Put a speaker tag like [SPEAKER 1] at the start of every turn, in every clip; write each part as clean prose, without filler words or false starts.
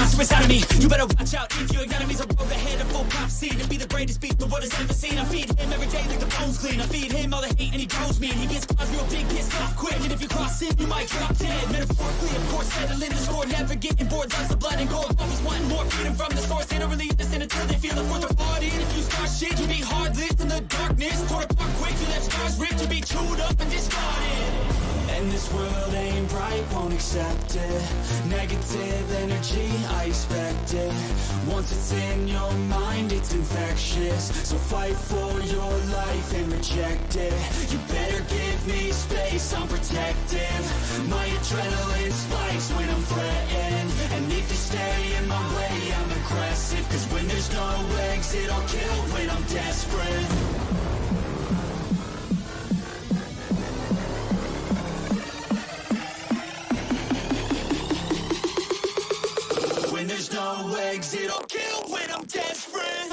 [SPEAKER 1] monster inside of me. You better watch out if your enemy's a road ahead of full prophecy to be the greatest beast the world has ever seen. I feed him every day like the bones clean. I feed him all the hate and he grows me. And he gets cause real big, gets off quick. And if you cross him, you might drop dead. Metaphorically, of course, settling the score. Never getting bored, loves of blood and gore. Always wanting more freedom from the source. They don't really understand until they feel the force of party. And if you start shit, you be heartless in the darkness. Torn apart quick, you left scars ripped to be chewed up and discarded. And this world ain't bright, won't accept it. Negative energy, I expect it. Once it's in your mind, it's infectious. So fight for your life and reject it. You better give me space, I'm protective. My adrenaline spikes when I'm threatened. And if you stay in my way, I'm aggressive. Cause when there's no exit, I'll kill when I'm desperate. There's no exit, I'll kill when I'm desperate.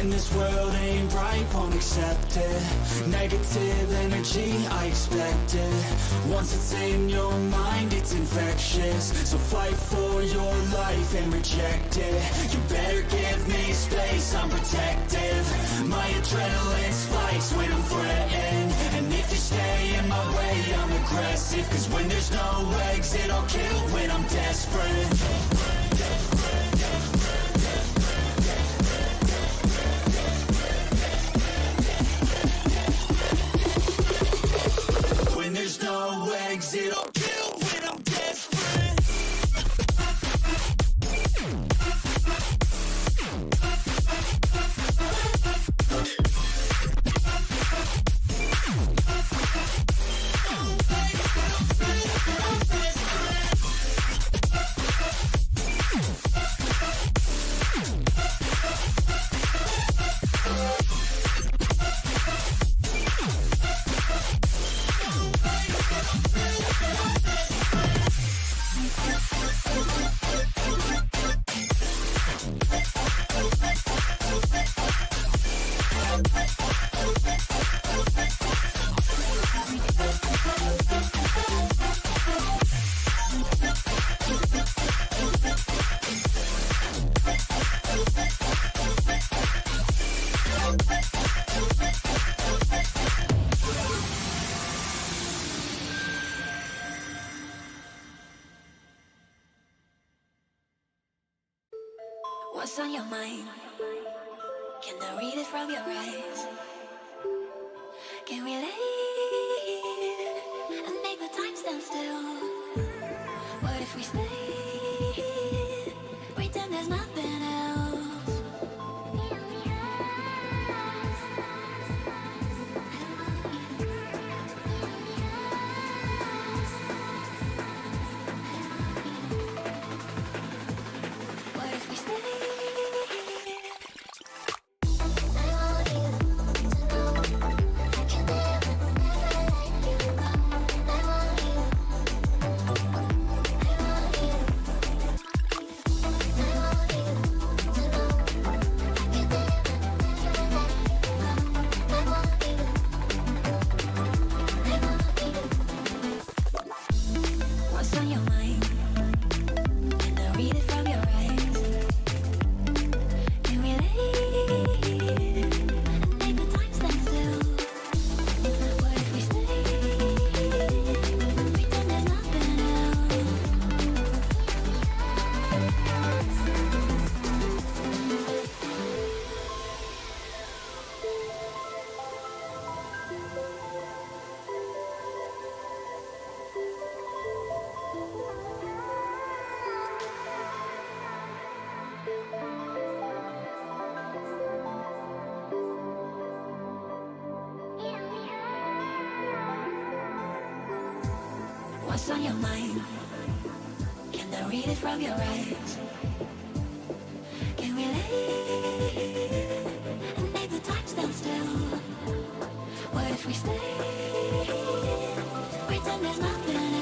[SPEAKER 1] This world ain't bright, won't accept it. Negative energy, I expect it. Once it's in your mind, it's infectious. So fight for your life and reject it. You better give me space, I'm protective. My adrenaline spikes when I'm threatened. And if you stay in my way, I'm aggressive. Cause when there's no exit, I'll kill when I'm desperate. There's no exit, I'll kill when I'm desperate.
[SPEAKER 2] What's on your mind? Can I read it from your eyes? Can we leave and make the time stand still? What if we stay? Pretend there's nothing else. What if we stay? I want you to know I can never What's on your mind? Can I read it from your eyes? Can we lay and make the time stand still? What if we stay? Pretend there's nothing else.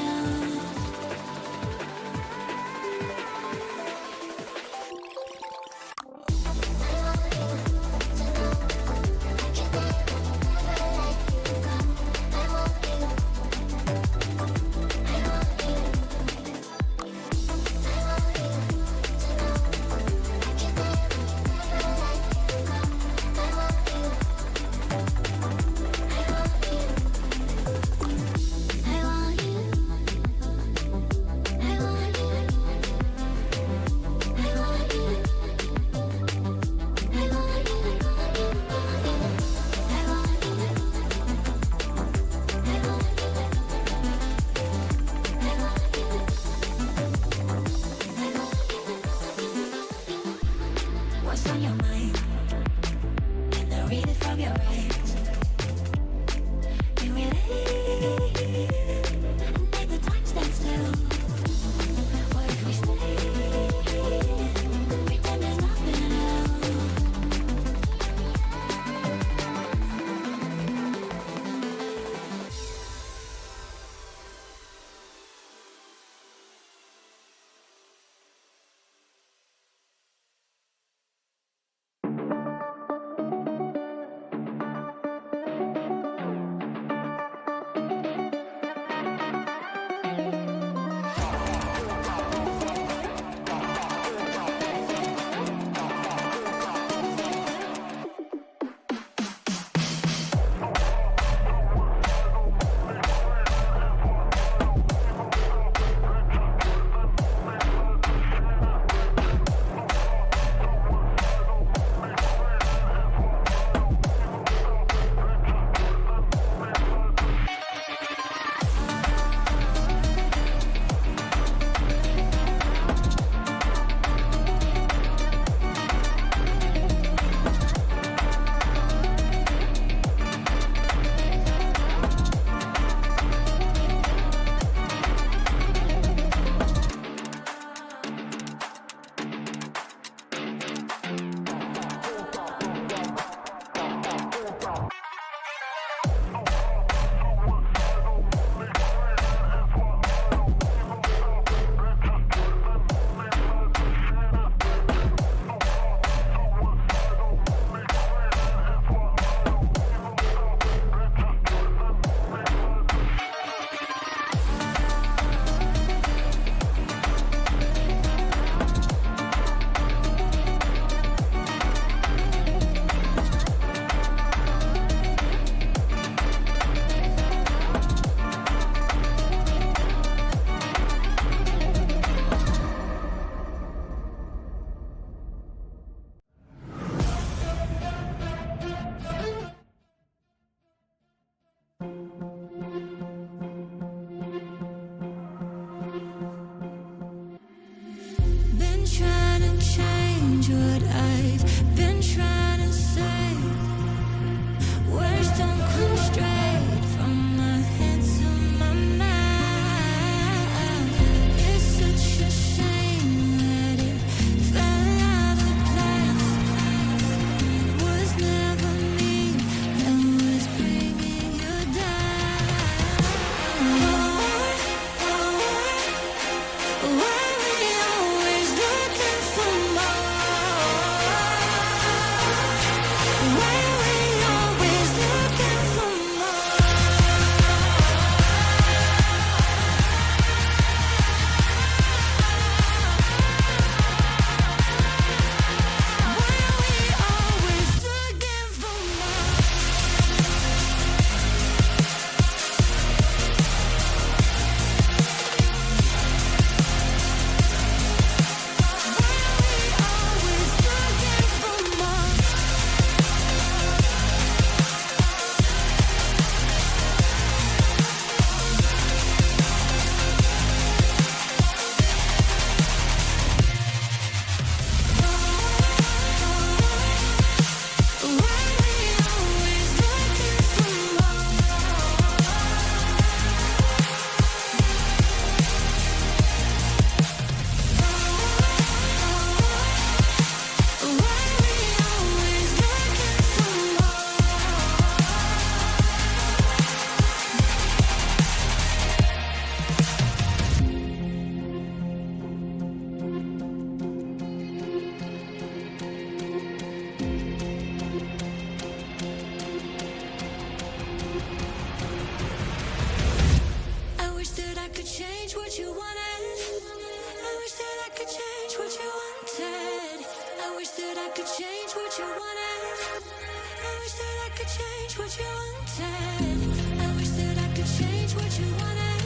[SPEAKER 2] could change what you wanted. I wish that I could change what you wanted.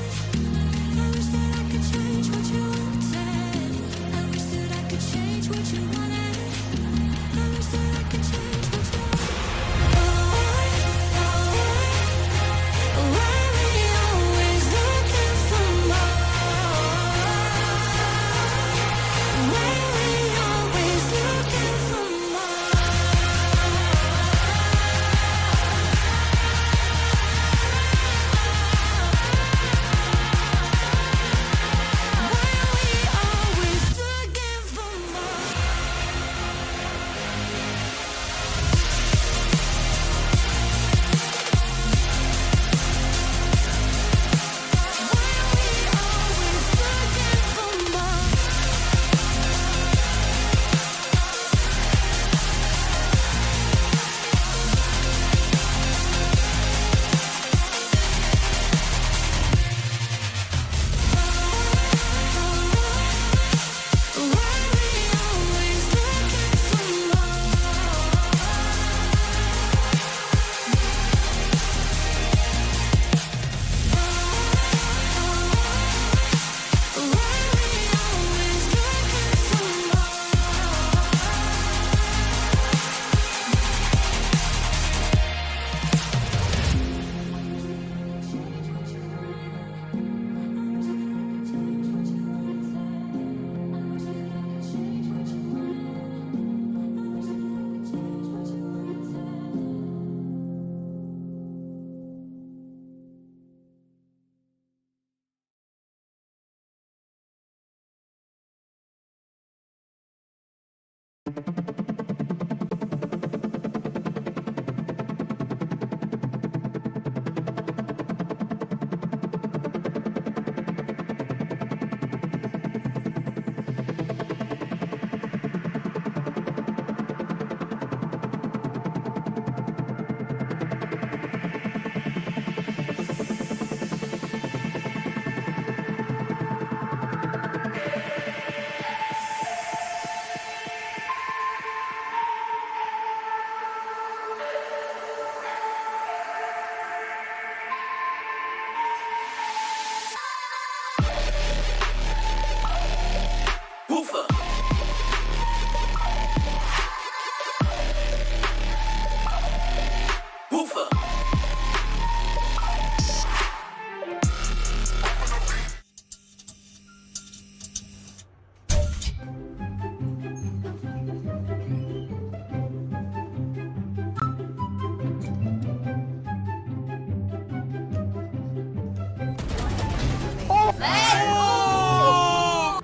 [SPEAKER 2] I wish that I could change what you wanted. I wish that I could change what you wanted. I wish that I could change what you wanted. Why we always looking for more? Why we always looking for more?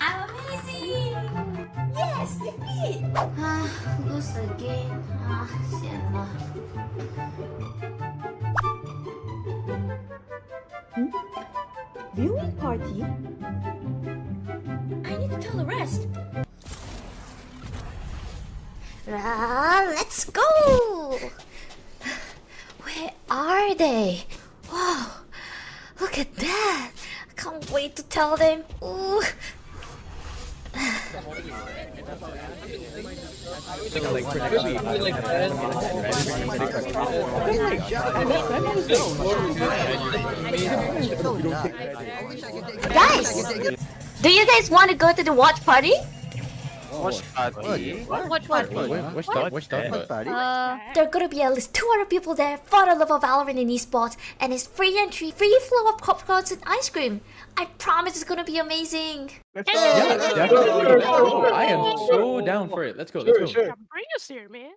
[SPEAKER 2] I'm amazing! Yes, defeat! Lose again. Sian lah.
[SPEAKER 3] Viewing party?
[SPEAKER 2] I need to tell the rest. Let's go! Where are they? Wow, look at that! I can't wait to tell them. Ooh. Guys, do you guys want to go to the watch party?
[SPEAKER 4] Watch party?
[SPEAKER 5] Watch party.
[SPEAKER 4] Watch party?
[SPEAKER 2] There are gonna be at least 200 people there for the love of Valorant and Esports, and it's free entry, free flow of popcorns and ice cream. I promise it's gonna be amazing.
[SPEAKER 4] Yeah, definitely. I am so down for it. Let's go. Let's go.
[SPEAKER 5] Bring us here, man.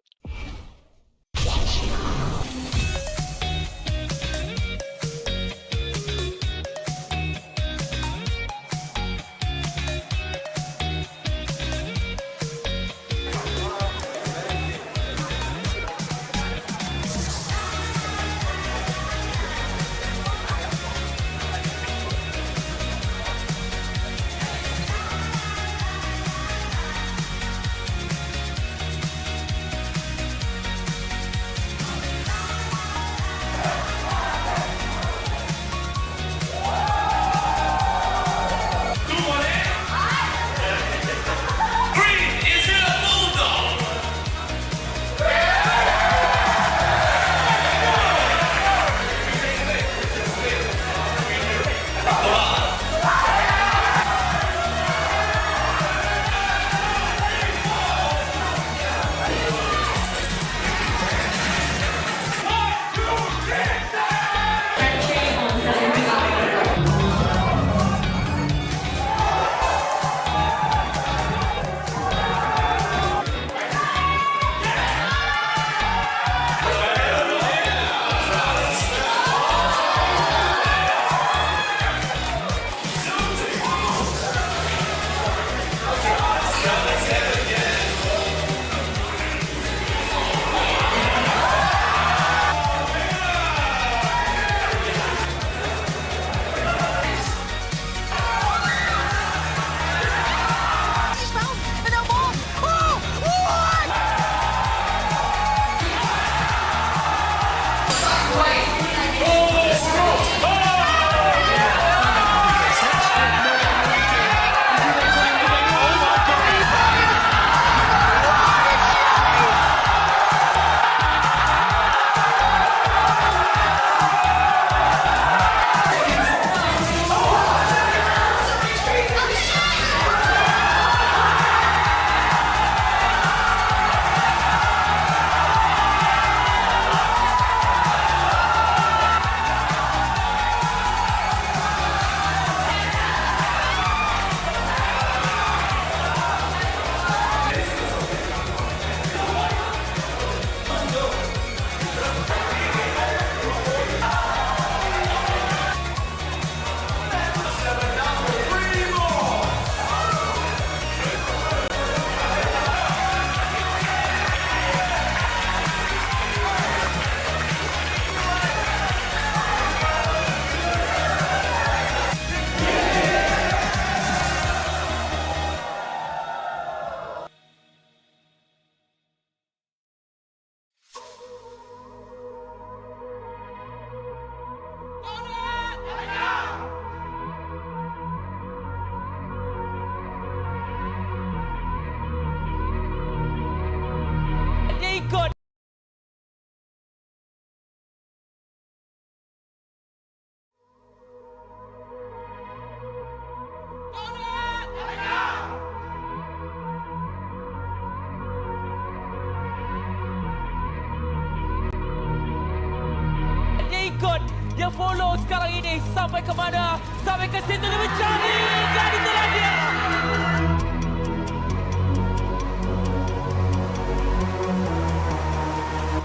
[SPEAKER 3] pengikut yang follow sekarang ini. Sampai ke mana? Sampai ke situ dia mencari. Dan itulah dia.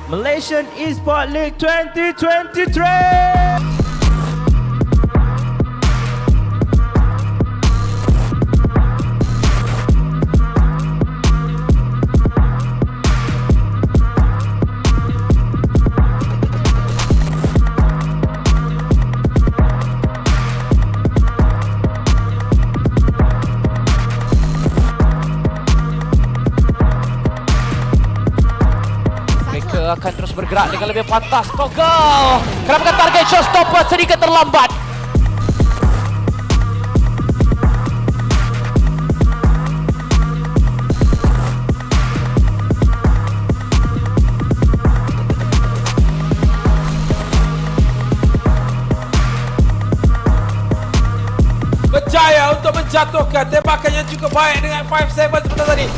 [SPEAKER 5] Malaysian Esports League 2023.
[SPEAKER 3] Akan terus bergerak dengan lebih pantas. Toggle kerapkan target showstopper sedikit terlambat.
[SPEAKER 6] Berjaya untuk menjatuhkan tembakan yang cukup baik dengan 5-7 seperti tadi.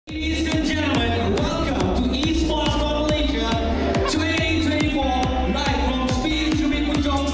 [SPEAKER 1] Ladies and gentlemen, welcome to Esports Malaysia 2024, live from Speed to Berryfam Co.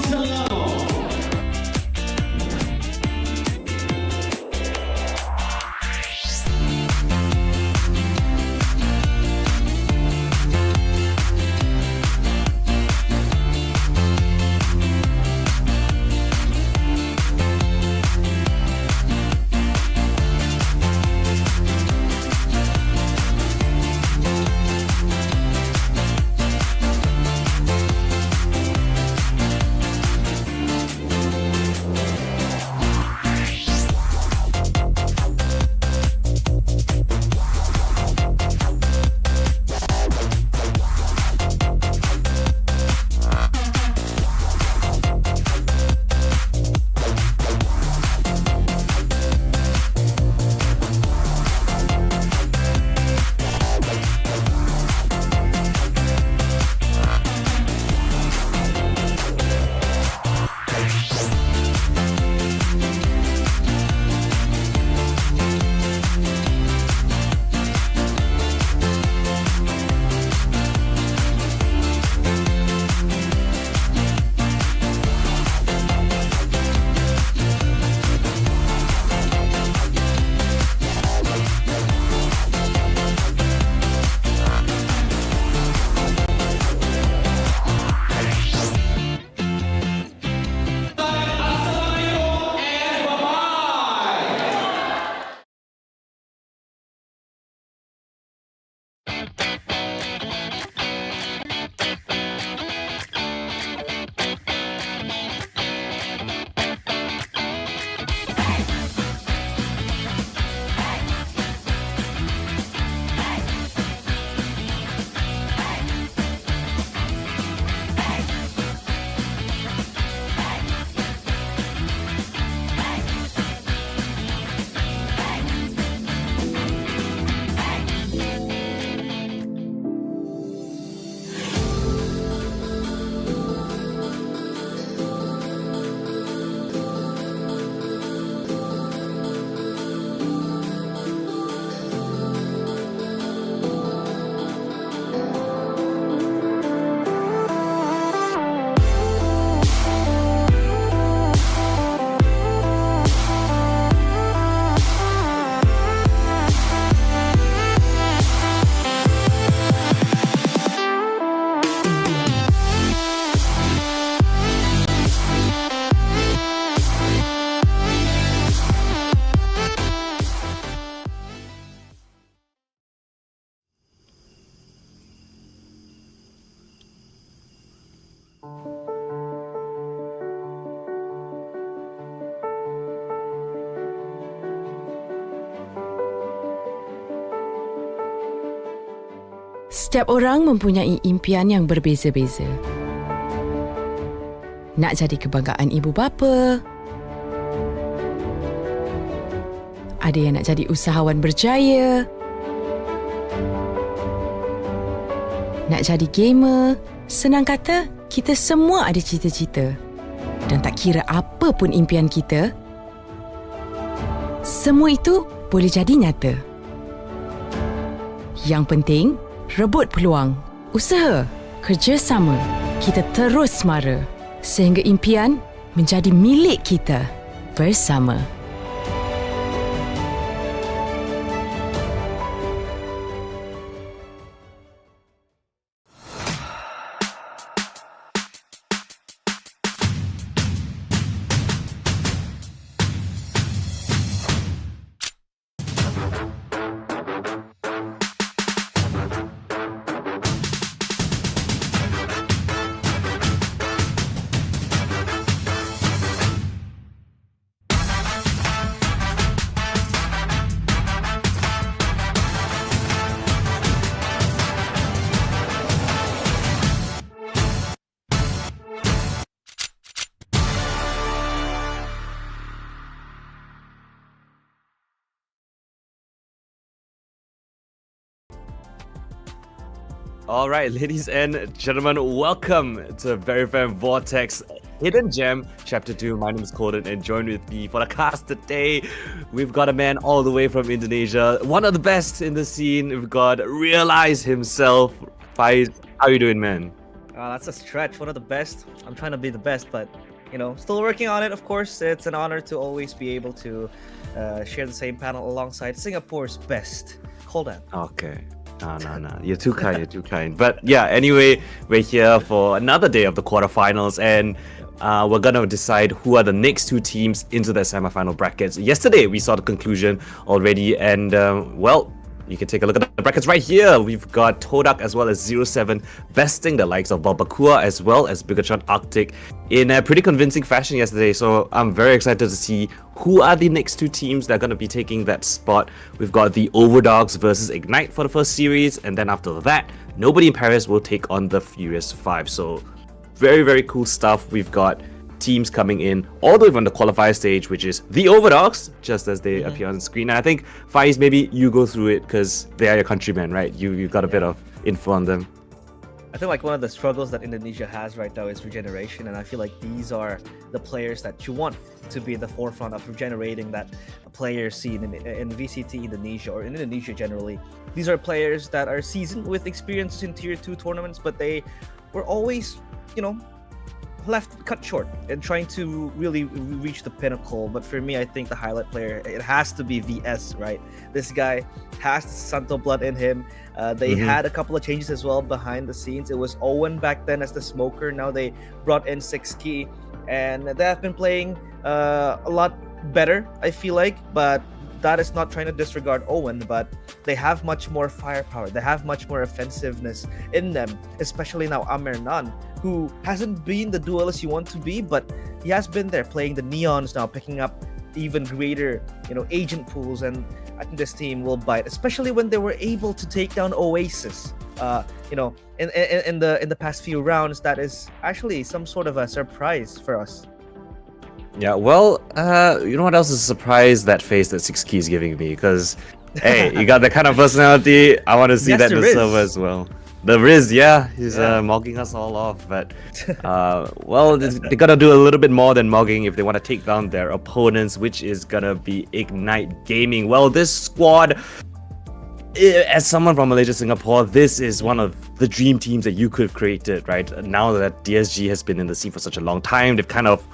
[SPEAKER 7] Setiap orang mempunyai impian yang berbeza-beza. Nak jadi kebanggaan ibu bapa. Ada yang nak jadi usahawan berjaya. Nak jadi gamer. Senang kata, kita semua ada cita-cita. Dan tak kira apa pun impian kita, semua itu boleh jadi nyata. Yang penting, rebut peluang, usaha, kerjasama. Kita terus semara sehingga impian menjadi milik kita bersama.
[SPEAKER 8] All right, ladies and gentlemen, welcome to Berryfam Vortex Hidden Gem Chapter 2. My name is Coldan, and joined with me for the cast today, we've got a man all the way from Indonesia, one of the best in the scene. We've got Realize himself. Faiz, how you doing, man?
[SPEAKER 9] That's a stretch. One of the best. I'm trying to be the best, but still working on it. Of course, it's an honor to always be able to share the same panel alongside Singapore's best, Coldan.
[SPEAKER 8] Okay. No. You're too kind, you're too kind. But yeah, anyway, we're here for another day of the quarterfinals, and we're gonna decide who are the next two teams into the semi-final brackets. Yesterday, we saw the conclusion already, and well, you can take a look at the brackets right here. We've got Todak as well as 07 besting the likes of Balbakua as well as Bigatron Arctic in a pretty convincing fashion yesterday. So I'm very excited to see who are the next two teams that are going to be taking that spot. We've got the OVERDOGS versus Ignite for the first series, and then after that, Nobody in Paris will take on the Furious 5. So very, very cool stuff. We've got teams coming in all the way from the qualifier stage, which is the OVERDOGS, just as they appear on the screen. And I think, Faiz, maybe you go through it because they are your countrymen, right? You got a bit of info on them.
[SPEAKER 9] I feel like one of the struggles that Indonesia has right now is regeneration, and I feel like these are the players that you want to be in the forefront of regenerating that player scene in VCT Indonesia, or in Indonesia generally. These are players that are seasoned with experiences in Tier 2 tournaments, but they were always, cut short and trying to really reach the pinnacle. But for me, I think the highlight player, it has to be VS, right? This guy has the Santo blood in him. They had a couple of changes as well behind the scenes. It was Owen back then as the smoker. Now they brought in 6key, and they have been playing a lot better, I feel like. But that is not trying to disregard Owen, but they have much more firepower. They have much more offensiveness in them, especially now Amer Nan, who hasn't been the duelist you want to be, but he has been there playing the Neons now, picking up even greater, agent pools, and I think this team will bite, especially when they were able to take down Oasis. In the past few rounds, that is actually some sort of a surprise for us.
[SPEAKER 8] Yeah, well, you know what else is a surprise? That face that 6key is giving me, because hey, you got that kind of personality. I want to see that in the server as well. The Riz, yeah, he's mogging us all off, but well, they gotta do a little bit more than mogging if they want to take down their opponents, which is gonna be Ignite Gaming. Well, this squad, as someone from Malaysia, Singapore, this is one of the dream teams that you could have created, right? Now that DSG has been in the scene for such a long time, they've kind of,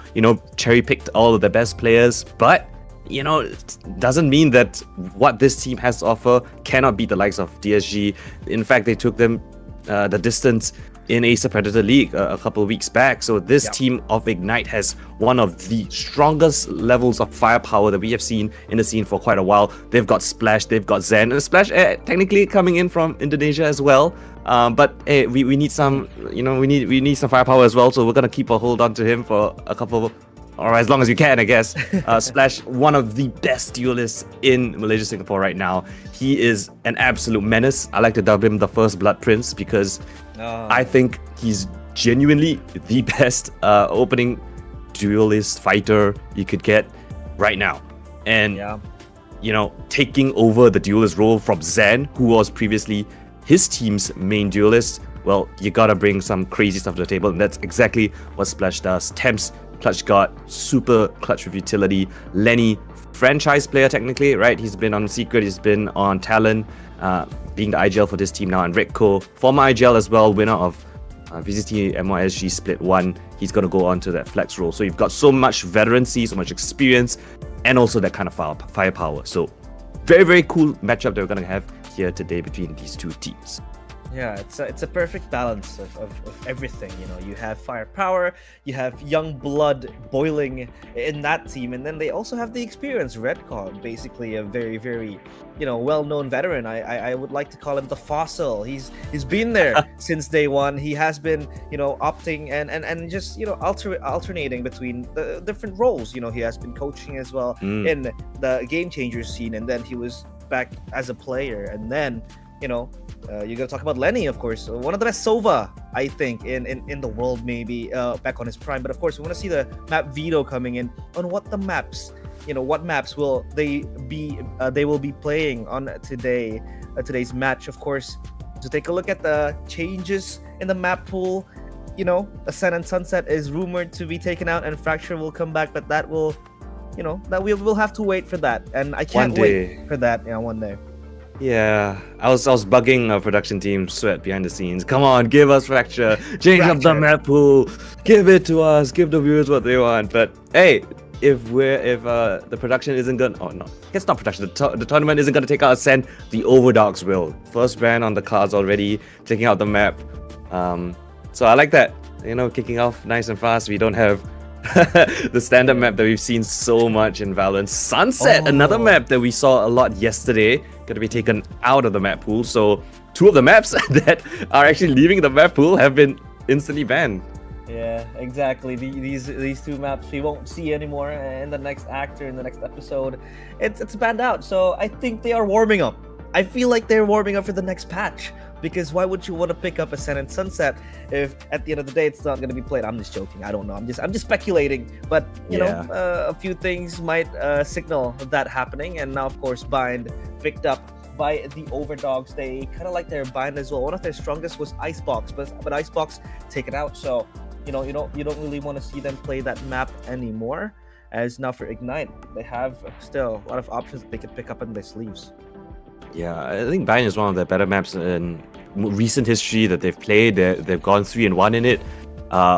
[SPEAKER 8] cherry-picked all of the best players, but it doesn't mean that what this team has to offer cannot beat the likes of DSG. In fact, they took them the distance in Acer Predator League a couple of weeks back. So this team of Ignite has one of the strongest levels of firepower that we have seen in the scene for quite a while. They've got Splash, they've got Zen, and Splash technically coming in from Indonesia as well. But hey, we need some, we need some firepower as well. So we're gonna keep a hold on to him for a couple of, or as long as we can, I guess. Splash, one of the best duelists in Malaysia, Singapore right now. He is an absolute menace. I like to dub him the First Blood Prince because I think he's genuinely the best opening duelist fighter you could get right now. And, taking over the duelist role from Zen, who was previously his team's main duelist, well, you gotta bring some crazy stuff to the table, and that's exactly what Splash does. Temps, Clutch God, super clutch with utility. Lenny, franchise player technically, right? He's been on Secret, he's been on Talon, being the IGL for this team now, and Rico, former IGL as well, winner of VCT MYSG Split 1. He's going to go on to that flex role. So you've got so much veterancy, so much experience, and also that kind of firepower. So very, very cool matchup that we're going to have here today between these two teams.
[SPEAKER 9] Yeah, it's a perfect balance of everything. You know, you have firepower, you have young blood boiling in that team, and then they also have the experience. Redcon, basically a very, very, well-known veteran. I would like to call him the fossil. He's been there since day one. He has been, opting and just alternating between the different roles. He has been coaching as well in the game changer scene, and then he was back as a player, and then you're gonna talk about Lenny, of course, one of the best Sova, I think, in the world, maybe back on his prime. But of course, we want to see the map veto coming in on what the maps, what maps will they will be playing on today's match. Of course, to take a look at the changes in the map pool, Ascent and Sunset is rumored to be taken out, and Fracture will come back, but that will, that we will have to wait for that, and I can't wait for that. One day.
[SPEAKER 8] Yeah, I was bugging our production team, Sweat, behind the scenes. Come on, give us Fracture, change up the map pool, give it to us, give the viewers what they want. But hey, if the production isn't gonna, no, it's not production. The tournament isn't gonna take out Ascent. The OVERDOGS will. First ban on the cards already, taking out the map. So I like that. Kicking off nice and fast. We don't have the standard map that we've seen so much in Valorant. Sunset, another map that we saw a lot yesterday, going to be taken out of the map pool. So two of the maps that are actually leaving the map pool have been instantly banned.
[SPEAKER 9] Yeah, exactly. These two maps we won't see anymore in the next act or in the next episode. It's banned out. So I think they are warming up. I feel like they're warming up for the next patch. Because why would you want to pick up Ascent and Sunset if at the end of the day it's not going to be played? I'm just joking. I don't know. I'm just speculating. But you know, a few things might signal that happening. And now, of course, Bind picked up by the OVERDOGS. They kind of like their Bind as well. One of their strongest was Icebox, but Icebox take it out. So you don't really want to see them play that map anymore. As now for Ignite, they have still a lot of options that they can pick up in their sleeves.
[SPEAKER 8] Yeah, I think Bind is one of the better maps in recent history that they've played. They've gone 3-1 in it.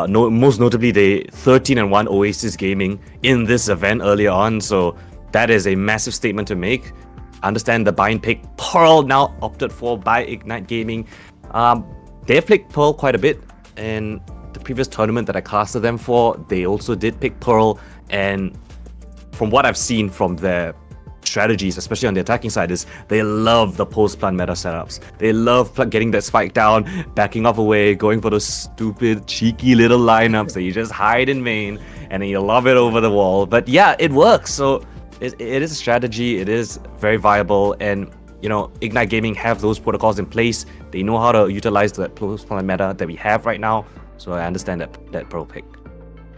[SPEAKER 8] Most notably, they 13-1 Oasis Gaming in this event earlier on. So that is a massive statement to make. Understand the Bind pick. Pearl now opted for by Ignite Gaming. They've played Pearl quite a bit. And the previous tournament that I casted them for, they also did pick Pearl. And from what I've seen from their strategies, especially on the attacking side, is they love the post-plant meta setups. They love getting that spike down, backing off away, going for those stupid, cheeky little lineups that you just hide in main, and then you lob it over the wall. But yeah, it works. So it is a strategy. It is very viable, and Ignite Gaming have those protocols in place. They know how to utilize that post-plant meta that we have right now. So I understand that pro pick.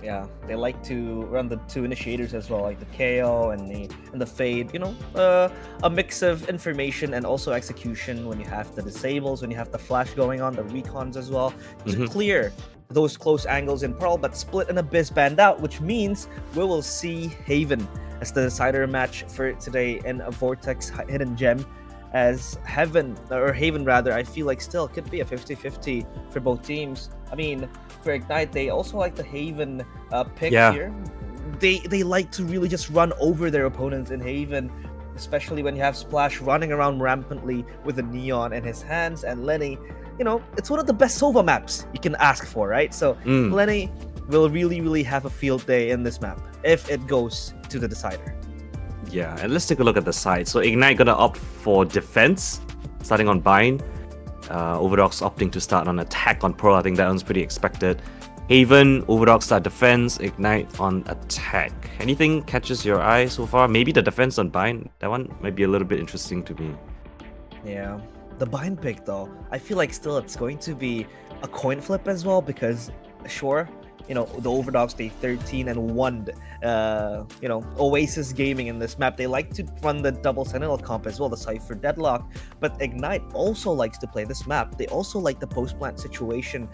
[SPEAKER 9] Yeah, they like to run the two initiators as well, like the KO and the Fade. A mix of information and also execution when you have the disables, when you have the flash going on, the recons as well, to clear those close angles in Pearl. But Split and Abyss banned out, which means we will see Haven as the decider match for today in a Vortex Hidden Gem. As Haven, I feel like still could be a 50-50 for both teams. I mean, for Ignite, they also like the Haven pick here. They like to really just run over their opponents in Haven, especially when you have Splash running around rampantly with the Neon in his hands, and Lenny, it's one of the best Sova maps you can ask for, right? So Lenny will really have a field day in this map if it goes to the decider.
[SPEAKER 8] Yeah, and let's take a look at the side. So Ignite gonna opt for defense, starting on Bind. OVERDOGS opting to start on attack on Pearl. I think that one's pretty expected. Haven, OVERDOGS start defense, Ignite on attack. Anything catches your eye so far? Maybe the defense on Bind. That one might be a little bit interesting to me.
[SPEAKER 9] Yeah, the Bind pick though, I feel like still it's going to be a coin flip as well, because sure, the OVERDOGS, they 13-1. Oasis Gaming in this map, they like to run the double Sentinel comp as well, the Cypher Deadlock. But Ignite also likes to play this map. They also like the post-plant situation,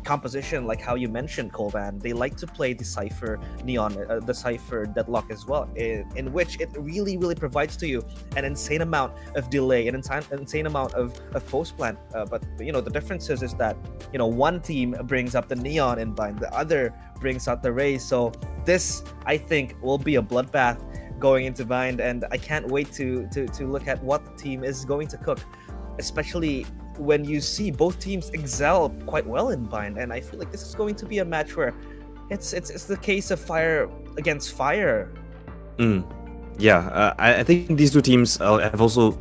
[SPEAKER 9] composition, like how you mentioned, Coldan. They like to play the Cypher Neon, the Cypher Deadlock as well, in which it really, really provides to you an insane amount of delay, an insane amount of post-plant. But the difference is that one team brings up the Neon in bind, the other brings out the Rays. So this, I think, will be a bloodbath going into bind, and I can't wait to look at what the team is going to cook, especially when you see both teams excel quite well in bind. And I feel like this is going to be a match where it's the case of fire against fire.
[SPEAKER 8] I think these two teams have also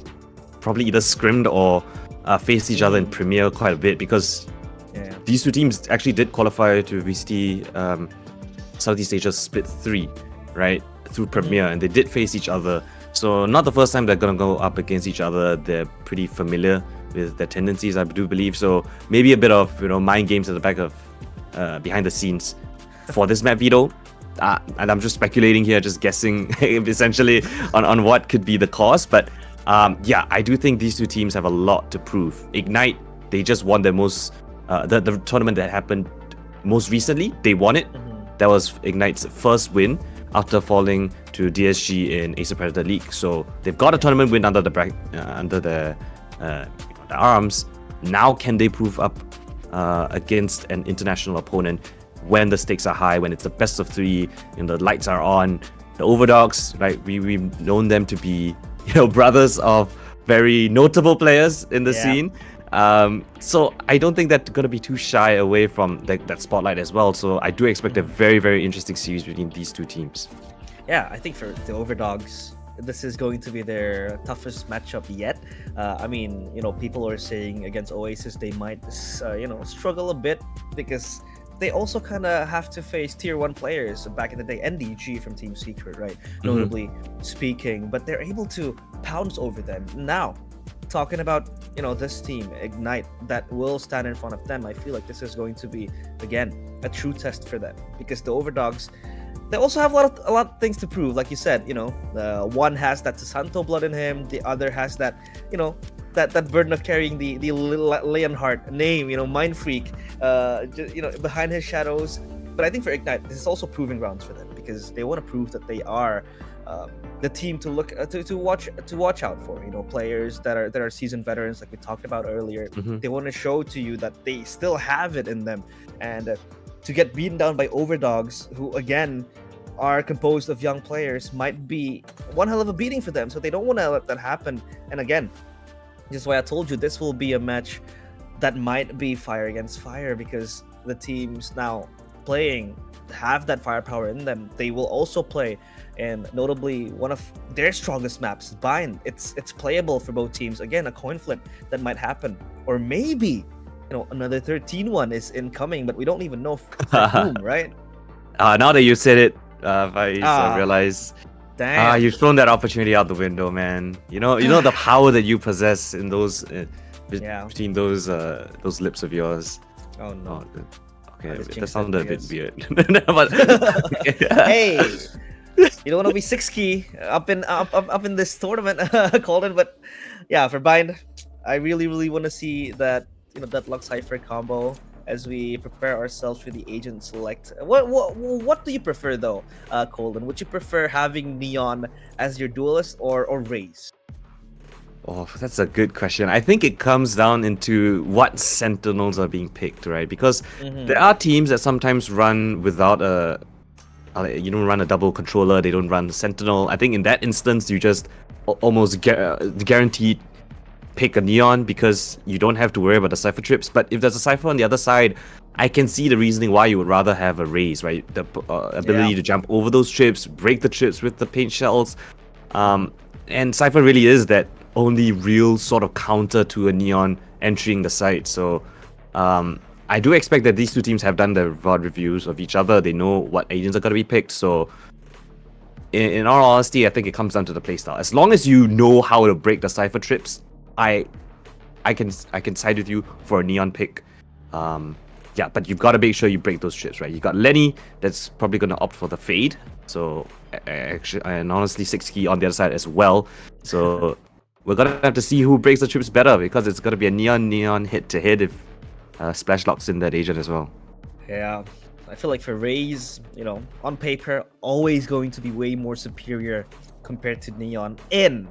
[SPEAKER 8] probably either scrimmed or faced each other in Premier quite a bit, because these two teams actually did qualify to VCT Southeast Asia Split 3, right, through Premier, and they did face each other. So not the first time they're going to go up against each other. They're pretty familiar with their tendencies, I do believe. So maybe a bit of mind games at the back of behind the scenes for this map, veto. And I'm just speculating here, just guessing essentially on what could be the cause. But I do think these two teams have a lot to prove. Ignite, they just won their the tournament that happened most recently. They won it. That was Ignite's first win after falling to DSG in Acer Predator League. So they've got a tournament win under the arms. Now can they prove up against an international opponent when the stakes are high, when it's the best of 3 and the lights are on? The OVERDOGS, right? We've known them to be brothers of very notable players in the scene. So I don't think that's going to be too shy away from that spotlight as well. So I do expect a very, very interesting series between these two teams.
[SPEAKER 9] Yeah, I think for the OVERDOGS, this is going to be their toughest matchup yet. People are saying against Oasis they might, struggle a bit, because they also kind of have to face tier 1 players back in the day, NDG from Team Secret, right? Notably speaking, but they're able to pounce over them. Now, talking about this team Ignite that will stand in front of them, I feel like this is going to be again a true test for them, because the OVERDOGS, they also have a lot of things to prove. Like you said, one has that Santo blood in him, the other has that that burden of carrying the Leonhardt name, mind freak, behind his shadows. But I think for Ignite, this is also proving grounds for them, because they want to prove that they are the team to look to watch out for. Players that are seasoned veterans, like we talked about earlier. They want to show to you that they still have it in them, and to get beaten down by OVERDOGS, who again are composed of young players, might be one hell of a beating for them. So they don't want to let that happen. And again, just why I told you this will be a match that might be fire against fire, because the teams now playing have that firepower in them. They will also play, and notably one of their strongest maps, Bind. It's playable for both teams. Again, a coin flip that might happen, or maybe another 13-1 is incoming, but we don't even know for whom, right?
[SPEAKER 8] Now that you said it, I realize.
[SPEAKER 9] Damn.
[SPEAKER 8] You've thrown that opportunity out the window, man. You know the power that you possess in those between those lips of yours.
[SPEAKER 9] Oh no.
[SPEAKER 8] Okay, that sounded a bit weird. But,
[SPEAKER 9] hey, you don't want to be 6 key up in this tournament, Coldan. But yeah, for Bind, I really want to see that Deadlock Cypher combo as we prepare ourselves for the Agent Select. What do you prefer though, Coldan? Would you prefer having Neon as your duelist or Raze?
[SPEAKER 8] Oh, that's a good question. I think it comes down into what Sentinels are being picked, right? Because there are teams that sometimes run without run a double controller. They don't run Sentinel. I think in that instance, you just almost guaranteed pick a Neon, because you don't have to worry about the Cypher trips. But if there's a Cypher on the other side, I can see the reasoning why you would rather have a Raze, right? The ability to jump over those trips, break the trips with the paint shells. And Cypher really is that only real sort of counter to a Neon entering the site. So I do expect that these two teams have done their VOD reviews of each other. They know what agents are going to be picked. So in all honesty, I think it comes down to the playstyle. As long as you know how to break the Cypher trips, I can side with you for a Neon pick. yeah, but you've got to make sure you break those trips, right? You got Lenny that's probably going to opt for the fade. So actually, and honestly, 6key on the other side as well. So we're gonna have to see who breaks the trips better, because it's gonna be a neon hit to hit if Splash locks in that agent as well.
[SPEAKER 9] Yeah, I feel like for Raze, on paper, always going to be way more superior compared to Neon in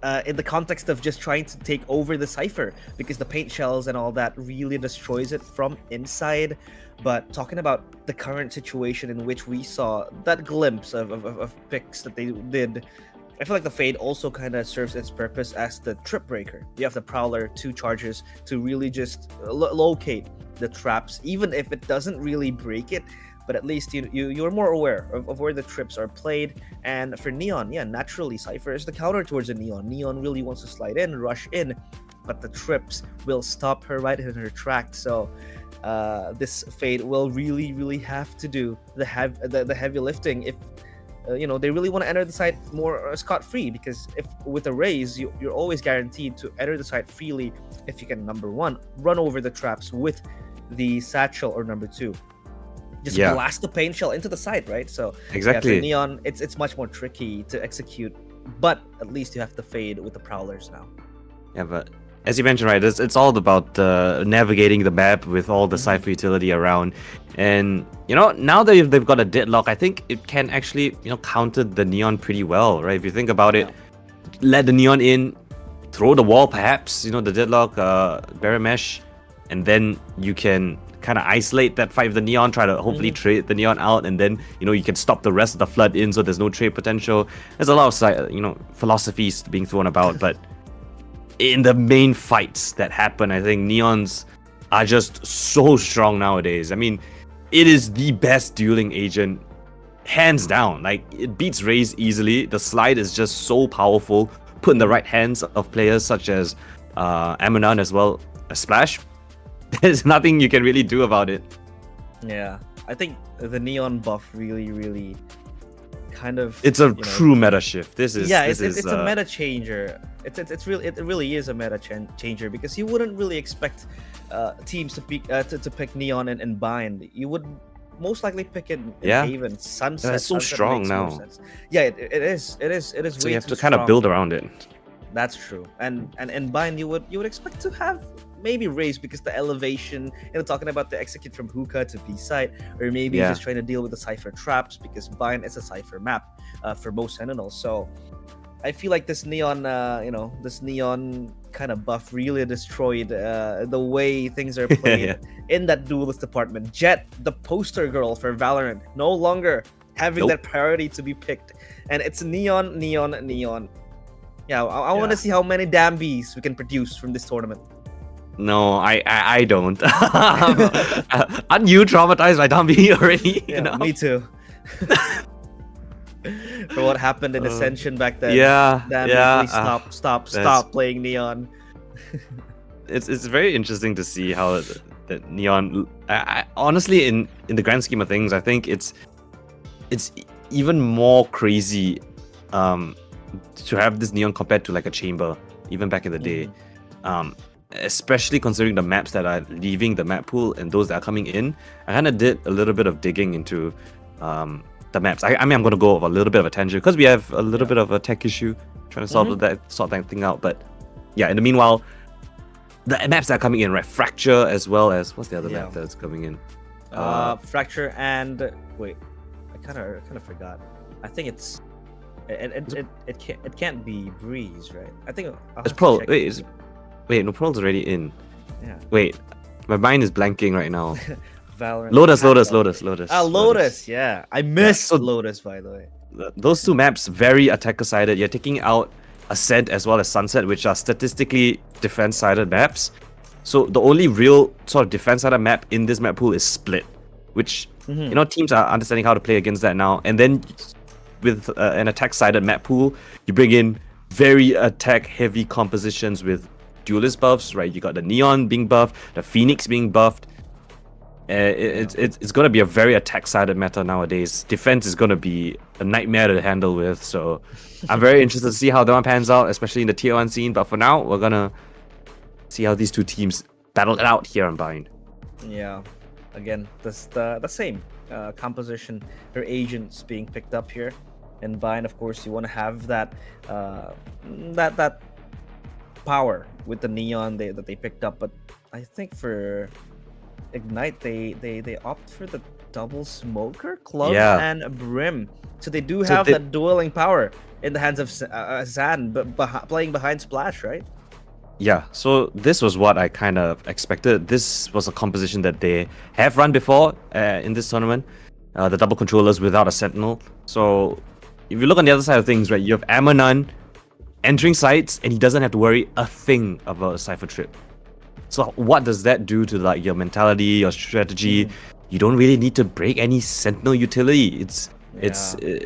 [SPEAKER 9] the context of just trying to take over the Cypher, because the paint shells and all that really destroys it from inside. But talking about the current situation in which we saw that glimpse of picks that they did, I feel like the Fade also kind of serves its purpose as the trip breaker. You have the Prowler, 2 charges to really just locate the traps, even if it doesn't really break it, but at least you're more aware of where the trips are played. And for Neon, yeah, naturally Cypher is the counter towards the Neon. Neon really wants to slide in, rush in, but the trips will stop her right in her track. So this Fade will really have to do the heavy lifting if they really want to enter the site more scot-free, because if with a Raze, you're always guaranteed to enter the site freely if you can, number 1, run over the traps with the satchel, or number 2, just blast the paint shell into the site, right? So
[SPEAKER 8] exactly,
[SPEAKER 9] for Neon, it's much more tricky to execute, but at least you have the Fade with the Prowlers now.
[SPEAKER 8] Yeah, but as you mentioned, right, it's all about navigating the map with all the Cypher utility around. And, now that they've got a deadlock, I think it can actually, counter the Neon pretty well, right? If you think about it, let the Neon in, throw the wall perhaps, the deadlock, barrier mesh, and then you can kind of isolate that fight with the Neon, try to hopefully trade the Neon out, and then, you can stop the rest of the flood in so there's no trade potential. There's a lot of, philosophies being thrown about, but in the main fights that happen, I think Neons are just so strong nowadays. I mean, it is the best dueling agent, hands down. Like, it beats Raze easily. The slide is just so powerful, put in the right hands of players such as Amanon as well as Splash. There's nothing you can really do about it.
[SPEAKER 9] Yeah, I think the Neon buff really kind of,
[SPEAKER 8] it's a true meta shift. It's
[SPEAKER 9] a meta changer. It really is a meta changer, because you wouldn't really expect teams to pick Neon and Bind. You would most likely pick it in Haven. Sunset.
[SPEAKER 8] It's so strong now.
[SPEAKER 9] Yeah, it is.
[SPEAKER 8] So you have to kind of build around it.
[SPEAKER 9] That's true. And Bind, you would expect to have maybe Raze, because the elevation, talking about the execute from hookah to B site, or maybe just trying to deal with the Cypher traps, because Bind is a Cypher map for most Sentinels. So I feel like this Neon, this Neon kind of buff really destroyed the way things are played in that duelist department. Jet, the poster girl for Valorant, no longer having that priority to be picked, and it's Neon. Yeah, I want to see how many Dambies we can produce from this tournament.
[SPEAKER 8] No, I don't. Aren't you traumatized by Dambi already?
[SPEAKER 9] Yeah, me too. For what happened in Ascension back then. Please stop playing Neon.
[SPEAKER 8] It's very interesting to see how the Neon. I honestly, in the grand scheme of things, I think it's even more crazy to have this Neon compared to like a Chamber, even back in the day. Especially considering the maps that are leaving the map pool and those that are coming in. I kind of did a little bit of digging into the maps. I mean, I'm going to go over a little bit of a tangent because we have a little bit of a tech issue trying to sort that thing out. But yeah, in the meanwhile, the maps that are coming in, right? Fracture, as well as what's the other map that's coming in?
[SPEAKER 9] Fracture and wait, I kind of forgot. I think it's it can't be Breeze, right? I think
[SPEAKER 8] it's Pearl. Wait, no, Pearl's already in. Yeah. Wait, my mind is blanking right now.
[SPEAKER 9] Valorant.
[SPEAKER 8] Lotus.
[SPEAKER 9] Lotus. Yeah, I missed Lotus, by the way.
[SPEAKER 8] Those two maps, very attacker-sided. You're taking out Ascent as well as Sunset, which are statistically defense-sided maps. So the only real sort of defense-sided map in this map pool is Split, which teams are understanding how to play against that now. And then with an attack-sided map pool, you bring in very attack-heavy compositions with duelist buffs, right? You got the Neon being buffed, the Phoenix being buffed. It's going to be a very attack-sided meta nowadays. Defense is going to be a nightmare to handle with. So I'm very interested to see how that one pans out, especially in the tier 1 scene. But for now, we're going to see how these two teams battle it out here on Bind.
[SPEAKER 9] Yeah, again, that's the same composition or agents being picked up here. And Vine, of course, you want to have that that power with the neon that they picked up. But I think for Ignite, they opt for the double smoker, club,
[SPEAKER 8] Yeah.
[SPEAKER 9] and brim. So they do
[SPEAKER 8] So
[SPEAKER 9] have
[SPEAKER 8] they-
[SPEAKER 9] that dueling power in the hands of Zan, but playing behind Splash, right?
[SPEAKER 8] Yeah, so this was what I kind of expected. This was a composition that they have run before in this tournament. The double controllers without a sentinel. So if you look on the other side of things, right, you have Amanon entering sites and he doesn't have to worry a thing about a Cypher trip. So what does that do to like your mentality, your strategy? You don't really need to break any sentinel utility. It's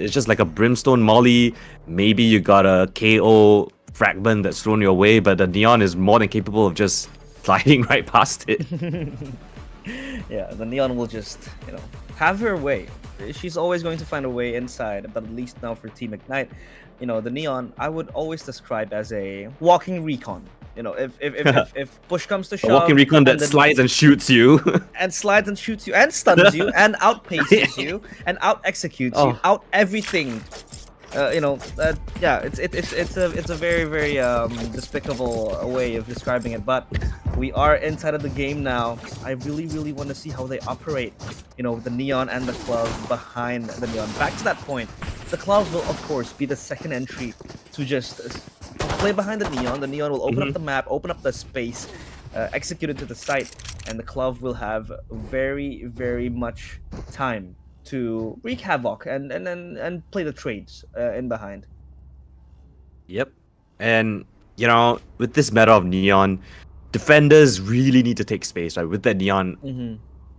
[SPEAKER 8] just like a brimstone molly. Maybe you got a KO fragment that's thrown your way, but the neon is more than capable of just sliding right past it.
[SPEAKER 9] Yeah, the neon will just, have her way. She's always going to find a way inside, but at least now for Team Ignite, the neon I would always describe as a walking recon. If push comes to shove,
[SPEAKER 8] A walking recon that
[SPEAKER 9] and then-
[SPEAKER 8] slides and shoots you.
[SPEAKER 9] and slides and shoots you and stuns you and outpaces you and out executes you, out everything. It's a very very despicable way of describing it, but we are inside of the game now. I really want to see how they operate. The neon and the club behind the neon. Back to that point, the club will of course be the second entry to just play behind the neon. The neon will open up the map, open up the space, execute it to the site, and the club will have very much time to wreak havoc and play the trades in behind.
[SPEAKER 8] Yep. And, with this meta of neon, defenders really need to take space, right? With that neon,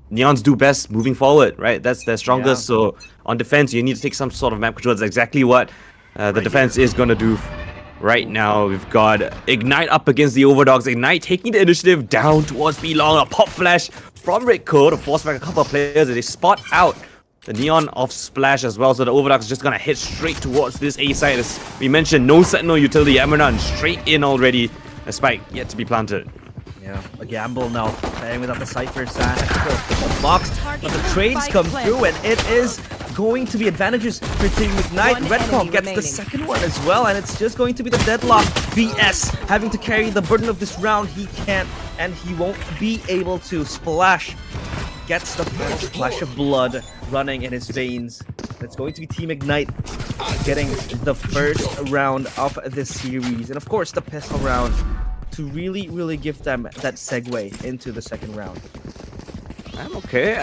[SPEAKER 8] neons do best moving forward, right? That's their strongest.
[SPEAKER 9] Yeah.
[SPEAKER 8] So on defense, you need to take some sort of map control. That's exactly what the defense is going to do. Right now, we've got Ignite up against the OVERDOGS. Ignite taking the initiative down towards B-Long. A pop flash from Ritco to force back a couple of players. And they spot out the neon of Splash as well. So the OVERDOGS is just going to head straight towards this A side. As we mentioned, no Sentinel utility. Amanon straight in already. A spike yet to be planted.
[SPEAKER 9] Yeah, a gamble now. Playing without the Cypher, San has to go the box, but the trades come through, and it is going to be advantages for Team Ignite. Redcom gets the second one as well, and it's just going to be the deadlock. VS having to carry the burden of this round. He can't, and he won't be able to. Splash gets the first splash of blood running in his veins. It's going to be Team Ignite getting the first round of this series, and of course the pistol round to really give them that segue into the second round.
[SPEAKER 8] I'm okay.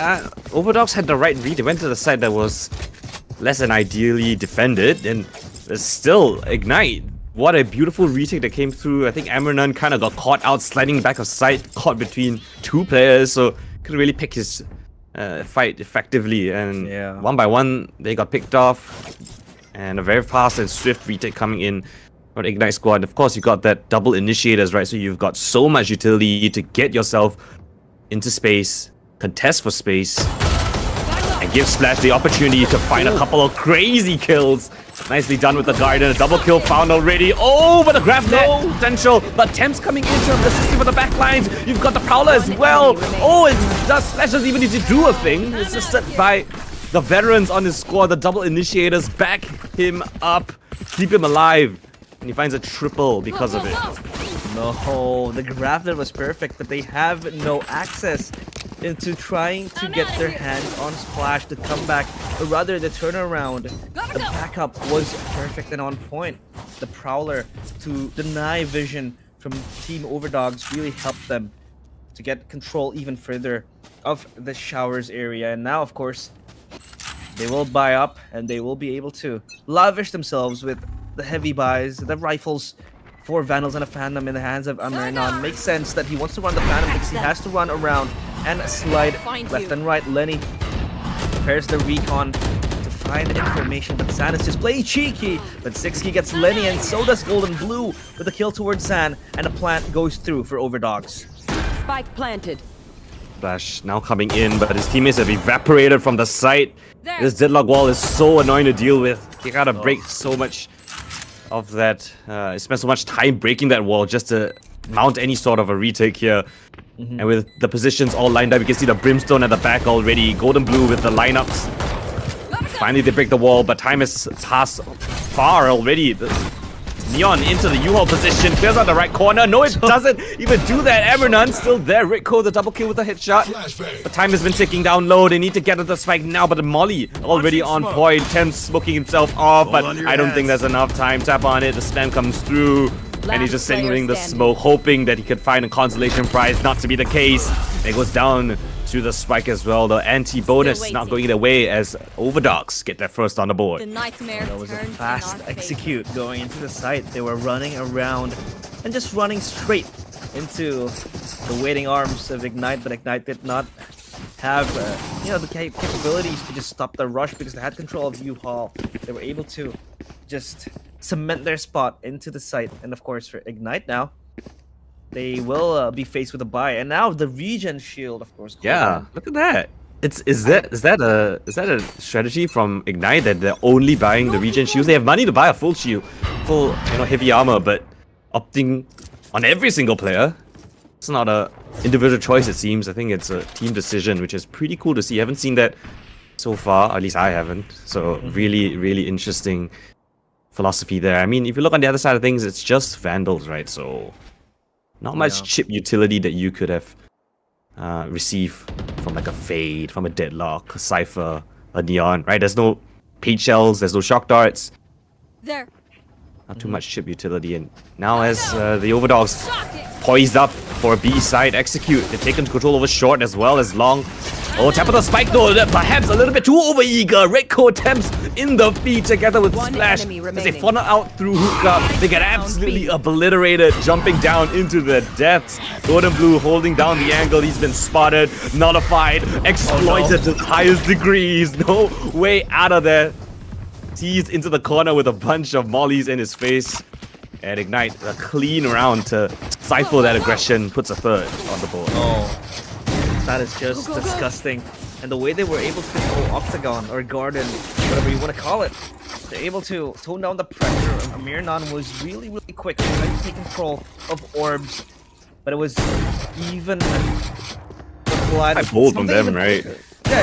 [SPEAKER 8] OVERDOGS had the right read. They went to the side that was less than ideally defended, and still Ignite. What a beautiful retake that came through. I think Amanon kind of got caught out, sliding back of sight, caught between two players, so couldn't really pick his fight effectively. And one by one, they got picked off, and a very fast and swift retake coming in from the Ignite squad. Of course, you got that double initiators, right? So you've got so much utility to get yourself into space, contest for space, and give Splash the opportunity to find a couple of crazy kills. Nicely done with the Garden. A double kill found already. Oh, but the grab no potential. But Temps coming into the system for the backlines. You've got the Prowler as well. Oh, Splash doesn't even need to do a thing. It's assisted by the veterans on his squad. The double initiators back him up, keep him alive. And he finds a triple because of it.
[SPEAKER 9] No, the grab that was perfect, but they have no access into trying to get their hands on Splash to come back, or rather the turnaround. The backup was perfect and on point. The Prowler to deny vision from Team OVERDOGS really helped them to get control even further of the showers area. And now, of course, they will buy up and they will be able to lavish themselves with the heavy buys, the rifles, 4 Vandals and a Phantom in the hands of Amanon. Makes sense that he wants to run the Phantom because he has to run around and slide left and right. Lenny prepares the recon to find information, but Zan is just playing cheeky. But 6Key gets Lenny, and so does Golden Blue with a kill towards Zan, and the plant goes through for OVERDOGS.
[SPEAKER 7] Spike planted.
[SPEAKER 8] Splash now coming in, but his teammates have evaporated from the site. This deadlock wall is so annoying to deal with. You gotta break so much of that. Spent so much time breaking that wall just to mount any sort of a retake here. And with the positions all lined up, you can see the Brimstone at the back already. Golden Blue with the lineups. Finally, they break the wall, but time has passed far already. Neon into the U-Haul position, clears out the right corner. No, it doesn't even do that. Emrenan still there. Ritko, the double kill with a headshot. But time has been ticking down low. They need to get to the spike now, but the Molly already on point. Thames smoking himself off, but I don't think there's enough time. Tap on it, the spam comes through. And he's just signaling the smoke, hoping that he could find a consolation prize. Not to be the case. It goes down to the spike as well. The anti-bonus not going their way as OVERDOGS get their first on the board.
[SPEAKER 9] That was a fast execute going into the site. They were running around and just running straight into the waiting arms of Ignite, but Ignite did not have the capabilities to just stop the rush because they had control of U-Haul. They were able to just cement their spot into the site, and of course for Ignite now, they will be faced with a buy, and now the regen shield, of course.
[SPEAKER 8] Yeah, look at that. Is that a strategy from Ignite that they're only buying the regen shields? They have money to buy a full shield, full heavy armor, but opting on every single player. It's not a individual choice, it seems. I think it's a team decision, which is pretty cool to see. I haven't seen that so far, at least I haven't. So really, really interesting philosophy there. I mean, if you look on the other side of things, it's just Vandals, right? So not much chip utility that you could have received from like a Fade, from a Deadlock, a Cypher, a Neon, right? There's no Page Shells, there's no Shock Darts.
[SPEAKER 2] There.
[SPEAKER 8] Not too much chip utility. And now as the OVERDOGS poised up for a B side execute, they've taken control over short as well as long. Oh, tap of the spike though, perhaps a little bit too over-eager. Redco attempts in the feed together with Splash. As they funnel out through Hookah, they get absolutely obliterated, jumping down into the depths. Golden Blue holding down the angle. He's been spotted, nullified, exploited to the highest degrees. No way out of there. Teased into the corner with a bunch of mollies in his face. And Ignite a clean round to stifle that aggression, puts a third on the board.
[SPEAKER 9] That is just disgusting. And the way they were able to control Octagon or Garden, whatever you want to call it, they're able to tone down the pressure. Mirnan was really, really quick to take control of orbs, but it was even
[SPEAKER 8] quite bold from them, right?
[SPEAKER 9] Yeah,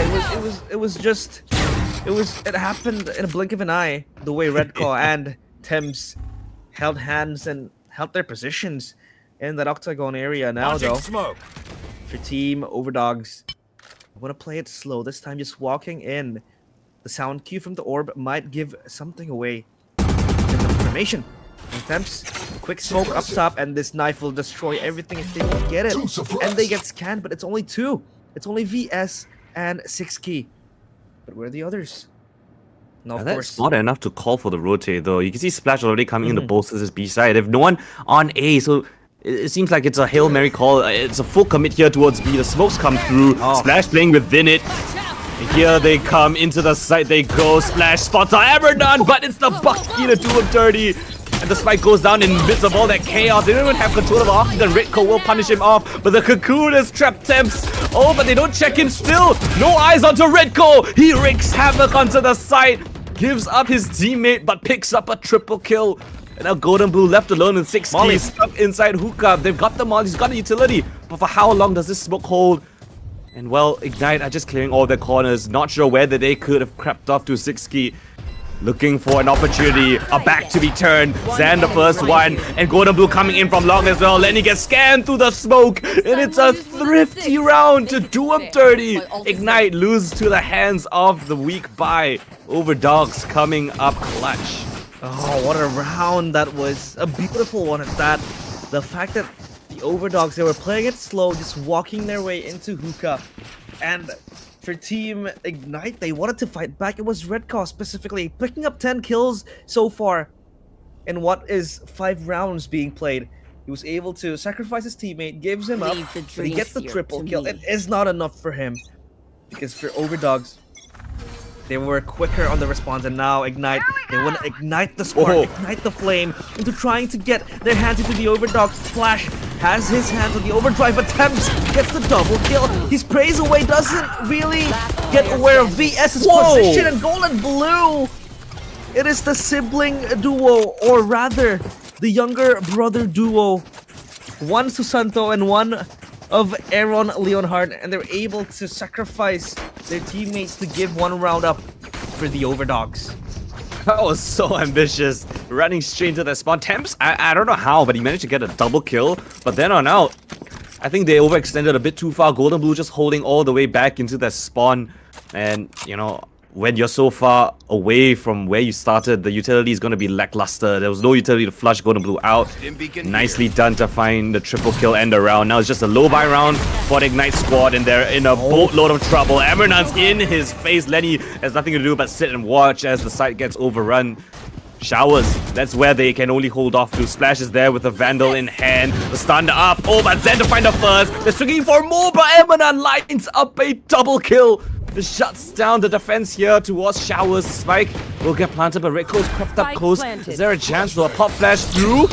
[SPEAKER 9] it happened in a blink of an eye. The way Redclaw and Thames held hands and held their positions in that Octagon area. Now though, for Team OVERDOGS, I want to play it slow this time, just walking in. The sound cue from the orb might give something away. Information. And Thames, quick smoke up top, and this knife will destroy everything if they don't get it. And they get scanned, but it's only 2. It's only VS and 6Key. But where are the others? No, of course.
[SPEAKER 8] That's not enough to call for the rotate, though. You can see Splash already coming in to bolster this B side. They have no one on A, so it seems like it's a Hail Mary call. It's a full commit here towards B. The smokes come through. Splash playing within it. Here they come into the site. They go. Splash spots are ever done, but it's the Bucky to do him dirty. And the spike goes down in midst of all that chaos. They don't even have control of Octagon. Ritko will punish him off, but the Cocoon has trapped Thames. Oh, but they don't check him still. No eyes onto Ritko. He wreaks havoc onto the site. Gives up his teammate, but picks up a triple kill. And now Golden Blue left alone with 6 keys stuck inside Hookah. They've got the mollies, got the utility. But for how long does this smoke hold? And well, Ignite are just clearing all their corners. Not sure whether they could have crept off to 6Key. Looking for an opportunity, a back to be turned. Zan the first one, and Golden Blue coming in from long as well. Lenny gets scanned through the smoke, and it's a thrifty round to do him dirty. Ignite lose to the hands of the weak buy. OVERDOGS coming up clutch.
[SPEAKER 9] Oh, what a round that was. A beautiful one at that. The fact that the OVERDOGS, they were playing it slow, just walking their way into Hookah. And for Team Ignite, they wanted to fight back. It was Redcaw specifically, picking up 10 kills so far in what is 5 rounds being played. He was able to sacrifice his teammate, gives him up, but he gets the triple kill. It is not enough for him, because for OVERDOGS, they were quicker on the response, and now Ignite, they want to ignite the spark, ignite the flame into trying to get their hands into the OVERDOGS. Splash has his hands on the overdrive, but Thames gets the double kill. He sprays away, doesn't really get aware of VS's position, and Golden Blue. It is the sibling duo, or rather, the younger brother duo. One Susanto and one of Aaron Leonhardt, and they're able to sacrifice their teammates to give one round up for the OVERDOGS.
[SPEAKER 8] That was so ambitious. Running straight into that spawn. Temps, I don't know how, but he managed to get a double kill. But then on out, I think they overextended a bit too far. Golden Blue just holding all the way back into that spawn. And, you know, when you're so far away from where you started, the utility is going to be lackluster. There was no utility to flush Golden Blue out. Nicely done to find the triple kill end around. Now it's just a low buy round for the Ignite squad, and they're in a boatload of trouble. Emernon's in his face. Lenny has nothing to do but sit and watch as the site gets overrun. Showers, that's where they can only hold off to. Splash is there with the Vandal in hand. The stun up. Oh, but Zen to find the first. They're swinging for more, but Emernon lines up a double kill. This shuts down the defense here towards Showers. Spike will get planted, but Rico's crept up close. Is there a chance for a pop flash through?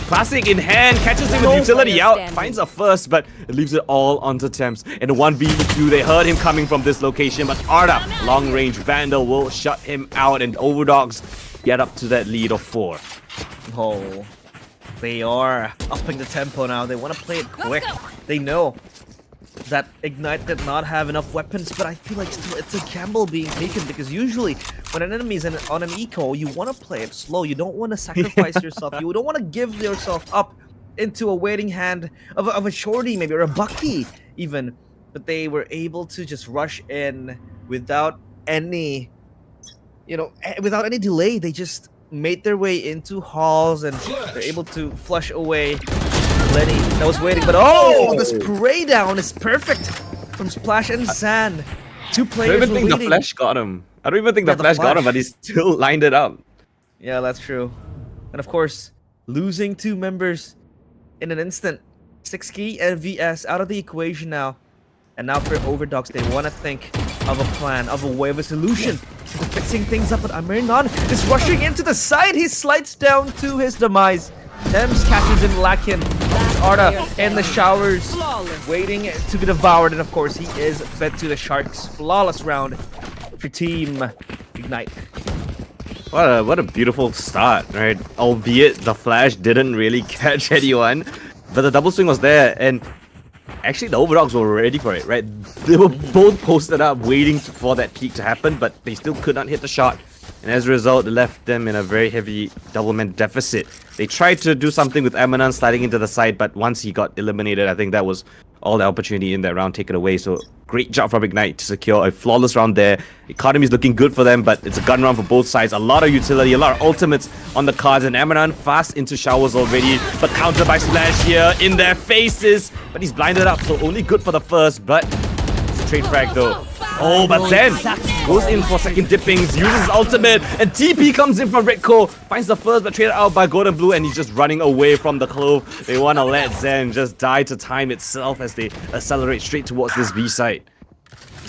[SPEAKER 8] Classic in hand, catches him with utility out, finds a first, but it leaves it all onto Temps. In a 1v2, they heard him coming from this location, but Arda, long range Vandal, will shut him out, and OVERDOGS get up to that lead of 4.
[SPEAKER 9] Oh, they are upping the tempo now. They want to play it quick. They know that Ignite did not have enough weapons, but I feel like still it's a gamble being taken, because usually when an enemy is on an eco, you want to play it slow. You don't want to sacrifice yourself. You don't want to give yourself up into a waiting hand of a shorty maybe, or a Bucky even. But they were able to just rush in without any, you know, without any delay. They just made their way into halls, and they're able to flush away Lenny that was waiting. But the spray down is perfect from Splash and Zan. Two players.
[SPEAKER 8] I don't even think the flash got him. I don't even think the flash got him, but he still lined it up.
[SPEAKER 9] Yeah, that's true. And of course, losing 2 members in an instant. 6Key and VS out of the equation now. And now for OVERDOGS, they want to think of a plan, of a way, of a solution to fixing things up. But Amirnan is rushing into the side. He slides down to his demise. Thames catches him lacking. It's Arda in the showers, waiting to be devoured. And of course, he is fed to the Sharks. Flawless round for Team Ignite.
[SPEAKER 8] What a beautiful start, right? Albeit the flash didn't really catch anyone, but the double swing was there, and actually the OVERDOGS were ready for it, right? They were both posted up waiting for that peak to happen, but they still could not hit the shot. And as a result, it left them in a very heavy double-man deficit. They tried to do something with Amanan sliding into the side, but once he got eliminated, I think that was all the opportunity in that round taken away. So great job from Ignite to secure a flawless round there. Economy is looking good for them, but it's a gun round for both sides. A lot of utility, a lot of ultimates on the cards, and Amanan fast into showers already, but countered by Splash here in their faces. But he's blinded up, so only good for the first, but it's a trade frag though. Oh, but Zen goes in for second dippings, uses his ultimate, and TP comes in from Redco, finds the first, but traded out by Golden Blue, and he's just running away from the clove. They want to let Zen just die to time itself as they accelerate straight towards this B site.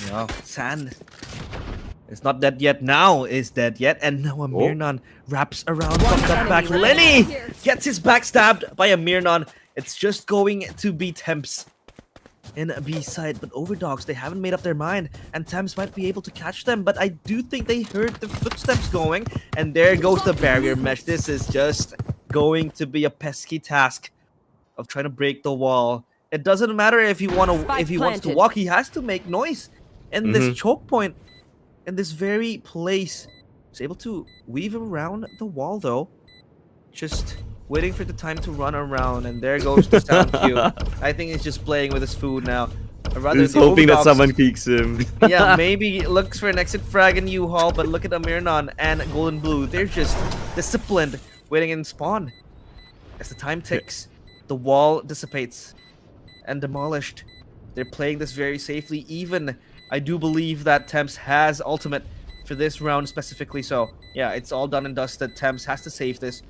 [SPEAKER 9] Yeah, Zen is not dead yet. Now is dead yet, and now Amirnan wraps around from that back. Lenny gets his back stabbed by Amirnan. It's just going to be Temps in a B side, but OVERDOGS, they haven't made up their mind, and Temps might be able to catch them, but I do think they heard the footsteps going, and there goes the barrier mesh. This is just going to be a pesky task of trying to break the wall. It doesn't matter if he wants to walk, he has to make noise. And this choke point in this very place is able to weave around the wall though, just waiting for the time to run around, and there goes the sound cue. I think he's just playing with his food now.
[SPEAKER 8] He's hoping that someone peeks him.
[SPEAKER 9] Yeah, maybe looks for an exit frag in U-Haul, but look at Amirnan and Golden Blue. They're just disciplined, waiting in spawn. As the time ticks, the wall dissipates and demolished. They're playing this very safely. Even, I do believe that Temps has ultimate for this round specifically. So, yeah, it's all done and dusted. Temps has to save this.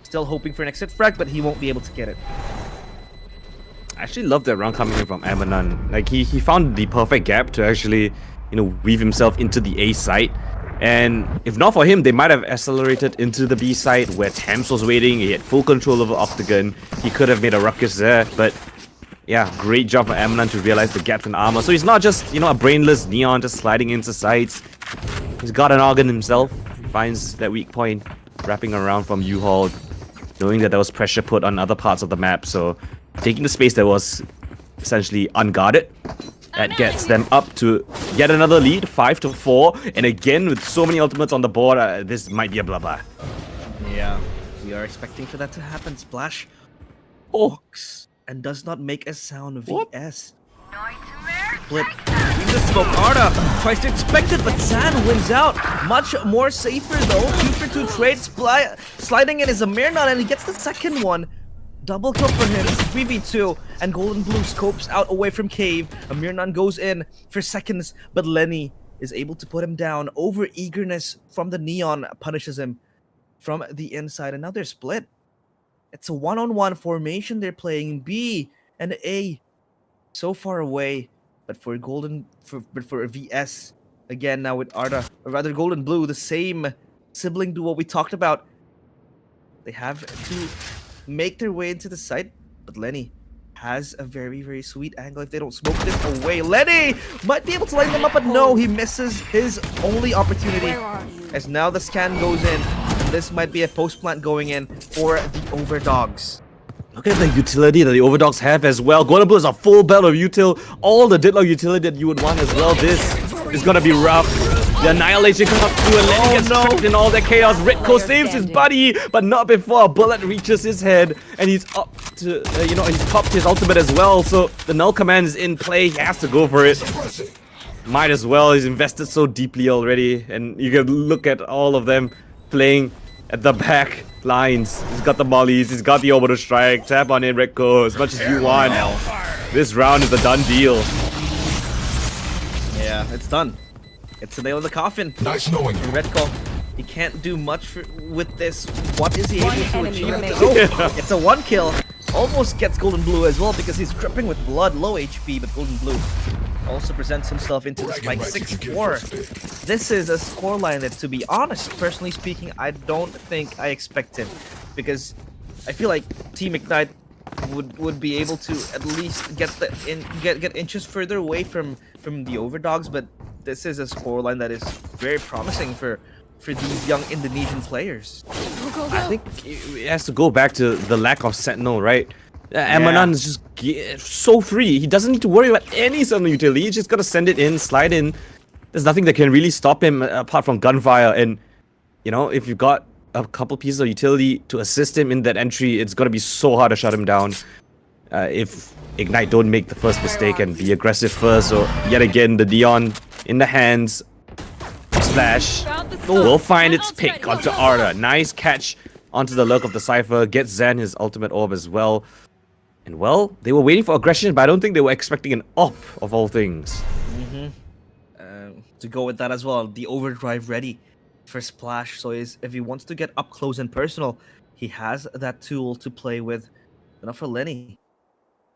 [SPEAKER 9] Still hoping for an exit frag, but he won't be able to get it.
[SPEAKER 8] I actually love that round coming in from Amanan. Like, he found the perfect gap to actually, you know, weave himself into the A site. And if not for him, they might have accelerated into the B site where Temps was waiting. He had full control over Octagon. He could have made a ruckus there, but yeah, great job for Amanan to realize the gaps in armor. So he's not just, you know, a brainless Neon just sliding into sites. He's got an organ himself. He finds that weak point, wrapping around from U-Haul, knowing that there was pressure put on other parts of the map. So taking the space that was essentially unguarded. That gets them up to yet another lead, 5-4. And again, with so many ultimates on the board, this might be a bloodbath.
[SPEAKER 9] Yeah, we are expecting for that to happen. Splash walks and does not make a sound. VS. Split. Leaves the smoke. Arda tries to expect it, but Zan wins out. Much more safer though. 2-for-2 trade. Sliding in is a Mirnon, and he gets the second one. Double kill for him. It's 3v2, and Golden Blue scopes out away from Cave. Mirnon goes in for seconds, but Lenny is able to put him down. Over eagerness from the Neon punishes him from the inside, and now they're split. It's a one-on-one formation they're playing. B and A so far away, but for a VS again now with Arda, or rather Golden Blue, the same sibling duo we talked about. They have to make their way into the site, but Lenny has a very, very sweet angle if they don't smoke this away. Lenny might be able to line them up, but no, he misses his only opportunity. As now the scan goes in, and this might be a post plant going in for the OVERDOGS.
[SPEAKER 8] Look at the utility that the OVERDOGS have as well. Golden Blue is a full belt of util, all the deadlock utility that you would want as well. This is gonna be rough. The Annihilation comes up through and Lenny gets trapped in all the chaos. Ritko saves his buddy, but not before a bullet reaches his head. And he's up to, he's popped his ultimate as well. So the null command is in play. He has to go for it. Might as well. He's invested so deeply already. And you can look at all of them playing at the back lines. He's got the mollies. He's got the orbital strike. Tap on it, Ritko, as much as you want. This round is a done deal.
[SPEAKER 9] Yeah, it's done. It's the nail in the coffin.
[SPEAKER 10] Nice knowing you.
[SPEAKER 9] Redcall, he can't do much with this. What is he able to achieve? Oh, it's a one kill. Almost gets Golden Blue as well because he's dripping with blood, low HP, but Golden Blue also presents himself into the spike. 6-4. This is a scoreline that, to be honest, personally speaking, I don't think I expected, because I feel like Team Ignite would be able to at least get inches further away from the OVERDOGS, but this is a scoreline that is very promising for these young Indonesian players.
[SPEAKER 8] I think it has to go back to the lack of Sentinel, right? Amanan is just so free. He doesn't need to worry about any Sentinel utility. He's just got to send it in, slide in. There's nothing that can really stop him apart from gunfire. And, if you've got a couple pieces of utility to assist him in that entry, it's going to be so hard to shut him down. If Ignite don't make the first mistake and be aggressive first, or yet again, the Neon in the hands. Splash will find its pick onto Arda. Nice catch onto the lurk of the Cypher. Gets Zan his ultimate orb as well. And well, they were waiting for aggression, but I don't think they were expecting an op of all things.
[SPEAKER 9] To go with that as well, the overdrive ready for Splash. So if he wants to get up close and personal, he has that tool to play with. Enough for Lenny.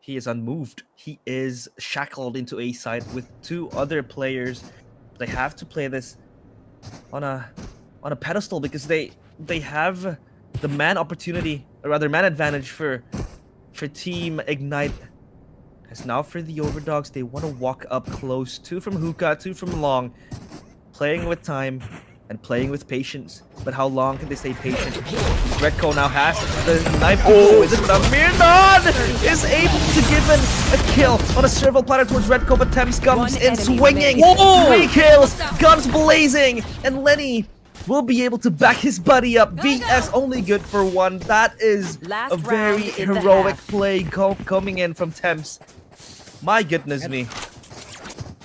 [SPEAKER 9] He is unmoved. He is shackled into A side with two other players. They have to play this on a pedestal because they have the man opportunity, or rather man advantage for Team Ignite. As now for the OVERDOGS, they want to walk up close. 2 from Hookah, 2 from Long. Playing with time and playing with patience. But how long can they stay patient? Redco now has the knife. Oh, is it Mirnon is able to give him a kill on a serval platter towards Redco, but Thames comes in swinging. 3 kills, guns blazing, and Lenny will be able to back his buddy up. VS only good for 1. That is a very heroic play coming in from Thames. My goodness me.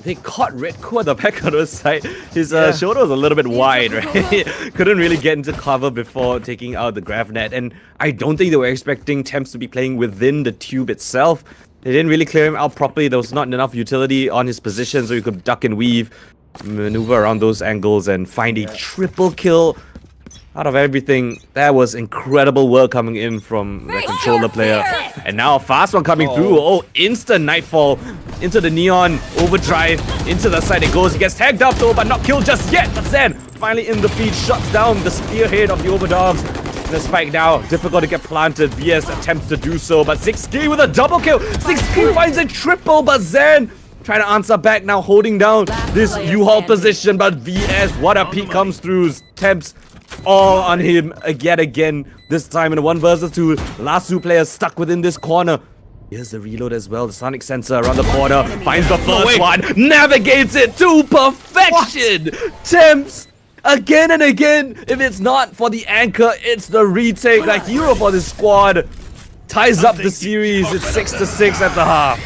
[SPEAKER 8] They caught Redco at the back of the side. His shoulder was a little bit wide, right? Couldn't really get into cover before taking out the grav net. And I don't think they were expecting Thames to be playing within the tube itself. They didn't really clear him out properly. There was not enough utility on his position so he could duck and weave, maneuver around those angles, and find a triple kill. Out of everything, that was incredible work coming in from the controller player. And now a fast one coming through. Oh, instant nightfall into the Neon overdrive. Into the side it goes. He gets tagged up though, but not killed just yet. But then, finally in the feed, shuts down the spearhead of the OVERDOGS. The spike now, difficult to get planted. VS attempts to do so, but 6K with a double kill. 6K finds a triple, but Zen trying to answer back now, holding down this U-Haul position. But VS, what a peek comes through. Temps all on him yet again. This time in a 1 versus 2. Last 2 players stuck within this corner. Here's the reload as well. The sonic sensor around the corner. Finds the first one. Navigates it to perfection. Temps again and again. If it's not for the anchor, it's the retake. The hero for this squad. Ties up the series. It's 6-6 at the half.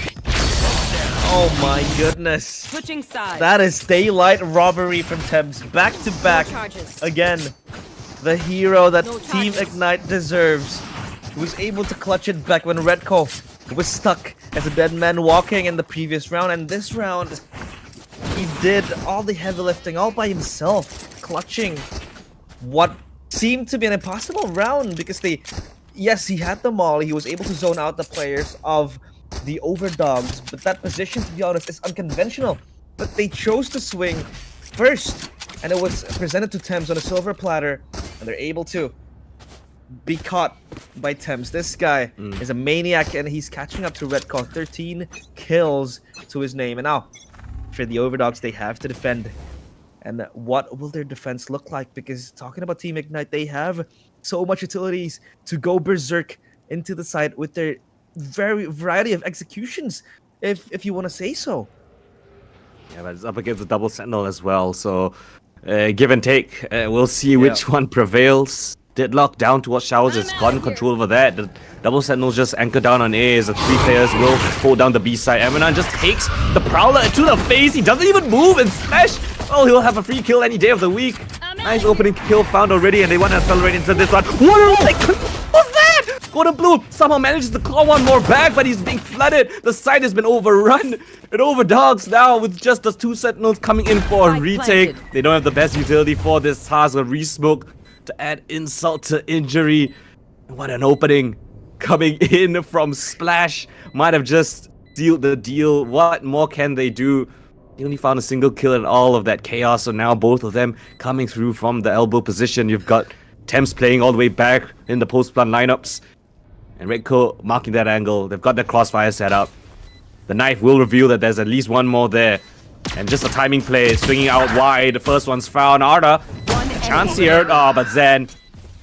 [SPEAKER 9] Oh my goodness.
[SPEAKER 7] Switching sides.
[SPEAKER 9] That is daylight robbery from Thames. Back to back. Again, the hero that Team Ignite deserves. He was able to clutch it back when Redco was stuck as a dead man walking in the previous round. And this round, he did all the heavy lifting all by himself, clutching what seemed to be an impossible round because yes, he had them all. He was able to zone out the players of the OVERDOGS, but that position, to be honest, is unconventional. But they chose to swing first, and it was presented to Thames on a silver platter, and they're able to be caught by Thames. This guy is a maniac, and he's catching up to Redco. 13 kills to his name, and now for the OVERDOGS, they have to defend. And what will their defense look like? Because talking about Team Ignite, they have so much utilities to go berserk into the side with their variety of executions, if you want to say so.
[SPEAKER 8] Yeah, but it's up against the double sentinel as well, so give and take. We'll see which one prevails. Deadlock down towards Showers has gotten control over that. The double sentinels just anchor down on A as the 3 players will hold down the B side. Amanon just takes the Prowler to the face. He doesn't even move and smash. Oh, he'll have a free kill any day of the week. Nice opening kill found already, and they want to accelerate into this one. What's that? Golden Blue somehow manages to claw one more back, but he's being flooded. The side has been overrun. And OVERDOGS now with just the 2 sentinels coming in for a retake. They don't have the best utility for this task. A resmoke to add insult to injury. What an opening coming in from Splash. Might have just sealed the deal. What more can they do? They only found a single kill in all of that chaos, so now both of them coming through from the elbow position. You've got Thames playing all the way back in the post-plant lineups. And Redco marking that angle. They've got the crossfire set up. The knife will reveal that there's at least one more there. And just a timing play, swinging out wide. The first one's found. Arda, chance here. Oh, but Zen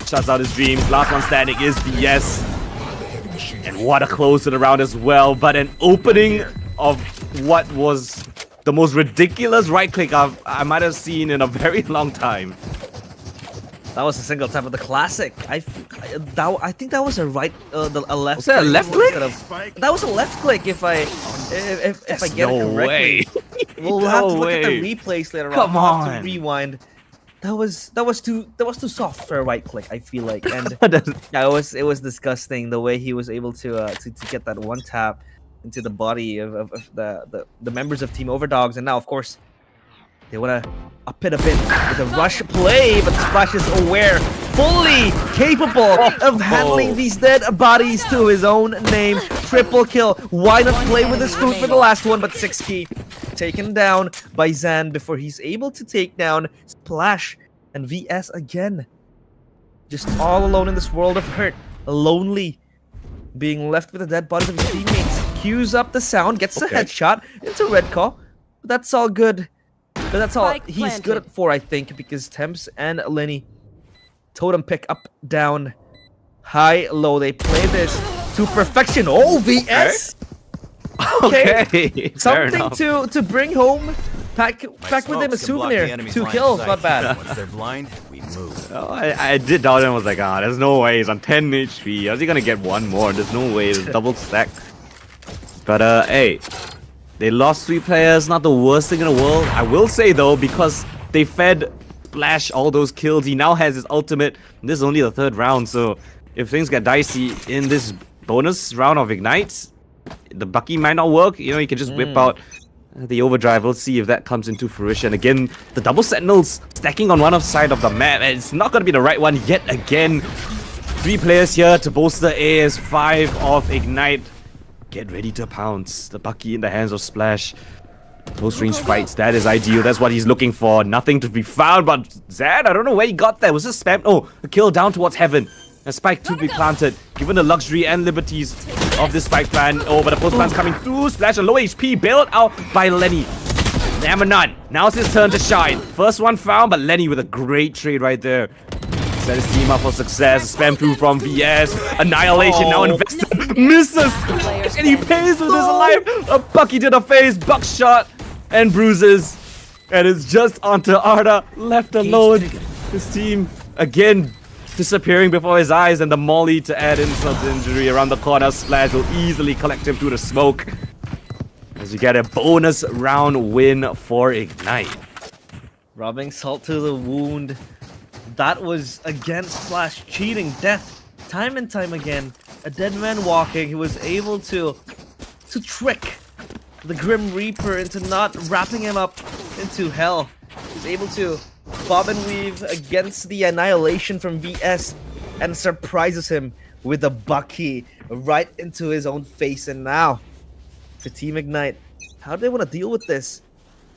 [SPEAKER 8] shuts out his dreams. Last one standing is VS. And what a close to the round as well. But an opening of what was the most ridiculous right click I might have seen in a very long time.
[SPEAKER 9] That was a single tap of the classic. I think that was a left.
[SPEAKER 8] Was that a left click?
[SPEAKER 9] That was a left click. If I get it correctly. We'll have to look at the replays later on.
[SPEAKER 8] Come on.
[SPEAKER 9] Have to rewind. That was too soft for a right click, I feel like. And yeah, it was disgusting the way he was able to get that one tap into the body of the members of Team OVERDOGS. And now, of course, they want to up it a bit with a rush play, but Splash is aware, fully capable of handling these dead bodies to his own name. Triple kill. Why not play with his food for the last one? But 6key taken down by Zan before he's able to take down Splash and VS again. Just all alone in this world of hurt. Lonely. Being left with the dead bodies of his teammates. Cues up the sound, gets the headshot into Redco. But that's all good. But that's all he's good for, I think, because Thames and Lenny totem pick up, down, high, low. They play this to perfection. Oh, VS! Okay. Something to bring home. Pack with him a souvenir. 2 kills, not bad.
[SPEAKER 10] Once they're blind, we move.
[SPEAKER 8] Oh, I did doubt him. I was like, there's no way. He's on 10 HP. How's he gonna get one more? There's no way. It's double stacked. But hey. They lost 3 players, not the worst thing in the world. I will say though, because they fed Splash all those kills, he now has his ultimate. This is only the 3rd round, so if things get dicey in this bonus round of Ignites, the Bucky might not work. You know, you can just whip out the overdrive. We'll see if that comes into fruition. Again, the double sentinels stacking on one side of the map, and it's not going to be the right one yet again. 3 players here to bolster AS5 of Ignite. Get ready to pounce. The Bucky in the hands of Splash. Close range fights, that is ideal. That's what he's looking for. Nothing to be found, but Zad, I don't know where he got that. Was this spam? Oh, a kill down towards heaven. A spike to be planted. Given the luxury and liberties of this spike plan. Oh, but the post plan's coming through. Splash a low HP, bailed out by Lenny. Amanon, now's his turn to shine. First one found, but Lenny with a great trade right there. Set his team up for success. Spam through from VS. Annihilation now invested. Misses. splash, and he pays with his life. A Bucky to the face, buckshot, and bruises. And it's just onto Arda, left alone. His team, again, disappearing before his eyes, and the molly to add insult to injury around the corner. Splash will easily collect him through the smoke. As you get a bonus round win for Ignite.
[SPEAKER 9] Rubbing salt to the wound. That was again Splash cheating death time and time again. A dead man walking. He was able to trick the Grim Reaper into not wrapping him up into hell. He was able to bob and weave against the annihilation from VS and surprises him with a Bucky right into his own face. And now for Team Ignite, how do they want to deal with this?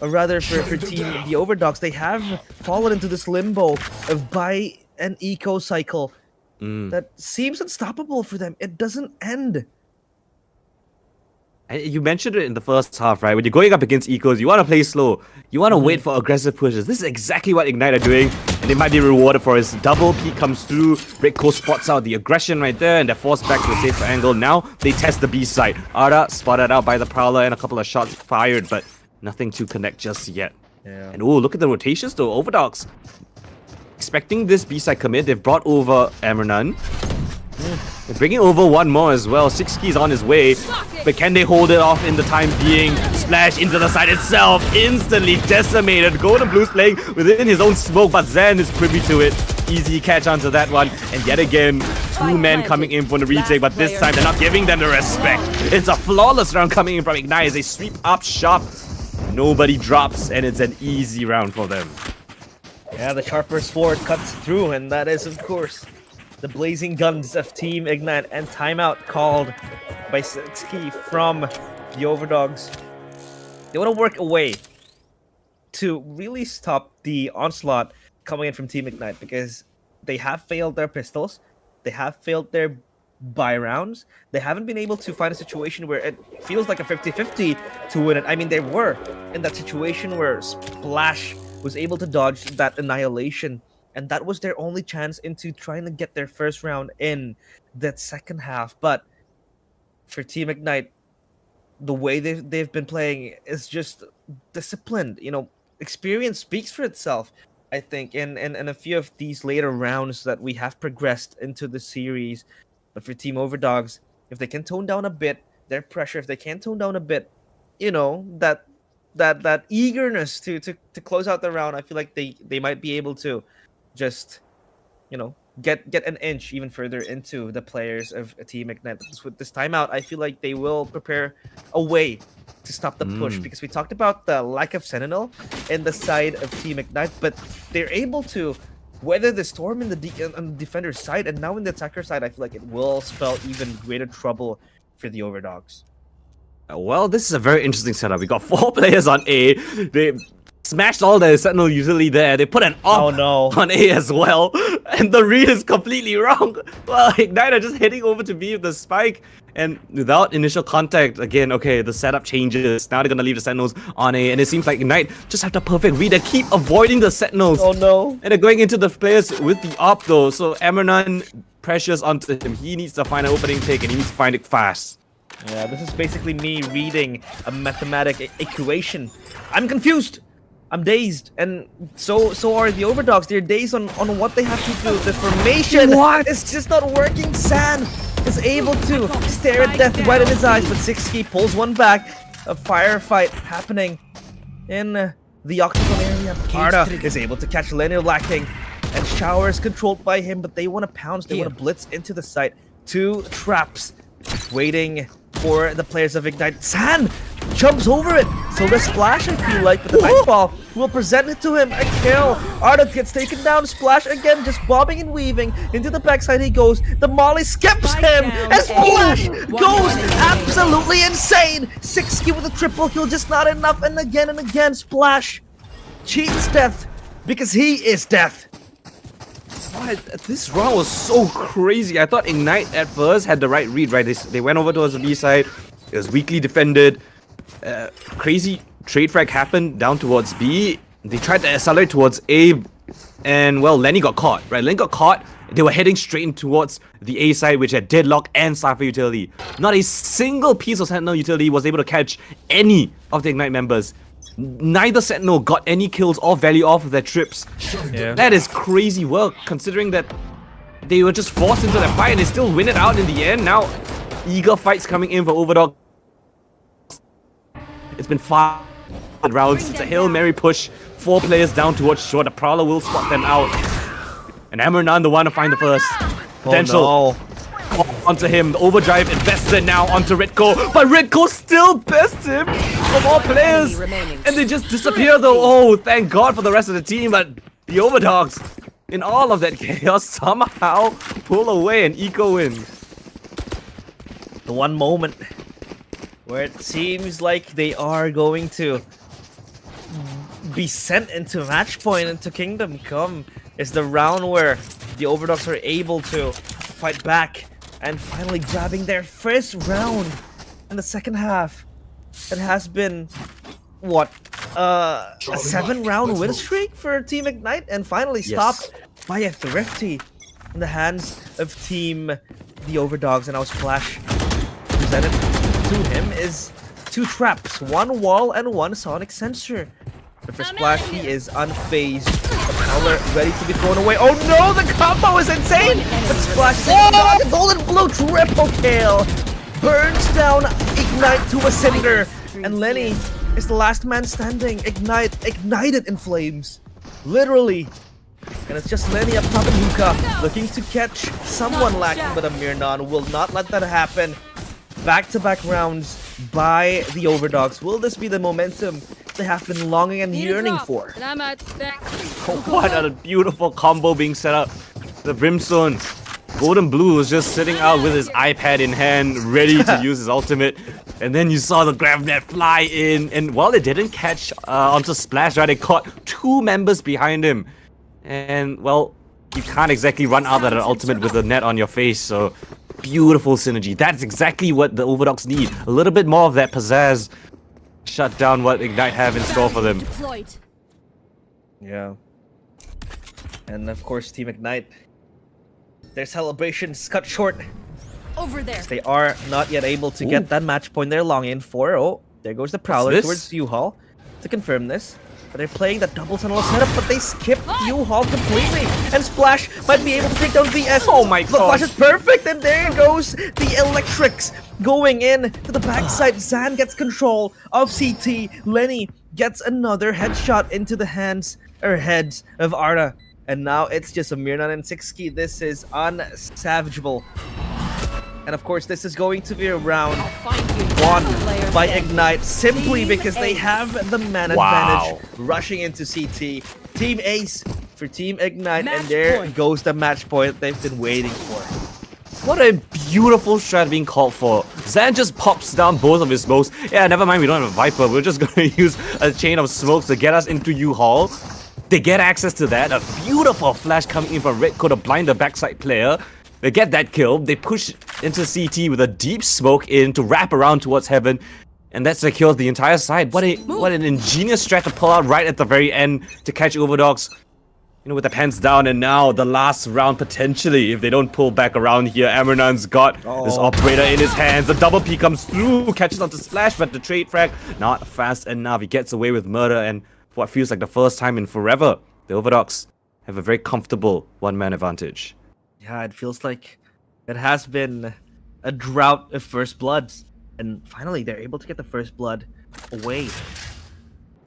[SPEAKER 9] Or rather, for Team the OVERDOGS, they have fallen into this limbo of buy and eco cycle that seems unstoppable for them. It doesn't end.
[SPEAKER 8] You mentioned it in the first half, right? When you're going up against ecos, you want to play slow. You want to wait for aggressive pushes. This is exactly what Ignite are doing, and they might be rewarded for it. Double peek comes through. Redco spots out the aggression right there, and they're forced back to a safer angle. Now they test the B side. Arda spotted out by the Prowler, and a couple of shots fired, but nothing to connect just yet.
[SPEAKER 9] Yeah.
[SPEAKER 8] And oh, look at the rotations though. OVERDOGS expecting this B side commit. They've brought over Emrenan. They're bringing over one more as well. 6key's on his way, but can they hold it off in the time being? Splash into the side itself, instantly decimated. Golden Blues playing within his own smoke, but Zen is privy to it. Easy catch onto that one, and yet again, 2 men coming in for the retake, but this time they're not giving them the respect. It's a flawless round coming in from Ignite as they sweep up shop. Nobody drops, and it's an easy round for them.
[SPEAKER 9] Yeah, the sharper sword cuts through, and that is, of course, the blazing guns of Team Ignite. And timeout called by 6key from the OVERDOGS. They want to work a way to really stop the onslaught coming in from Team Ignite, because they have failed their pistols, they have failed their buy rounds, they haven't been able to find a situation where it feels like a 50-50 to win it. I mean, they were in that situation where Splash was able to dodge that annihilation, and that was their only chance into trying to get their first round in that second half. But for Team Ignite, the way they've been playing is just disciplined. You know, experience speaks for itself, I think, in a few of these later rounds that we have progressed into the series. But for Team OVERDOGS, if they can tone down a bit their pressure, if they can tone down a bit, you know, that eagerness to close out the round, I feel like they might be able to just, you know, get an inch even further into the players of Team Ignite. With this timeout, I feel like they will prepare a way to stop the push, because we talked about the lack of Sentinel in the side of Team Ignite, but they're able to weather the storm on the defender's side, and now in the attacker side, I feel like it will spell even greater trouble for the OVERDOGS.
[SPEAKER 8] Well, this is a very interesting setup. We got 4 players on A. They smashed all the Sentinel usually there. They put an op on A as well. And the read is completely wrong. Well, Ignite are just heading over to B with the spike. And without initial contact, again, okay, the setup changes. Now they're going to leave the Sentinels on A. And it seems like Ignite just have the perfect read. They keep avoiding the Sentinels.
[SPEAKER 9] Oh no.
[SPEAKER 8] And they're going into the players with the op though. So Emrenan pressures onto him. He needs to find an opening pick, and he needs to find it fast.
[SPEAKER 9] Yeah, this is basically me reading a mathematic equation. I'm confused. I'm dazed, and so are the OVERDOGS. They're dazed on what they have to do. The formation is just not working. San is able to stare at death right in his eyes, but 6key pulls one back. A firefight happening in the octagon area. Arda is able to catch Linear Lacking, and Shower is controlled by him, but they want to pounce. They want to blitz into the site. 2 traps waiting for the players of Ignite. San jumps over it. So the Splash, I feel like, but the Nightfall will present it to him. A kill. Arda gets taken down. Splash again, just bobbing and weaving. Into the backside he goes. The Molly skips him. And Splash goes absolutely insane. 6key with a triple kill, just not enough. And again, Splash cheats death because he is death.
[SPEAKER 8] This round was so crazy. I thought Ignite at first had the right read, right? They went over towards the B side. It was weakly defended. Crazy trade frag happened down towards B. They tried to accelerate towards A. And well, Lenny got caught, right? Lenny got caught. They were heading straight in towards the A side, which had Deadlock and Cypher utility. Not a single piece of Sentinel utility was able to catch any of the Ignite members. Neither Sentinel got any kills or value off of their trips.
[SPEAKER 9] Yeah.
[SPEAKER 8] That is crazy work, considering that they were just forced into that fight and they still win it out in the end. Now, eager fights coming in for OVERDOGS. It's been 5 rounds. It's a Hail Mary push. 4 players down towards short. The Prowler will spot them out. And Amaranth the one to find the first. Potential.
[SPEAKER 9] Oh, no.
[SPEAKER 8] Onto him. The overdrive invested now onto Redco. But Redco still bests him of all players. And they just disappear though. Oh, thank God for the rest of the team. But the OVERDOGS, in all of that chaos, somehow pull away an eco win.
[SPEAKER 9] The one moment where it seems like they are going to be sent into match point into Kingdom Come is the round where the OVERDOGS are able to fight back and finally grabbing their first round in the second half. It has been what a 7-round win streak for Team Ignite and finally stopped by a Thrifty in the hands of Team the OVERDOGS. And our Splash presented to him is 2 traps, 1 wall and 1 sonic sensor. But for Splash, he is unfazed. The Prowler ready to be thrown away. Oh no, the combo is insane! But Splash is the golden blue triple kill! Burns down Ignite to a cinder. And Lenny is the last man standing. Ignited in flames. Literally. And it's just Lenny up top and Luka looking to catch someone lacking, but Amirnan will not let that happen. Back-to-back rounds by the OVERDOGS. Will this be the momentum they have been longing and yearning for?
[SPEAKER 8] What a beautiful combo being set up. The Brimstone. Golden Blue was just sitting out with his iPad in hand, ready to use his ultimate. And then you saw the Gravnet fly in. And while it didn't catch onto Splash, right, it caught 2 members behind him. And, well, you can't exactly run out of that ultimate with the net on your face, so beautiful synergy. That's exactly what the OVERDOGS need. A little bit more of that pizzazz. Shut down what Ignite have in store for them.
[SPEAKER 9] Yeah. And of course, Team Ignite, their celebrations cut short.
[SPEAKER 2] Over there.
[SPEAKER 9] They are not yet able to get that match point they're longing for. Oh, there goes the Prowler towards U-Haul to confirm this. But they're playing the double tunnel setup, but they skip U-Haul completely. And Splash might be able to take down VS.
[SPEAKER 8] Oh my God.
[SPEAKER 9] The flash is perfect, and there goes the Electrics going in to the backside. Zan gets control of CT. Lenny gets another headshot into the heads of Arda. And now it's just Amirnan and Sixki. This is unsavageable. And of course, this is going to be a round won by Ignite simply because they have the man advantage rushing into CT. Team Ace for Team Ignite, and there goes the match point they've been waiting for.
[SPEAKER 8] What a beautiful strat being called for. Zan just pops down both of his smokes. Yeah, never mind, we don't have a Viper. We're just going to use a chain of smokes to get us into U-Haul. They get access to that. A beautiful flash coming in from Redco to blind the backside player. They get that kill. They push into CT with a deep smoke in to wrap around towards Heaven. And that secures the entire side. What an ingenious strat to pull out right at the very end to catch OVERDOGS. You know, with the pants down, and now the last round potentially, if they don't pull back around here. Amaranth's got this operator in his hands. The double P comes through, catches onto Splash, but the trade frag not fast enough. He gets away with murder, and for what feels like the first time in forever, the OVERDOGS have a very comfortable one-man advantage.
[SPEAKER 9] Yeah, it feels like it has been a drought of first bloods. And finally, they're able to get the first blood away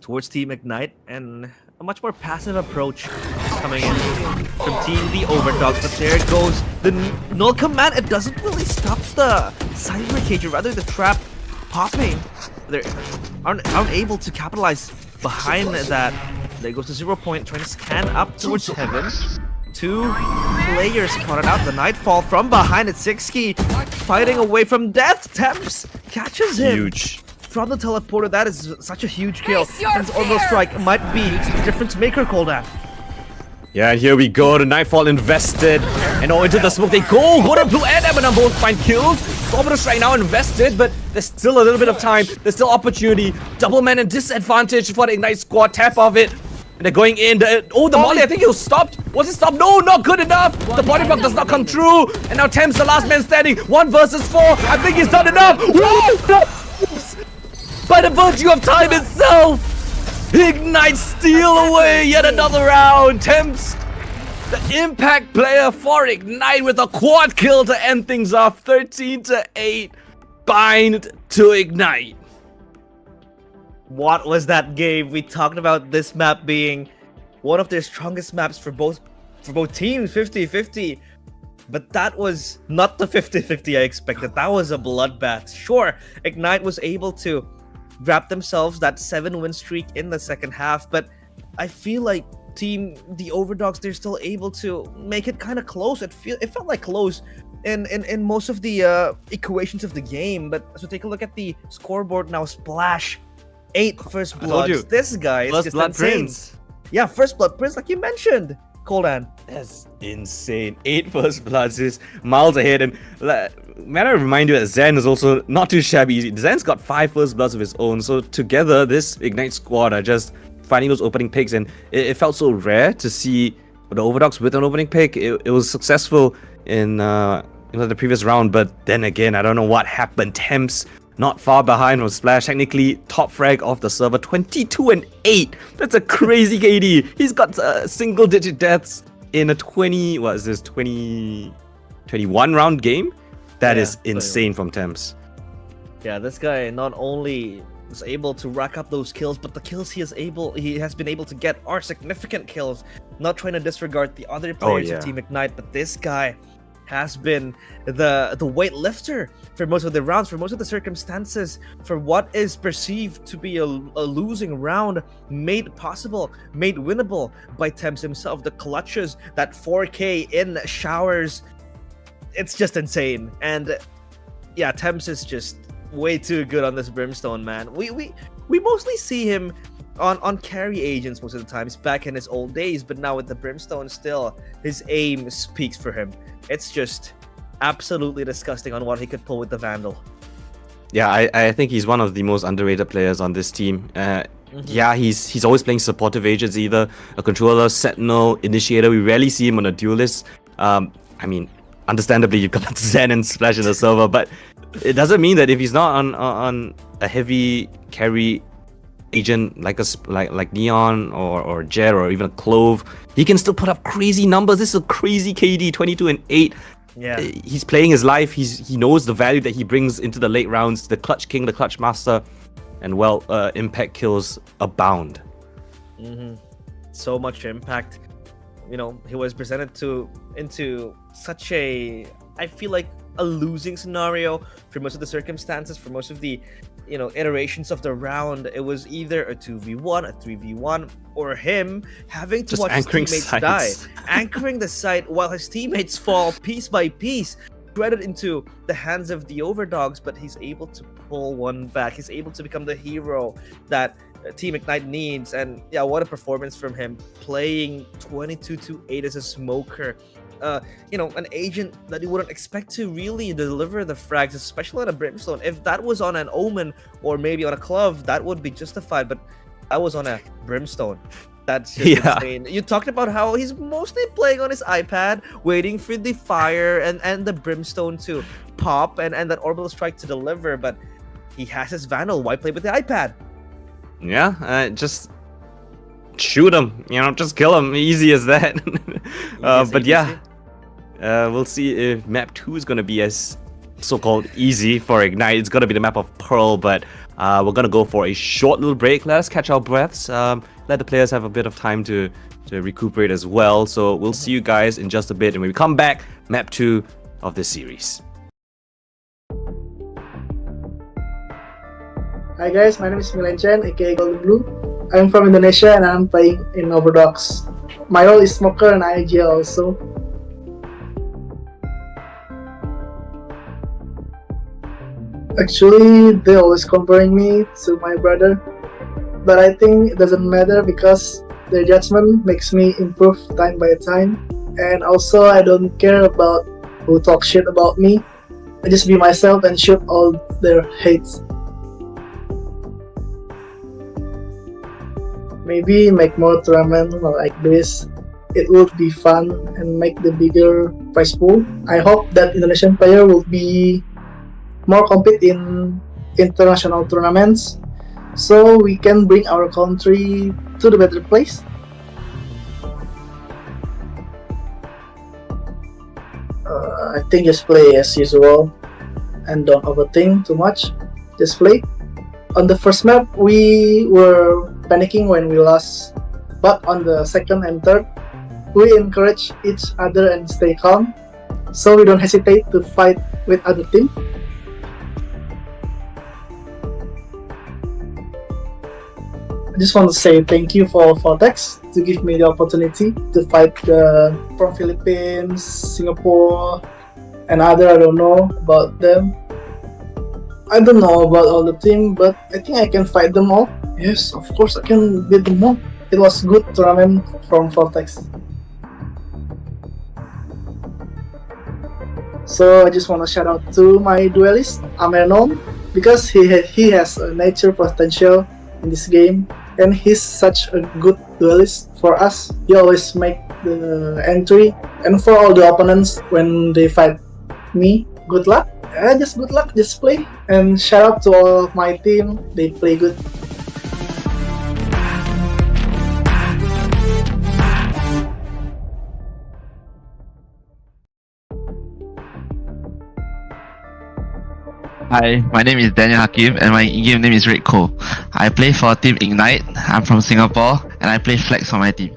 [SPEAKER 9] towards Team Ignite. And a much more passive approach coming in from Team the OVERDOGS. But there goes the null command. It doesn't really stop the Cyber Cage, or rather the trap popping. They aren't able to capitalize behind that. There goes the 0 point, trying to scan up towards Heaven. 2 players spotted out. The Nightfall from behind. It's Sixki fighting away from death. Temps catches him.
[SPEAKER 8] Huge.
[SPEAKER 9] From the teleporter. That is such a huge kill. And Orbital Strike might be the difference maker, Coldan.
[SPEAKER 8] Yeah, and here we go. The Nightfall invested. And into the smoke they go. Golden Blue and Eminem both find kills. Orbital Strike now invested, but there's still a little bit of time. There's still opportunity. Double man and disadvantage for the Ignite squad. Tap of it. And they're going in. The molly, I think it was stopped. Was it stopped? No, not good enough. The body block does not come through. And now Thames, the last man standing. 1 versus 4. I think he's done enough. Whoa! By the virtue of time itself. Ignite steal away yet another round. Thames, the impact player for Ignite with a quad kill to end things off. 13-8. Bind to Ignite.
[SPEAKER 9] What was that game? We talked about this map being one of their strongest maps for both teams, 50-50. But that was not the 50-50 I expected. That was a bloodbath. Sure, Ignite was able to wrap themselves that 7-win streak in the second half, but I feel like the OVERDOGS, they're still able to make it kind of close. It felt like close in most of the equations of the game. But so take a look at the scoreboard now. Splash, 8 first bloods. This guy is just
[SPEAKER 8] Blood
[SPEAKER 9] insane.
[SPEAKER 8] Prince.
[SPEAKER 9] Yeah, first blood prince, like you mentioned, Coldan.
[SPEAKER 8] That's insane. 8 first bloods is miles ahead. And may I remind you that Zen is also not too shabby. Zen's got 5 first bloods of his own. So together, this Ignite squad are just finding those opening picks. And it felt so rare to see the OVERDOGS with an opening pick. It was successful in the previous round. But then again, I don't know what happened. Thames not far behind from Splash. Technically, top frag of the server. 22-8. That's a crazy KD. He's got single-digit deaths in a 21 round game. That is insane from Thames.
[SPEAKER 9] Yeah, this guy not only was able to rack up those kills, but the kills he has been able to get are significant kills. Not trying to disregard the other players of Team Ignite, but this guy has been the weightlifter for most of the rounds, for most of the circumstances, for what is perceived to be a losing round, made possible, made winnable by Thames himself. The clutches, that 4K in showers, it's just insane. And yeah, Thames is just way too good on this Brimstone, man. We mostly see him on carry agents most of the times back in his old days, but now with the Brimstone, still his aim speaks for him. It's just absolutely disgusting on what he could pull with the Vandal.
[SPEAKER 8] Yeah, I think he's one of the most underrated players on this team. Yeah, he's always playing supportive agents, either a controller, sentinel, initiator. We rarely see him on a duelist. I mean, understandably, you've got Zen and Splash in the server, but it doesn't mean that if he's not on a heavy carry agent like Neon or Jet or even a Clove, he can still put up crazy numbers. This is a crazy KD, 22-8.
[SPEAKER 9] Yeah,
[SPEAKER 8] he's playing his life. He knows the value that he brings into the late rounds. The clutch king, the clutch master, and impact kills abound.
[SPEAKER 9] So much impact. You know, he was presented into such a, I feel like, a losing scenario for most of the circumstances, for most of the iterations of the round. It was either a 2v1, a 3v1, or him having to
[SPEAKER 8] just
[SPEAKER 9] watch his teammates die, anchoring the site while his teammates fall piece by piece, threaded into the hands of the OVERDOGS. But he's able to pull one back. He's able to become the hero that Team Ignite needs. And yeah, what a performance from him, playing 22-8 as a smoker. An agent that you wouldn't expect to really deliver the frags, especially on a Brimstone. If that was on an Omen or maybe on a Clove, that would be justified, but that was on a Brimstone. That's just insane. You talked about how he's mostly playing on his iPad, waiting for the fire and the Brimstone to pop and that orbital strike to deliver, but he has his Vandal. Why play with the iPad?
[SPEAKER 8] Yeah, just shoot him, just kill him. Easy as that. But yeah, we'll see if map 2 is going to be as so-called easy for Ignite. It's going to be the map of Pearl, but we're going to go for a short little break. Let us catch our breaths. Let the players have a bit of time to recuperate as well. So we'll see you guys in just a bit. And when we come back, map 2 of this series.
[SPEAKER 11] Hi guys, my name is Milan Chen, aka Golden Blue. I'm from Indonesia and I'm playing in OVERDOGS. My role is smoker and IGL also. Actually, they always comparing me to my brother, but I think it doesn't matter because their judgment makes me improve time by time. And also, I don't care about who talk shit about me. I just be myself and shoot all their hates. maybe make more tournament like this. It would be fun and make the bigger prize pool. I hope that Indonesian player will be more compete in international tournaments, so we can bring our country to the better place. I think just play as usual and don't overthink too much. Just play. On the first map, we were panicking when we lost, but on the second and third, we encourage each other and stay calm, so we don't hesitate to fight with other team. I just want to say thank you for Vortex to give me the opportunity to fight from Philippines, Singapore, and other. I don't know about them. I don't know about all the team, but I think I can fight them all. Yes, of course I can beat them all. It was good tournament from Vortex. So I just want to shout out to my duelist, Amenon, because he has a nature potential in this game, and he's such a good duelist for us. He always make the entry, and for all the opponents when they fight me, good luck. Just good luck, just play. And shout out to all of my team, they play good.
[SPEAKER 12] Hi, my name is Daniel Hakim and my in-game name is rightful. I play for Team Ignite. I'm from Singapore and I play Flex for my team.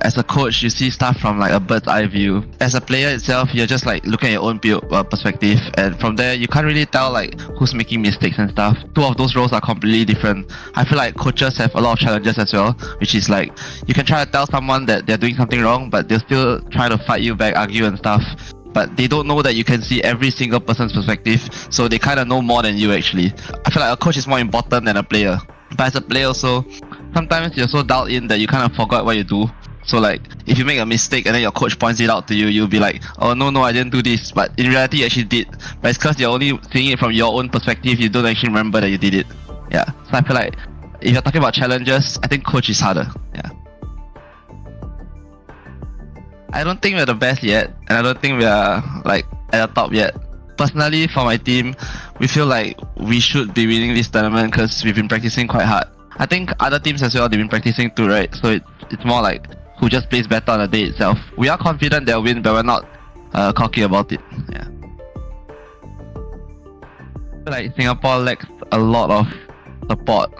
[SPEAKER 12] As a coach, you see stuff from like a bird's eye view. As a player itself, you're just like looking at your own build perspective, and from there you can't really tell like who's making mistakes and stuff. Two of those roles are completely different. I feel like coaches have a lot of challenges as well, which is like you can try to tell someone that they're doing something wrong, but they'll still try to fight you back, argue and stuff. But they don't know that you can see every single person's perspective, so they kind of know more than you actually. I feel like a coach is more important than a player. But as a player also, sometimes you're so dialed in that you kind of forgot what you do. So like, if you make a mistake and then your coach points it out to you, you'll be like, oh no, I didn't do this. But in reality, you actually did. But it's because you're only seeing it from your own perspective, you don't actually remember that you did it. Yeah, so I feel like, if you're talking about challenges, I think coach is harder. Yeah. I don't think we're the best yet, and I don't think we are like at the top yet. Personally, for my team, we feel like we should be winning this tournament because we've been practicing quite hard. I think other teams as well, they've been practicing too, right? So it's more like who just plays better on the day itself. We are confident they'll win, but we're not cocky about it. Yeah. I feel like Singapore lacks a lot of support,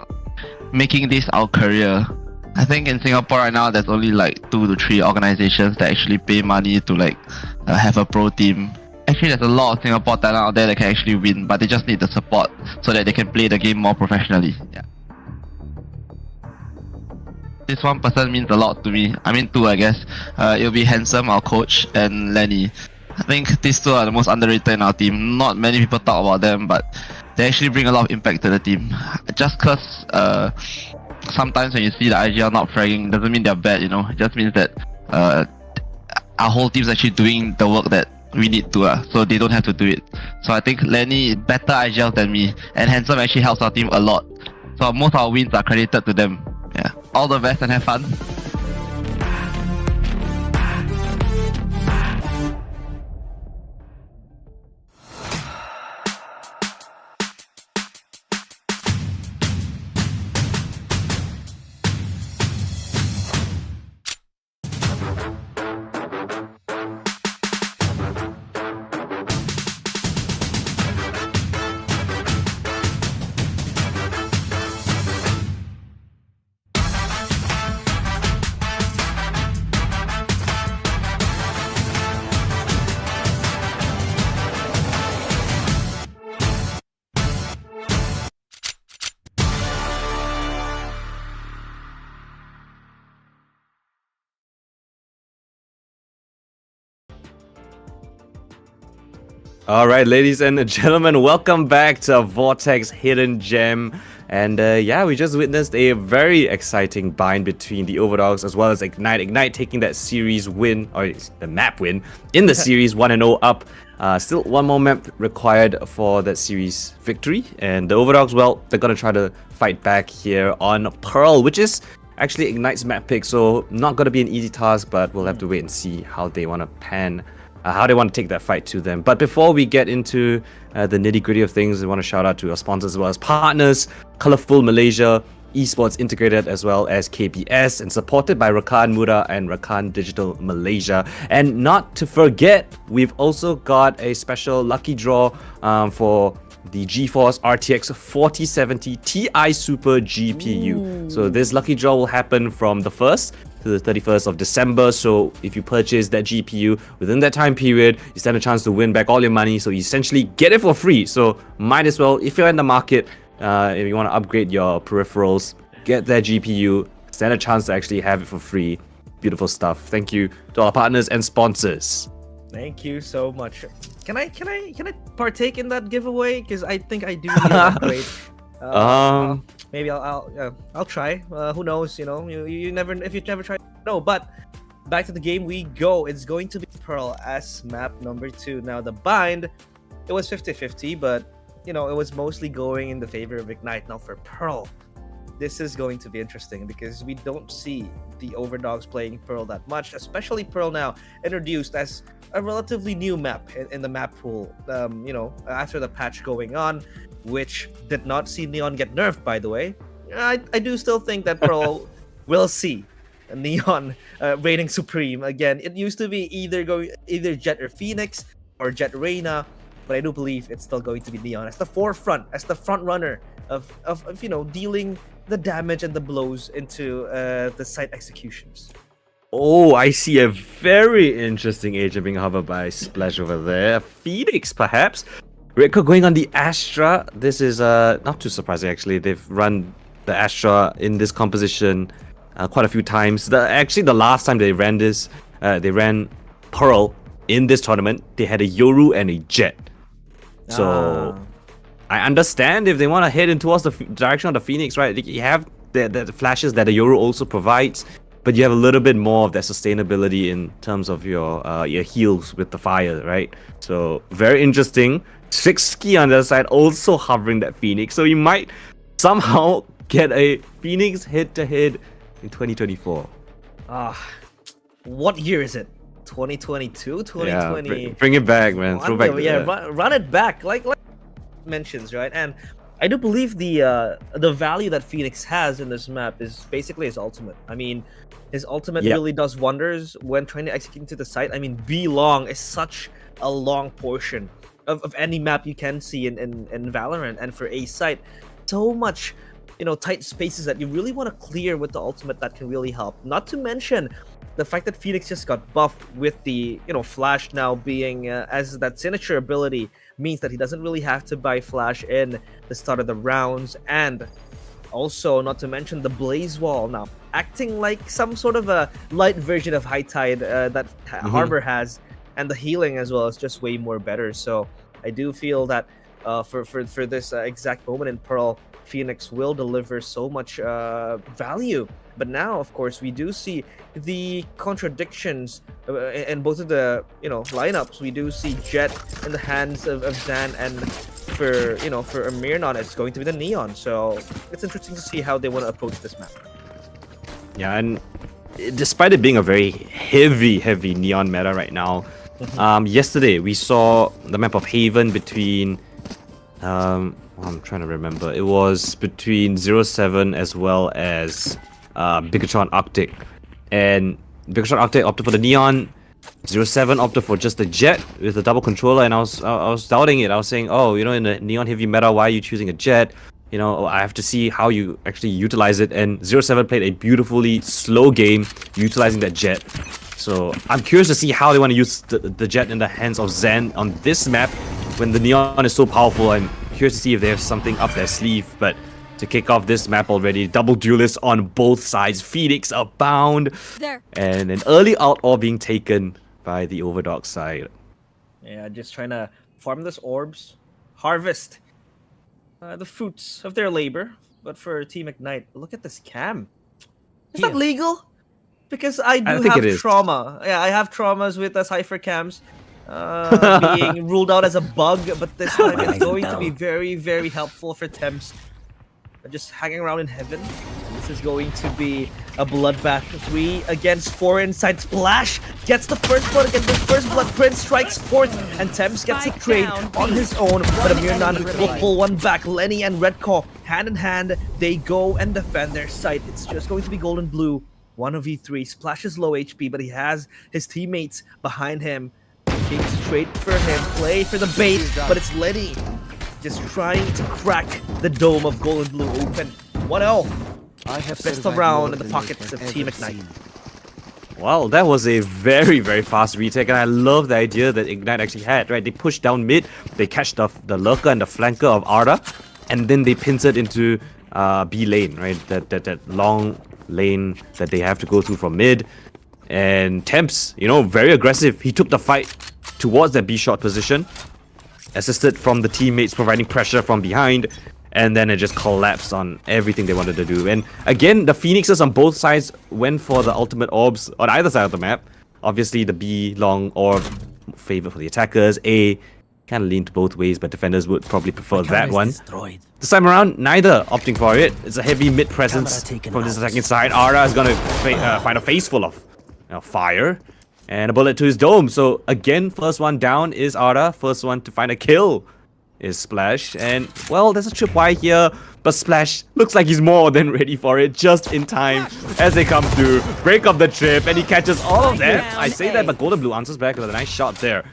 [SPEAKER 12] making this our career. I think in Singapore right now, there's only like 2 to 3 organizations that actually pay money to like have a pro team. Actually, there's a lot of Singapore talent out there that can actually win, but they just need the support so that they can play the game more professionally. Yeah. This one person means a lot to me. I mean 2, I guess. It'll be Handsome, our coach, and Lenny. I think these 2 are the most underrated in our team. Not many people talk about them, but they actually bring a lot of impact to the team. Just cause sometimes when you see the IGL not fragging, doesn't mean they're bad, you know. It just means that our whole team's actually doing the work that we need to, so they don't have to do it. So I think Lenny is better IGL than me, and Handsome actually helps our team a lot. So most of our wins are credited to them. Yeah. All the best and have fun.
[SPEAKER 8] All right, ladies and gentlemen, welcome back to Vortex Hidden Gem. And yeah, we just witnessed a very exciting bind between the OVERDOGS as well as Ignite. Ignite taking that series win, or the map win, in the series 1-0 up. Still one more map required for that series victory. And the OVERDOGS, well, they're going to try to fight back here on Pearl, which is actually Ignite's map pick. So not going to be an easy task, but we'll have to wait and see how they want to how they want to take that fight to them. But before we get into the nitty-gritty of things, I want to shout out to our sponsors as well as partners, Colorful Malaysia, Esports Integrated, as well as KPS, and supported by Rakan Muda and Rakan Digital Malaysia. And not to forget, we've also got a special lucky draw for the GeForce RTX 4070 Ti Super GPU. So this lucky draw will happen from the 1st to the 31st of December. So if you purchase that GPU within that time period, you stand a chance to win back all your money. So you essentially get it for free. So might as well, if you're in the market, if you want to upgrade your peripherals, get that GPU, stand a chance to actually have it for free. Beautiful stuff. Thank you to our partners and sponsors.
[SPEAKER 9] Thank you so much. Can I partake in that giveaway? Because I think I do need an upgrade. Maybe I'll try. Who knows? You know, you never, if you never try. No, but back to the game we go. It's going to be Pearl as map number 2. Now the bind, it was 50-50, but you know, it was mostly going in the favor of Ignite. Now for Pearl, this is going to be interesting because we don't see the OVERDOGS playing Pearl that much, especially Pearl now introduced as a relatively new map in the map pool. You know, after the patch going on, which did not see Neon get nerfed, by the way. I do still think that Pearl will see Neon reigning supreme again. It used to be either Jet or Phoenix or Jet Reyna, but I do believe it's still going to be Neon as the forefront, as the front runner of you know, dealing the damage and the blows into the site executions.
[SPEAKER 8] Oh, I see a very interesting agent being hovered by Splash over there. Phoenix, perhaps. Rico going on the Astra. This is not too surprising, actually. They've run the Astra in this composition quite a few times. Actually, the last time they ran this, they ran Pearl in this tournament. They had a Yoru and a Jet. So I understand if they want to head in towards the direction of the Phoenix, right? You have the flashes that the Yoru also provides, but you have a little bit more of that sustainability in terms of your heals with the fire, right? So very interesting. Sixki on the other side also hovering that Phoenix, so you might somehow get a Phoenix head-to-head in 2024.
[SPEAKER 9] What year is it? 2022, 2020.
[SPEAKER 8] Yeah, bring it back, man. Throw back
[SPEAKER 9] run it back, like mentions, right? And I do believe the value that Phoenix has in this map is basically his ultimate. I mean, his ultimate really does wonders when trying to execute into the site. I mean, B long is such a long portion of any map you can see in Valorant, and for A site, so much, you know, tight spaces that you really want to clear with the ultimate that can really help. Not to mention the fact that Phoenix just got buffed with the, you know, Flash now being as that signature ability means that he doesn't really have to buy Flash in the start of the rounds, and also not to mention the Blaze Wall now acting like some sort of a light version of High Tide that Harbor has, and the healing as well is just way more better. So I do feel that for this exact moment in Pearl, Phoenix will deliver so much value. But now, of course, we do see the contradictions in both of the, you know, lineups. We do see Jet in the hands of Zan, and for, you know, for Mirnon, it's going to be the Neon. So it's interesting to see how they want to approach this map.
[SPEAKER 8] Yeah, and despite it being a very heavy Neon meta right now, yesterday we saw the map of Haven between I'm trying to remember. It was between 07 as well as Bigatron Arctic, and Bigatron Arctic opted for the Neon. 07 opted for just the Jet with the double controller, and I was doubting it. I was saying, oh, you know, in the Neon heavy meta, why are you choosing a Jet? You know, I have to see how you actually utilize it. And 07 played a beautifully slow game utilizing that Jet. So I'm curious to see how they want to use the Jet in the hands of Zen on this map when the Neon is so powerful. I'm curious to see if they have something up their sleeve. But to kick off this map already, double duelists on both sides. Phoenix abound. There. And an early out all being taken by the OVERDOGS side.
[SPEAKER 9] Yeah, just trying to farm this orbs, harvest the fruits of their labor. But for Team Ignite, look at this cam. Is that legal? Because I
[SPEAKER 8] think
[SPEAKER 9] have
[SPEAKER 8] it is.
[SPEAKER 9] trauma. Yeah, I have traumas with Cypher cams being ruled out as a bug, but this time it's going to be very, very helpful for Temps. Just hanging around in heaven. This is going to be a bloodbath. 3 against 4 inside. Splash gets the first blood against the first blood. Prince strikes fourth, and Temps gets a trade on his own. But Amirnan will pull one back. Lenny and Redco, hand in hand, they go and defend their site. It's just going to be Golden Blue. 1v3. Splash is low HP, but he has his teammates behind him. Looking straight for him. Play for the bait, but it's Lenny just trying to crack the dome of Golden Blue open. 1-0. Best of round in the pockets of Team Ignite.
[SPEAKER 8] Well, that was a very, very fast retake, and I love the idea that Ignite actually had, right? They push down mid, they catch the lurker and the flanker of Arda, and then they pincer it into B lane, right? That long lane that they have to go through from mid. And Temps, you know, very aggressive. He took the fight towards that B shot position, assisted from the teammates providing pressure from behind, and then it just collapsed on everything they wanted to do. And again, the Phoenixes on both sides went for the ultimate orbs on either side of the map. Obviously, the B long orb favor for the attackers. A kind of leaned both ways, but defenders would probably prefer that one. This time around, neither opting for it. It's a heavy mid presence from this attacking side. Ara is going to find a face full of fire and a bullet to his dome. So again, first one down is Ara. First one to find a kill is Splash. And well, there's a tripwire here, but Splash looks like he's more than ready for it, just in time as they come through, break up the trip, and he catches all of them. I say that, but Golden Blue answers back with a nice shot there.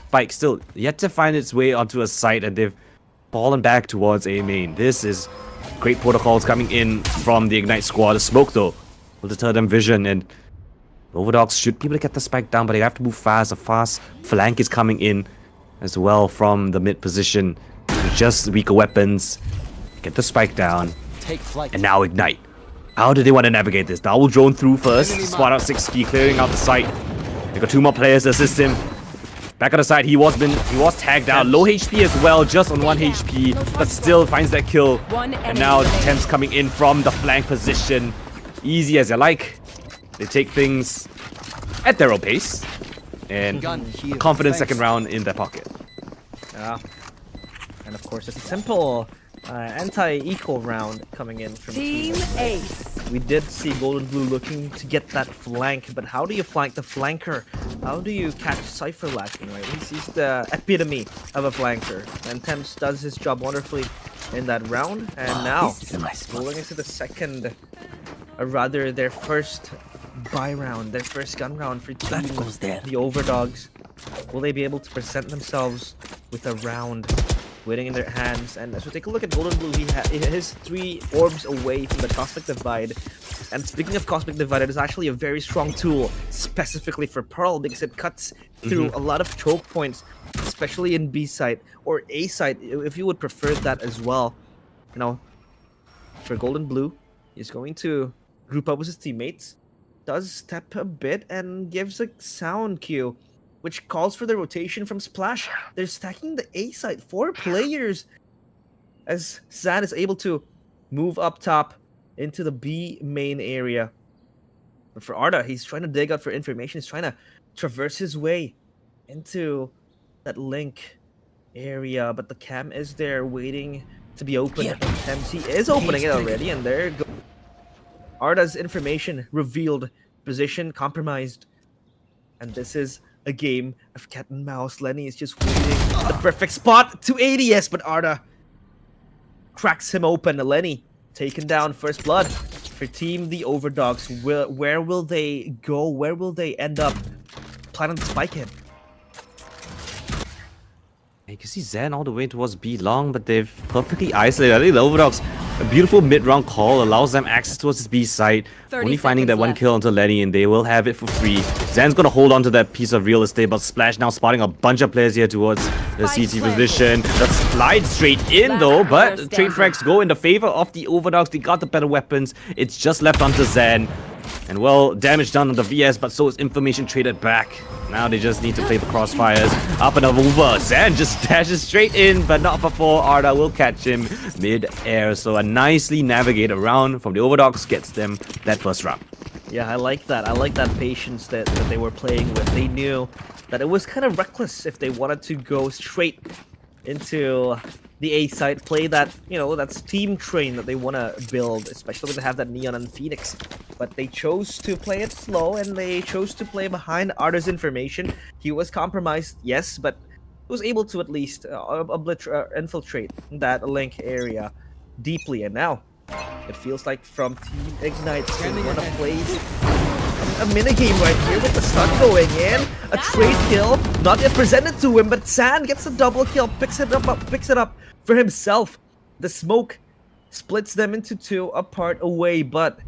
[SPEAKER 8] Spike still yet to find its way onto a site, and they've fallen back towards A main. This is great protocols coming in from the Ignite squad. The smoke though will deter them vision, and OVERDOGS should be able to get the spike down, but they have to move fast. A fast flank is coming in as well from the mid position. Just weaker weapons. Get the spike down.
[SPEAKER 10] Take flight.
[SPEAKER 8] And now Ignite. How do they want to navigate this? Double drone through first. Spot out 6-key, clearing out the site. They got 2 more players to assist him. Back on the side, he was tagged out. Low HP as well, just on 1 HP, but still finds that kill. And now Temps coming in from the flank position. Easy as you like. They take things at their own pace. And confident second round in their pocket.
[SPEAKER 9] Yeah. And of course, it's a simple anti-eco round coming in from Team Ace. We did see Golden Blue looking to get that flank, but how do you flank the flanker? How do you catch Cypher lacking, right? He's the epitome of a flanker. And Temps does his job wonderfully in that round. And now, rolling into the second, or rather their first buy round, their first gun round for team the OVERDOGS. Will they be able to present themselves with a round winning in their hands? And as we take a look at Golden Blue, he is 3 orbs away from the Cosmic Divide. And speaking of Cosmic Divide, it is actually a very strong tool specifically for Pearl, because it cuts through a lot of choke points, especially in B side or A side, if you would prefer that as well. You know, for Golden Blue, he's going to group up with his teammates, does step a bit and gives a sound cue, which calls for the rotation from Splash. They're stacking the A side, 4 players, as Zan is able to move up top into the B main area. But for Arda, he's trying to dig out for information. He's trying to traverse his way into that link area, but the cam is there waiting to be opened. He is opening it already, and there goes Arda's information revealed, position compromised, and this is a game of cat and mouse. Lenny is just waiting the perfect spot to ADS, but Arda cracks him open. Lenny taken down, first blood for team the OVERDOGS. Where will they go? Where will they end up? Planning to spike him.
[SPEAKER 8] You can see Zen all the way towards B long, but they've perfectly isolated. I think the OVERDOGS, a beautiful mid-round call, allows them access towards his B site. Only finding that 1 kill onto Lenny, and they will have it for free. Zan's gonna hold on to that piece of real estate, but Splash now spotting a bunch of players here towards the CT position. The slide straight in though, but trade frags go in the favor of the OVERDOGS. They got the better weapons. It's just left onto Zan. And well, damage done on the VS, but so is information traded back. Now they just need to play the crossfires. Up and over. Zan just dashes straight in, but not before Arda will catch him mid-air. So a nicely navigated round from the OVERDOGS gets them that first round.
[SPEAKER 9] Yeah, I like that. I like that patience that they were playing with. They knew that it was kind of reckless if they wanted to go straight into the A side, play that, you know, that steam train that they want to build, especially when they have that Neon and Phoenix. But they chose to play it slow, and they chose to play behind Arda's information. He was compromised, yes, but was able to at least infiltrate that link area deeply. And now it feels like from Team Ignite they want to play a minigame right here with the stun going in. A trade kill, not yet presented to him, but San gets a double kill, picks it up for himself. The smoke splits them into two apart away, but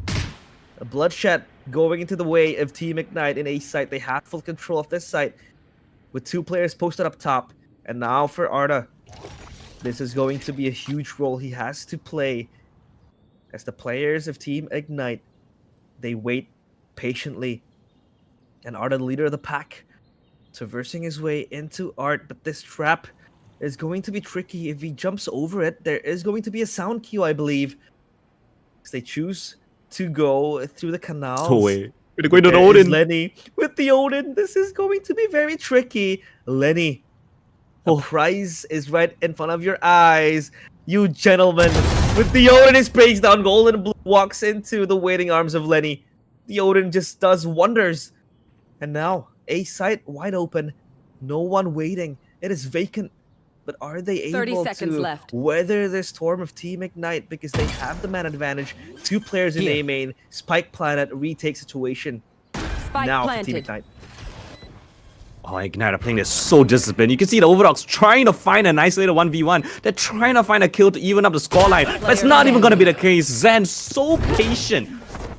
[SPEAKER 9] a bloodshed going into the way of Team Ignite in A site. They have full control of this site with two players posted up top. And now for Arda, this is going to be a huge role he has to play as the players of Team Ignite, they wait patiently. And Arda, the leader of the pack, traversing his way into Art, but this trap is going to be tricky. If he jumps over it, there is going to be a sound cue, I believe. Because they choose to go through the canals.
[SPEAKER 8] No way. They're going to the Odin.
[SPEAKER 9] Lenny with the Odin. This is going to be very tricky. Lenny, the prize is right in front of your eyes. You gentlemen, with the Odin, he sprays down. Golden Blue walks into the waiting arms of Lenny. The Odin just does wonders. And now, A site wide open. No one waiting. It is vacant. But are they able to weather the storm of Team Ignite? Because they have the man advantage. Two players in A main. Spike Planet retake situation. Now for Team Ignite.
[SPEAKER 8] Oh, Ignite are playing this so disciplined. You can see the OVERDOGS trying to find an isolated 1v1. They're trying to find a kill to even up the scoreline. But it's not even going to be the case. Zan so patient.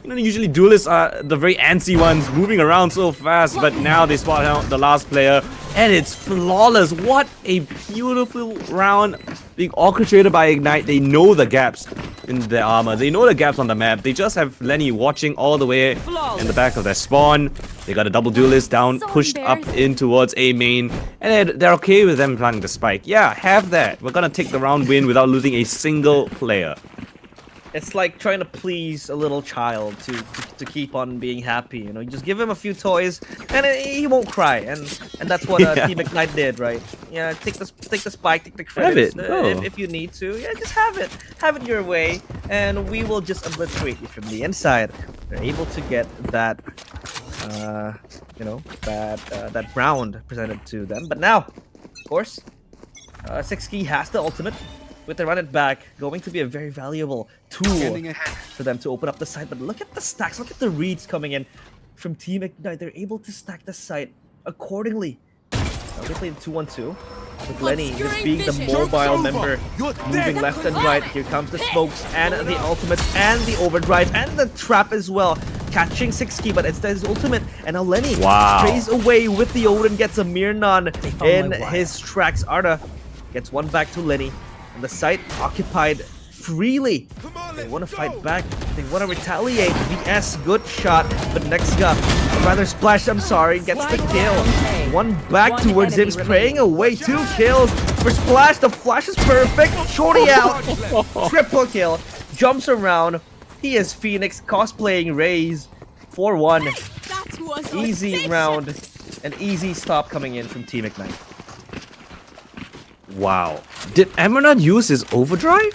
[SPEAKER 8] You know, usually duelists are the very antsy ones, moving around so fast. But now they spot out the last player. And it's flawless. What a beautiful round being orchestrated by Ignite. They know the gaps in their armor. They know the gaps on the map. They just have Lenny watching all the way in the back of their spawn. They got a double duelist down, pushed up in towards A main. And they're okay with them planting the spike. Yeah, have that. We're gonna take the round win without losing a single player.
[SPEAKER 9] It's like trying to please a little child to keep on being happy. You know, you just give him a few toys and he won't cry. And that's what Team Ignite did, right? Yeah, take the spike, take the credits if you need to. Yeah, just have it your way, and we will just obliterate you from the inside. They're able to get that, you know, that round presented to them. But now, of course, 6key has the ultimate. With the run it back, going to be a very valuable tool for them to open up the site. But look at the stacks, look at the reads coming in from Team Ignite. They're able to stack the site accordingly. They played 2-1-2 with Lenny just being the mobile member, moving left and right. Here comes the smokes and the ultimates and the overdrive and the trap as well. Catching 6key, but it's his ultimate. And now Lenny strays away with the Odin, gets a mere none in his tracks. Arda gets one back to Lenny. The site occupied freely. They want to fight back. They want to retaliate. VS, good shot. But next guy, rather splash, I'm sorry, gets the kill. One back towards him, spraying away. 2 kills for Splash. The flash is perfect. Shorty out. Triple kill. Jumps around. He is Phoenix cosplaying Raze. 4-1. Easy round. An easy stop coming in from Team Ignite.
[SPEAKER 8] Wow. Did Emerald use his overdrive?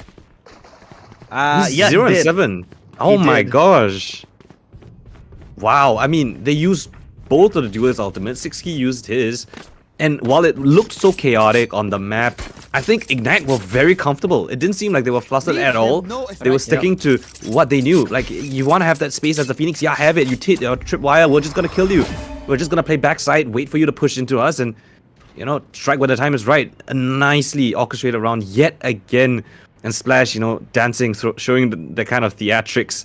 [SPEAKER 8] He's
[SPEAKER 9] yeah,
[SPEAKER 8] 0 and 7. Oh my gosh. Wow. I mean, they used both of the duelist ultimates. 6key used his. And while it looked so chaotic on the map, I think Ignite were very comfortable. It didn't seem like they were flustered at all. They were sticking to what they knew. Like, you want to have that space as a Phoenix. Yeah, have it. You take your tripwire. We're just going to kill you. We're just going to play backside, wait for you to push into us, and you know, strike when the time is right. A nicely orchestrated round yet again. And Splash, you know, dancing, showing the kind of theatrics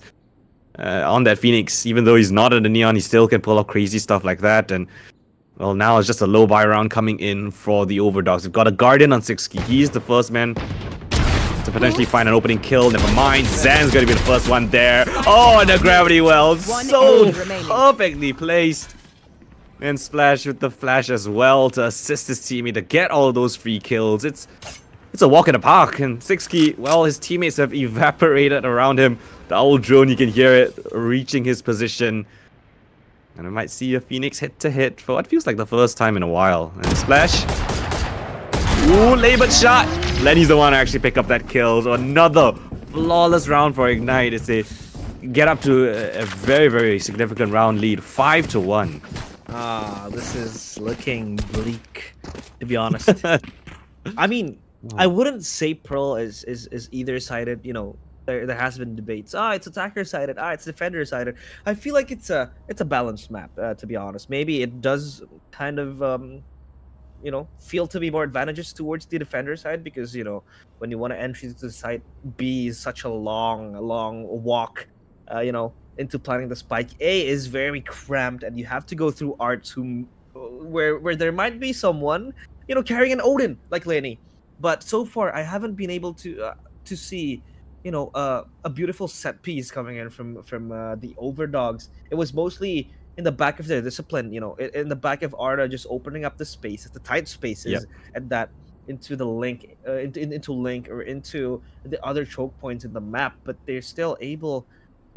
[SPEAKER 8] on that Phoenix. Even though he's not in the Neon, he still can pull off crazy stuff like that. And, well, now it's just a low buy round coming in for the OVERDOGS. We've got a Guardian on 6key. He's the first man to to potentially find an opening kill. Never mind, Zan's gonna be the first one there. Oh, and the gravity well, so perfectly placed. And Splash with the flash as well to assist his teammate to get all those free kills. It's a walk in the park, and Sixkey, well, his teammates have evaporated around him. The owl drone, you can hear it reaching his position. And I might see a Phoenix hit-to-hit for what feels like the first time in a while. And Splash. Ooh, labored shot. Lenny's the one to actually pick up that kill. So another flawless round for Ignite. It's a get up to a very, very significant round lead. 5-1.
[SPEAKER 9] This is looking bleak, to be honest. I mean, I wouldn't say Pearl is either sided. You know, there has been debates. It's attacker sided. It's defender sided. I feel like it's a balanced map. To be honest, maybe it does kind of you know, feel to be more advantageous towards the defender side, because you know, when you want to enter to the site B is such a long walk. You know, into planning the spike. A is very cramped, and you have to go through arts where there might be someone, you know, carrying an Odin like Lenny. But so far, I haven't been able to see, you know, a beautiful set piece coming in from the OVERDOGS. It was mostly in the back of their discipline, you know, in the back of Arda, just opening up the spaces, the tight spaces, and that into the link, into link or into the other choke points in the map. But they're still able,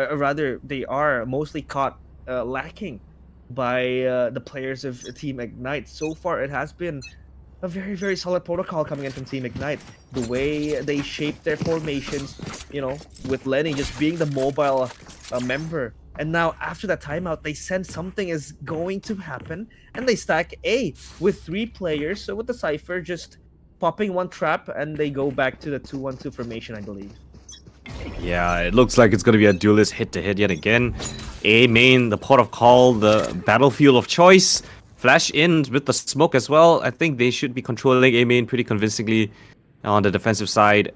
[SPEAKER 9] or rather, they are mostly caught lacking by the players of Team Ignite. So far, it has been a very, very solid protocol coming in from Team Ignite. The way they shape their formations, you know, with Lenny just being the mobile member. And now, after that timeout, they sense something is going to happen, and they stack A with 3 players. So with the Cypher just popping one trap, and they go back to the 2-1-2 formation, I believe.
[SPEAKER 8] Yeah, it looks like it's going to be a duelist hit-to-hit yet again. A main, the port of call, the battlefield of choice. Flash in with the smoke as well. I think they should be controlling A main pretty convincingly on the defensive side.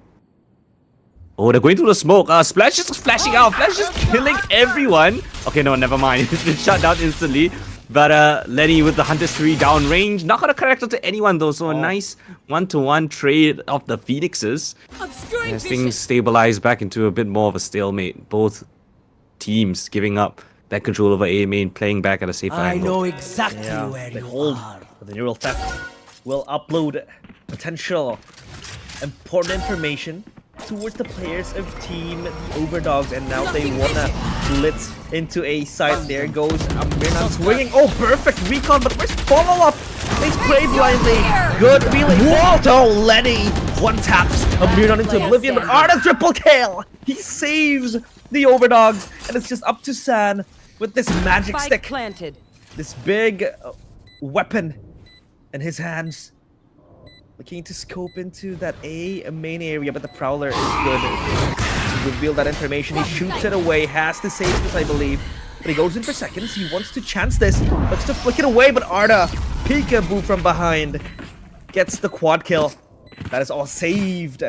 [SPEAKER 8] Oh, they're going through the smoke. Splash is flashing out. Flash is killing everyone. Okay, no, never mind. It's been shut down instantly. But Lenny with the Hunter's 3 down range. Not going to connect to anyone though. So a nice 1-to-1 trade of the Phoenixes. As things stabilize back into a bit more of a stalemate. Both teams giving up that control over A main, playing back at a safe angle.
[SPEAKER 3] I know exactly where
[SPEAKER 9] they
[SPEAKER 3] you
[SPEAKER 9] hold
[SPEAKER 3] are.
[SPEAKER 9] the neural theft will upload potential important information towards the players of Team OVERDOGS, and now they wanna blitz into A side. There goes Mirnan swinging. Oh, perfect recon, but where's follow-up? They spray blindly. Good feeling. Waldo Lenny one taps Mirnan into oblivion, but Arda triple kill. He saves the OVERDOGS, and it's just up to San with this magic stick.
[SPEAKER 7] Planted.
[SPEAKER 9] This big weapon in his hands. Looking to scope into that A main area, but the Prowler is good to reveal that information. He shoots it away, has to save this, I believe. But he goes in for seconds. He wants to chance this, looks to flick it away, but Arda, peekaboo from behind, gets the quad kill. That is all saved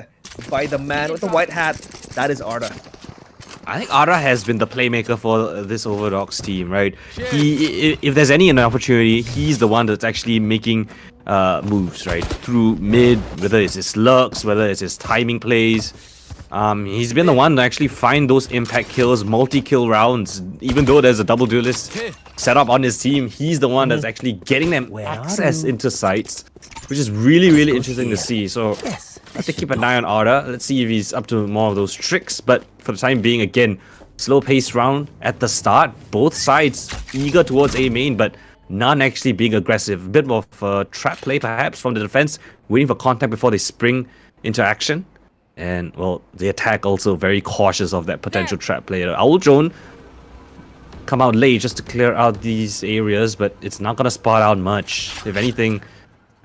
[SPEAKER 9] by the man with the white hat. That is Arda.
[SPEAKER 8] I think Arda has been the playmaker for this OVERDOGS team, right? If there's any opportunity, he's the one that's actually making moves, right? Through mid, whether it's his lurks, whether it's his timing plays. He's been the one to actually find those impact kills, multi-kill rounds. Even though there's a double duelist set up on his team, he's the one that's actually getting them access into sites, which is really, really interesting to see. So have to keep an eye on Arda. Let's see if he's up to more of those tricks. But for the time being, again, slow-paced round at the start. Both sides eager towards A main, but none actually being aggressive. A bit more of trap play, perhaps, from the defense, waiting for contact before they spring into action. And, well, the attack also very cautious of that potential trap play. Owl Drone come out late just to clear out these areas, but it's not going to spot out much. If anything,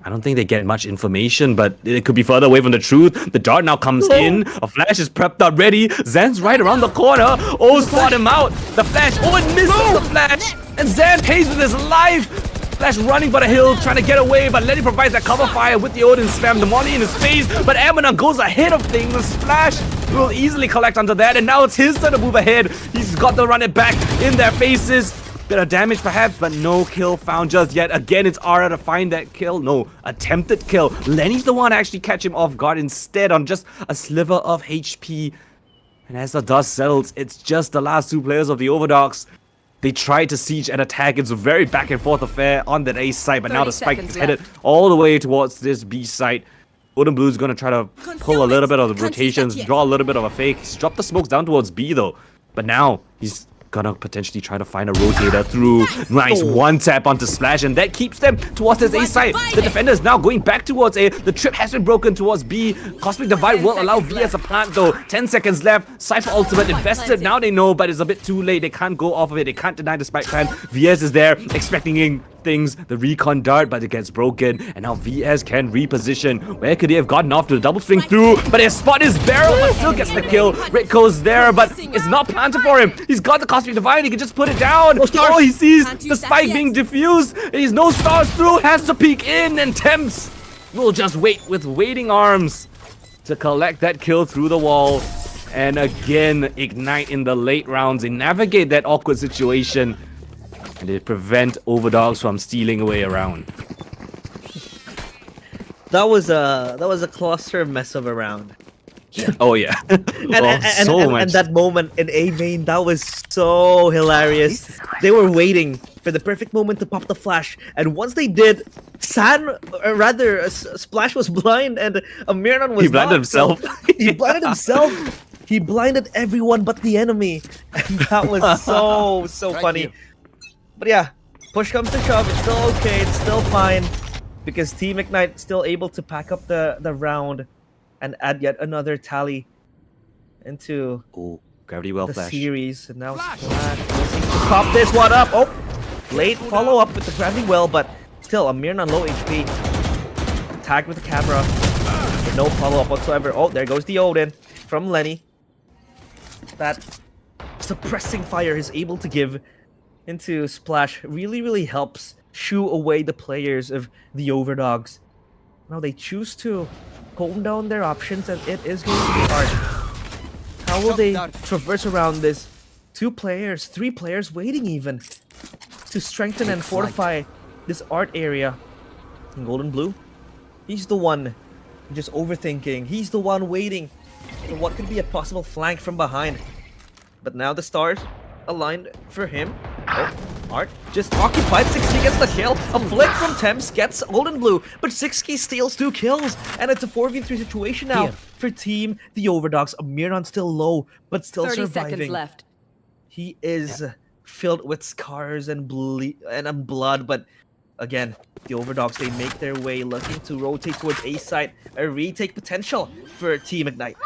[SPEAKER 8] I don't think they get much information, but it could be further away from the truth. The dart now comes in. A flash is prepped up, ready. Zan's right around the corner. Oh, spot him out. The flash. Oh, it misses the flash. And Zan pays with his life. Flash running for the hill, trying to get away, but Lenny provides that cover fire with the Odin spam. The molly in his face, but Amanon goes ahead of things. The splash will easily collect onto that, and now it's his turn to move ahead. He's got to run it back in their faces. bit of damage perhaps, but no kill found just yet. Again, it's Ara to find that kill. No, attempted kill. Lenny's the one to actually catch him off guard instead on just a sliver of HP. And as the dust settles, it's just the last two players of the OVERDOGS. They tried to siege and attack. It's a very back and forth affair on that A side, but now the spike is headed all the way towards this B side. Golden Blue's gonna try to pull a little bit of the rotations, draw a little bit of a fake. He's dropped the smokes down towards B though. But now he's gonna potentially try to find a rotator through. Nice one tap onto Splash, and that keeps them towards this A side. The defender is now going back towards A. The trip has been broken towards B. Cosmic Divide will allow VS a plant though. 10 seconds left. Cypher ultimate invested. Now they know, but it's a bit too late. They can't go off of it. They can't deny the spike plan. VS is there, expecting things. The recon dart, but it gets broken, and now VS can reposition. Where could he have gotten off to the double string through? But his spot is barrel, but still gets the kill. Rico's there, but it's not planted for him. He's got the Cosmic Divide. He can just put it down. Oh, he sees the spike being diffused. He's no stars through. Has to peek in, and Temps will just wait with waiting arms to collect that kill through the wall. And again, Ignite in the late rounds. They navigate that awkward situation, and they prevent OVERDOGS from stealing away around.
[SPEAKER 9] That was a cluster mess of a round.
[SPEAKER 8] Oh yeah.
[SPEAKER 9] And that moment in A main, that was so hilarious. They were waiting for the perfect moment to pop the flash, and once they did, Splash was blind, and Amirnan was
[SPEAKER 8] He blinded himself.
[SPEAKER 9] So he blinded himself. He blinded everyone but the enemy, and that was so funny. But yeah, push comes to shove, it's still okay, it's still fine, because Team Ignite still able to pack up the round and add yet another tally into
[SPEAKER 8] Gravity Well
[SPEAKER 9] the
[SPEAKER 8] Flash
[SPEAKER 9] series. And now Splash pop this one up. Oh, late follow up with the Gravity Well, but still Amirnan on low HP. Tagged with the camera, but no follow up whatsoever. Oh, there goes the Odin from Lenny. That suppressing fire is able to give into Splash really helps shoo away the players of the OVERDOGS. Now they choose to calm down their options, and it is going to be hard. How will they traverse around this? 2 players, 3 players waiting even to strengthen and fortify this art area. And Golden Blue, he's the one just overthinking. He's the one waiting for what could be a possible flank from behind. But now the stars aligned for him. Oh, Art just occupied. 60 gets the kill. A flick from Temps gets Golden Blue, but 60 steals 2 kills, and it's a 4v3 situation now for Team the OVERDOGS. Amirnan still low, but still
[SPEAKER 7] 30
[SPEAKER 9] surviving.
[SPEAKER 7] seconds left.
[SPEAKER 9] He is filled with scars and blood, but again, the OVERDOGS, they make their way, looking to rotate towards A side. A retake potential for Team Ignite.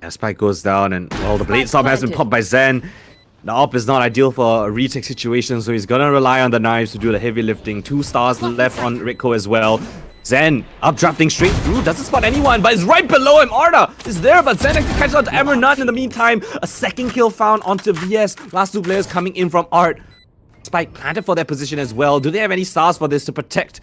[SPEAKER 8] Spike goes down, and well, the Blade Storm has been popped by Zen. The op is not ideal for a retake situation, so he's gonna rely on the knives to do the heavy lifting. 2 stars left on Rico as well. Zen updrafting straight through, doesn't spot anyone, but it's right below him. Arda is there, but Zen actually catches on to Emerald in the meantime. A second kill found onto VS. Last 2 players coming in from Art. Spike planted for their position as well. Do they have any stars for this to protect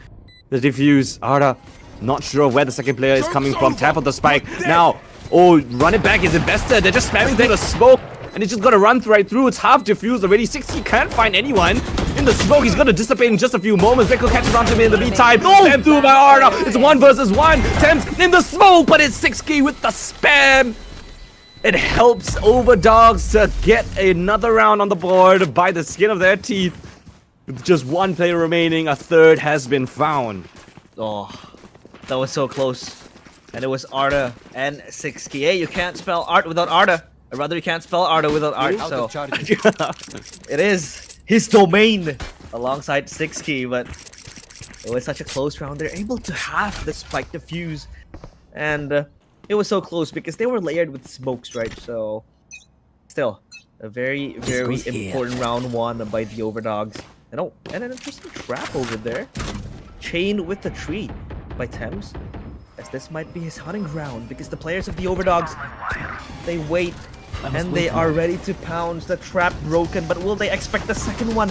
[SPEAKER 8] the defuse? Arda, not sure where the second player is coming from. Tap on the spike. Now, oh, run it back is invested. They're just spamming through the smoke, and it's just gonna run right through. It's half diffused already. 60 can't find anyone in the smoke. He's gonna dissipate in just a few moments. Rico catches onto him in the meantime. Spam through by Arda. It's 1 versus 1. Temps in the smoke, but it's 6K with the spam. It helps OVERDOGS to get another round on the board by the skin of their teeth. With just 1 player remaining, a third has been found.
[SPEAKER 9] Oh, that was so close. And it was Arda and 6K. Hey, you can't spell art without Arda. Or rather, you can't spell Arda without art. So it is his domain alongside 6K, but it was such a close round. They're able to have the spike defuse. And it was so close because they were layered with smokes, right? So still a very important round 1 by the OVERDOGS. And oh, and an interesting trap over there. Chained with the tree by Temps. As this might be his hunting ground, because the players of the OVERDOGS, they wait and they are ready to pounce. The trap broken, but will they expect the second one?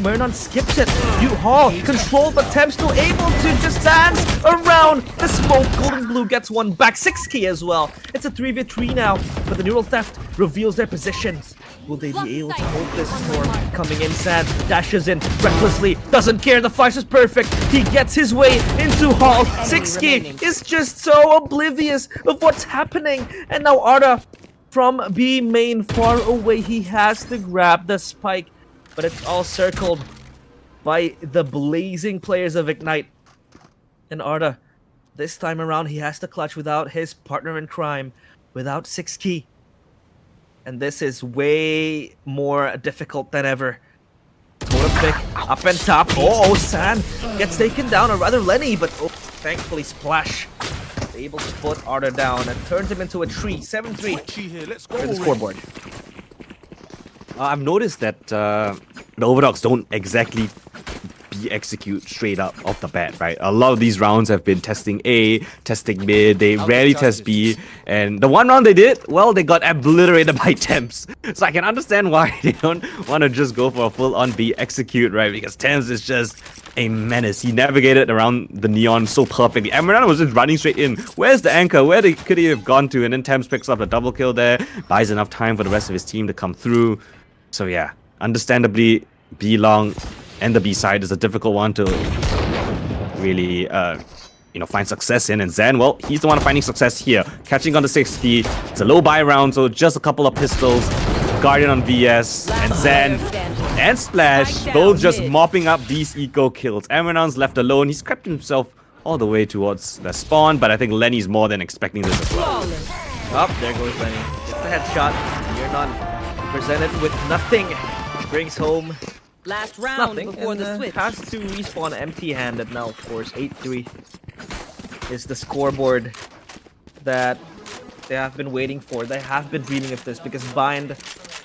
[SPEAKER 9] Mernon skips it. U-Haul controlled, but Temps still able to just dance around the smoke. Golden Blue gets 1 back. 6K as well. It's a 3v3 now, but the Neural Theft reveals their positions. Will they be able to hold this storm? Coming in, Sand dashes in recklessly, doesn't care, the flash is perfect. He gets his way into Hall. 6K is just so oblivious of what's happening. And now Arda from B main far away, he has to grab the spike, but it's all circled by the blazing players of Ignite. And Arda, this time around, he has to clutch without his partner in crime, without 6K. And this is way more difficult than ever. Totem pick up and top. Oh, San gets taken down, or rather Lenny, but thankfully Splash able to put Arda down and turns him into a tree. 7-3 for the scoreboard.
[SPEAKER 8] I've noticed that the OVERDOGS don't exactly execute straight up off the bat, right? A lot of these rounds have been testing A, testing mid, they rarely test B, and the one round they did, well, they got obliterated by Temps. So I can understand why they don't want to just go for a full-on B execute, right? Because Temps is just a menace. He navigated around the Neon so perfectly. Emerald was just running straight in. Where's the anchor? Where could he have gone to? And then Temps picks up a double kill there, buys enough time for the rest of his team to come through. So yeah, understandably, B long and the B side is a difficult one to really, find success in. And Zen, well, he's the one finding success here. Catching on the 6K. It's a low buy round, so just a couple of pistols. Guardian on VS, and Zen and Splash, both just mopping up these eco kills. Amranon's left alone. He's crept himself all the way towards the spawn, but I think Lenny's more than expecting this as well.
[SPEAKER 9] Oh, there goes Lenny. Gets the headshot. You're none. Presented with nothing. Brings home
[SPEAKER 3] last round
[SPEAKER 9] nothing
[SPEAKER 3] before the switch.
[SPEAKER 9] Has to respawn empty-handed now, of course. 8-3 is the scoreboard that they have been waiting for. They have been dreaming of this because Bind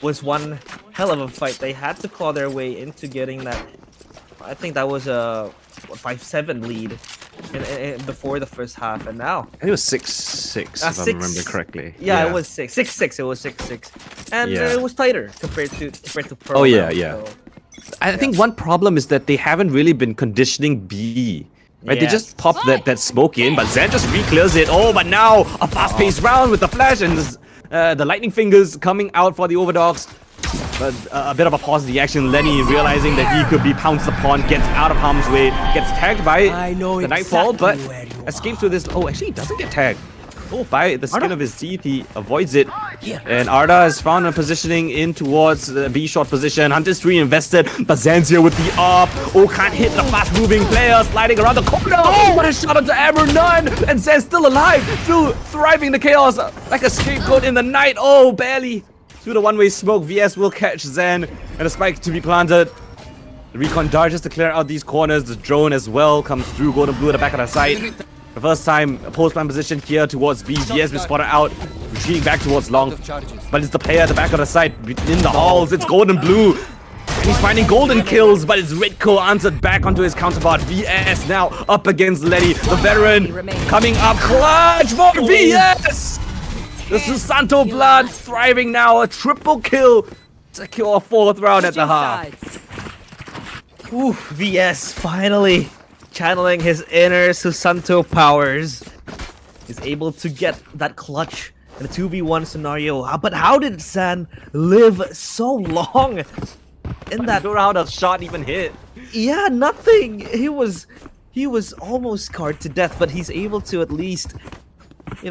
[SPEAKER 9] was one hell of a fight. They had to claw their way into getting that. I think that was a 5-7 lead before the first half, and now
[SPEAKER 8] I think it was 6-6 if I remember correctly.
[SPEAKER 9] Yeah, it was 6-6. It was 6-6, and it was tighter compared to Pearl.
[SPEAKER 8] Oh yeah,
[SPEAKER 9] round,
[SPEAKER 8] yeah.
[SPEAKER 9] So.
[SPEAKER 8] I think one problem is that they haven't really been conditioning B. Right, they just pop that smoke in, but Zen just re-clears it. Oh, but now a fast-paced round with the flash and the lightning fingers coming out for the OVERDOGS. But a bit of a pause in the action. Lenny realizing that he could be pounced upon, gets out of harm's way, gets tagged by the Nightfall, but escapes with this. Oh, actually, he doesn't get tagged. Oh, by the skin of his teeth, he avoids it. And Arda has found a positioning in towards the B short position. Hunter's 3 invested, but Zan's here with the up. Oh, can't hit the fast-moving player, sliding around the corner. Oh, what a shot onto None. And Zan's still alive, still thriving the chaos like a scapegoat in the night. Oh, barely. Through the one-way smoke, VS will catch Zen, and a spike to be planted. The recon dodges to clear out these corners. The drone as well comes through. Golden Blue at the back of the site. The first time a post-plan position here towards B. VS will spot it out, retreating back towards long. But it's the player at the back of the site, in the halls. It's Golden Blue. And he's finding golden kills, but it's Ridco answered back onto his counterpart. VS now up against Letty. The veteran coming up clutch for VS. The Susanto blood thriving now. A triple kill. Secure 4th round at the half.
[SPEAKER 9] Ooh, VS finally channeling his inner Susanto powers. He's able to get that clutch in a 2v1 scenario. But how did San live so long in that?
[SPEAKER 8] I don't know how the shot even hit.
[SPEAKER 9] Yeah, nothing. He was almost scarred to death, but he's able to at least,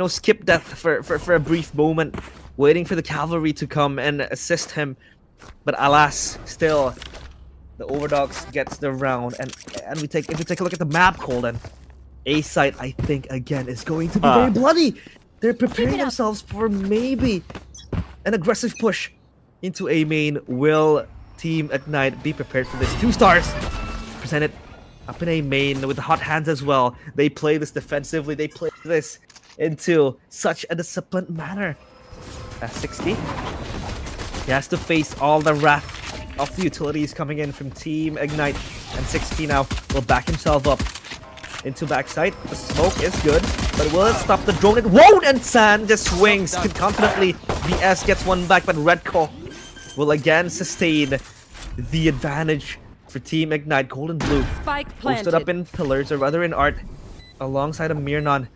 [SPEAKER 9] skip death for a brief moment, waiting for the cavalry to come and assist him. But alas, still, the OVERDOGS gets the round, and if we take a look at the map, Coldan, A site, I think again is going to be very bloody. They're preparing themselves for maybe an aggressive push into A main. Will Team Ignite be prepared for this? 2 stars presented up in A main with the hot hands as well. They play this defensively. They play this into such a disciplined manner. At 60, he has to face all the wrath of the utilities coming in from Team Ignite, and 60 now will back himself up into backside. The smoke is good, but will it stop the drone? It won't, and San just swings confidently. VS gets one back, but Redco will again sustain the advantage for Team Ignite. Golden Blue posted up in pillars, or rather in art, alongside a Mirnon.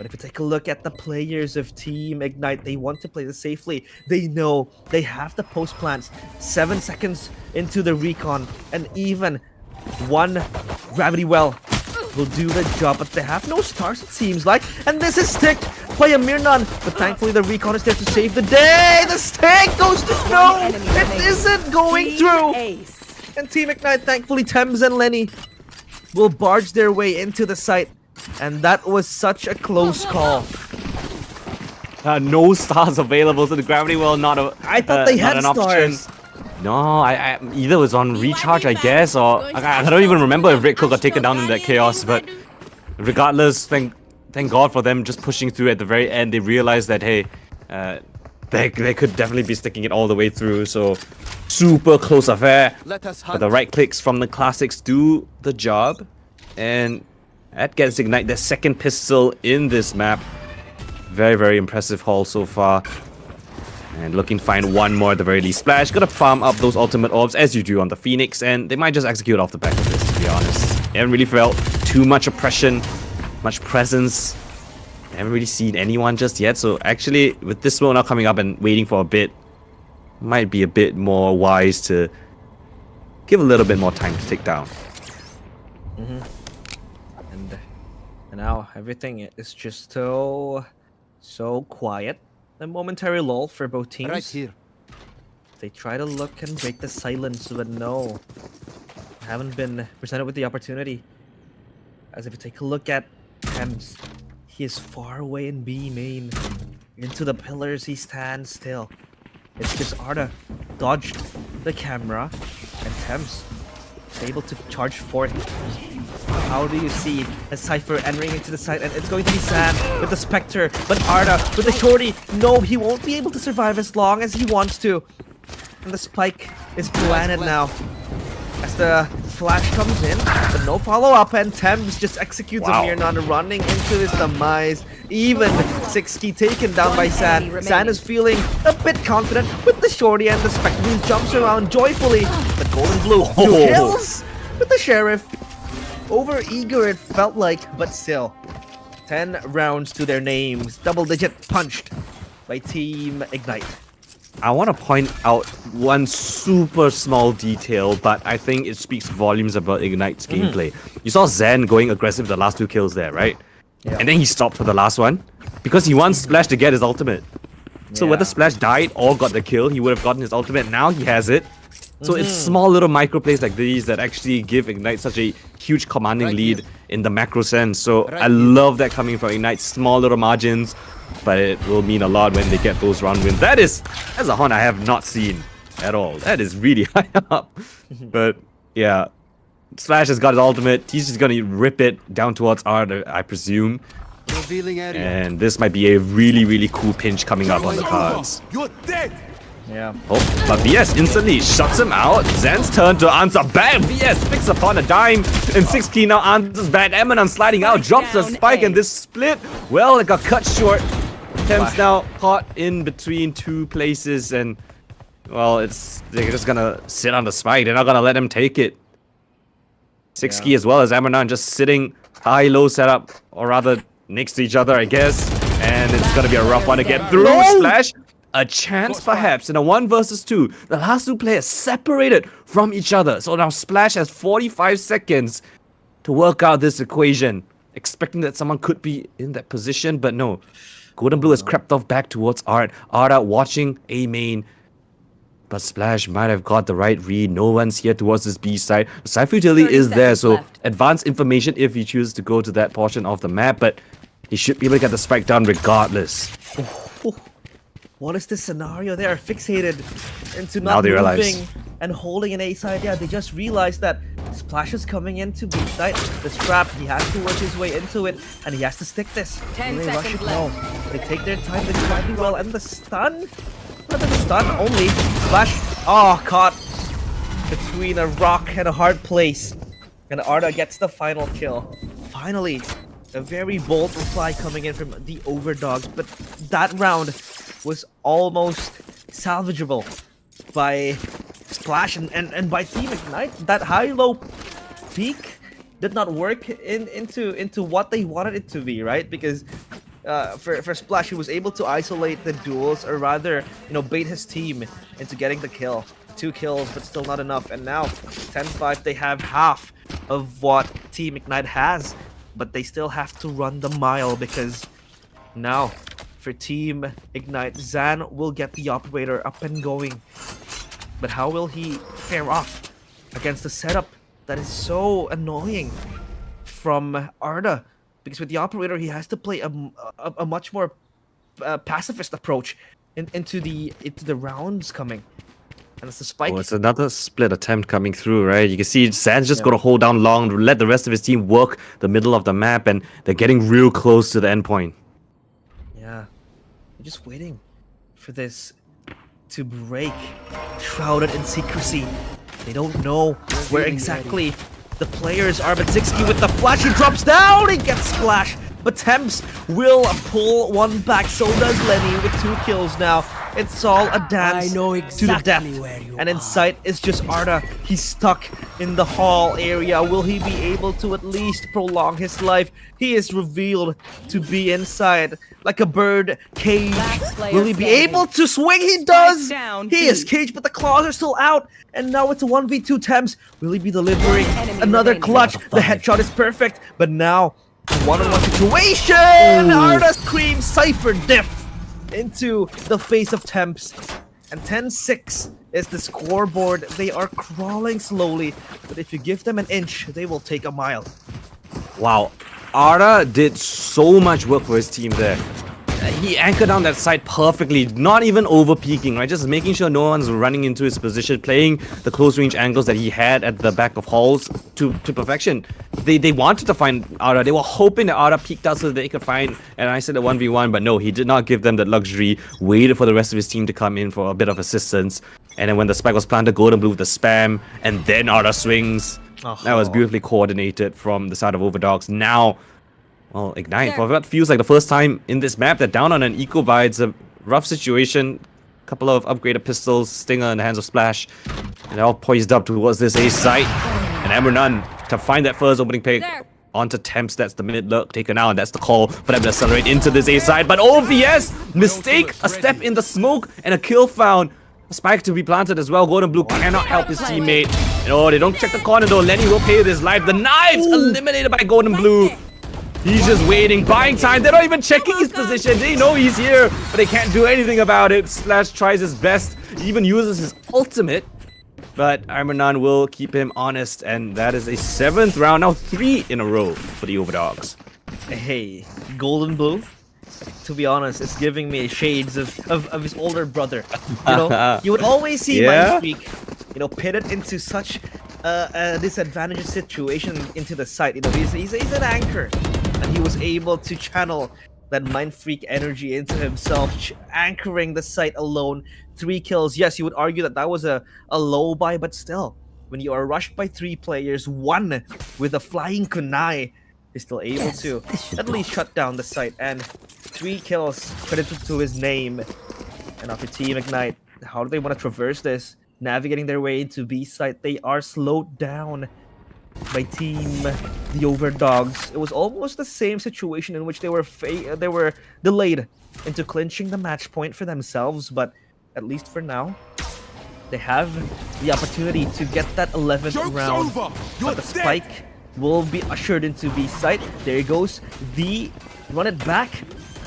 [SPEAKER 9] But if you take a look at the players of Team Ignite, they want to play this safely. They know they have the post plants. 7 seconds into the recon, and even one gravity well will do the job, but they have no stars, it seems like. And this is sticked by a Mirnan, but thankfully the recon is there to save the day. The stick goes to no, it isn't going through. And Team Ignite, thankfully Thames and Lenny will barge their way into the site. And that was such a close call.
[SPEAKER 8] No stars available, so the gravity well not a.
[SPEAKER 9] I thought they had stars.
[SPEAKER 8] No, I either was on recharge, I guess, or I don't even remember if rightful got taken down in that chaos. But regardless, thank God for them just pushing through at the very end. They realized that hey, they could definitely be sticking it all the way through. So super close affair. But the right clicks from the classics do the job, and that gets Ignite their second pistol in this map. Very, very impressive haul so far. And looking to find one more at the very least. Splash, gotta farm up those ultimate orbs as you do on the Phoenix, and they might just execute off the back of this, to be honest. They haven't really felt too much oppression, much presence. They haven't really seen anyone just yet, so actually, with this smoke now coming up and waiting for a bit, might be a bit more wise to give a little bit more time to take down.
[SPEAKER 9] And now everything is just so quiet. A momentary lull for both teams.
[SPEAKER 10] Right here.
[SPEAKER 9] They try to look and break the silence, but no, haven't been presented with the opportunity. As if you take a look at Thames, he is far away in B main. Into the pillars he stands still. It's just Arda dodged the camera, and Thames able to charge forth. How do you see a Cypher entering into the site? And it's going to be Sam with the Spectre, but Arda with the Shorty. No, he won't be able to survive as long as he wants to. And the spike is planted now as the flash comes in, but no follow-up, and Thames just executes a Mirnan, running into his demise. Even 6K taken down by San. San is feeling a bit confident with the Shorty and the Spectre, who jumps around joyfully. But Golden Blue, 2 kills with the Sheriff. Over eager it felt like, but still. 10 rounds to their names. Double-digit punched by Team Ignite.
[SPEAKER 8] I want to point out one super small detail, but I think it speaks volumes about Ignite's gameplay. You saw Zen going aggressive the last 2 kills there, right? Yeah. And then he stopped for the last one because he wants Splash to get his ultimate. So whether Splash died or got the kill, he would have gotten his ultimate. Now he has it. So it's small little micro plays like these that actually give Ignite such a huge commanding lead in the macro sense. So I love that coming from Ignite. Small little margins, but it will mean a lot when they get those round wins. That's a hunt I have not seen at all. That is really high up. But yeah, Slash has got his ultimate. He's just gonna rip it down towards Art, I presume. And this might be a really, really cool pinch coming up on the cards.
[SPEAKER 10] You're dead.
[SPEAKER 9] Yeah.
[SPEAKER 8] Oh, but VS instantly shuts him out. Zen's turn to answer back. VS picks upon a dime, and 6K now answers back. Eminem sliding out, drops the spike, and this split, well, it got cut short. Thames now caught in between 2 places, and well, they're just gonna sit on the spike. They're not gonna let him take it. 6K as well as Eminem just sitting high-low setup, or rather next to each other, I guess. And it's gonna be a rough one to get through. Splash. A chance perhaps in a 1 versus 2. The last 2 players separated from each other. So now Splash has 45 seconds to work out this equation. Expecting that someone could be in that position, but no. Golden Blue has crept off back towards Art. Arda watching A main. But Splash might have got the right read. No one's here towards this B side. Cypher utility is there, so advanced information if he chooses to go to that portion of the map. But he should be able to get the spike down regardless.
[SPEAKER 9] What is this scenario? They are fixated into not moving and holding an A side. Yeah, they just realized that Splash is coming into B side. The trap, he has to work his way into it, and he has to stick this.
[SPEAKER 2] 10 seconds left.
[SPEAKER 9] No, they take their time, they try to well, and the stun? Not the stun only. Splash, caught between a rock and a hard place. And Arda gets the final kill. Finally, a very bold reply coming in from the OVERDOGS, but that round was almost salvageable by Splash and by Team Ignite. That high-low peak did not work into what they wanted it to be, right? Because for Splash, he was able to isolate the duels, or rather, bait his team into getting the kill. 2 kills, but still not enough. And now, 10-5, they have half of what Team Ignite has, but they still have to run the mile, because now, for Team Ignite, Zan will get the operator up and going. But how will he fare off against the setup that is so annoying from Arda? Because with the operator, he has to play a much more pacifist approach into the rounds coming. And it's the spike.
[SPEAKER 8] Oh, it's another split attempt coming through, right? You can see Zan's just going to hold down long, let the rest of his team work the middle of the map, and they're getting real close to the endpoint.
[SPEAKER 9] Yeah. They're just waiting for this to break, shrouded in secrecy. They don't know where exactly the players are, but Zixki with the flash, he drops down, he gets splashed. But Temps will pull one back, so does Lenny with 2 kills now. It's all a dance to the death. And in sight is just Arda. He's stuck in the hall area. Will he be able to at least prolong his life? He is revealed to be inside like a bird caged. Will he be able to swing? He does! He is caged, but the claws are still out. And now it's a 1v2 Temps. Will he be delivering another clutch? The headshot is perfect, but now one-on-one situation! Arda screams Cypher diff into the face of Temps. And 10-6 is the scoreboard. They are crawling slowly, but if you give them an inch, they will take a mile.
[SPEAKER 8] Wow, Arda did so much work for his team there. He anchored down that side perfectly, not even over peeking, right? Just making sure no one's running into his position, playing the close range angles that he had at the back of halls to perfection. They wanted to find Arda. They were hoping that Arda peeked out so that they could find, and I said a 1v1, but no, he did not give them that luxury. Waited for the rest of his team to come in for a bit of assistance. And then when the spike was planted, Golden Blue with the spam, and then Arda swings. That was beautifully coordinated from the side of OVERDOGS. Now, well, Ignite, for what feels like the first time in this map, they're down on an eco buy. It's a rough situation. Couple of upgraded pistols, Stinger in the hands of Splash. And they're all poised up towards this A site. And Emrenan to find that first opening pick onto Temps. That's the mid lurk taken out. And that's the call for them to accelerate into this A site. But OVS, mistake, a step in the smoke, and a kill found. A spike to be planted as well. Golden Blue cannot help his teammate. And oh, they don't check the corner though. Lenny will pay with his life. The knives eliminated by Golden Blue. He's just waiting, buying time. They're not even checking his position. They know he's here, but they can't do anything about it. Slash tries his best, even uses his ultimate. But Armanan will keep him honest, and that is a 7th round. Now 3 in a row for the OVERDOGS.
[SPEAKER 9] Hey, Golden Blue, to be honest, it's giving me shades of his older brother. You would always see Mindfreak, pitted into such a disadvantaged situation into the site. He's an anchor. And he was able to channel that Mind Freak energy into himself, anchoring the site alone. 3 kills. Yes, you would argue that was a low buy, but still, when you are rushed by 3 players, 1 with a flying kunai is still able to at least shut down the site. And 3 kills credited to his name. And after Team Ignite, how do they want to traverse this? Navigating their way into B site, they are slowed down by Team the OVERDOGS. It was almost the same situation in which they were delayed into clinching the match point for themselves, but at least for now, they have the opportunity to get that 11th round. But the spike will be ushered into B site. There goes the run it back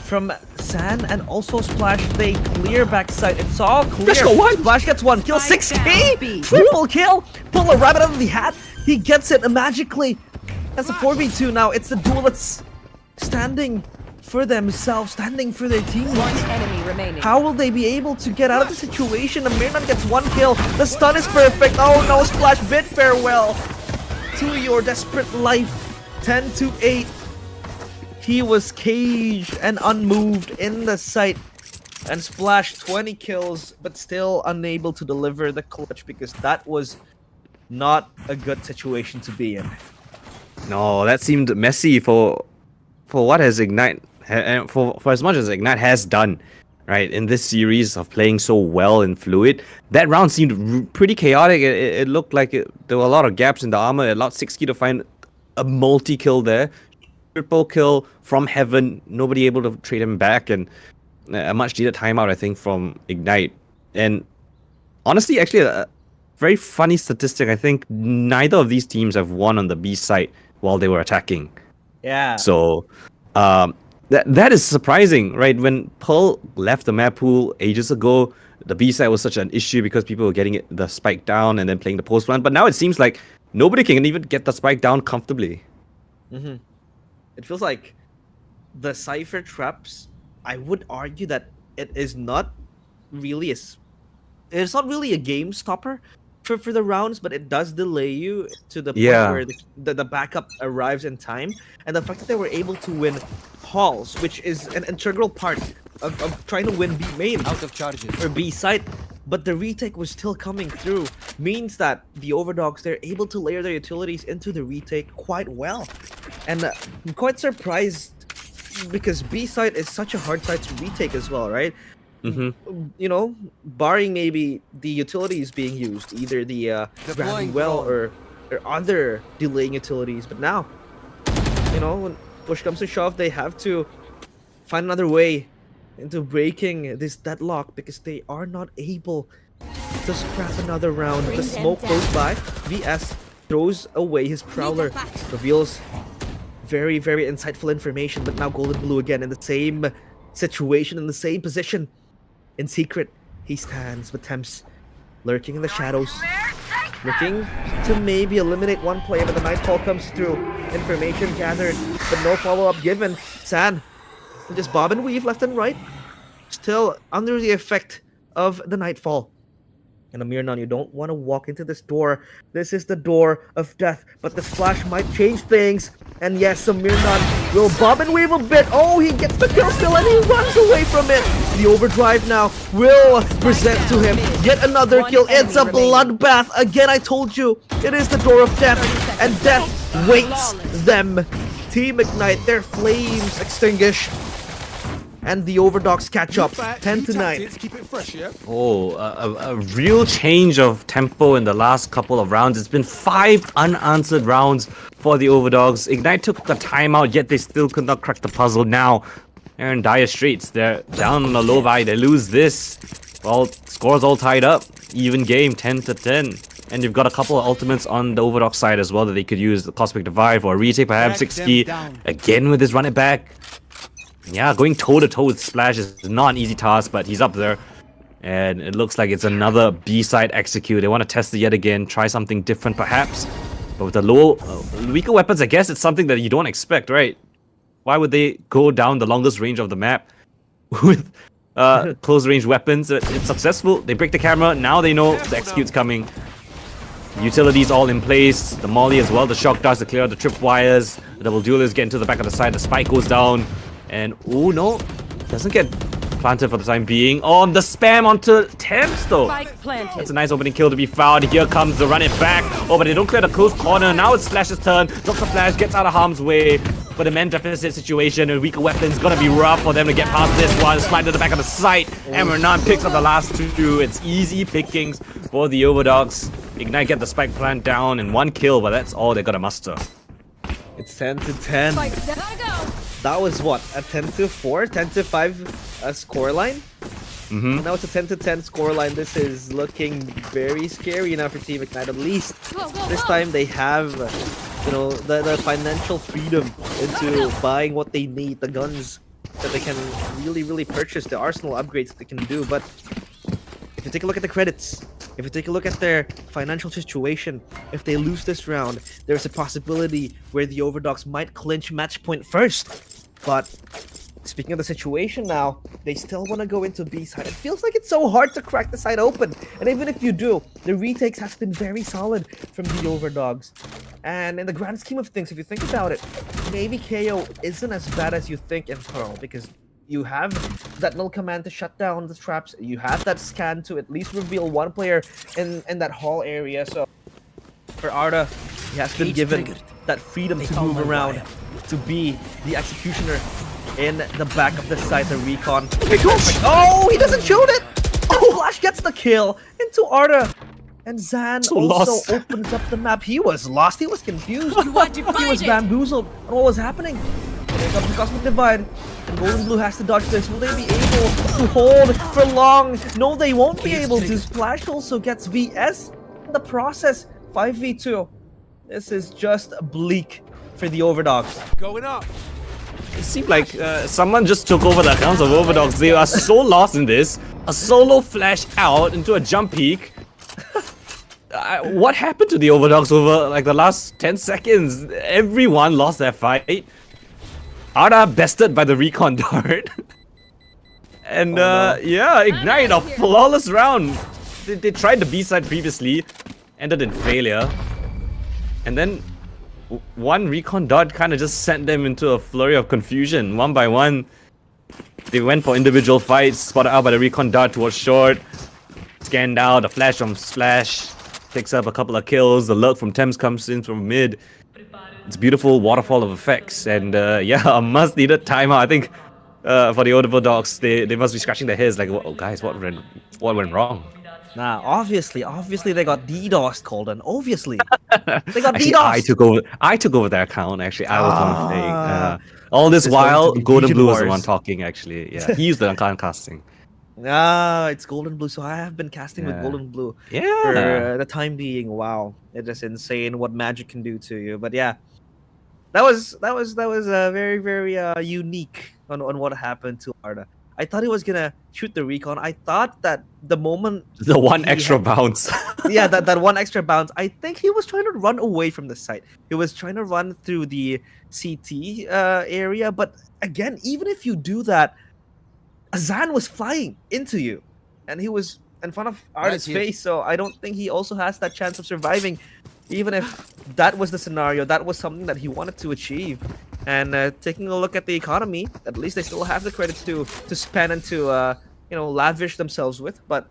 [SPEAKER 9] from San and also Splash. They clear backside. It's all clear. Splash gets 1 kill. 6k! Triple kill! Pull a rabbit out of the hat. He gets it magically. That's a 4v2 now. It's the duelists standing for themselves, standing for their teammates.
[SPEAKER 7] 1 enemy remaining.
[SPEAKER 9] How will they be able to get out of the situation? Amirnan gets 1 kill. The stun is perfect. Oh no, Splash, bid farewell to your desperate life. 10-8. He was caged and unmoved in the site. And Splash 20 kills, but still unable to deliver the clutch because that was not a good situation to be in.
[SPEAKER 8] No, that seemed messy for what has Ignite, and for as much as Ignite has done, right, in this series of playing so well and fluid. That round seemed pretty chaotic. It looked like there were a lot of gaps in the armor. It allowed 6k to find a multi-kill there. triple kill from heaven. Nobody able to trade him back, and a much needed timeout, I think, from Ignite. And honestly, actually, a very funny statistic. I think neither of these teams have won on the B side while they were attacking.
[SPEAKER 9] Yeah.
[SPEAKER 8] So that is surprising, right? When Pearl left the map pool ages ago, the B side was such an issue because people were getting the spike down and then playing the post run. But now it seems like nobody can even get the spike down comfortably.
[SPEAKER 9] Mm-hmm. It feels like the Cypher traps, I would argue that it is not really it's not really a game stopper for the rounds, but it does delay you to the point where the backup arrives in time. And the fact that they were able to win halls, which is an integral part of trying to win B main
[SPEAKER 10] Out of charges.
[SPEAKER 9] or B side, but the retake was still coming through, means that the OVERDOGS, they're able to layer their utilities into the retake quite well. And I'm quite surprised because B side is such a hard side to retake as well, right?
[SPEAKER 8] Mm-hmm.
[SPEAKER 9] You know, barring maybe the utilities being used, either the grabbing well or other delaying utilities. But now, you know, when push comes to shove, they have to find another way into breaking this deadlock because they are not able to scrap another round. The smoke goes by. VS throws away his Prowler, reveals very, very insightful information, but now Golden Blue again in the same situation, in the same position. In secret, he stands with Temps lurking in the shadows, looking to maybe eliminate one player, but the Nightfall comes through. Information gathered, but no follow-up given. San, just bob and weave left and right, still under the effect of the Nightfall. And Amirnan, you don't want to walk into this door. This is the door of death, but the splash might change things. And yes, Amirnan will bob and weave a bit. Oh, he gets the kill still, and he runs away from it. The overdrive now will present to him yet another kill. It's a bloodbath. Again, I told you, it is the door of death, and death waits them. Team Ignite, their flames extinguish. And the OVERDOGS catch up, 10-9.
[SPEAKER 10] Keep it fresh, yeah?
[SPEAKER 8] Oh, a real change of tempo in the last couple of rounds. It's been 5 unanswered rounds for the OVERDOGS. Ignite took the timeout, yet they still could not crack the puzzle. Now, they're in dire straits. They're down on the low buy. They lose this. Well, score's all tied up. Even game, 10-10. And you've got a couple of ultimates on the OVERDOGS side as well that they could use. The Cosmic Divide or a retake, perhaps 6-key. Again with his run it back. Yeah, going toe-to-toe with Splash is not an easy task, but he's up there. And it looks like it's another B-side execute. They want to test it yet again, try something different perhaps. But with the weaker weapons, I guess it's something that you don't expect, right? Why would they go down the longest range of the map with close-range weapons? It's successful. They break the camera. Now they know the execute's coming. Utilities all in place. The Molly as well. The shock darts to clear out the tripwires. The double duelers get into the back of the side. The spike goes down. And oh no, doesn't get planted for the time being. Oh, the spam onto Temps though. That's a nice opening kill to be found. Here comes the run it back. Oh, but they don't clear the close corner. Now it's Splash's turn. Drops the flash, gets out of harm's way. But the man deficit situation and weaker weapons gonna be rough for them to get past this one. Slide to the back of the site. And Renan picks up the last 2. It's easy pickings for the OVERDOGS. Ignite get the spike plant down and 1 kill, but that's all they gotta muster.
[SPEAKER 9] It's 10-10. That was what, a 10-4, 10-5 scoreline?
[SPEAKER 8] Mm-hmm.
[SPEAKER 9] Now it's a 10-10 scoreline. This is looking very scary now for Team Ignite. At least this time they have, you know, the financial freedom into buying what they need, the guns that they can really purchase, the arsenal upgrades that they can do. But if you take a look at the credits, if you take a look at their financial situation, if they lose this round, there's a possibility where the OVERDOGS might clinch match point first. But speaking of the situation now, they still want to go into B side. It feels like it's so hard to crack the side open. And even if you do, the retakes has been very solid from the OVERDOGS. And in the grand scheme of things, if you think about it, maybe KO isn't as bad as you think in Pearl, because you have that null command to shut down the traps. You have that scan to at least reveal one player in that hall area. So for Arda, he has been given that freedom to move around, to be the executioner in the back of the site, the recon. Oh, he doesn't shoot it! Oh, Flash gets the kill into Arda. And Zan
[SPEAKER 8] So
[SPEAKER 9] also
[SPEAKER 8] lost.
[SPEAKER 9] opens up the map. He was lost. He was confused. He was bamboozled on what was happening. Here comes the Cosmic Divide. And Golden Blue has to dodge this. Will they be able to hold for long? No, they won't be able to. Splash also gets VS in the process. 5v2. This is just bleak for the OVERDOGS.
[SPEAKER 6] Going up.
[SPEAKER 8] It seemed like someone just took over the accounts of OVERDOGS. They are so lost in this. A solo flash out into a jump peak. What happened to the OVERDOGS over like the last 10 seconds? Everyone lost their fight. Arda bested by the recon dart. And yeah, Ignite, a flawless round. They tried the B-side previously, ended in failure. And then one recon dart kind of just sent them into a flurry of confusion. One by one, they went for individual fights, spotted out by the recon dart towards short. Scanned out, a flash from Splash. Picks up a couple of kills, the lurk from Thames comes in from mid. It's beautiful waterfall of effects, and yeah, a must-needed timeout. I think for the OVERDOGS, they must be scratching their heads like, oh, guys, what went wrong?
[SPEAKER 9] Nah, obviously they got DDoSed, Coldan. Obviously, they got
[SPEAKER 8] Actually,
[SPEAKER 9] DDoSed.
[SPEAKER 8] I took over their account. Actually, I was the one playing. All this while, Golden Blue was the one talking. Actually, yeah, he used the account casting.
[SPEAKER 9] Ah, it's Golden Blue. So I have been casting with Golden Blue for the time being. Wow, it is insane what magic can do to you. But yeah, that was very unique on what happened to Arda. I thought he was gonna shoot the recon. I thought that the moment
[SPEAKER 8] the one extra bounce.
[SPEAKER 9] Yeah, that one extra bounce. I think he was trying to run away from the site. He was trying to run through the CT area. But again, even if you do that, Azan was flying into you, and he was in front of Arda's face. So I don't think he also has that chance of surviving, even if that was the scenario. That was something that he wanted to achieve. And taking a look at the economy, at least they still have the credits to spend and to lavish themselves with. But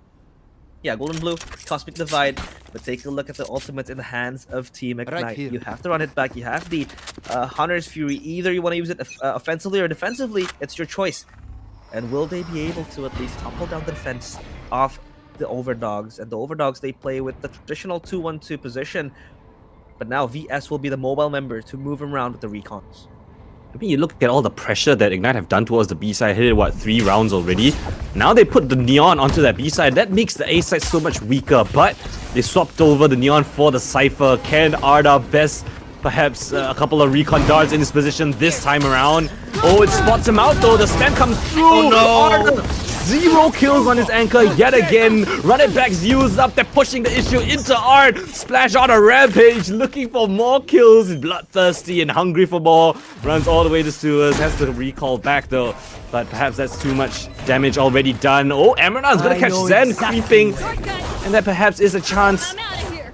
[SPEAKER 9] yeah, Golden Blue, Cosmic Divide. But take a look at the ultimate in the hands of Team Ignite. You have to run it back. You have the Hunter's Fury. Either you want to use it offensively or defensively. It's your choice. And will they be able to at least topple down the defense of the OVERDOGS? And the OVERDOGS, they play with the traditional 2-1-2 position. But now VS will be the mobile member to move around with the recons.
[SPEAKER 8] I mean, you look at all the pressure that Ignite have done towards the B-side, hit it, what, 3 rounds already? Now they put the Neon onto that B-side, that makes the A-side so much weaker, but they swapped over the Neon for the Cypher. Can Arda best perhaps a couple of recon darts in his position this time around? Oh, it spots him out though, the stem comes through! Oh no! Arda, 0 kills on his anchor yet again. Run it back's used up, they're pushing the issue into Art. Splash on a rampage, looking for more kills. He's bloodthirsty and hungry for more. Runs all the way to Sewers, has to recall back though. But perhaps that's too much damage already done. Oh, Emerald's gonna catch Zen creeping. And that perhaps is a chance.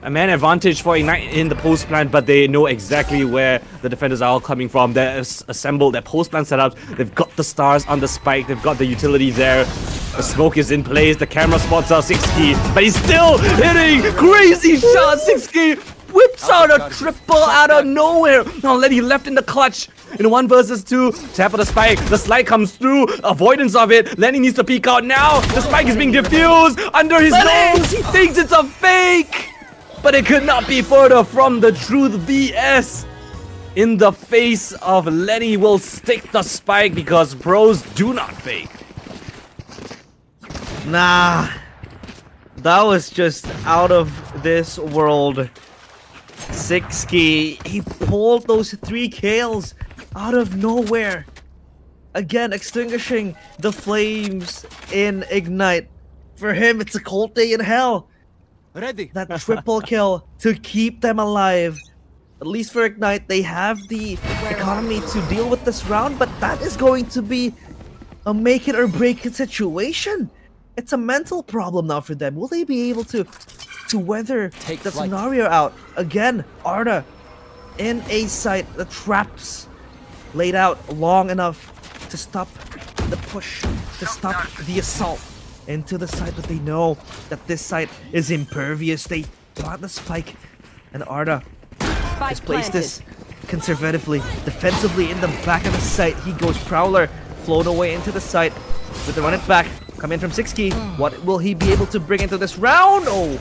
[SPEAKER 8] A man advantage for Ignite in the post plant, but they know exactly where the defenders are all coming from. They're assembled their post plant setups. They've got the stars on the spike. They've got the utility there. The smoke is in place. The camera spots out 6key, but he's still hitting crazy shots. 6key whips out a triple out of nowhere. Now Lenny left in the clutch. In 1 versus 2, tap for the spike. The slide comes through. Avoidance of it. Lenny needs to peek out now. The spike is being diffused under his nose. He thinks it's a fake. But it could not be further from the truth. VS in the face of Lenny will stick the spike because pros do not fake.
[SPEAKER 9] Nah, that was just out of this world. 6key, he pulled those 3 kills out of nowhere. Again, extinguishing the flames in Ignite. For him, it's a cold day in hell.
[SPEAKER 6] Ready.
[SPEAKER 9] That triple kill to keep them alive. At least for Ignite, they have the economy to deal with this round, but that is going to be a make it or break it situation. It's a mental problem now for them. Will they be able to weather the scenario out? Again, Arda in a site, the traps laid out long enough to stop the push, to stop the assault into the site, but they know that this site is impervious. They plant the spike, and Arda has placed this conservatively, defensively in the back of the site. He goes Prowler, float away into the site with the run it back. Come in from 6key. What will he be able to bring into this round? Oh,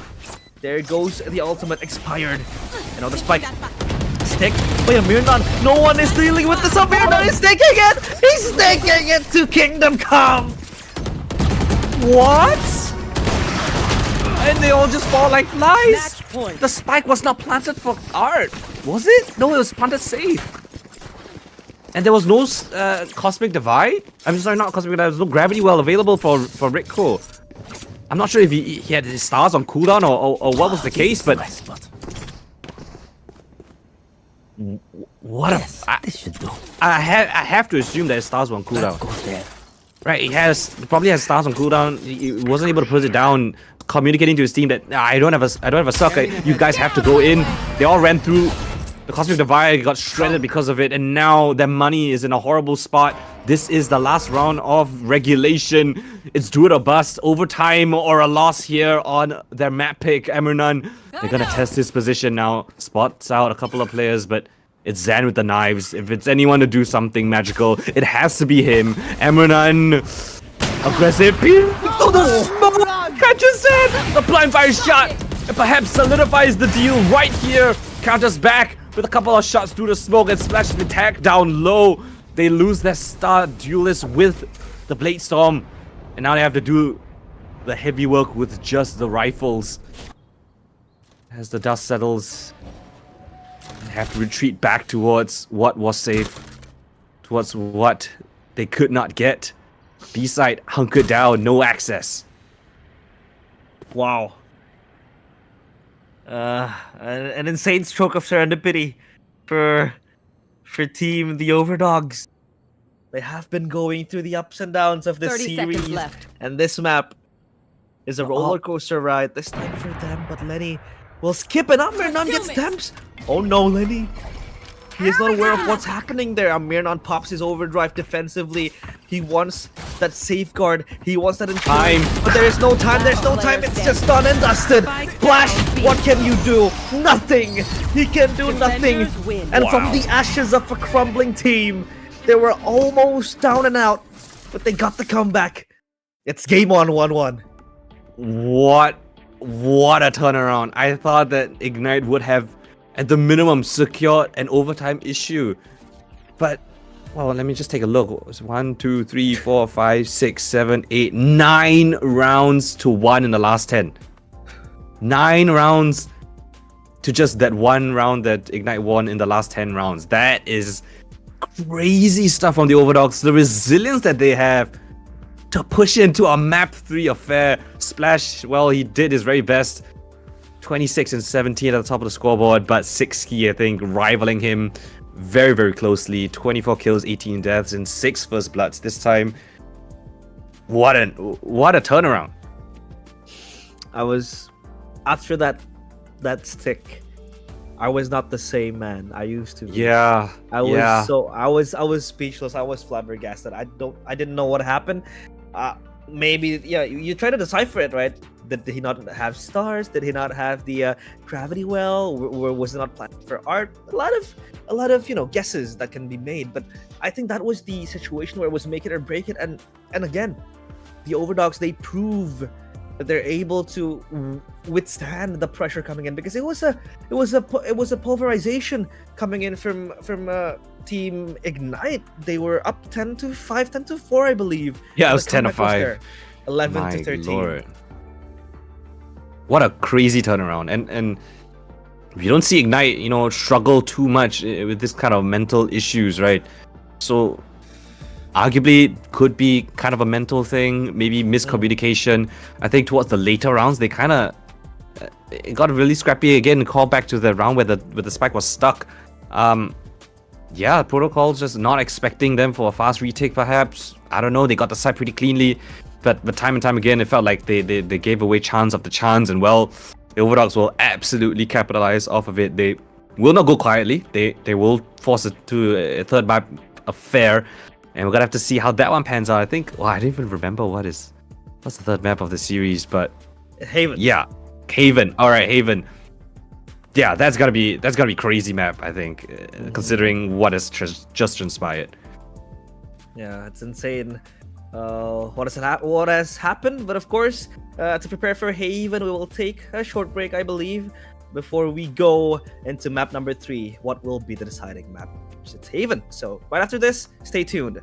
[SPEAKER 9] There goes the ultimate expired. And now the spike. Stick. Wait, Mirnan. No one is dealing with this. Mirnan is taking it. He's taking it to Kingdom Come.
[SPEAKER 8] What? And they all just fall like flies. The spike was not planted for art, was it? No, it was planted safe. And there was no cosmic divide. I'm sorry, not cosmic divide. There was no gravity well available for Rico. I'm not sure if he had his stars on cooldown or what was the case, but what I have to assume that his stars were on cooldown. Right, he probably has stars on cooldown. He wasn't able to put it down, communicating to his team that I don't have a sucker. You guys have to go in. They all ran through. The Cosmic Divide got shredded because of it, and now their money is in a horrible spot. This is the last round of regulation. It's do it or bust, overtime or a loss here on their map pick, Emmernon. They're gonna test his position now. Spots out a couple of players, but it's Zan with the knives. If it's anyone to do something magical, it has to be him. Emmernon, aggressive. Oh, the smoke catches Zan. The blind fire shot. It perhaps solidifies the deal right here. Counters back with a couple of shots through the smoke, and Splash has been tagged down low. They lose their star duelist with the Blade Storm, and now they have to do the heavy work with just the rifles. As the dust settles, they have to retreat back towards what was safe, towards what they could not get. B-side hunkered down, no access.
[SPEAKER 9] Wow. An insane stroke of serendipity for team the OVERDOGS. They have been going through the ups and downs of this
[SPEAKER 7] 30
[SPEAKER 9] series,
[SPEAKER 7] seconds left.
[SPEAKER 9] and this map is a roller coaster ride this time for them. But Lenny will skip, and Mirnan gets temps. Oh no, Lenny! He is not aware of what's happening there. Mirnan pops his overdrive defensively. He wants that safeguard. He wants that
[SPEAKER 8] time.
[SPEAKER 9] But there is no time. There's no time. It's just done and dusted. Flash, what can you do? Nothing. He can do nothing. And from the ashes of a crumbling team, they were almost down and out, but they got the comeback. It's game on 1-1.
[SPEAKER 8] What a turnaround. I thought that Ignite would have at the minimum secured an overtime issue, but well, let me just take a look. It was 1, 2, 3, 4, 5, 6, 7, 8, 9 rounds to 1 in the last 10. 9 rounds to just that one round that Ignite won in the last 10 rounds. That is crazy stuff from the OVERDOGS. The resilience that they have to push into a map 3 affair. Splash, well, he did his very best. 26 and 17 at the top of the scoreboard, but 6ski, I think, rivaling him very, very closely. 24 kills, 18 deaths, and 6 first bloods this time. What a turnaround.
[SPEAKER 9] I was, after that stick, I was not the same man I used to be.
[SPEAKER 8] Yeah.
[SPEAKER 9] I was speechless. I was flabbergasted. I didn't know what happened. Maybe, yeah, you try to decipher it, right? Did he not have stars? Did he not have the gravity well? Was it not planned for art? A lot of guesses that can be made. But I think that was the situation where it was make it or break it. And again, the OVERDOGS, they prove that they're able to withstand the pressure coming in, because it was a pulverization coming in from Team Ignite. They were up 10-5, 10-4, I believe.
[SPEAKER 8] Yeah, it was 10-5.
[SPEAKER 9] 11-13.
[SPEAKER 8] Lord. What a crazy turnaround. And you don't see Ignite, struggle too much with this kind of mental issues, right? So arguably could be kind of a mental thing, maybe miscommunication. I think towards the later rounds, they kind of it got really scrappy again. Called back to the round where the spike was stuck. Yeah, Protocol's just not expecting them for a fast retake, perhaps. I don't know. They got the side pretty cleanly, but time and time again, it felt like they gave away chance after chance, and well, the OVERDOGS will absolutely capitalize off of it. They will not go quietly. They will force it to a third map affair, and we're gonna have to see how that one pans out. I think. Well, I don't even remember what's the third map of the series, but
[SPEAKER 9] Haven.
[SPEAKER 8] Yeah, Haven. All right, Haven. Yeah, that's gotta be crazy map, I think, considering what has just transpired.
[SPEAKER 9] Yeah, it's insane. what has happened. But of course, to prepare for Haven, we will take a short break, I believe, before we go into map number 3. What will be the deciding map? It's Haven. So right after this, stay tuned.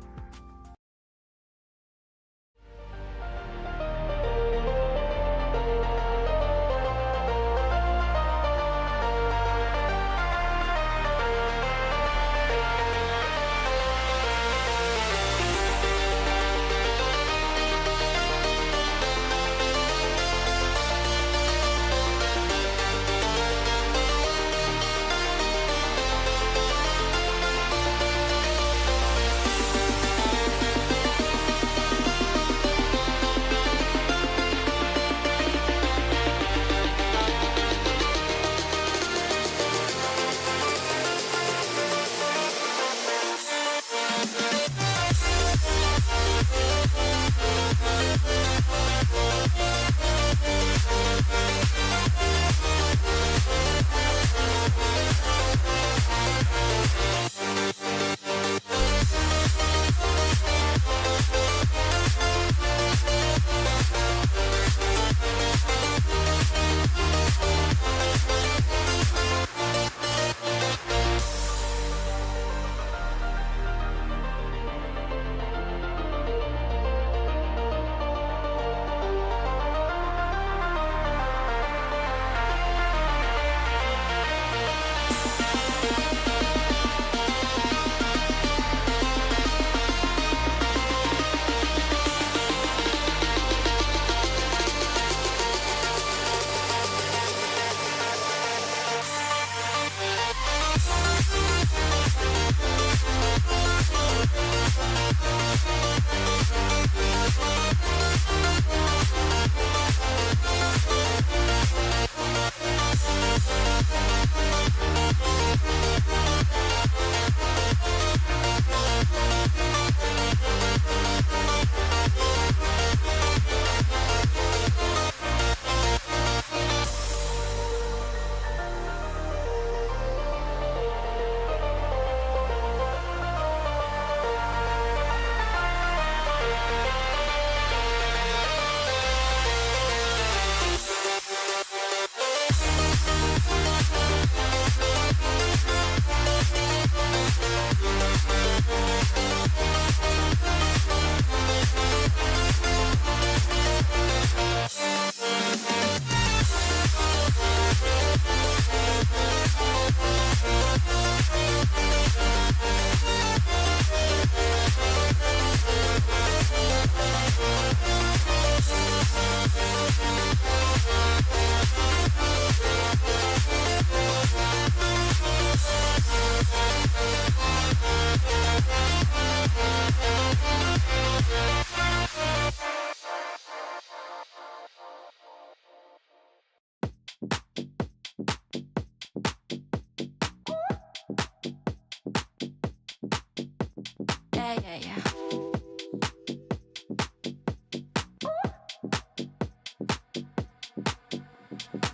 [SPEAKER 2] Yeah.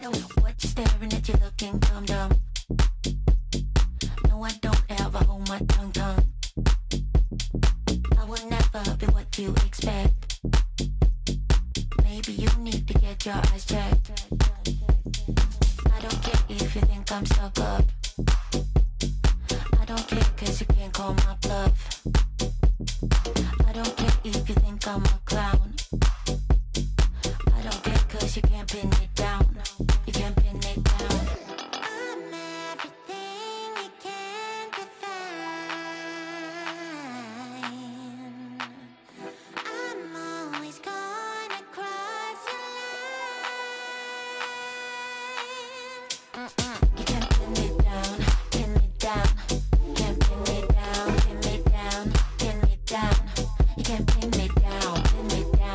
[SPEAKER 2] No, what you staring at, you looking dumb. No, I don't ever hold my tongue. I will never be what you expect. Maybe you need to get your eyes checked. I don't care if you think I'm stuck up. I don't care 'cause you can't call my bluff. I don't care if you think I'm a clown. I don't care 'cause you can't pin it down. You can't pin it down. I'm everything you can define. I'm always gonna cross your line. You can't pin it down, pin me down. Can't pin me down, pin me down, pin me down. You can't pin me down, pin me down.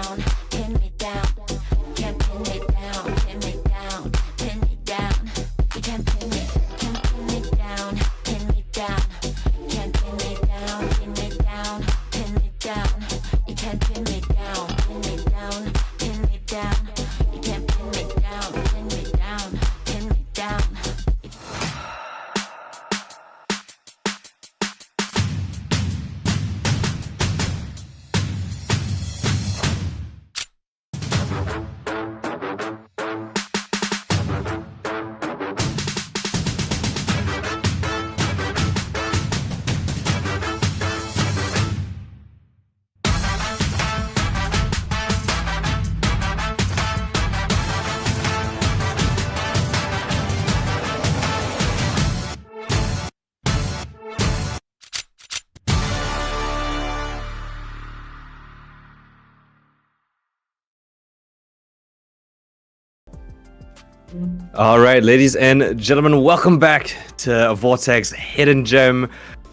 [SPEAKER 8] All right, ladies and gentlemen, welcome back to Vortex Hidden Gem.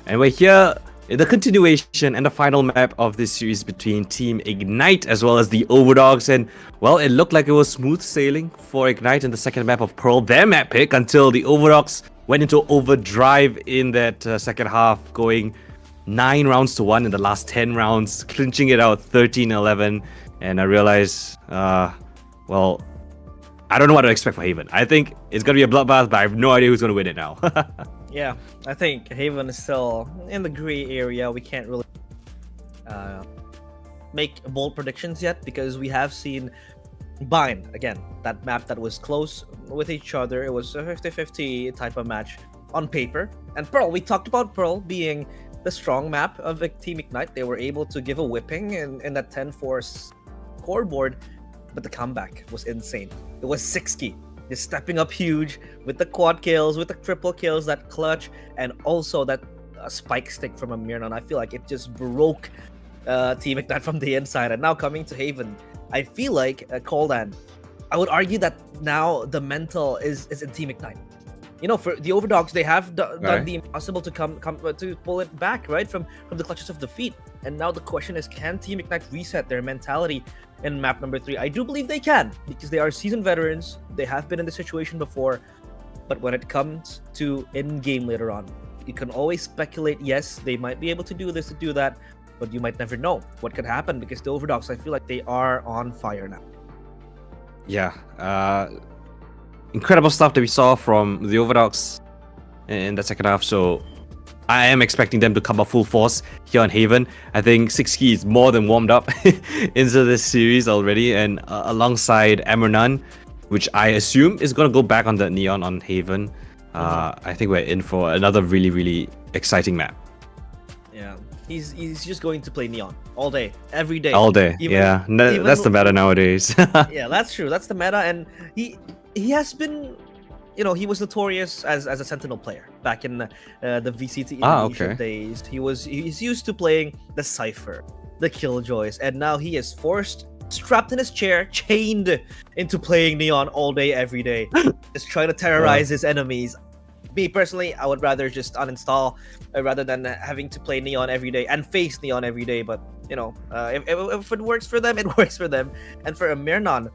[SPEAKER 8] And we're here in the continuation and the final map of this series between Team Ignite as well as the OVERDOGS. And, well, it looked like it was smooth sailing for Ignite in the second map of Pearl, their map pick, until the OVERDOGS went into overdrive in that second half, going 9 rounds to 1 in the last 10 rounds, clinching it out 13-11. And I realized, well, I don't know what to expect for Haven. I think it's going to be a bloodbath, but I have no idea who's going to win it now.
[SPEAKER 9] Yeah, I think Haven is still in the gray area. We can't really make bold predictions yet because we have seen Bind, again, that map that was close with each other. It was a 50-50 type of match on paper. And Pearl, we talked about Pearl being the strong map of Team Ignite. They were able to give a whipping in that 10-4 scoreboard, but the comeback was insane. It was 6K. Just stepping up huge with the quad kills, with the triple kills, that clutch, and also that spike stick from a Mirnon. I feel like it just broke Team Ignite from the inside. And now coming to Haven, I feel like Coldan, I would argue that now the mental is in Team Ignite. You know, for the OVERDOGS, they have done the impossible to come to pull it back, right, from the clutches of defeat. And now the question is, can Team Ignite reset their mentality in map number 3? I do believe they can, because they are seasoned veterans. They have been in this situation before. But when it comes to in-game later on, you can always speculate, yes, they might be able to do this, to do that, but you might never know what could happen, because the OVERDOGS, I feel like they are on fire now.
[SPEAKER 8] Yeah, incredible stuff that we saw from the OVERDOGS in the second half. So I am expecting them to come up full force here on Haven. I think 6K is more than warmed up into this series already, and alongside Amernan, which I assume is going to go back on the Neon on Haven. I think we're in for another really, really exciting map.
[SPEAKER 9] Yeah, he's just going to play Neon all day, every day.
[SPEAKER 8] All day, yeah. That's the meta nowadays.
[SPEAKER 9] Yeah, that's true. That's the meta, and he has been, you know, he was notorious as a Sentinel player back in the VCT Indonesia days. He's used to playing the Cypher, the Killjoys, and now he is strapped in his chair, chained into playing Neon all day, every day, just trying to terrorize his enemies. Me personally, I would rather just uninstall rather than having to play Neon every day and face Neon every day. But you know, if it works for them, it works for them. And for Amernan,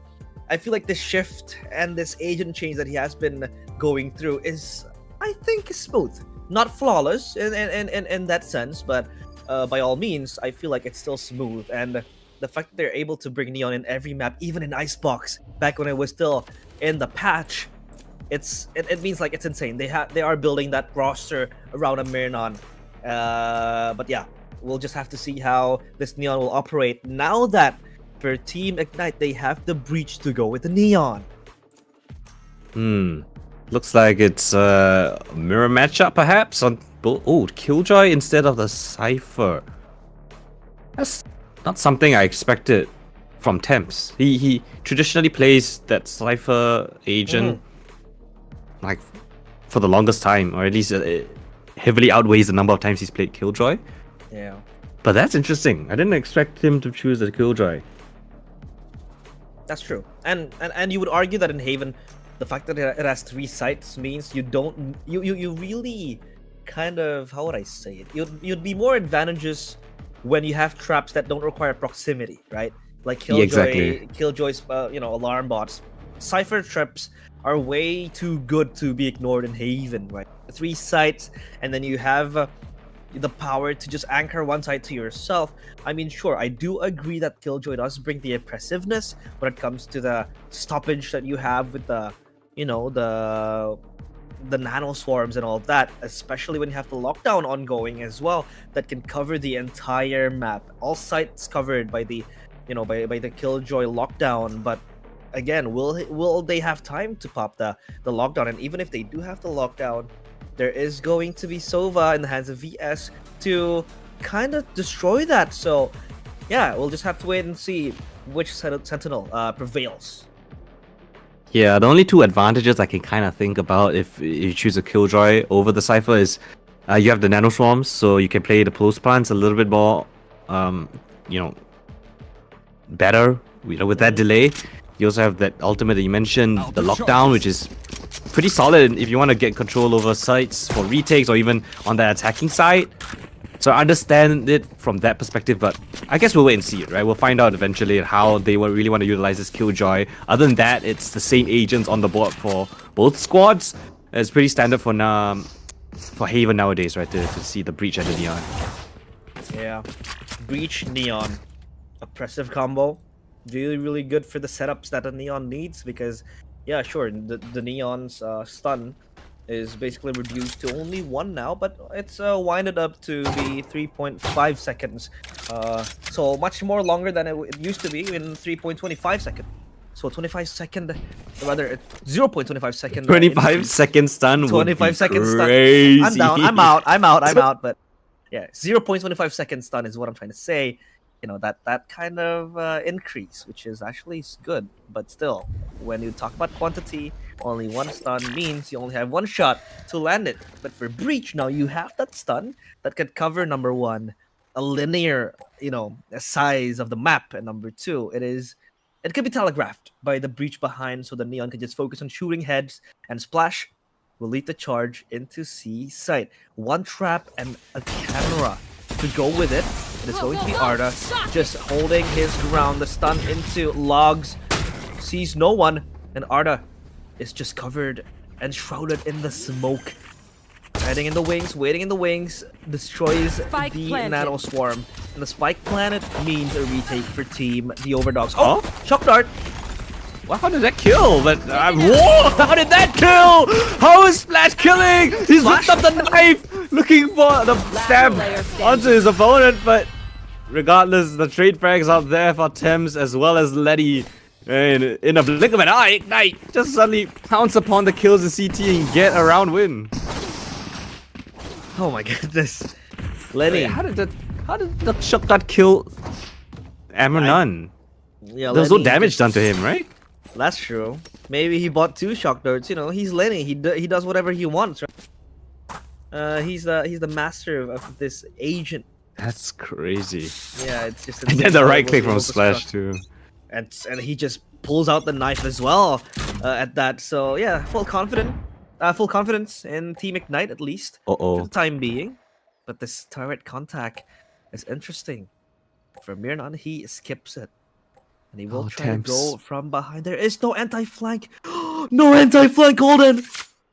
[SPEAKER 9] I feel like this shift and this agent change that he has been going through is, I think, smooth. Not flawless in that sense, but by all means, I feel like it's still smooth. And the fact that they're able to bring Neon in every map, even in Icebox, back when it was still in the patch, it means like it's insane. They are building that roster around Amernan. But yeah, we'll just have to see how this Neon will operate now that for Team Ignite, they have the breach to go with the Neon.
[SPEAKER 8] Looks like it's a mirror matchup, perhaps. Killjoy instead of the Cypher. That's not something I expected from Temps. He traditionally plays that Cypher agent like for the longest time, or at least heavily outweighs the number of times he's played Killjoy.
[SPEAKER 9] Yeah.
[SPEAKER 8] But that's interesting. I didn't expect him to choose the Killjoy.
[SPEAKER 9] That's true, and you would argue that in Haven, the fact that it has 3 sites means you really kind of, how would I say it? You'd be more advantageous when you have traps that don't require proximity, right? Like Killjoy, Killjoy's alarm bots. Cypher traps are way too good to be ignored in Haven, right? 3 sites, and then you have the power to just anchor one side to yourself. I mean, sure, I do agree that Killjoy does bring the oppressiveness when it comes to the stoppage that you have with the, the nano swarms and all of that, especially when you have the lockdown ongoing as well, that can cover the entire map. All sites covered by the, by the Killjoy lockdown. But again, will they have time to pop the lockdown? And even if they do have the lockdown, there is going to be Sova in the hands of VS to kind of destroy that. So yeah, we'll just have to wait and see which Sentinel prevails.
[SPEAKER 8] Yeah, the only 2 advantages I can kind of think about if you choose a Killjoy over the Cypher is you have the nano swarms, so you can play the pulse plants a little bit more, better, with that delay. You also have that ultimate that you mentioned, the lockdown, which is pretty solid if you want to get control over sites for retakes or even on the attacking side. So I understand it from that perspective, but I guess we'll wait and see it, right? We'll find out eventually how they really want to utilize this Killjoy. Other than that, it's the same agents on the board for both squads. It's pretty standard for Haven nowadays, right? To see the Breach and the Neon.
[SPEAKER 9] Yeah, Breach, Neon. Oppressive combo. Really good for the setups that the Neon needs because, yeah, sure, the Neon's stun is basically reduced to only 1 now, but it's winded up to be 3.5 seconds. So much more longer than it used to be in 3.25 seconds. So 25 second, rather 0.25 second.
[SPEAKER 8] 25 second stun.
[SPEAKER 9] 25 second stun.
[SPEAKER 8] Crazy.
[SPEAKER 9] I'm down. I'm out. But yeah, 0.25 second stun is what I'm trying to say. You know, that kind of increase, which is actually good, but still, when you talk about quantity, only 1 stun means you only have 1 shot to land it. But for Breach, now you have that stun that could cover number 1, a linear, size of the map, and number 2, it can be telegraphed by the Breach behind, so the Neon can just focus on shooting heads, and Splash will lead the charge into C site. 1 trap and a camera to go with it. It is going to be Arda, just holding his ground. The stun into logs, sees no one, and Arda is just covered and shrouded in the smoke. Hiding in the wings, destroys the nano swarm. And the spike planet means a retake for team the OVERDOGS. Oh, shock dart.
[SPEAKER 8] Well, how did that kill? But whoa! How did that kill? How is Splash killing? He's whipped up the knife, looking for the stab onto his opponent. But regardless, the trade frags out there for Thames as well as Letty. And in a blink of an eye, Ignite just suddenly pounce upon the kills in CT and get a round win.
[SPEAKER 9] Oh my goodness, Lenny!
[SPEAKER 8] How did the shock dart kill Amaran?
[SPEAKER 9] Yeah,
[SPEAKER 8] there was no damage done to him, right?
[SPEAKER 9] That's true. Maybe he bought 2 shock darts. He's Lenny. He does whatever he wants. Right? He's the master of this agent.
[SPEAKER 8] That's crazy.
[SPEAKER 9] Yeah, it's just.
[SPEAKER 8] And then the right click from Splash too.
[SPEAKER 9] And he just pulls out the knife as well at that. So yeah, full confidence in Team Ignite at least for the time being. But this turret contact is interesting. For Mirnan, he skips it. And he will try to go from behind. There is no anti-flank. No anti-flank, Coldan!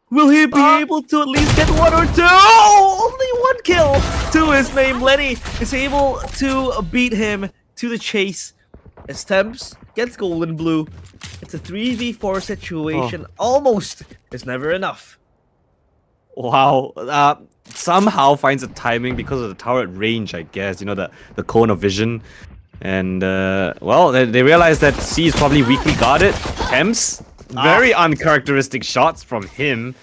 [SPEAKER 9] Will he be able to at least get 1 or 2? Only 1 kill to his name. Lenny is able to beat him to the chase. As Thames gets Golden Blue. It's a 3v4 situation. Almost is never enough.
[SPEAKER 8] Wow. Somehow finds a timing because of the turret range, I guess. The cone of vision. And, well, they realize that C is probably weakly guarded. Thames, very uncharacteristic shots from him.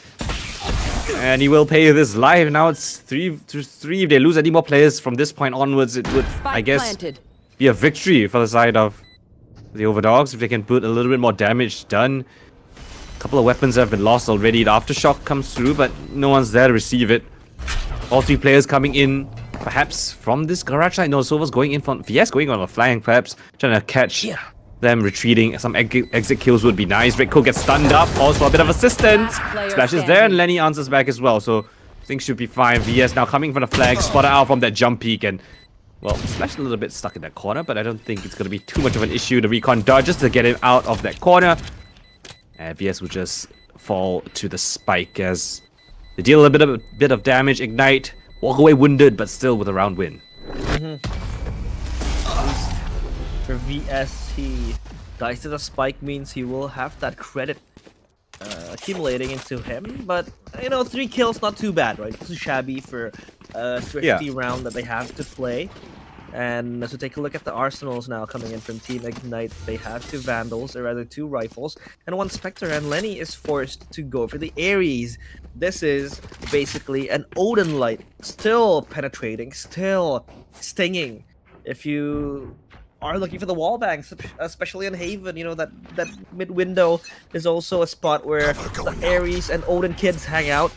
[SPEAKER 8] And he will pay this life. Now it's 3-3. If they lose any more players from this point onwards, it would, I guess, be a victory for the side of the OVERDOGS if they can put a little bit more damage done. A couple of weapons have been lost already. The Aftershock comes through, but no one's there to receive it. All 3 players coming in. Perhaps from this garage side. No, Silva's going in from VS going on a flank, perhaps trying to catch them retreating. Some exit kills would be nice. Redco gets stunned up, calls for a bit of assistance. Splash is there and Lenny answers back as well. So things should be fine. VS now coming from the flag, spotted out from that jump peak, and well, Splash a little bit stuck in that corner, but I don't think it's going to be too much of an issue. The recon dodges to get him out of that corner. And VS will just fall to the spike as they deal a bit of damage. Ignite. Walk away wounded, but still with a round win.
[SPEAKER 9] For VS, he dies to the spike means he will have that credit accumulating into him. But, 3 kills, not too bad, right? This is shabby for a thrifty round that they have to play. And so take a look at the arsenals now coming in from Team Ignite. They have 2 Vandals, or rather 2 Rifles, and 1 Spectre, and Lenny is forced to go for the Ares. This is basically an Odin Light, still penetrating, still stinging. If you are looking for the wall bangs, especially on Haven, that mid window is also a spot where the Ares and Odin kids hang out.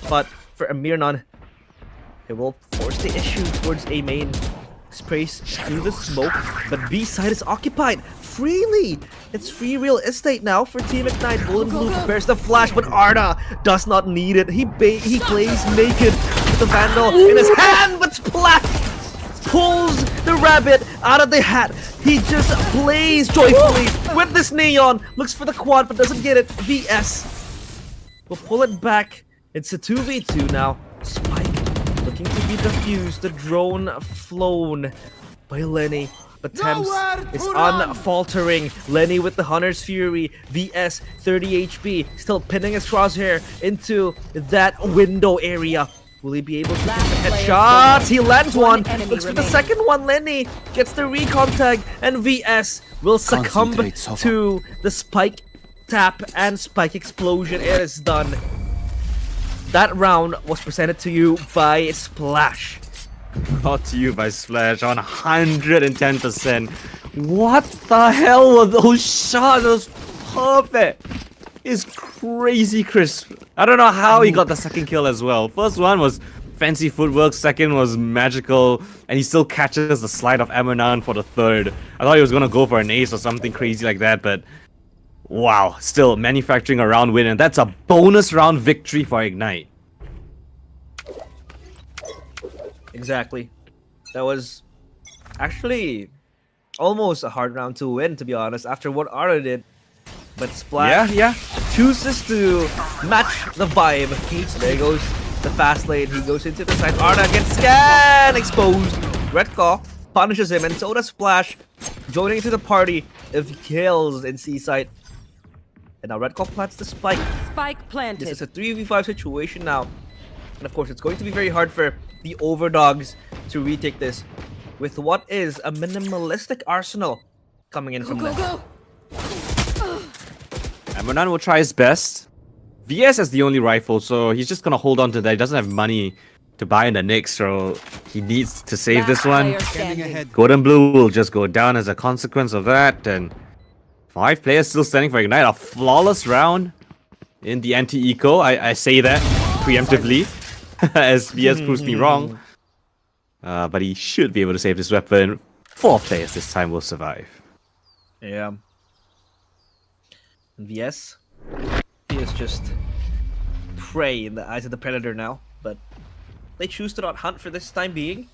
[SPEAKER 9] But for Mirnan, it will force the issue towards A main. sprays through the smoke, but B side is occupied freely. It's free real estate now for Team Ignite. Golden Blue prepares the flash, but Arda does not need it. He plays naked with the Vandal in his hand, but Splash pulls the rabbit out of the hat. He just plays joyfully with this neon. Looks for the quad, but doesn't get it. VS will pull it back. It's a 2v2 now. Spike looking to be defused. The drone flown by Lenny. But Thames is unfaltering. Lenny with the Hunter's Fury. VS 30 HP. Still pinning his crosshair into that window area. Will he be able to get the headshots? He lands one. Looks for the second one. Lenny gets the recon tag. And VS will succumb to the spike tap and spike explosion. It is done. That round was presented to you by Splash.
[SPEAKER 8] Brought to you by Splash on 110%. What the hell were those shots? It was perfect. It's crazy crisp. I don't know how he got the second kill as well. First one was fancy footwork, second was magical, and he still catches the slide of Amanan for the third. I thought he was gonna go for an ace or something crazy like that, but wow, still manufacturing a round win, and that's a bonus round victory for Ignite.
[SPEAKER 9] Exactly. That was actually almost a hard round to win, to be honest, after what Arda did. But Splash chooses to match the vibe. There goes the fast lane. He goes into the side. Arda gets scanned, exposed. Red Claw punishes him, and so does Splash, joining into the party of kills in C side. And now Red Claw plants the spike.
[SPEAKER 7] Spike planted.
[SPEAKER 9] This is a 3v5 situation now. And of course, it's going to be very hard for the OVERDOGS to retake this with what is a minimalistic arsenal coming in from them.
[SPEAKER 8] Amanan will try his best. VS has the only rifle, so he's just gonna hold on to that. He doesn't have money to buy in the next, so he needs to save this one. Golden Blue will just go down as a consequence of that, and 5 players still standing for Ignite. A flawless round in the anti-eco. I say that preemptively, as VS proves me wrong. But he should be able to save this weapon. 4 players this time will survive.
[SPEAKER 9] Yeah. And VS, he is just prey in the eyes of the Predator now, but they choose to not hunt for this time being.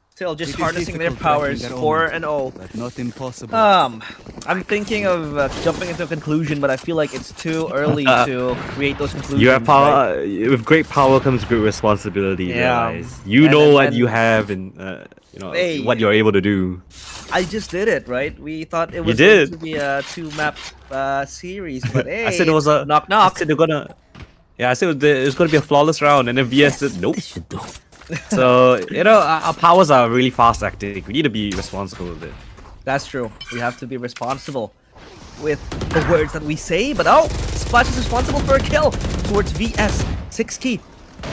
[SPEAKER 9] Still just harnessing their powers 4-0.
[SPEAKER 10] But not impossible.
[SPEAKER 9] I'm thinking of jumping into a conclusion, but I feel like it's too early to create those conclusions.
[SPEAKER 8] You have power. With great power comes great responsibility. Guys. You know what you have, and you know what you're able to do.
[SPEAKER 9] I just did it, right? We thought it was going to be a 2-map series, but hey,
[SPEAKER 8] I said it was a
[SPEAKER 9] knock.
[SPEAKER 8] I said they're gonna. Yeah, I said it was gonna be a flawless round, and then VS said nope. So, you know, our powers are really fast acting. We need to be responsible with it.
[SPEAKER 9] That's true. We have to be responsible with the words that we say. But oh, Splash is responsible for a kill towards VS. 6 key.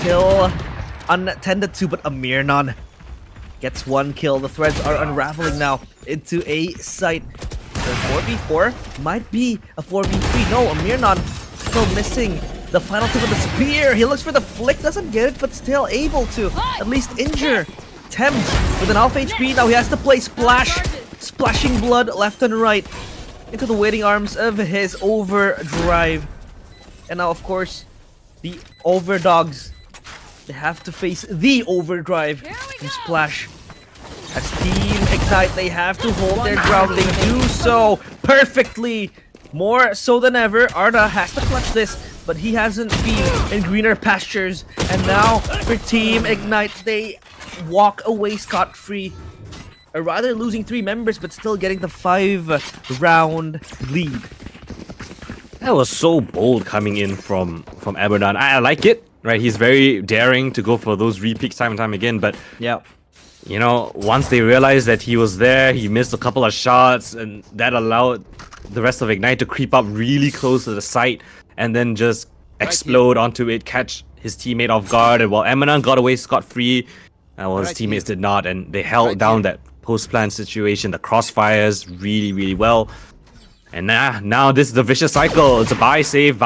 [SPEAKER 9] Kill unattended to, but Amirnan gets 1 kill. The threads are unraveling now into a site. The 4v4 might be a 4v3. No, Amirnan still missing the final tip of the spear. He looks for the flick, doesn't get it, but still able to at least injure Thames with an alpha HP. Now he has to play Splash, splashing blood left and right into the waiting arms of his overdrive. And now, of course, the OVERDOGS, they have to face the overdrive from Splash. As Team Ignite, they have to hold their ground. They do so perfectly, more so than ever. Arda has to clutch this, but he hasn't been in greener pastures. And now for Team Ignite, they walk away scot-free. Or rather losing 3 members, but still getting the 5-round lead.
[SPEAKER 8] That was so bold coming in from Aberdan. I like it, right? He's very daring to go for those repeats time and time again, but
[SPEAKER 9] yeah,
[SPEAKER 8] you know, once they realized that he was there, he missed a couple of shots, and that allowed the rest of Ignite to creep up really close to the site and then just explode onto it, catch his teammate off guard. And while Amanan got away scot-free, his teammates did not, and they held down that post-plan situation, the crossfires really well. And now this is the vicious cycle. It's a buy save,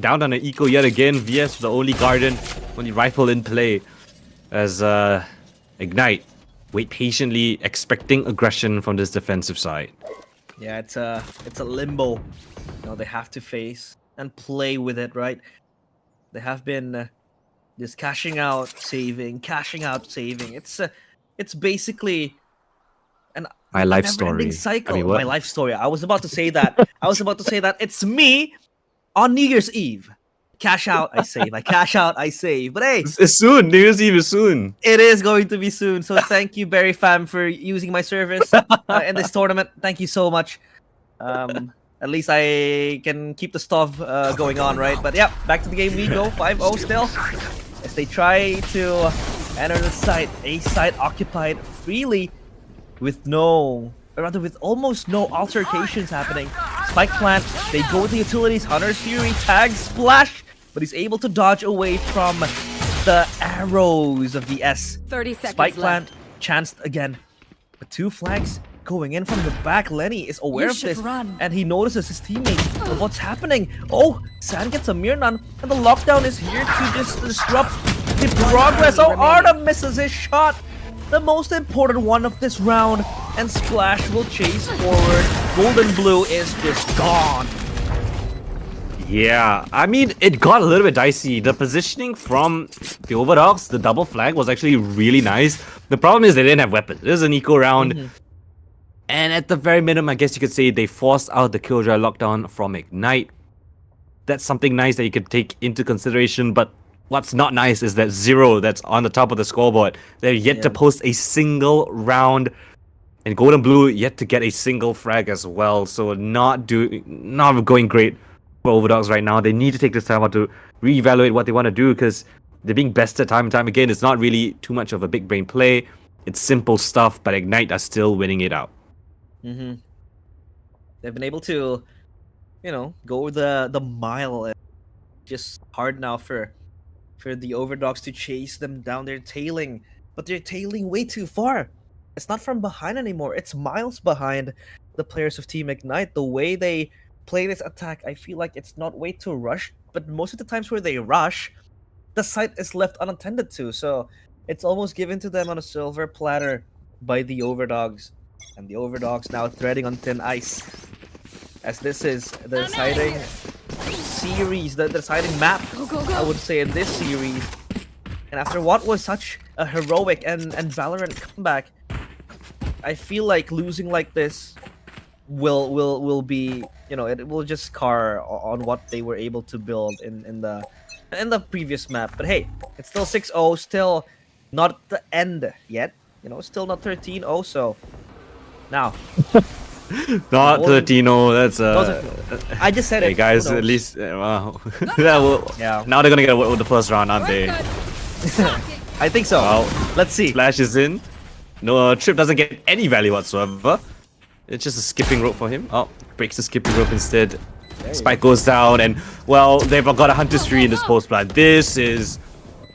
[SPEAKER 8] down on an eco yet again. VS the only Garden, only rifle in play as Ignite wait patiently, expecting aggression from this defensive side.
[SPEAKER 9] Yeah, it's a limbo. They have to face and play with it, right? They have been just cashing out, saving, cashing out, saving. It's basically
[SPEAKER 8] My life
[SPEAKER 9] never-ending
[SPEAKER 8] story.
[SPEAKER 9] cycle.
[SPEAKER 8] I mean, what?
[SPEAKER 9] My life story. I was about to say that. It's me on New Year's Eve. Cash out, I save. I cash out, I save. But hey,
[SPEAKER 8] It's soon. New Year's Eve is soon.
[SPEAKER 9] it is going to be soon. So thank you, Berryfam, for using my service in this tournament. Thank you so much. At least I can keep the stuff going on, right? But yeah, back to the game we go. 5-0 still. As they try to enter the site. A site occupied freely with almost no altercations happening. Spike plant, they go with the utilities. Hunter's Fury tags Splash, but he's able to dodge away from the arrows of the S.
[SPEAKER 7] 30 seconds
[SPEAKER 9] Spike
[SPEAKER 7] left.
[SPEAKER 9] plant chanced again. But 2 flags going in from the back. Lenny is aware of this, and he notices his teammates of what's happening. Oh, San gets a Mirnan, and the lockdown is here to just disrupt the progress. Oh, Arda misses his shot, the most important one of this round, and Splash will chase forward. Golden Blue is just gone.
[SPEAKER 8] Yeah, I mean, it got a little bit dicey. The positioning from the OVERDOGS, the double flag, was actually really nice. The problem is they didn't have weapons. This is an eco round. And at the very minimum, I guess you could say they forced out the Killjoy lockdown from Ignite. That's something nice that you could take into consideration, but what's not nice is that Zero that's on the top of the scoreboard. They're yet to post a single round, and Golden Blue yet to get a single frag as well. So not going great for OVERDOGS right now. They need to take this time out to reevaluate what they want to do, because they're being bested time and time again. It's not really too much of a big brain play. It's simple stuff, but Ignite are still winning it out.
[SPEAKER 9] They've been able to, go the mile. And just hard now for the OVERDOGS to chase them down. They're tailing, but they're tailing way too far. It's not from behind anymore. It's miles behind the players of Team Ignite. The way they play this attack, I feel like it's not way too rushed, but most of the times where they rush, the site is left unattended to. So it's almost given to them on a silver platter by the OVERDOGS. And the OVERDOGS now threading on thin ice, as this is the deciding series, the deciding map, I would say, in this series. And after what was such a heroic and valiant comeback, I feel like losing like this will be, it will just scar on what they were able to build in the previous map. But hey, it's still 6-0, still not the end yet. Still not 13-0, so now.
[SPEAKER 8] Not 13-0, that's
[SPEAKER 9] I just said
[SPEAKER 8] hey
[SPEAKER 9] it.
[SPEAKER 8] guys, at least wow. Now they're gonna get away with the first round, aren't they?
[SPEAKER 9] I think so.
[SPEAKER 8] Well,
[SPEAKER 9] let's see.
[SPEAKER 8] Splash is in. No, Trip doesn't get any value whatsoever. It's just a skipping rope for him. Oh, breaks the skipping rope instead. Spike goes down, and well, they've got a Hunter's Fury in this post plant. This is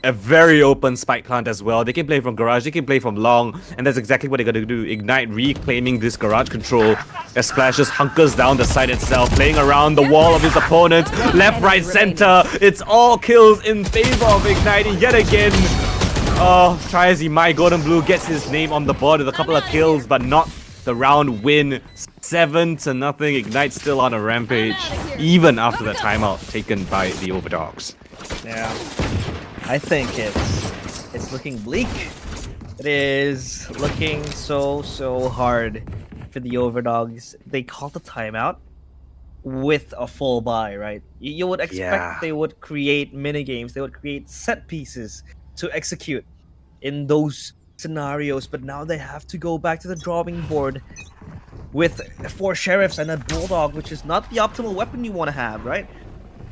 [SPEAKER 8] a very open spike plant as well. They can play from garage, they can play from long, and that's exactly what they're going to do. Ignite reclaiming this garage control as Splash just hunkers down the side itself, playing around the wall of his opponent. Left, right, center. It's all kills in favor of Ignite yet again. Oh, try as he might, Golden Blue gets his name on the board with a couple of kills, but not the round win. 7-0. Ignite still on a rampage, even after the timeout taken by the OVERDOGS.
[SPEAKER 9] Yeah. I think it's looking bleak. It is looking so hard for the OVERDOGS. They called the timeout with a full buy, right? You would expect they would create mini games, they would create set pieces to execute in those scenarios, but now they have to go back to the drawing board with 4 sheriffs and a bulldog, which is not the optimal weapon you want to have, right?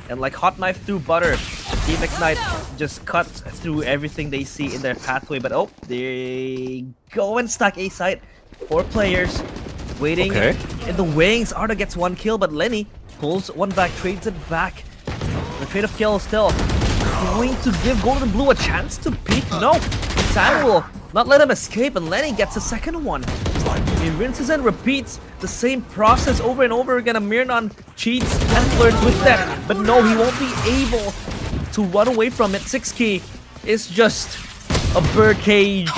[SPEAKER 9] And like hot knife through butter, Team Ignite just cuts through everything they see in their pathway. But oh, they go and stack A site. 4 players waiting in the wings. Arda gets 1 kill, but Lenny pulls 1 back, trades it back. The trade of kill is still going to give Golden Blue a chance to peek. No, Sam will not let him escape, and Lenny gets a second one. He rinses and repeats the same process over and over again. Mirnan cheats and flirts with that, but no, he won't be able to run away from it. 6 key is just a bird cage.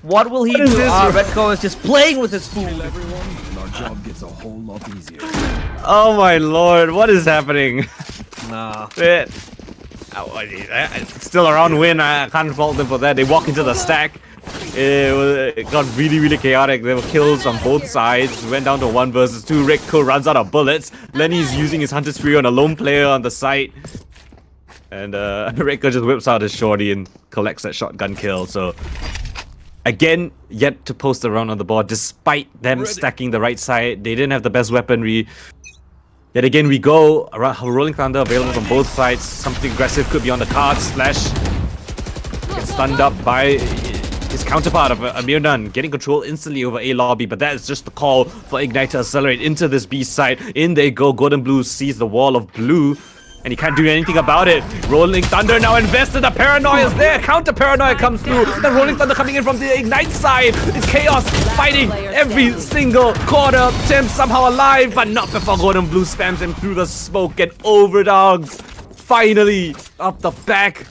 [SPEAKER 9] What will he do? Redco is just playing with his food.
[SPEAKER 10] Our job gets a whole lot easier.
[SPEAKER 8] Oh my lord, what is happening?
[SPEAKER 9] Nah.
[SPEAKER 8] Still a round win, I can't fault them for that. They walk into the stack. It got really chaotic. There were kills on both sides. Went down to 1 versus 2. Rico runs out of bullets. Lenny's using his Hunter Spree on a lone player on the site. And Rico just whips out his shorty and collects that shotgun kill. So again, yet to post a round on the board despite them stacking the right side. They didn't have the best weaponry. Yet again, we go Rolling Thunder available from both sides. Something aggressive could be on the cards. Slash gets stunned up by his counterpart of Amir Nun, getting control instantly over A lobby, but that is just the call for Ignite to accelerate into this B side. In they go. Golden Blue sees the wall of blue, and he can't do anything about it. Rolling Thunder now invested. The paranoia is there. Counter paranoia comes through. The Rolling Thunder coming in from the Ignite side. It's chaos fighting every single corner. Tim somehow alive, but not before Golden Blue spams him through the smoke. And OVERDOGS finally up the back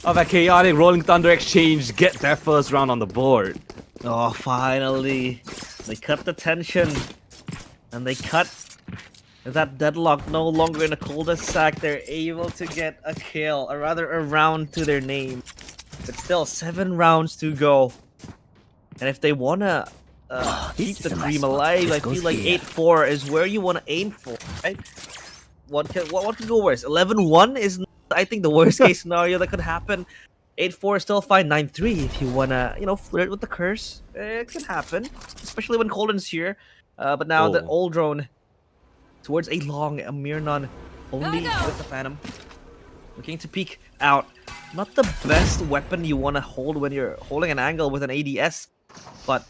[SPEAKER 8] of a chaotic Rolling Thunder exchange get their first round on the board.
[SPEAKER 9] Oh, finally. They cut the tension. And they cut that deadlock no longer in a cul-de-sac. They're able to get a kill, or rather a round to their name. But still, 7 rounds to go. And if they wanna keep the dream alive, I feel like 8-4 is where you wanna aim for, right? What could go worse? 11-1 is, I think, the worst case scenario that could happen. 8-4 is still fine. 9-3 if you wanna, flirt with the curse. It can happen, especially when Coldan's here. But now the old drone towards a long Amir Nun, only with the Phantom, looking to peek out. Not the best weapon you want to hold when you're holding an angle with an ADS, but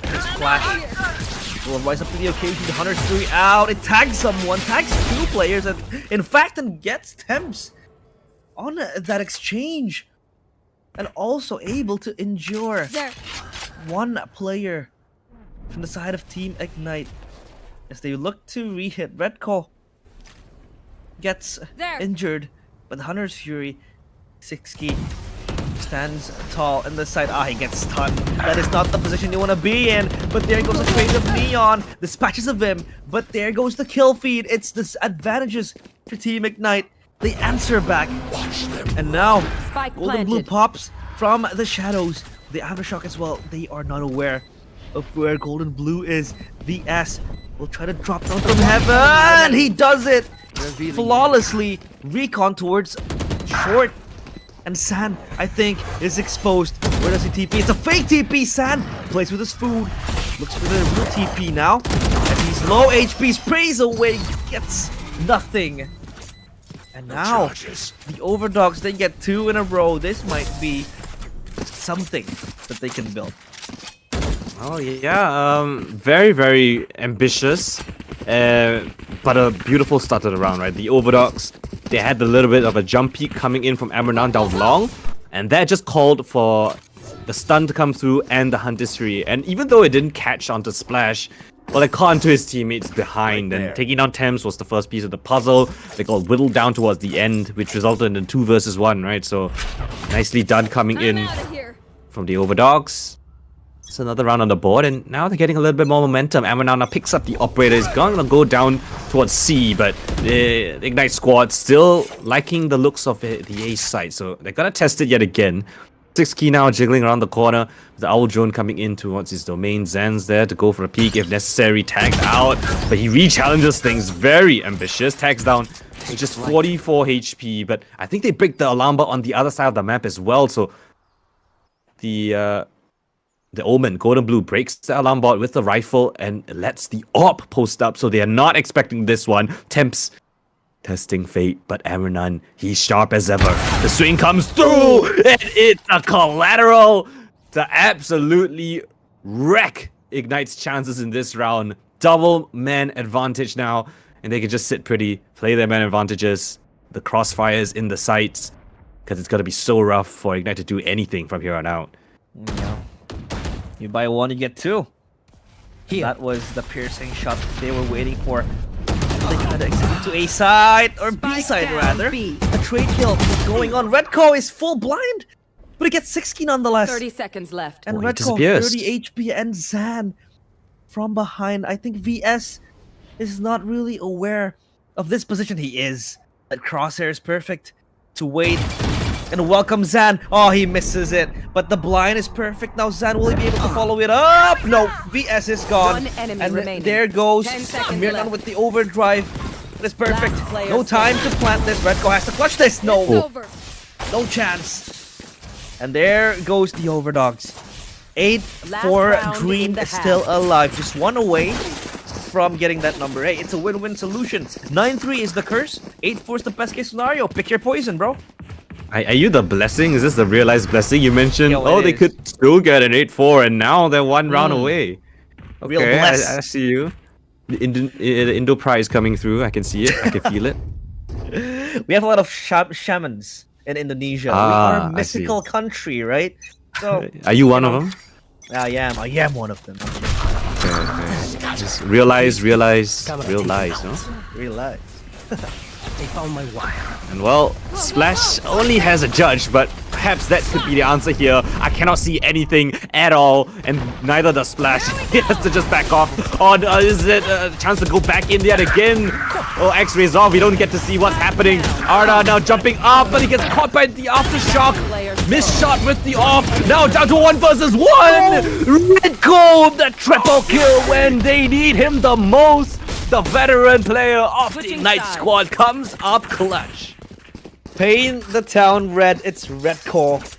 [SPEAKER 9] Splash will rise up to the occasion. The Hunter's 3 out. It tags someone, tags 2 players, and in fact, and gets temps on that exchange, and also able to endure 1 player from the side of Team Ignite as they look to re-hit. Redco gets injured, but the Hunter's Fury 6-key stands tall in the side. He gets stunned. That is not the position you want to be in, but there goes the trade of Neon. Dispatches of him, but there goes the kill feed. It's the advantages for Team Ignite. They answer back, and now Golden Blue pops from the shadows. The Aftershock as well. They are not aware of where Golden Blue is. The S will try to drop down from heaven. He does it flawlessly. Recon towards short, and San, I think, is exposed. Where does he TP? It's a fake TP. San plays with his food, looks for the real TP now. As he's low HP, sprays away, gets nothing. And now the OVERDOGS, they get 2 in a row. This might be something that they can build.
[SPEAKER 8] Oh yeah, very ambitious, but a beautiful start to the round, right? The OVERDOGS, they had a little bit of a jump peak coming in from Amranan down long, and that just called for the stun to come through and the Hunter's Fury. And even though it didn't catch onto Splash, well, it caught onto his teammates behind, and taking down Thames was the first piece of the puzzle. They got whittled down towards the end, which resulted in 2 versus 1, right? So nicely done coming in from the OVERDOGS. It's another round on the board, and now they're getting a little bit more momentum. Amanana picks up the operator. He's gonna go down towards C, but the Ignite squad still liking the looks of the ace side, so they're gonna test it yet again. 6-key now jiggling around the corner. The Owl Drone coming in towards his domain. Zan's there to go for a peek if necessary. Tagged out, but he re-challenges things. Very ambitious. Tags down with just 44 HP, but I think they break the alarm bell on the other side of the map as well, so the Omen, Golden Blue, breaks the alarm bot with the rifle and lets the AWP post up, so they are not expecting this one. Temps testing fate, but Amranan, he's sharp as ever. The swing comes through, and it's a collateral to absolutely wreck Ignite's chances in this round. Double man advantage now, and they can just sit pretty, play their man advantages. The crossfires in the sights, because it's going to be so rough for Ignite to do anything from here on out.
[SPEAKER 9] Yeah. You buy 1, you get 2. That was the piercing shot they were waiting for. They kind of extended to A side, or B side rather. A trade kill going on. Redco is full blind. but he gets 60 nonetheless.
[SPEAKER 7] 30 seconds left.
[SPEAKER 9] And
[SPEAKER 8] Oh, he
[SPEAKER 9] Redco,
[SPEAKER 8] disappears.
[SPEAKER 9] 30 HP, and Zan from behind. I think VS is not really aware of this position. He is. That crosshair is perfect to wait and welcome Zan. Oh, he misses it, but the blind is perfect. Now Zan, will he be able to follow it up? No, VS is gone.
[SPEAKER 7] One enemy
[SPEAKER 9] And
[SPEAKER 7] remaining.
[SPEAKER 9] there goes
[SPEAKER 7] 10 seconds
[SPEAKER 9] Mirkan
[SPEAKER 7] left.
[SPEAKER 9] with the overdrive. It is perfect.
[SPEAKER 7] Last player
[SPEAKER 9] No time to plant this. Redco has to clutch this. No.
[SPEAKER 7] Over.
[SPEAKER 9] No chance. And there goes the Overdogs. 8-4
[SPEAKER 7] round in
[SPEAKER 9] Dream
[SPEAKER 7] the
[SPEAKER 9] is still
[SPEAKER 7] half.
[SPEAKER 9] alive. Just one away from getting that number. Hey, it's a win-win solution. 9-3 is the curse. 8-4 is the best case scenario. Pick your poison, bro.
[SPEAKER 8] Are you the blessing? Is this the realized blessing? You mentioned,
[SPEAKER 9] Yo, it
[SPEAKER 8] they
[SPEAKER 9] is.
[SPEAKER 8] could still get an 8-4 and now they're one round away.
[SPEAKER 9] Real
[SPEAKER 8] Okay,
[SPEAKER 9] bless.
[SPEAKER 8] I see you. The Indo Pride is coming through. I can see it. I can feel it.
[SPEAKER 9] We have a lot of shamans in Indonesia. We are a
[SPEAKER 8] I see.
[SPEAKER 9] mythical country, right? So
[SPEAKER 8] Are you one of them?
[SPEAKER 9] I am one of them.
[SPEAKER 8] Okay. Just realize, real lies, no?
[SPEAKER 9] Realize.
[SPEAKER 5] They found my wire.
[SPEAKER 8] And well, Splash only has a judge, but perhaps that could be the answer here. I cannot see anything at all, and neither does Splash. He has to just back off. Or is it a chance to go back in yet again? Oh, X-rays off. We don't get to see what's happening. Arda now jumping up, but he gets caught by the aftershock. Missed shot with the off. Now down to 1 versus 1. Redco, the triple kill when they need him the most. The veteran player of the Night Squad comes up clutch.
[SPEAKER 9] Paint the town red. It's Redco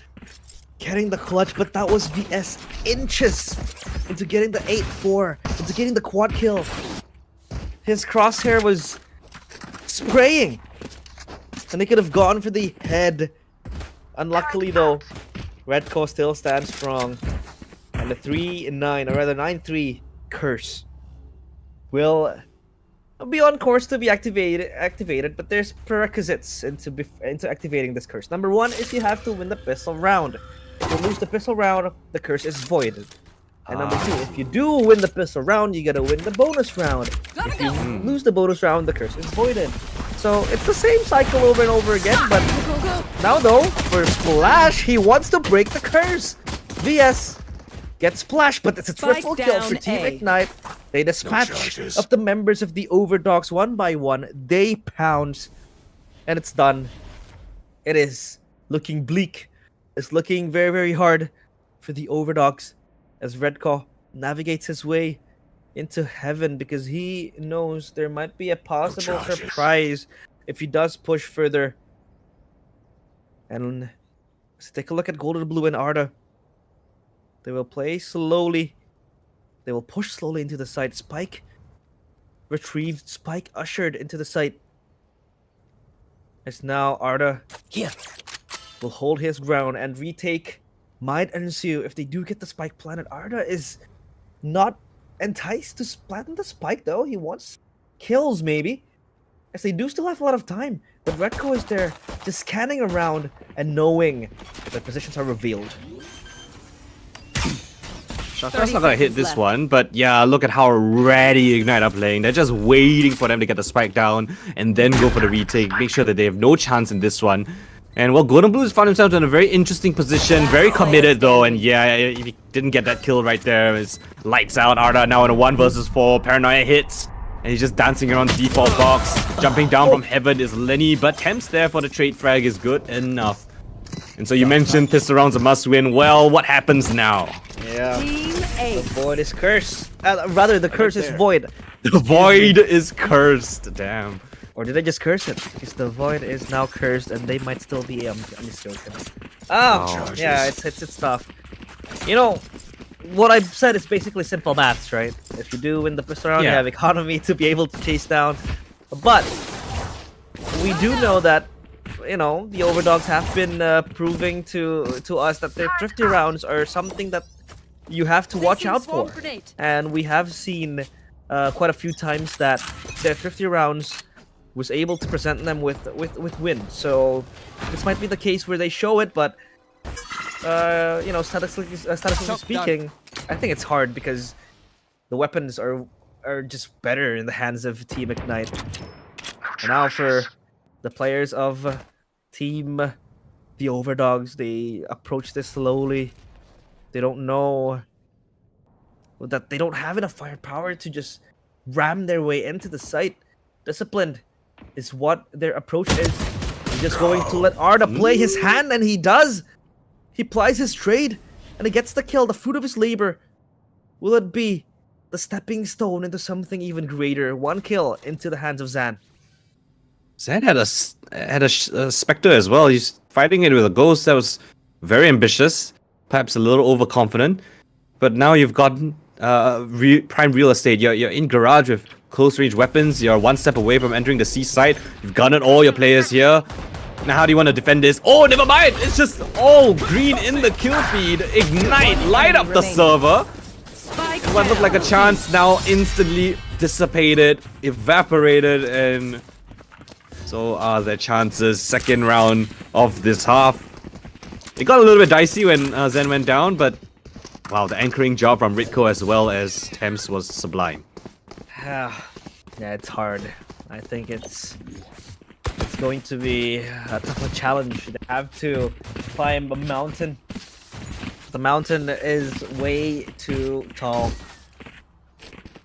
[SPEAKER 9] getting the clutch, but that was VS inches into getting the 8-4, into getting the quad kill. His crosshair was spraying, and they could have gone for the head. Unluckily, though, Redco still stands strong, and the 3-9, or rather 9-3 curse will be on course to be activated, but there's prerequisites into activating this curse. Number 1 is you have to win the pistol round. If you lose the pistol round, the curse is voided. And number 2, if you do win the pistol round, you gotta win the bonus round. If you lose the bonus round, the curse is voided. So it's the same cycle over and over again, but now though, for Splash, he wants to break the curse. VS gets Splash, but it's a triple kill for Team Ignite. They dispatch of the members of the Overdogs one by one. They pounce, and it's done. It is looking bleak. It's looking very, very hard for the Overdogs as Redco navigates his way into heaven because he knows there might be a possible surprise if he does push further. And let's take a look at Golden Blue and Arda. They will play slowly. They will push slowly into the site. Spike retrieved. Spike ushered into the site. As now Arda will hold his ground and retake might ensue if they do get the spike planted. Arda is not enticed to plant the spike though. He wants kills maybe, as they do still have a lot of time. But Redco is there just scanning around and knowing that positions are revealed.
[SPEAKER 8] Shaka's not gonna hit this one, but yeah, look at how ready Ignite are playing. They're just waiting for them to get the spike down and then go for the retake. Make sure that they have no chance in this one. And well, Golden Blues found himself in a very interesting position, very committed though, and yeah, if he didn't get that kill right there, it's lights out. Arda now in a 1 versus 4, Paranoia hits, and he's just dancing around the default box. Jumping down from heaven is Lenny, but Temps there for the trade frag is good enough. And so you mentioned pistol rounds a must win. Well, what happens now?
[SPEAKER 9] Yeah, the void is cursed. Rather, the curse is void.
[SPEAKER 8] The void is cursed, damn.
[SPEAKER 9] Or did I just curse it? Because the void is now cursed and they might still be joking. Oh, yeah, it's tough. You know, what I've said is basically simple maths, right? If you do win the pistol round, you have economy to be able to chase down. But we do know that, you know, the Overdogs have been proving to us that their thrifty rounds are something that you have to watch out for. And we have seen quite a few times that their thrifty rounds was able to present them with wins. So this might be the case where they show it, but you know, statistically speaking, I think it's hard because the weapons are just better in the hands of Team Ignite. And now for the players of Team the OVERDOGS, they approach this slowly. They don't know that they don't have enough firepower to just ram their way into the site. Disciplined is what their approach is. He's just going to let Arda play his hand, and he does. He plies his trade, and he gets the kill, the fruit of his labor. Will it be the stepping stone into something even greater? 1 kill into the hands of Zan.
[SPEAKER 8] Zan had a Spectre as well. He's fighting it with a Ghost that was very ambitious, perhaps a little overconfident. But now you've gotten prime real estate. You're in garage with close range weapons. You're 1 step away from entering the C site. You've gunned all your players here. Now how do you want to defend this? Oh, never mind. It's just all green in the kill feed. Ignite, light up the server. What looked like a chance now instantly dissipated, evaporated, and so are their chances. Second round of this half. It got a little bit dicey when Zen went down, but wow, the anchoring job from Ritko as well as Thames was sublime.
[SPEAKER 9] Yeah, it's hard. I think it's going to be a tough challenge. They have to climb a mountain. The mountain is way too tall.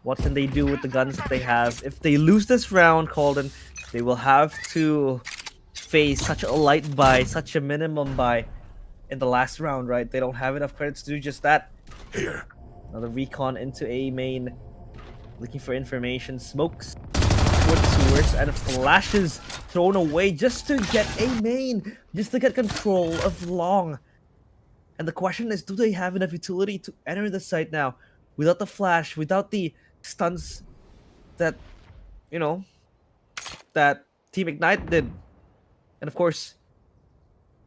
[SPEAKER 9] What can they do with the guns that they have? If they lose this round, Coldan, they will have to face such a light buy, such a minimum buy in the last round, right? They don't have enough credits to do just that.
[SPEAKER 10] Here.
[SPEAKER 9] Another recon into A main. Looking for information. Smokes towards sewers and flashes thrown away just to get A main. Just to get control of Long. And the question is, do they have enough utility to enter the site now? Without the flash, without the stunts that, you know, that Team Ignite did. And of course,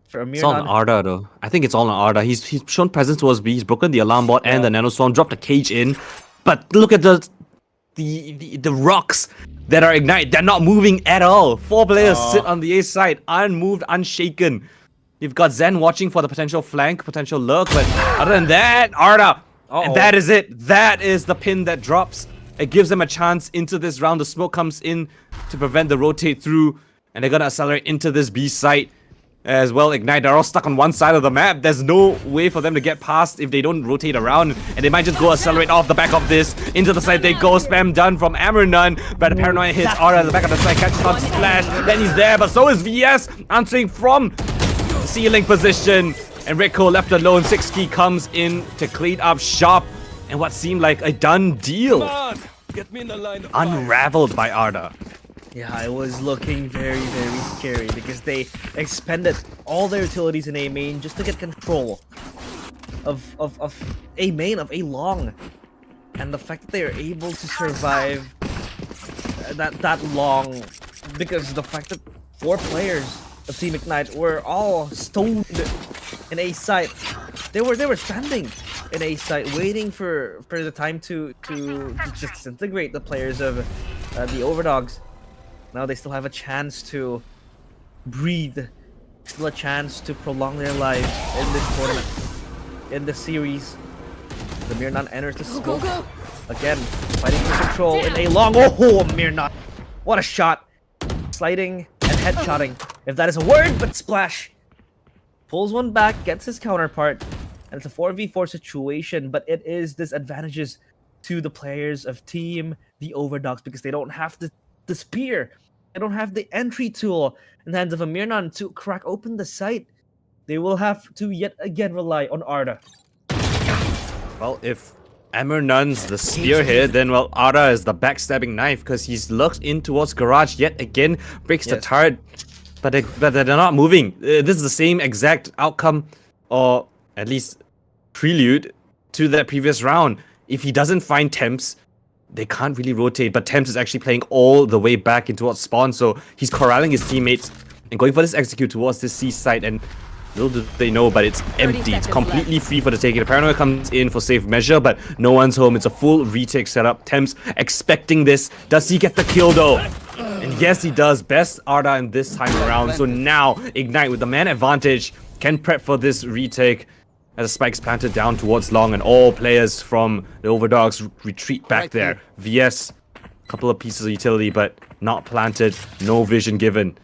[SPEAKER 9] for Amir,
[SPEAKER 8] it's all on Arda though. I think it's all on Arda. He's shown presence towards B. He's broken the alarm bot and the nanoswarm, dropped the cage in. But look at the rocks that are Ignite. They're not moving at all. 4 players sit on the A side, unmoved, unshaken. You've got Zen watching for the potential flank, potential lurk, but other than that, Arda. And that is it. That is the pin that drops. It gives them a chance into this round. The smoke comes in to prevent the rotate through, and they're gonna accelerate into this B site as well. Ignite, they're all stuck on one side of the map. There's no way for them to get past if they don't rotate around, and they might just go accelerate off the back of this. Into the side they go. Spam done from Amernun, but the paranoia hits Arda at the back of the side, catches on Splash. Then he's there, but so is VS, answering from ceiling position. And Ritko left alone. 6key comes in to clean up shop, and what seemed like a done deal
[SPEAKER 10] Get me in the line of
[SPEAKER 8] unraveled by Arda.
[SPEAKER 9] Yeah, it was looking very, very scary because they expended all their utilities in A main just to get control of A main, of A long. And the fact that they are able to survive that long, because the fact that 4 players of Team Ignite were all stoned in A site. They were standing in A site waiting for the time to just disintegrate the players of the OVERDOGS. Now they still have a chance to breathe, still a chance to prolong their lives in this tournament, in this series. The Mirnan enters the smoke again, fighting for control in A long. Oh, Mirnan! What a shot! Sliding and headshotting, if that is a word, but Splash pulls one back, gets his counterpart, and it's a 4v4 situation, but it is disadvantages to the players of Team the OVERDOGS because they don't have the spear, they don't have the entry tool in the hands of Amirnan to crack open the site. They will have to yet again rely on Arda.
[SPEAKER 8] Well, if Amernun's the spear here, then well, Arda is the backstabbing knife because he's lurked in towards garage yet again, breaks the turret, but they're not moving. This is the same exact outcome, or at least prelude to that previous round. If he doesn't find Temps, they can't really rotate, but Temps is actually playing all the way back in towards spawn, so he's corralling his teammates and going for this execute towards this C site, and little do they know, but it's empty. It's completely free for the taking. The paranoia comes in for safe measure, but no one's home. It's a full retake setup. Temps expecting this. Does he get the kill though? And yes, he does. Best Arda in this time around. So now Ignite with the man advantage can prep for this retake as the spike's planted down towards long, and all players from the OVERDOGS retreat back there. VS, a couple of pieces of utility, but not planted. No vision given.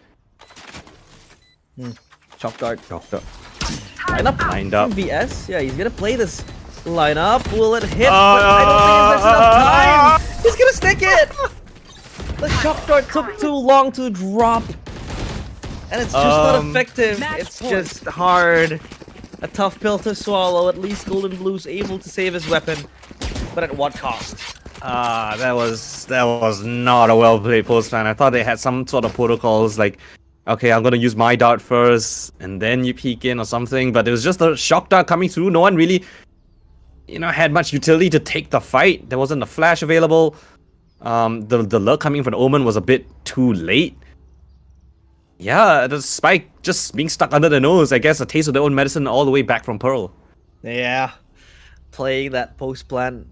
[SPEAKER 9] Chalk Dart.
[SPEAKER 8] Lined
[SPEAKER 9] Lined
[SPEAKER 8] up.
[SPEAKER 9] VS. Yeah, he's gonna play this lineup. Will it hit? But I don't think there's enough time. He's gonna stick it. The Chalk Dart took too long to drop. And it's just not effective. It's just hard. A tough pill to swallow. At least Golden Blue's able to save his weapon. But at what cost?
[SPEAKER 8] That was not a well played Postman. I thought they had some sort of protocols like, okay, I'm gonna use my dart first and then you peek in or something. But it was just a shock dart coming through. No one really, had much utility to take the fight. There wasn't a flash available. The lurk coming from the Omen was a bit too late. Yeah, the spike just being stuck under the nose. I guess a taste of their own medicine all the way back from Pearl.
[SPEAKER 9] Yeah, playing that post plan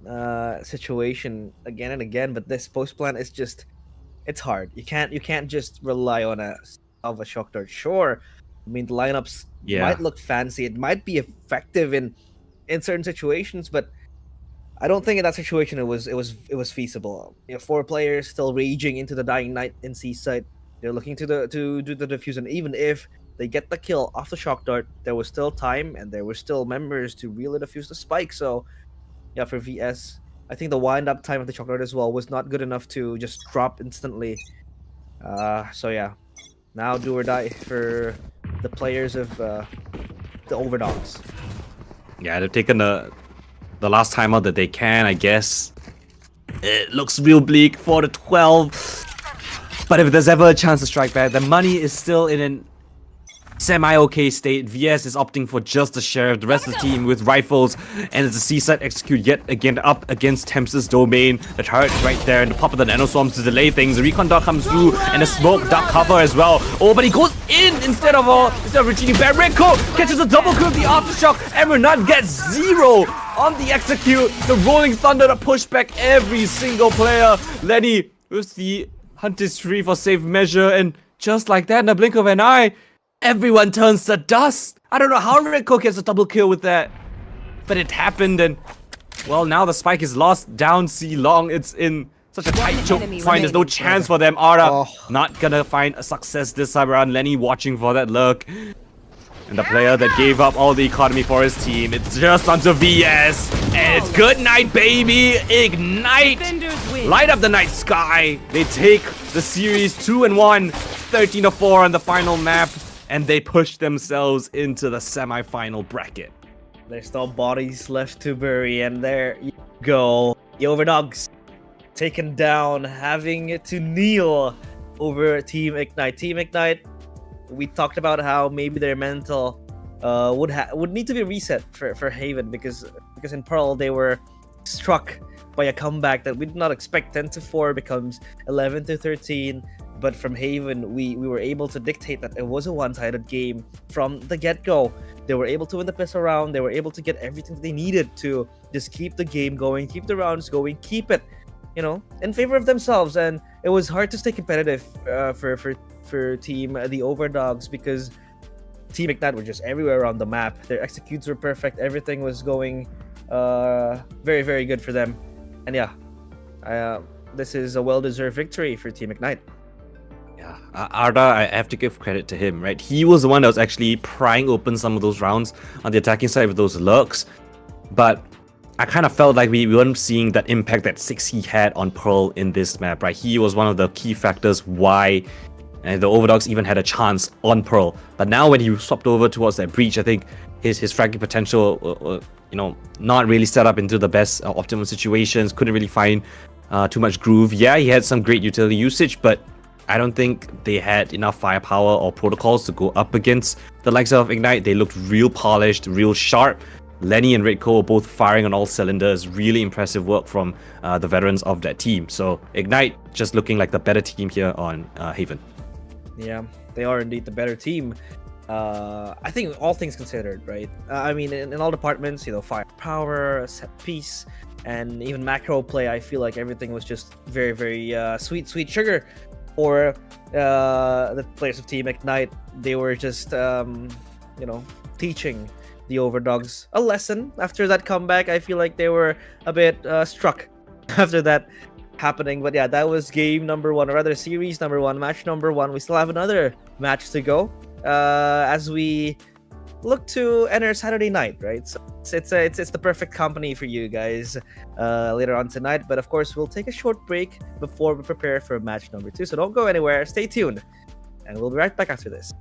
[SPEAKER 9] situation again and again, but this post plan is it's hard. You can't just rely on a shock dart. Sure, I mean the lineups might look fancy. It might be effective in certain situations, but I don't think in that situation it was feasible. 4 players still raging into the dying night in Seaside. They're looking to do the defuse, and even if they get the kill off the shock dart, there was still time and there were still members to really defuse the spike. So yeah, for VS, I think the wind up time of the shock dart as well was not good enough to just drop instantly. So yeah, now do or die for the players of the OVERDOGS.
[SPEAKER 8] Yeah, they've taken the last time out that they can, I guess. It looks real bleak for the 12. But if there's ever a chance to strike back, the money is still in an semi-okay state. VS is opting for just the sheriff, the rest of the team with rifles, and it's a Seaside execute yet again up against Thames' domain. The turret right there, and the pop of the nanoswarms to delay things. The recon dart comes through, and the smoke duck cover as well. Oh, but he goes in instead of retreating back. Rico catches a double kill with the aftershock, and Renan gets 0 on the execute. The rolling thunder to push back every single player. Lenny with the hunt is free for safe measure, and just like that, in the blink of an eye, everyone turns to dust. I don't know how Rico gets a double kill with that, but it happened, and well, now the spike is lost down C long. It's in such a tight choke point. There's no chance for them. Ara not gonna find a success this time around. Lenny watching for that lurk. And the player that gave up all the economy for his team, it's just onto VS. And it's good night, baby. Ignite. Light up the night sky. They take the series 2-1, 13-4 on the final map. And they push themselves into the semi-final bracket.
[SPEAKER 9] There's still bodies left to bury, and there you go. The OVERDOGS taken down, having to kneel over Team Ignite. Team Ignite, we talked about how maybe their mental would need to be reset for Haven because in Pearl they were struck by a comeback that we did not expect. 10-4 becomes 11-13. But from Haven, we were able to dictate that it was a one-sided game from the get-go. They were able to win the pistol round. They were able to get everything they needed to just keep the game going, keep the rounds going, keep it, in favor of themselves. And it was hard to stay competitive for Team the OVERDOGS because Team Ignite were just everywhere around the map. Their executes were perfect. Everything was going very, very good for them. And yeah, this is a well-deserved victory for Team Ignite.
[SPEAKER 8] Yeah, Arda, I have to give credit to him, right? He was the one that was actually prying open some of those rounds on the attacking side with those lurks. But I kind of felt like we weren't seeing that impact that 6E had on Pearl in this map, right? He was one of the key factors why the OVERDOGS even had a chance on Pearl. But now when he swapped over towards that breach, I think his fragging potential, not really set up into the best optimum situations, couldn't really find too much groove. Yeah, he had some great utility usage, but I don't think they had enough firepower or protocols to go up against the likes of Ignite. They looked real polished, real sharp. Lenny and Redco were both firing on all cylinders. Really impressive work from the veterans of that team. So Ignite just looking like the better team here on Haven.
[SPEAKER 9] Yeah, they are indeed the better team. I think all things considered, right? I mean, in all departments, firepower, set piece, and even macro play, I feel like everything was just very, very sweet sugar. Or the players of Team Ignite, they were just, teaching the OVERDOGS a lesson. After that comeback, I feel like they were a bit struck after that happening. But yeah, that was game number 1, or rather series number 1, match number 1. We still have another match to go. as we look to enter Saturday night, right? So it's the perfect company for you guys later on tonight. But of course, we'll take a short break before we prepare for match number 2. So don't go anywhere. Stay tuned, and we'll be right back after this.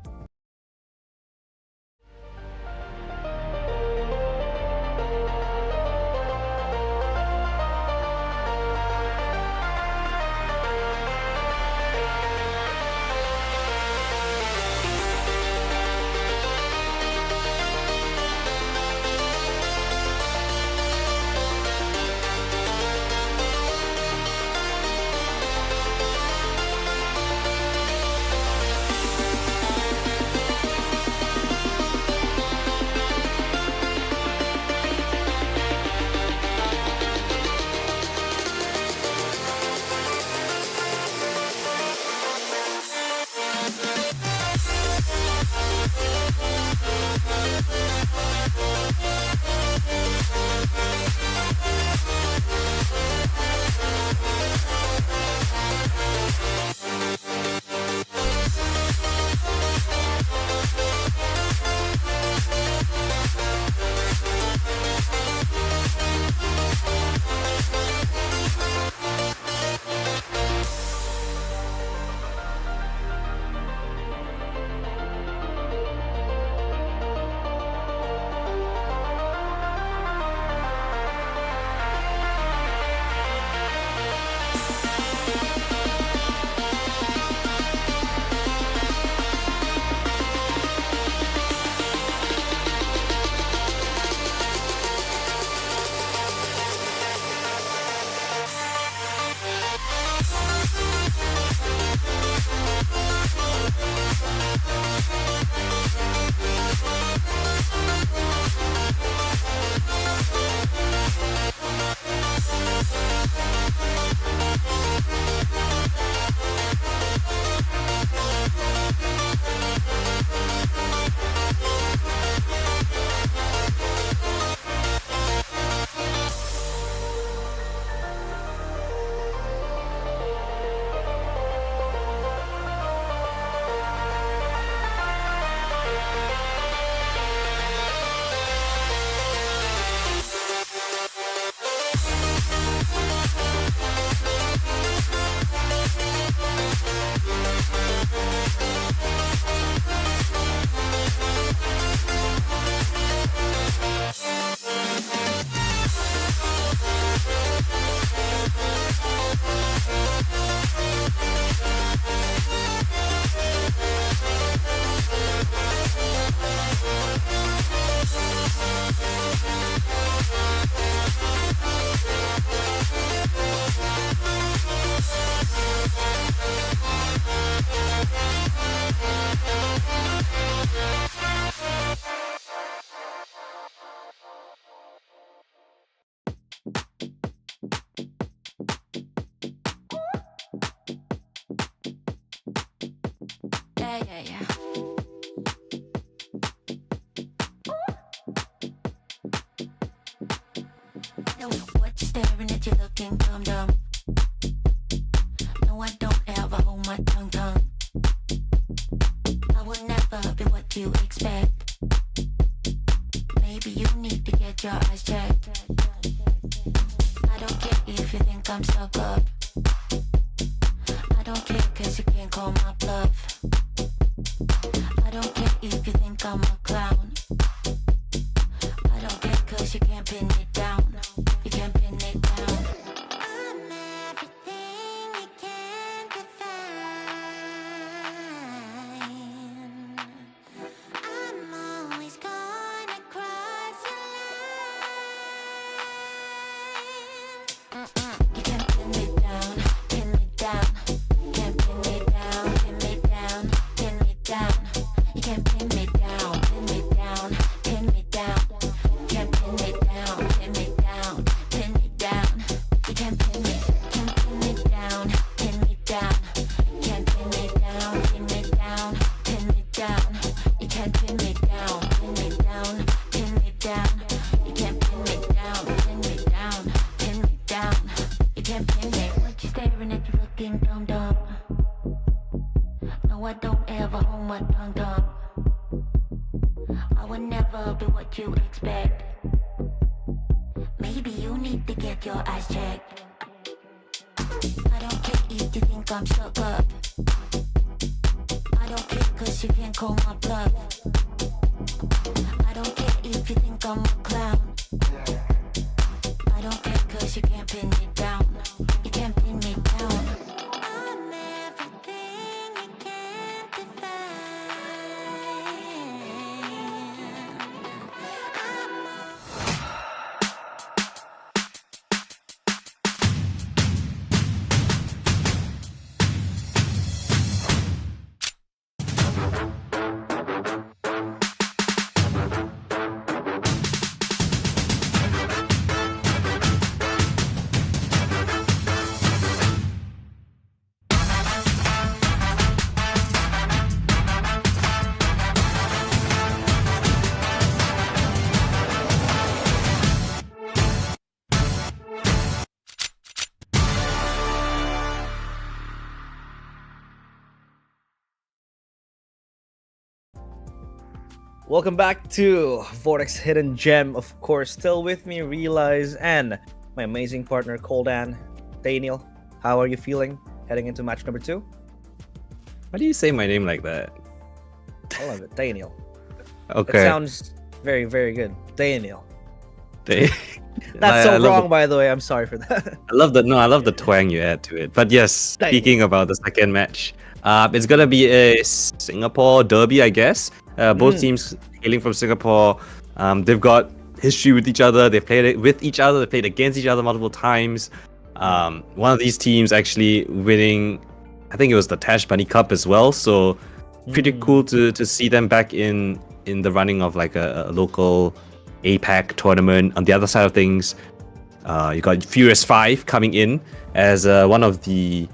[SPEAKER 2] Yeah. No, what you staring at, you looking dumb. No, I don't ever hold my tongue. I will never be what you expect. Maybe you need to get your eyes checked. I don't care if you think I'm stuck up. I don't care cause you can't call my bluff. I don't care if you think I'm a clown. I don't care cause you can't pin it down. You can't pin it down. I'm everything you can define. I'm always gonna cross your line. You can't pin me down, pin me down. Can't pin me down, pin me down, pin me down. You can't pin me down, pin me down, pin me down. Can't pin me down, pin me down, pin me down. You can't pin me down, pin me down. Can't pin me down, pin me down, pin me down. You can't pin me down, pin me down, pin me down. You can't pin me down, pin me down, pin me down. You can't pin me. What you staring at, you looking dumb. No, I don't ever hold my tongue. what you expect. Maybe you need to get your eyes checked. I don't care if you think I'm stuck up. I don't care cause you can't call my bluff. I don't care if you think I'm a clown. I don't care cause you can't pin me down. You can't pin me down. I'm everything you can't define.
[SPEAKER 9] Welcome back to Vortex Hidden Gem. Of course, still with me, Realize, and my amazing partner, Coldan. Daniel, how are you feeling heading into match number 2?
[SPEAKER 8] Why do you say my name like that?
[SPEAKER 9] I love it, Daniel.
[SPEAKER 8] Okay.
[SPEAKER 9] It sounds very, very good. Daniel.
[SPEAKER 8] That's
[SPEAKER 9] That's so wrong, by the way. I'm sorry for that.
[SPEAKER 8] I love the twang you add to it. But yes, speaking about the second match, it's gonna be a Singapore derby, I guess. Both teams hailing from Singapore. They've got history with each other. They've played with each other. They played against each other multiple times. One of these teams actually winning, I think it was the Tash Bunny Cup as well. So pretty cool to see them back in the running of like a local APAC tournament. On the other side of things, you got Furious 5 coming in as one of the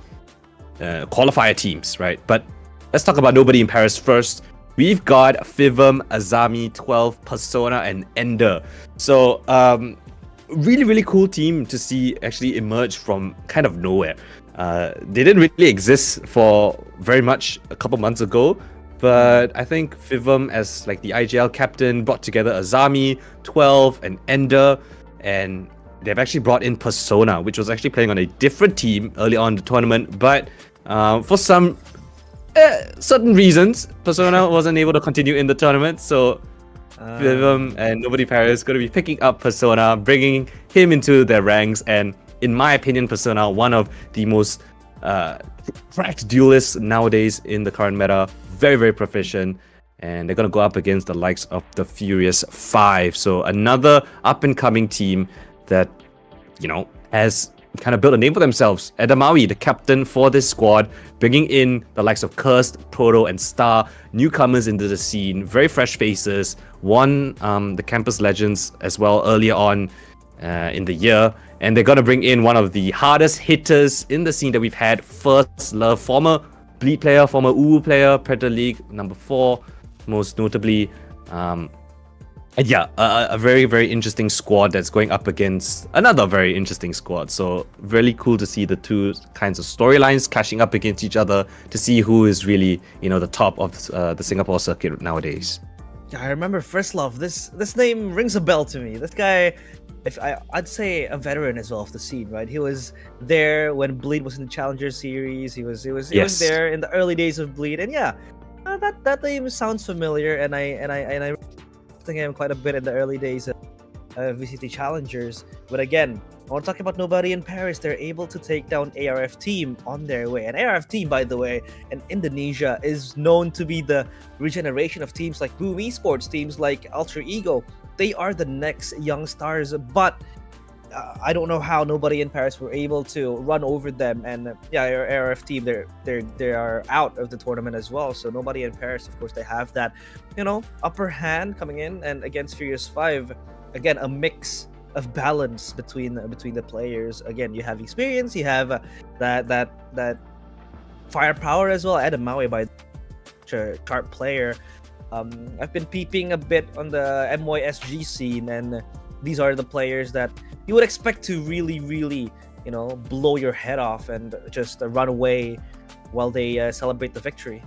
[SPEAKER 8] qualifier teams, right? But let's talk about Nobody in Paris first. We've got Fivum, Azami, 12, Persona, and Ender. So, really, really cool team to see actually emerge from kind of nowhere. They didn't really exist for very much a couple months ago, but I think Fivum, as like the IGL captain, brought together Azami, 12, and Ender, and they've actually brought in Persona, which was actually playing on a different team early on in the tournament, but for some certain reasons, Persona wasn't able to continue in the tournament, so Fivum and Nobody Paris going to be picking up Persona, bringing him into their ranks, and in my opinion, Persona, one of the most cracked duelists nowadays in the current meta, very, very proficient, and they're going to go up against the likes of the Furious 5, so another up-and-coming team that, you know, has kind of built a name for themselves. Adamawi, the captain for this squad, bringing in the likes of Cursed, Proto, and Star, newcomers into the scene, very fresh faces, won the Campus Legends as well earlier on in the year, and they're going to bring in one of the hardest hitters in the scene that we've had, First Love, former Bleed player, former UU player, Predator League, number 4, most notably. And yeah, a very, very interesting squad that's going up against another very interesting squad. So really cool to see the two kinds of storylines clashing up against each other to see who is really, you know, the top of the Singapore circuit nowadays.
[SPEAKER 9] Yeah, I remember First Love. This name rings a bell to me. This guy, I'd say a veteran as well of the scene, right? He was there when Bleed was in the Challenger series. He was there in the early days of Bleed, and yeah, that name sounds familiar. And I him quite a bit in the early days of VCT Challengers. But again, I want to talk about Nobody in Paris. They're able to take down ARF Team on their way. And ARF Team, by the way, in Indonesia is known to be the regeneration of teams like Boom Esports, teams like Alter Ego. They are the next young stars, but I don't know how Nobody in Paris were able to run over them. And yeah, ARF Team, they are out of the tournament as well. So Nobody in Paris, of course, they have that, you know, upper hand coming in. And against Furious 5, again, a mix of balance between the players. Again, you have experience, you have that firepower as well. Adam Maui, by the sharp player. I've been peeping a bit on the MYSG scene, and these are the players that you would expect to really, really, you know, blow your head off and just run away while they celebrate the victory.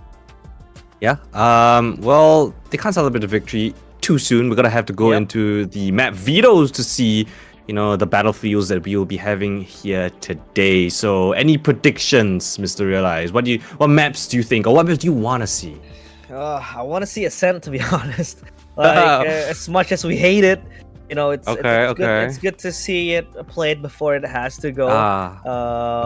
[SPEAKER 8] Yeah. Well, they can't celebrate the victory too soon. We're gonna have to go into the map vetoes to see, the battlefields that we will be having here today. So, any predictions, Mr. Realize? What maps do you think, or what maps do you want to see?
[SPEAKER 9] I want to see Ascent, to be honest. As much as we hate it, it's good to see it played before it has to go.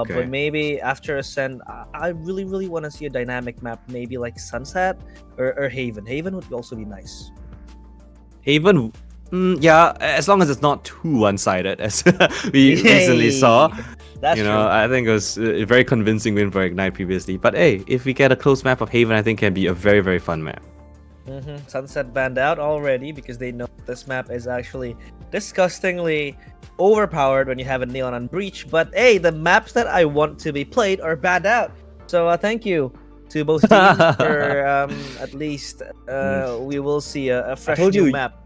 [SPEAKER 9] But maybe after Ascent, I really, really want to see a dynamic map, maybe like Sunset or Haven. Haven would also be nice.
[SPEAKER 8] Haven, as long as it's not too one-sided, as we recently saw.
[SPEAKER 9] That's true.
[SPEAKER 8] I think it was a very convincing win for Ignite previously. But hey, if we get a close map of Haven, I think can be a very, very fun map.
[SPEAKER 9] Sunset banned out already because they know this map is actually disgustingly overpowered when you have a Neon on Breach. But hey, the maps that I want to be played are banned out. So thank you to both teams for at least we will see a fresh new map.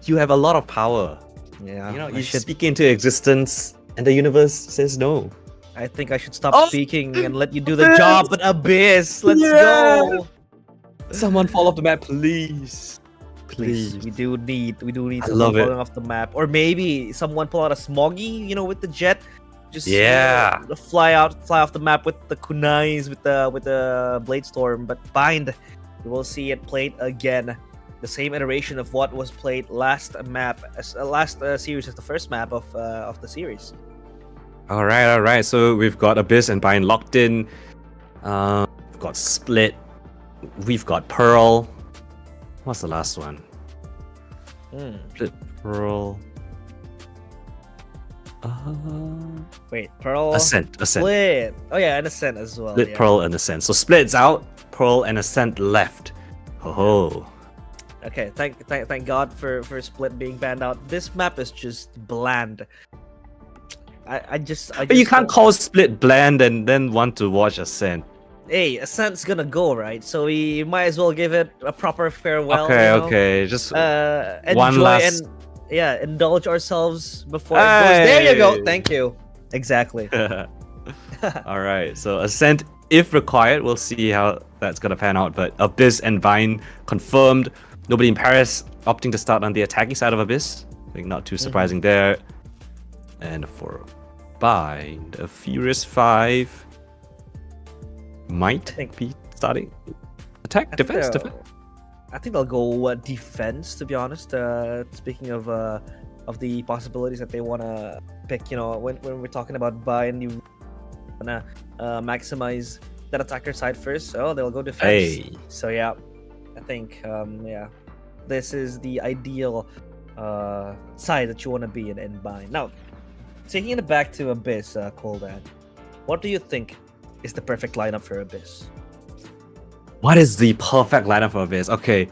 [SPEAKER 8] You have a lot of power.
[SPEAKER 9] Yeah,
[SPEAKER 8] you should speak into existence, and the universe says no.
[SPEAKER 9] I think I should stop speaking and let you do the job. But Abyss, let's go.
[SPEAKER 8] Someone fall off the map, please. Please.
[SPEAKER 9] We do need someone falling off the map, or maybe someone pull out a Smoggy, with the jet. Just fly off the map with the kunais, with the Blade Storm. But Bind, we will see it played again. The same iteration of what was played last series as the first map of the series.
[SPEAKER 8] All right. So we've got Abyss and Bind locked in. We've got Split. We've got Pearl. What's the last one? Split, Pearl.
[SPEAKER 9] Wait, Pearl.
[SPEAKER 8] Ascent.
[SPEAKER 9] Split. Oh yeah, and Ascent as well.
[SPEAKER 8] Split, Pearl, and Ascent. So Split's out. Pearl and Ascent left. Oh.
[SPEAKER 9] Okay, thank God for Split being banned out. This map is just bland.
[SPEAKER 8] But you can't call Split bland and then want to watch Ascent.
[SPEAKER 9] Hey, Ascent's gonna go, right? So we might as well give it a proper farewell.
[SPEAKER 8] Okay. Just one last.
[SPEAKER 9] Indulge ourselves before it goes. There you go. Thank you. Exactly.
[SPEAKER 8] All right. So Ascent, if required, we'll see how that's gonna pan out. But Abyss and Vine confirmed. Nobody in Paris opting to start on the attacking side of Abyss. I think not too surprising there. And for Bind, a Furious 5 might be starting. Attack, defense.
[SPEAKER 9] I think they'll go defense, to be honest. Speaking of the possibilities that they want to pick, when we're talking about Bind, you want to maximize that attacker side first. So they'll go defense.
[SPEAKER 8] Hey.
[SPEAKER 9] So yeah. I think, this is the ideal side that you want to be in Bind. Now, taking it back to Abyss, Coldan, what do you think is the perfect lineup for Abyss?
[SPEAKER 8] What is the perfect lineup for Abyss? Okay,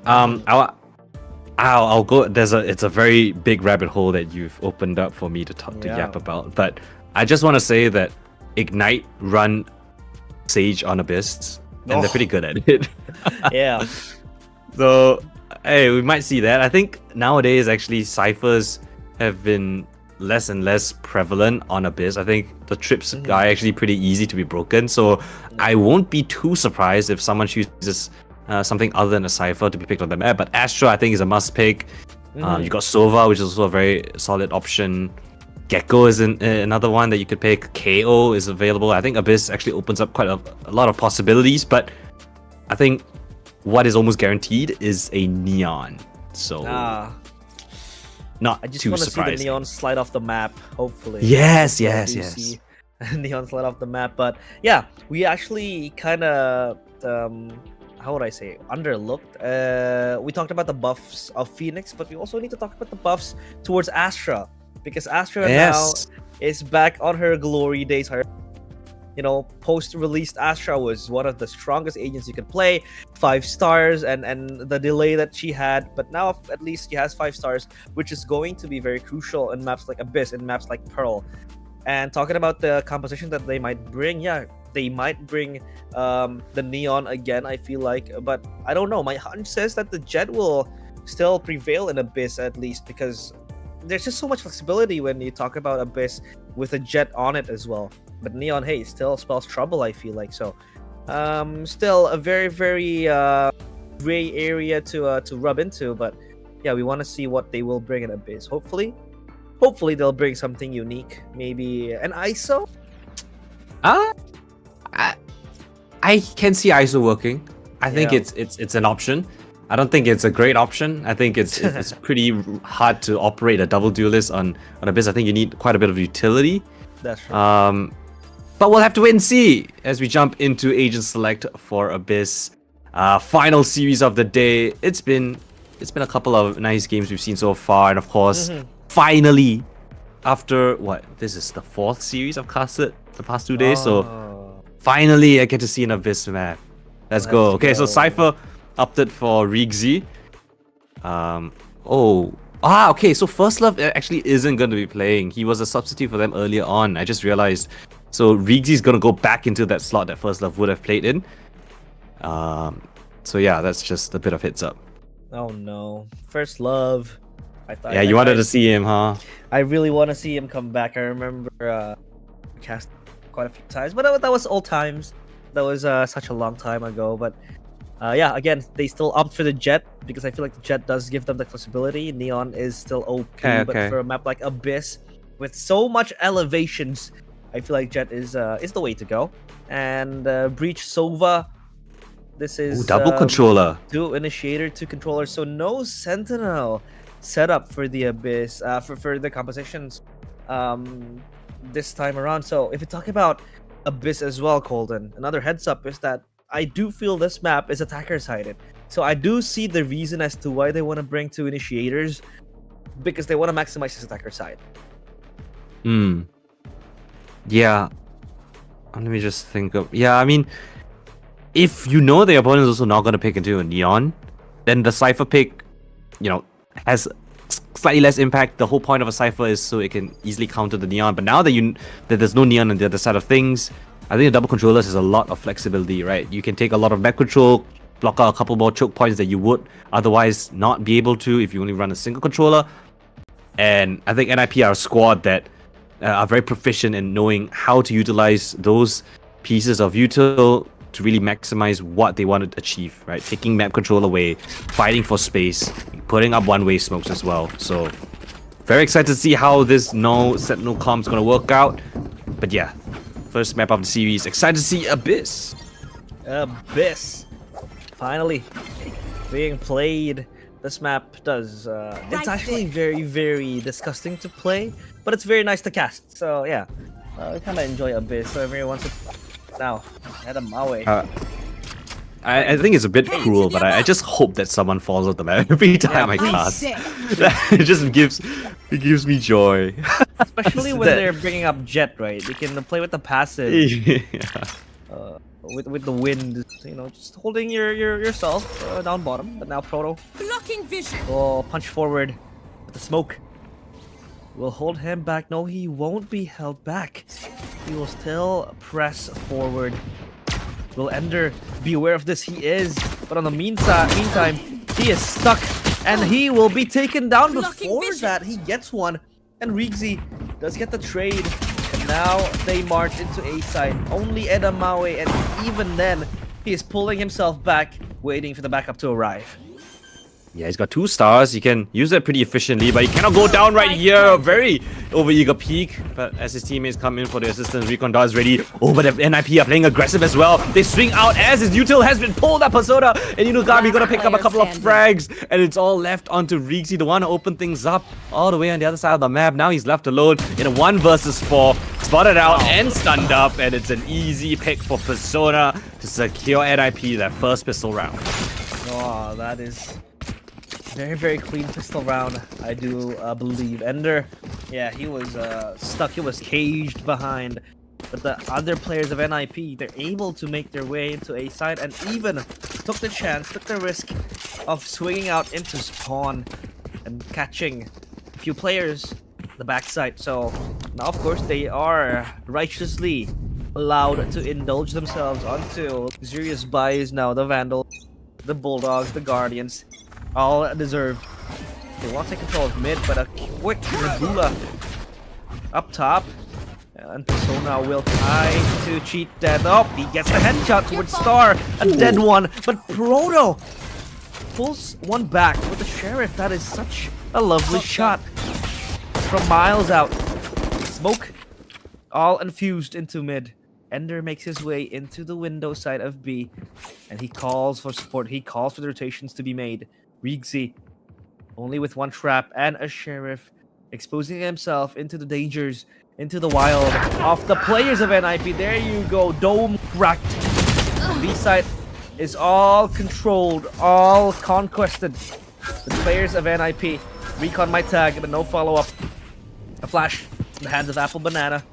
[SPEAKER 8] I'll go. It's a very big rabbit hole that you've opened up for me to yap about. But I just want to say that Ignite run Sage on Abyss. And they're pretty good at it.
[SPEAKER 9] Yeah.
[SPEAKER 8] So, hey, we might see that. I think nowadays, actually, ciphers have been less and less prevalent on Abyss. I think the trips are actually pretty easy to be broken. So, I won't be too surprised if someone chooses something other than a cipher to be picked on the map. But Astra, I think, is a must pick. You got Sova, which is also a very solid option. Gecko is another one that you could pick. KO is available. I think Abyss actually opens up quite a lot of possibilities, but I think what is almost guaranteed is a Neon. So, not
[SPEAKER 9] I just
[SPEAKER 8] too
[SPEAKER 9] want to see the
[SPEAKER 8] surprising.
[SPEAKER 9] Neon slide off the map, hopefully.
[SPEAKER 8] Yes.
[SPEAKER 9] Neon slide off the map, but yeah, we actually kind of, how would I say, underlooked. We talked about the buffs of Phoenix, but we also need to talk about the buffs towards Astra. Because Astra now is back on her glory days. Her, post-released Astra was one of the strongest agents you could play. 5 stars and the delay that she had. But now at least she has 5 stars, which is going to be very crucial in maps like Abyss and maps like Pearl. And talking about the composition that they might bring, they might bring the Neon again, I feel like. But I don't know. My hunch says that the Jet will still prevail in Abyss at least, because there's just so much flexibility when you talk about Abyss with a Jet on it as well. But Neon, hey, still spells trouble, I feel like. So, still a very, very gray area to rub into. But yeah, we want to see what they will bring in Abyss. Hopefully they'll bring something unique. Maybe an ISO.
[SPEAKER 8] I can see ISO working. I think it's an option. I don't think it's a great option. I think it's pretty hard to operate a double duelist on Abyss. I think you need quite a bit of utility.
[SPEAKER 9] That's right.
[SPEAKER 8] But we'll have to wait and see as we jump into Agent Select for Abyss. Final series of the day. It's been a couple of nice games we've seen so far, and of course, finally, after this is the 4th series I've casted the past 2 days, so finally I get to see an Abyss map. Let's go. Okay, so Cypher opted for Rigzy. Okay, so First Love actually isn't going to be playing. He was a substitute for them earlier on. I just realized. So Rigzy's going to go back into that slot that First Love would have played in. So yeah, that's just a bit of heads up.
[SPEAKER 9] Oh no, First Love. I thought.
[SPEAKER 8] Yeah, you wanted to see him, huh?
[SPEAKER 9] I really want to see him come back. I remember cast quite a few times, but that was old times. That was such a long time ago. But yeah, again, they still opt for the Jet because I feel like the Jet does give them the flexibility. Neon is still OP, but for a map like Abyss with so much elevations, I feel like Jet is the way to go. And Breach Sova. This is
[SPEAKER 8] double controller.
[SPEAKER 9] 2 initiator, 2 controller, so no sentinel setup for the Abyss for the compositions this time around. So if you talk about Abyss as well, Coldan, another heads up is that I do feel this map is attacker sided. So I do see the reason as to why they want to bring 2 initiators, because they want to maximize this attacker side.
[SPEAKER 8] Yeah. Let me just think of. Yeah, I mean, if you know the opponent is also not going to pick into a Neon, then the Cypher pick, has slightly less impact. The whole point of a Cypher is so it can easily counter the Neon. But now that there's no Neon on the other side of things, I think the double controllers has a lot of flexibility, right? You can take a lot of map control, block out a couple more choke points that you would otherwise not be able to if you only run a single controller. And I think NIP are a squad that are very proficient in knowing how to utilize those pieces of util to really maximize what they want to achieve, right? Taking map control away, fighting for space, putting up one-way smokes as well. So, very excited to see how this Sentinel comp is going to work out. But yeah, first map of the series. Excited to see Abyss.
[SPEAKER 9] Abyss. Finally being played. This map does... it's actually very, very disgusting to play, but it's very nice to cast. So yeah, I kind of enjoy Abyss. So everyone wants to... Now, head him my way.
[SPEAKER 8] I think it's a bit cruel, but I just hope that someone falls off the map every time I cast. It just gives me joy.
[SPEAKER 9] Especially when they're bringing up Jet, right? You can play with the passive. With the wind, just holding yourself down bottom. But now Proto.
[SPEAKER 7] Blocking vision.
[SPEAKER 9] Oh, punch forward with the smoke. Will hold him back. No, he won't be held back. He will still press forward. Will Ender be aware of this? He is. But on the meantime, he is stuck. And he will be taken down before that. He gets one. And Rigzy does get the trade. And now they march into A side. Only Edamawe. And even then, he is pulling himself back, waiting for the backup to arrive.
[SPEAKER 8] Yeah, he's got 2 stars. He can use it pretty efficiently, but he cannot go down right here. Very overeager peak. But as his teammates come in for the assistance, Recon does ready. Oh, but the NIP are playing aggressive as well. They swing out as his util has been pulled up. Persona and Inugami gonna pick up a couple of frags. And it's all left onto Rigzy, the one to open things up all the way on the other side of the map. Now he's left alone in a 1 versus 4. Spotted out and stunned up. And it's an easy pick for Persona to secure NIP that first pistol round.
[SPEAKER 9] Oh, that is... very, very clean pistol round, I do believe. Ender, yeah, he was stuck. He was caged behind. But the other players of NIP, they're able to make their way into A side and even took the chance, took the risk of swinging out into spawn and catching a few players the backside. So now, of course, they are righteously allowed to indulge themselves onto luxurious buys now. The Vandals, the Bulldogs, the Guardians. All deserved. They want to take control of mid, but a quick Nebula up top. And Persona will try to cheat dead. Oh, he gets the headshot towards Star. A dead one. But Proto pulls one back with the Sheriff. That is such a lovely shot from miles out. Smoke all infused into mid. Ender makes his way into the window side of B, and he calls for support. He calls for the rotations to be made. Rigzy, only with one trap and a Sheriff, exposing himself into the dangers, into the wild of the players of NIP. There you go, dome cracked. B side is all controlled, all conquested. The players of NIP. Recon my tag, but no follow-up. A flash in the hands of Apple Banana.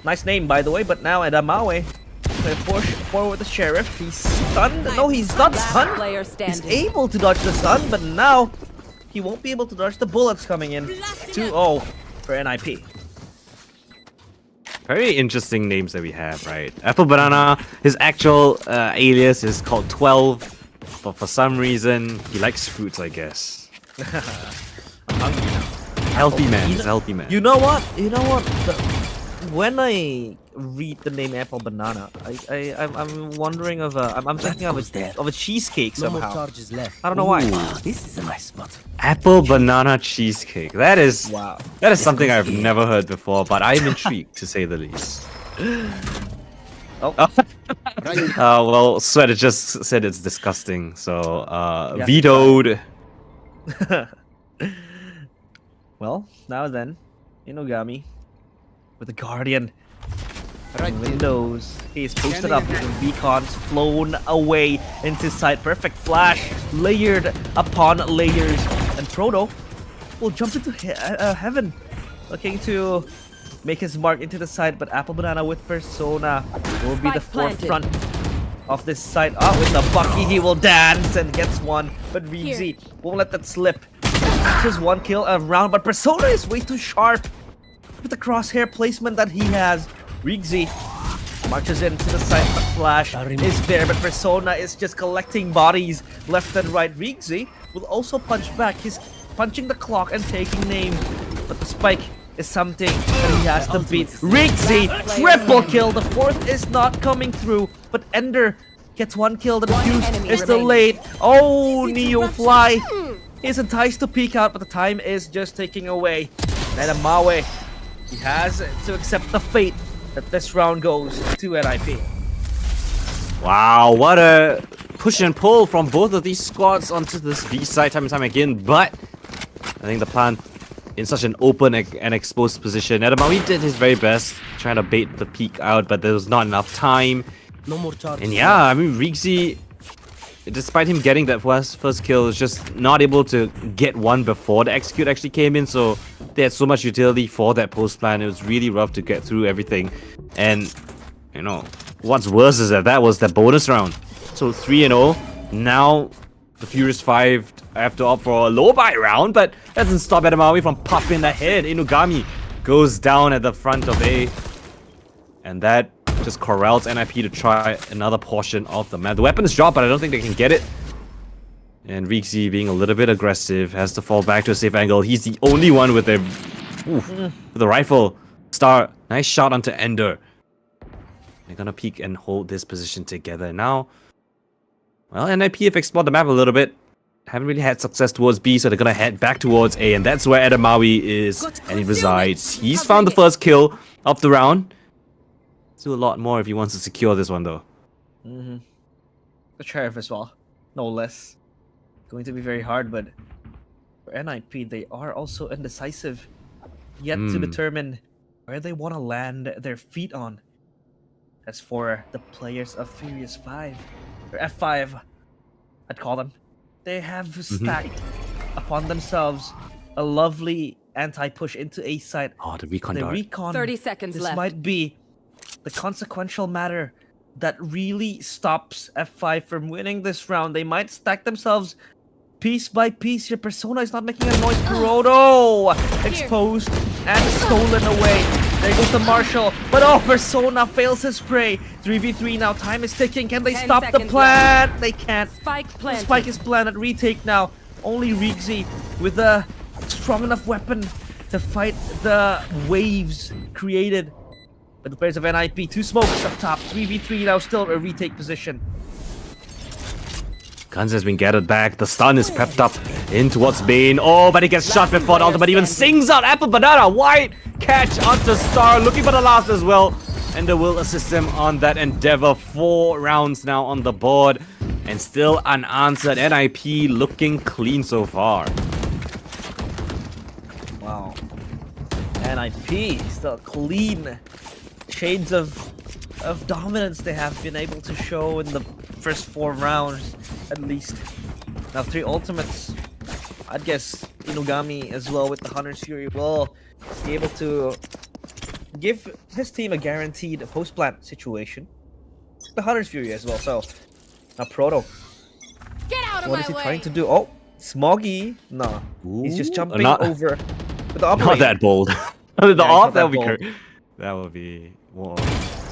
[SPEAKER 9] Nice name, by the way, but now Edamawe to push forward with the Sheriff. He's stunned. No, he's not stunned. He's able to dodge the stun, but now he won't be able to dodge the bullets coming in. 2-0 for NIP.
[SPEAKER 8] Very interesting names that we have, right? Apple Banana, his actual alias is called 12, but for some reason, he likes fruits, I guess.
[SPEAKER 9] I'm hungry now.
[SPEAKER 8] Healthy man, he's a healthy man.
[SPEAKER 9] You know what? When I read the name Apple Banana, I'm wondering of I'm thinking of a cheesecake somehow. I don't know why.
[SPEAKER 5] This is a nice spot.
[SPEAKER 8] Apple Banana Cheesecake. That is
[SPEAKER 9] wow.
[SPEAKER 8] That is something I've never heard before, but I'm intrigued to say the least. Well, Sweat just said it's disgusting, so vetoed.
[SPEAKER 9] Well, now then, Inogami with the Guardian. Windows. He is posted up. The beacons flown away into sight. Perfect flash, layered upon layers, and Proto will jump into heaven, looking to make his mark into the side. But Apple Banana with Persona will be the forefront of this side. Oh, with the Bucky, he will dance and gets one. But Rigzy won't let that slip. Just one kill around, but Persona is way too sharp with the crosshair placement that he has. Rigzy marches into the side. The flash is there, but Persona is just collecting bodies left and right. Rigzy will also punch back. He's punching the clock and taking name, but the spike is something that he has to beat. Rigzy, triple kill. The fourth is not coming through, but Ender gets one kill. The defuse is delayed. Oh, Neo Fly. He's enticed to peek out, but the time is just taking away. Edamawe, he has to accept the fate that this round goes to NIP.
[SPEAKER 8] Wow, what a push and pull from both of these squads onto this B side time and time again, but I think the plant in such an open and exposed position. Edamawe did his very best trying to bait the peek out, but there was not enough time.
[SPEAKER 5] No more charges.
[SPEAKER 8] And yeah, I mean, Rigzy, despite him getting that first kill, is just not able to get one before the execute actually came in, so they had so much utility for that post plan. It was really rough to get through everything. And, you know, what's worse is that was the bonus round. So 3-0. Now, the Furious 5 have to opt for a low buy round, but doesn't stop Edamawe from popping ahead. Inugami goes down at the front of A. And that just corrals NIP to try another portion of the map. The weapon is dropped, but I don't think they can get it. And Rigzy, being a little bit aggressive, has to fall back to a safe angle. He's the only one with the rifle. Star, nice shot onto Ender. They're gonna peek and hold this position together. Now, well, NIP have explored the map a little bit. Haven't really had success towards B, so they're gonna head back towards A, and that's where Edamawe is, and he resides. He's found the first kill of the round. Do a lot more if he wants to secure this one, though.
[SPEAKER 9] The Sheriff as well, no less. Going to be very hard, but for NIP, they are also indecisive, yet to determine where they want to land their feet on. As for the players of Furious 5, or F5, I'd call them, they have stacked upon themselves a lovely anti-push into A side.
[SPEAKER 8] Oh, the recon
[SPEAKER 9] The
[SPEAKER 8] dart.
[SPEAKER 9] recon,
[SPEAKER 7] 30 seconds
[SPEAKER 9] this
[SPEAKER 7] left.
[SPEAKER 9] might be the consequential matter that really stops F5 from winning this round. They might stack themselves piece by piece. Your Persona is not making a noise. Proto exposed and stolen away. There goes the Marshall, but oh, Persona fails his prey. 3v3 now. Time is ticking. Can they
[SPEAKER 7] 10
[SPEAKER 9] stop the
[SPEAKER 7] seconds
[SPEAKER 9] plant? They can't.
[SPEAKER 7] Spike
[SPEAKER 9] The
[SPEAKER 7] planted.
[SPEAKER 9] spike is planted. Retake now. Only Rigzy with a strong enough weapon to fight the waves created by the players of NIP. 2 smokes up top. 3v3 now, still a retake position.
[SPEAKER 8] Guns has been gathered back. The stun is prepped up in towards Bane. Oh, but he gets shot before the ultimate even sings out. Apple Banana, white catch onto Star, looking for the last as well. And they will assist him on that endeavor. 4 rounds now on the board. And still unanswered. NIP looking clean so far.
[SPEAKER 9] Wow. NIP still clean. Shades of dominance they have been able to show in the first 4 rounds at least. Now 3 ultimates. I'd guess Inugami as well with the Hunter's Fury will be able to give his team a guaranteed post-plant situation. The Hunter's Fury as well. So now Proto.
[SPEAKER 2] Get out of
[SPEAKER 9] What
[SPEAKER 2] my
[SPEAKER 9] is he
[SPEAKER 2] way.
[SPEAKER 9] trying to do? Oh, Smoggy. No. He's just jumping
[SPEAKER 8] not-
[SPEAKER 9] over with the operator.
[SPEAKER 8] Not that bold. The
[SPEAKER 9] he's
[SPEAKER 8] off,
[SPEAKER 9] not
[SPEAKER 8] that would be
[SPEAKER 9] bold.
[SPEAKER 8] that would be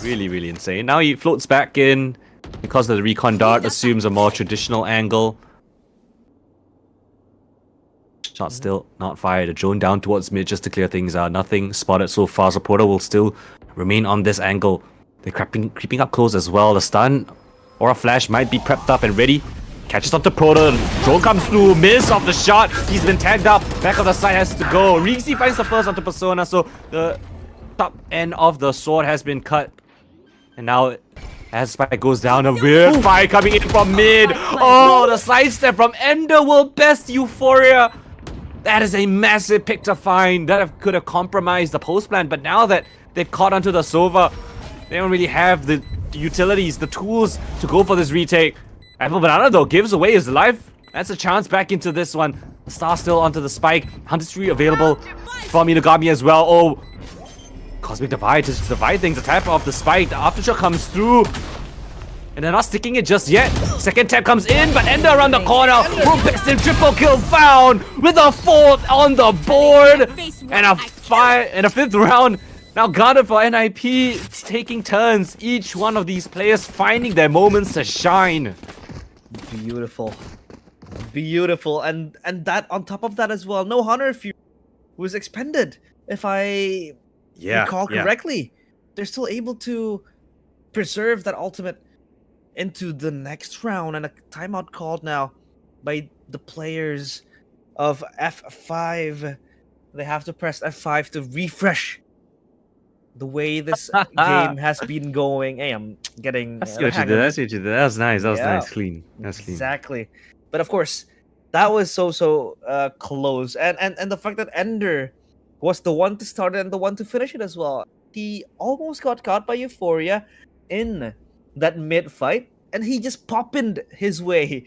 [SPEAKER 8] really, really insane. Now he floats back in because of the recon dart, assumes a more traditional angle. Shot still not fired. A drone down towards mid just to clear things out. Nothing spotted so far. So Porter will still remain on this angle. They're creeping up close as well. The stun or a flash might be prepped up and ready. Catches up to Proto. Drone comes through. Miss off the shot. He's been tagged up. Back of the side has to go. Rixie finds the first onto Persona. So the top end of the sword has been cut. And now as Spike goes down, a weird fight coming in from mid. Oh, the sidestep from Ender will best Euphoria. That is a massive pick to find. That could have compromised the post plan. But now that they've caught onto the Sova, they don't really have the utilities, the tools to go for this retake. Apple Banana though gives away his life. That's a chance back into this one. Star still onto the spike. Hunter's Fury available from Inugami as well. Oh, Cosmic Divide to divide things. The tap off the spike. The aftershock comes through. And they're not sticking it just yet. Second tap comes in, but Ender around the corner. Vortex and triple kill found with a 4th on the board. And a 5th round. Now guarded for NIP. It's taking turns. Each one of these players finding their moments to shine.
[SPEAKER 9] Beautiful. Beautiful. And that on top of that as well, no Hunter Fury was expended. If I recall correctly. They're still able to preserve that ultimate into the next round, and a timeout called now by the players of F5. They have to press F5 to refresh the way this game has been going. Hey, I'm getting
[SPEAKER 8] That's what you did. That's what you did. That was nice. That was nice. Clean. That's clean.
[SPEAKER 9] Exactly. But of course, that was so close. And the fact that Ender was the one to start and the one to finish it as well. He almost got caught by Euphoria in that mid fight, and he just popped his way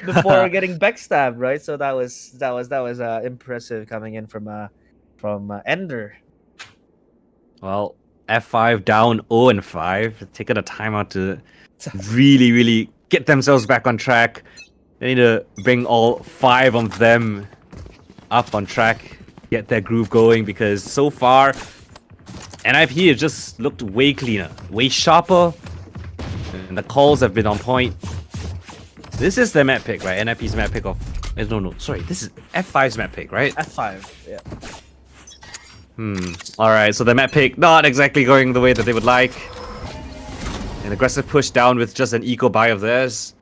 [SPEAKER 9] before getting backstabbed, right? So that was impressive coming in from Ender.
[SPEAKER 8] Well, F5 down 0-5, taking a timeout to really get themselves back on track. They need to bring all 5 of them up on track, get their groove going, because so far NIP has just looked way cleaner, way sharper. And the calls have been on point. This is their map pick, right? NIP's map pick of... No, sorry. This is F5's map pick, right?
[SPEAKER 9] F5, yeah.
[SPEAKER 8] Alright, so the map pick not exactly going the way that they would like. An aggressive push down with just an eco buy of theirs.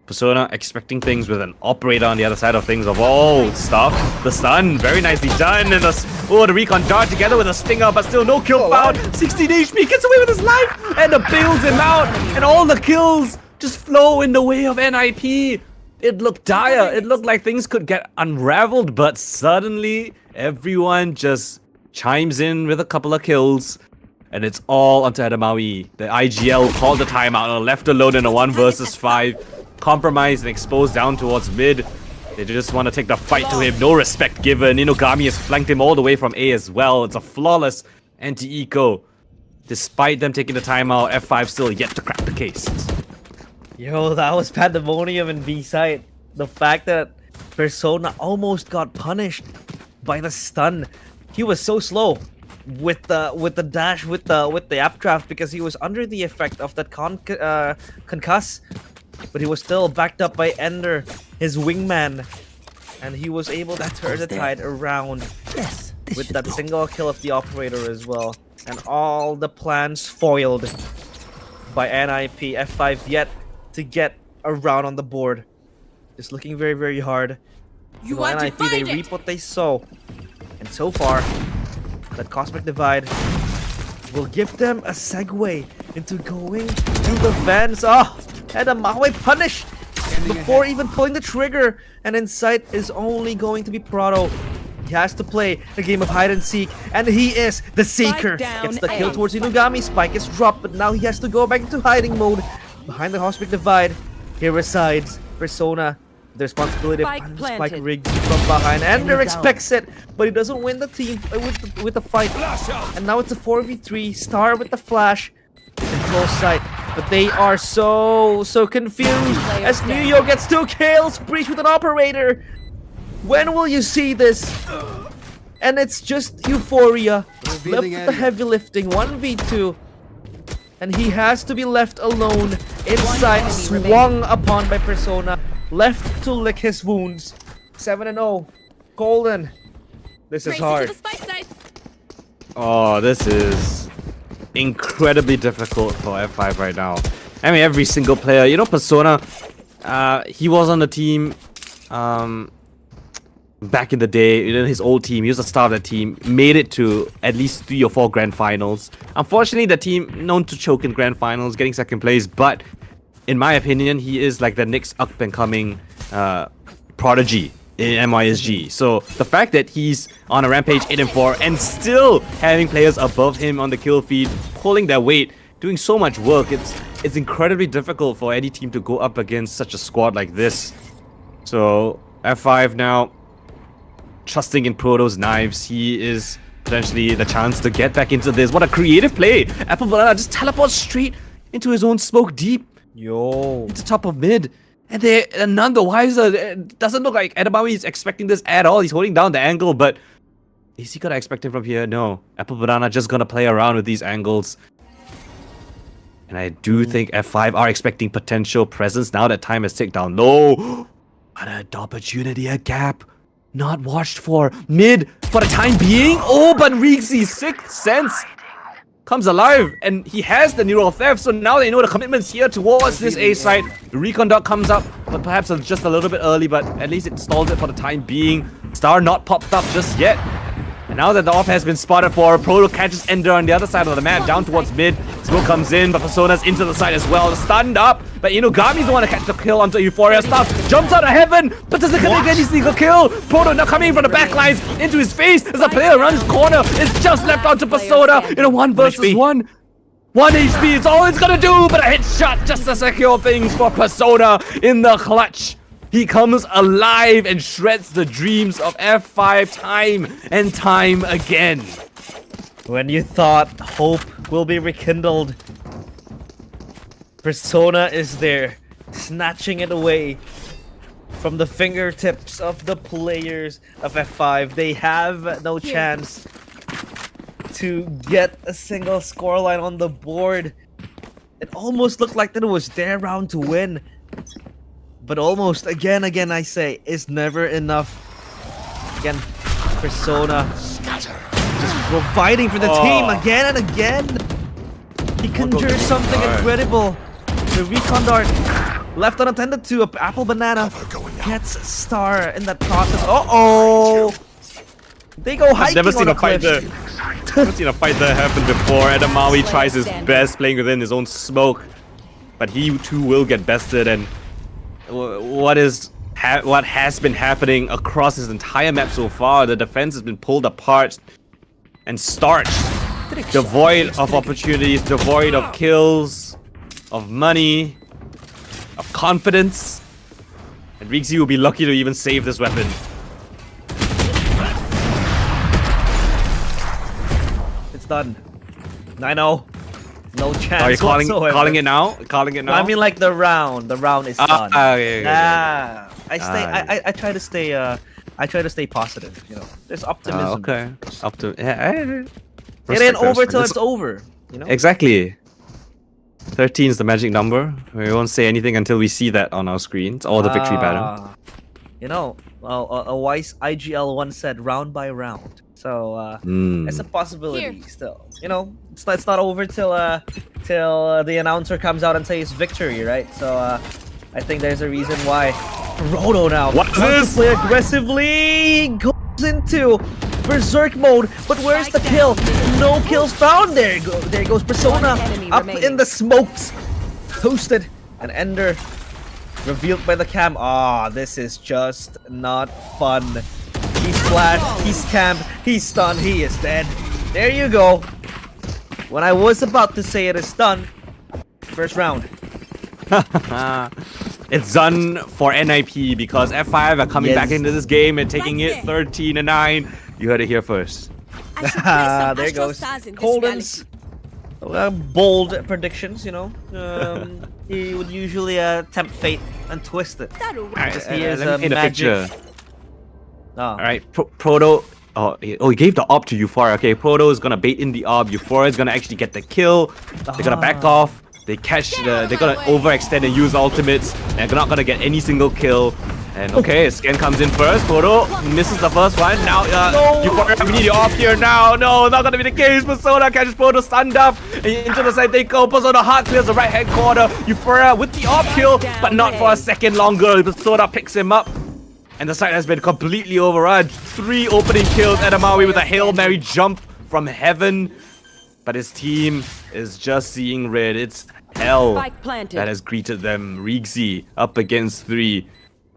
[SPEAKER 8] Persona expecting things with an operator on the other side of things of all stuff. The stun, very nicely done. And the recon dart together with a stinger, but still no kill found. 16 HP, gets away with his life. And bails him out. And all the kills just flow in the way of NIP. It looked dire. It looked like things could get unraveled. But suddenly, everyone just chimes in with a couple of kills. And it's all onto Adamawi. The IGL called the timeout, left alone in a 1 versus 5. Compromised and exposed down towards mid. They just want to take the fight to him. No respect given. Inugami has flanked him all the way from A as well. It's a flawless anti-eco. Despite them taking the timeout, F5 still yet to crack the case.
[SPEAKER 9] Yo, that was pandemonium in B side. The fact that Persona almost got punished by the stun. He was so slow with the dash with the updraft because he was under the effect of that concuss. But he was still backed up by Ender, his wingman, and he was able to turn the tide around with that single kill of the operator as well. And all the plans foiled by NIP. F5 yet to get a round on the board. Just looking very, very hard.
[SPEAKER 3] You
[SPEAKER 9] know,
[SPEAKER 3] want to
[SPEAKER 9] NIP,
[SPEAKER 3] find
[SPEAKER 9] they
[SPEAKER 3] it?
[SPEAKER 9] reap what they sow. And so far, that Cosmic Divide will give them a segue into going to the vents. Oh, and a Maui punish before even pulling the trigger. And in sight is only going to be Prado. He has to play a game of hide and seek, and he is the seeker. Gets the kill towards Inugami. Spike is dropped, but now he has to go back into hiding mode. Behind the Cosmic Divide, here resides Persona. The responsibility of Spike rigs from behind. Ender expects it, but he doesn't win the team with the fight. And now it's a 4v3. Star with the flash in close sight, but they are so confused as Nuyo gets 2 kills. Breach with an operator. When will you see this? And it's just Euphoria left with the heavy lifting. 1v2. And he has to be left alone inside, swung upon by Persona. Left to lick his wounds. 7-0. Coldan. This is hard.
[SPEAKER 8] Oh, this is incredibly difficult for F5 right now. I mean, every single player. You know, Persona, he was on the team back in the day, you know, his old team. He was the star of the team. Made it to at least 3 or 4 grand finals. Unfortunately, the team known to choke in grand finals, getting second place. But in my opinion, he is like the next up and coming prodigy in MYSG. So the fact that he's on a rampage 8-4 and still having players above him on the kill feed, pulling their weight, doing so much work, it's incredibly difficult for any team to go up against such a squad like this. So F5 now trusting in Proto's knives. He is potentially the chance to get back into this. What a creative play! Apple Banana just teleports straight into his own smoke deep.
[SPEAKER 9] Yo.
[SPEAKER 8] Into top of mid. And they're none the wiser. It doesn't look like Edamawi is expecting this at all. He's holding down the angle, but is he gonna expect it from here? No. Apple Banana just gonna play around with these angles. And I do think F5 are expecting potential presence now that time has ticked down low. What an opportunity, a gap. Not watched for. Mid for the time being. Oh, but Rixie's sixth sense comes alive, and he has the neural theft, so now they know the commitment's here towards this A site. The recon dot comes up, but perhaps just a little bit early, but at least it stalled it for the time being. Star not popped up just yet. And now that the off has been spotted for, Proto catches Ender on the other side of the map, down towards mid. Smoke comes in, but Persona's into the side as well. Stunned up, but Inugami's the one to catch the kill onto Euphoria. Star jumps out of heaven, but doesn't get any single kill. Proto now coming from the backlines into his face as the player runs corner. It's just left onto Persona in a 1 versus 1. 1 HP, it's all it's gonna do, but a headshot just to secure things for Persona in the clutch. He comes alive and shreds the dreams of F5 time and time again.
[SPEAKER 9] When you thought hope will be rekindled, Persona is there, snatching it away from the fingertips of the players of F5. They have no chance to get a single scoreline on the board. It almost looked like that it was their round to win. But almost, again, I say, is never enough. Again, Persona just providing for the team again and again. He conjures something incredible. The recon dart left unattended to Apple Banana gets Star in that process. Uh-oh! They go hiking
[SPEAKER 8] Never seen
[SPEAKER 9] on
[SPEAKER 8] a fight
[SPEAKER 9] cliff.
[SPEAKER 8] there. Never seen a fight that happen before. Edamawi tries his best playing within his own smoke, but he too will get bested. And what has been happening across his entire map so far, the defense has been pulled apart and starched, devoid of opportunities, devoid of kills, of money, of confidence. And Rixie will be lucky to even save this weapon.
[SPEAKER 9] It's done. 9-0. No chance.
[SPEAKER 8] Are you
[SPEAKER 9] whatsoever.
[SPEAKER 8] calling it now? Calling it now?
[SPEAKER 9] I mean, like the round. The round is done.
[SPEAKER 8] Yeah.
[SPEAKER 9] I try to stay. I try to stay positive. You know, there's optimism.
[SPEAKER 8] Okay.
[SPEAKER 9] It ain't over till it's over. You know.
[SPEAKER 8] Exactly. 13 is the magic number. We won't say anything until we see that on our screens or the victory banner.
[SPEAKER 9] You know, a wise IGL once said, "Round by round." So it's a possibility still. You know, it's not over till the announcer comes out and says victory, right? So I think there's a reason why Proto now.
[SPEAKER 8] What's
[SPEAKER 9] wants
[SPEAKER 8] this?
[SPEAKER 9] to play aggressively. Goes into Berserk mode, but where's the kill? No kills found. There goes Persona up in the smokes. Toasted. And Ender revealed by the cam. This is just not fun. He's flashed, he's camped, he's stunned, he is dead. There you go. When I was about to say it is done, first round.
[SPEAKER 8] It's done for NIP because F5 are coming back into this game and taking it 13-9. You heard it here first.
[SPEAKER 9] There goes Coldan's bold predictions, you know. He would usually tempt fate and twist it. He is
[SPEAKER 8] let me paint a picture.
[SPEAKER 9] Oh.
[SPEAKER 8] Alright, Proto. He gave the op to Euphoria. Okay, Proto is gonna bait in the op. Euphoria is gonna actually get the kill. They're gonna back off. They catch they're gonna overextend and use ultimates. And they're not gonna get any single kill. And okay, Scan comes in first. Proto misses the first one. Now, Euphoria, we need you off here now. No, not gonna be the case. Persona catches Proto stunned up. And into the side they go. Persona hard clears the right hand corner. Euphoria with the op kill, but not for a second longer. Persona picks him up. And the side has been completely overrun. 3 opening kills. Edamawi with a Hail Mary jump from heaven. But his team is just seeing red. It's hell that has greeted them. Rigzy up against 3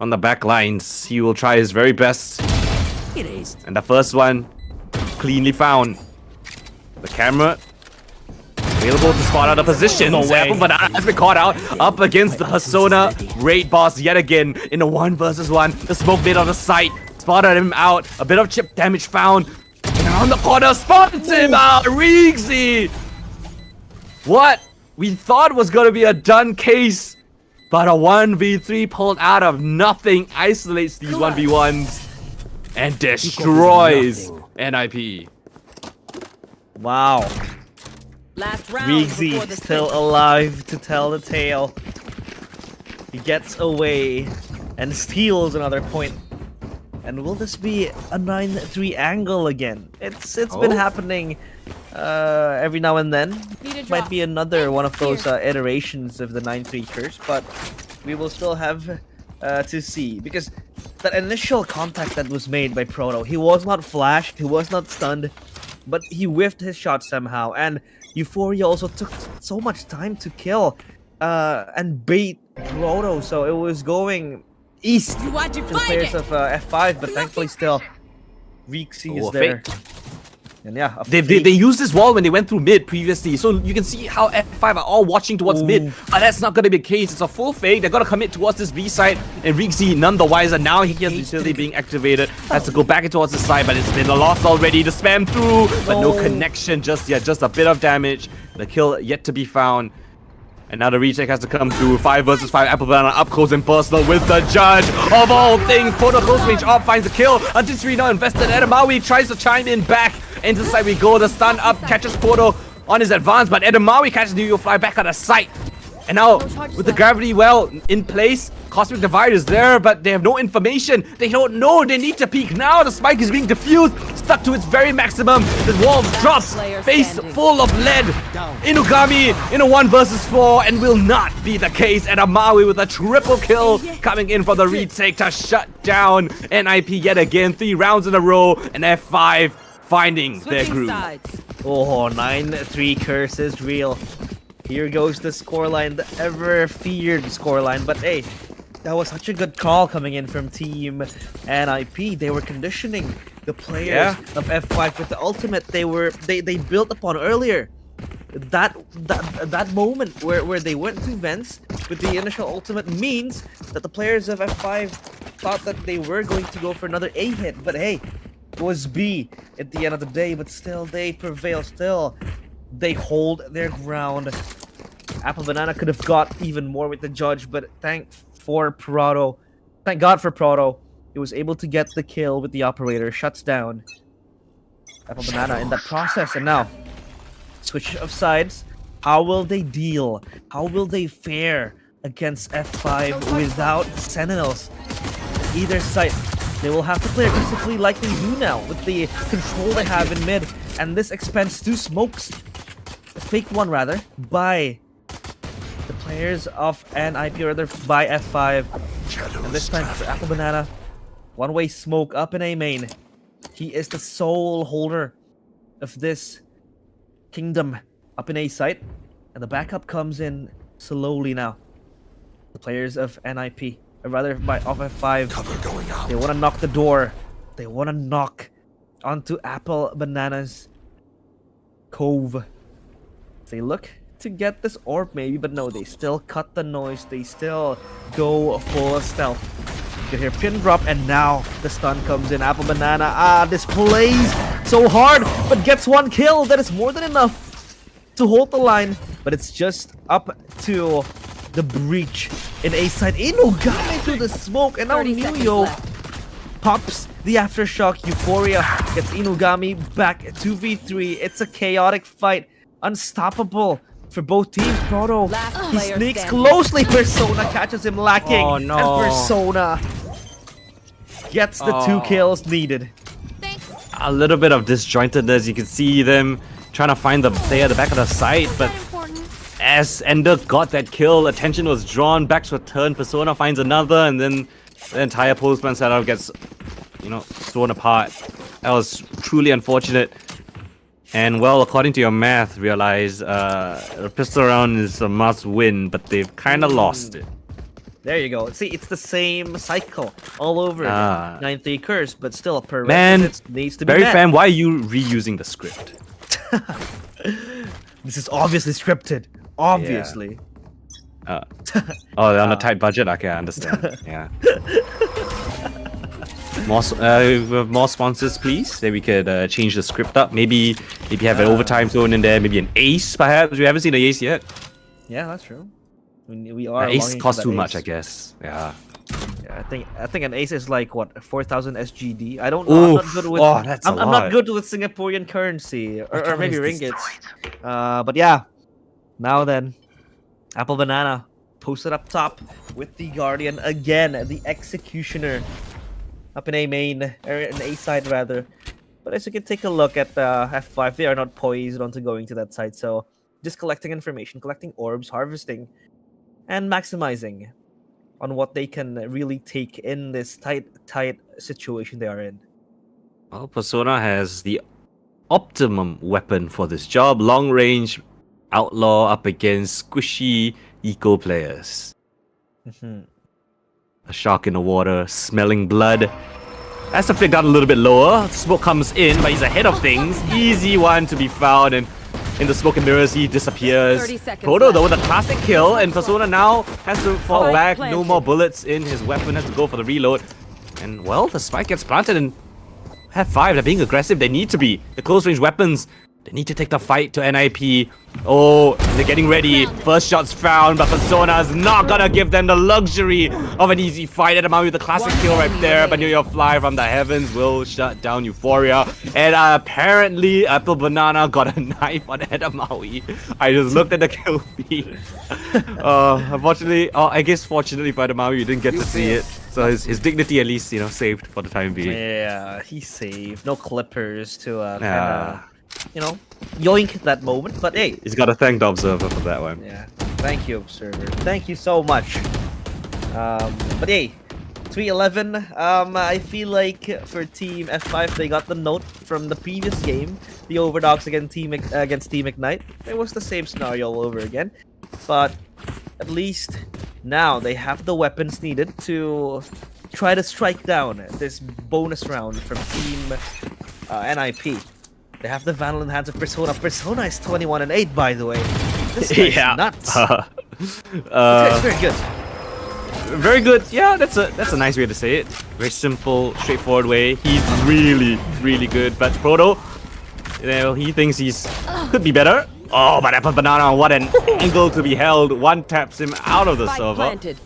[SPEAKER 8] on the back lines. He will try his very best. And the first one, cleanly found. The camera available to spot out a position. But has been caught out up against the Persona raid boss yet again in a 1v1. The smoke made on the site spotted him out. A bit of chip damage found. And around the corner spots him out. Rigzy. What we thought was going to be a done case, but a 1v3 pulled out of nothing isolates these 1v1s and destroys NIP.
[SPEAKER 9] Wow. Rigzy still alive to tell the tale. He gets away and steals another point. And will this be a 9-3 angle again? It's been happening every now and then. Might be another one of those iterations of the 9-3 curse, but we will still have to see, because that initial contact that was made by Proto, he was not flashed, he was not stunned, but he whiffed his shot somehow, and Euphoria also took so much time to kill and bait Proto, so it was going east to the players of F5, but thankfully still Rigzy is there. And yeah,
[SPEAKER 8] they used this wall when they went through mid previously, so you can see how F5 are all watching towards mid, but that's not going to be the case. It's a full fake. They're going to commit towards this B side, and Rigzy none the wiser. Now he has utility being activated, has to go back towards the side, but it's been a loss already. The spam through, but no connection just yet, just a bit of damage. The kill yet to be found. And now the retake has to come through. 5 versus 5. Apple Banana up close and personal with the judge of all things. Proto close range up finds a kill. Until 3 now invested. Edamawi tries to chime in back. Into the side we go. The stun up catches Proto on his advance, but Edamawi catches the fly back at the site. And now with the gravity well in place, Cosmic Divide is there, but they have no information. They don't know. They need to peek now. The spike is being diffused, stuck to its very maximum. The wall drops, face full of lead. Inugami in a 1 versus 4, and will not be the case. And Amawi with a triple kill coming in for the retake to shut down NIP yet again. 3 rounds in a row, and F5 finding their groove.
[SPEAKER 9] 9-3 curse is real. Here goes the scoreline, the ever-feared scoreline. But hey, that was such a good call coming in from Team NIP. They were conditioning the players of F5 with the ultimate they built upon earlier. That moment where they went to vents with the initial ultimate means that the players of F5 thought that they were going to go for another A hit. But hey, it was B at the end of the day. But still, they prevail. Still, they hold their ground. Apple Banana could have got even more with the judge, but thank God for Proto. He was able to get the kill with the operator. Shuts down Apple Banana in that process. And now, switch of sides. How will they deal? How will they fare against F5 without Sentinels? Either side, they will have to play aggressively like they do now with the control they have in mid. And this expends 2 smokes. A fake one rather, by the Players of NIP rather by F5. And this time for Apple Banana. One-way smoke up in A main. He is the sole holder of this kingdom up in A site. And the backup comes in slowly now. The players of NIP, or rather by off F5.
[SPEAKER 10] Cover going out.
[SPEAKER 9] They want to knock the door. They want to knock onto Apple Banana's cove. They look to get this orb maybe, but no, they still cut the noise. They still go full stealth. You can hear pin drop, and now the stun comes in. Apple Banana, this plays so hard, but gets one kill. That is more than enough to hold the line, but it's just up to the breach in A side. Inugami through the smoke, and now Nuyo pops the aftershock. Euphoria gets Inugami back 2v3. It's a chaotic fight, unstoppable for both teams. Proto, he sneaks closely. Persona catches him lacking,
[SPEAKER 6] Oh, no.
[SPEAKER 9] and Persona gets the 2 kills needed.
[SPEAKER 8] A little bit of disjointedness. You can see them trying to find the player at the back of the site, but as Ender got that kill, attention was drawn, back to a turn, Persona finds another, and then the entire postman setup gets, thrown apart. That was truly unfortunate. And well, according to your math, realize the pistol round is a must win, but they've kind of lost it.
[SPEAKER 9] There you go. See, it's the same cycle all over. 9-3 curse, but still a prerequisite needs to be met.
[SPEAKER 8] Berryfam, why are you reusing the script?
[SPEAKER 9] This is obviously scripted. Obviously.
[SPEAKER 8] They're on a tight budget? Okay, I understand. Yeah. More sponsors, please. Then we could change the script up. Maybe have an overtime zone in there. Maybe an ace, perhaps. We haven't seen an ace yet.
[SPEAKER 9] Yeah, that's true. We are.
[SPEAKER 8] Ace costs too much, I guess. Yeah.
[SPEAKER 9] Yeah, I think an ace is like what 4,000 SGD. I don't know. I'm not good with. I'm not good with Singaporean currency or maybe ringgits. But yeah. Now then, Apple Banana posted up top with the Guardian again, the Executioner up in A main, or in A side rather. But as you can take a look at F5, they are not poised onto going to that side. So just collecting information, collecting orbs, harvesting, and maximizing on what they can really take in this tight situation they are in.
[SPEAKER 8] Well, Persona has the optimum weapon for this job. Long range outlaw up against squishy eco players. A shark in the water, smelling blood. Has to flick down a little bit lower. Smoke comes in, but he's ahead of things. Easy one to be found, and in the smoke and mirrors, he disappears. Proto though with a classic kill, and Persona now has to fall back. No more bullets in his weapon, has to go for the reload. And well, the spike gets planted, and F5, they're being aggressive. They need to be. The close range weapons, they need to take the fight to NIP. Oh, they're getting ready. First shot's found, but Persona's not gonna give them the luxury of an easy fight. Edamawi with the classic kill right there, but your fly from the heavens will shut down Euphoria. And apparently, Apple Banana got a knife on Edamawi. I just looked at the kill feed. Unfortunately, I guess fortunately for Edamawi, you didn't get to see it. So his dignity at least, saved for the time being.
[SPEAKER 9] Yeah, he's saved. No clippers to yoink that moment, but hey,
[SPEAKER 8] he's got to thank the observer for that one.
[SPEAKER 9] Yeah, thank you, observer. Thank you so much. But hey, 3-11. I feel like for Team F5, they got the note from the previous game, the OVERDOGS against Team Ignite. It was the same scenario all over again, but at least now they have the weapons needed to try to strike down this bonus round from Team NIP. They have the Vandal in the hands of Persona. Persona is 21-8, by the way. This guy's nuts. This guy's very good.
[SPEAKER 8] Very good. Yeah, that's a nice way to say it. Very simple, straightforward way. He's really, really good. But Proto, he thinks he's could be better. Oh, but Apple Banana, what an angle to be held. One taps him out of the server.
[SPEAKER 7] Planted.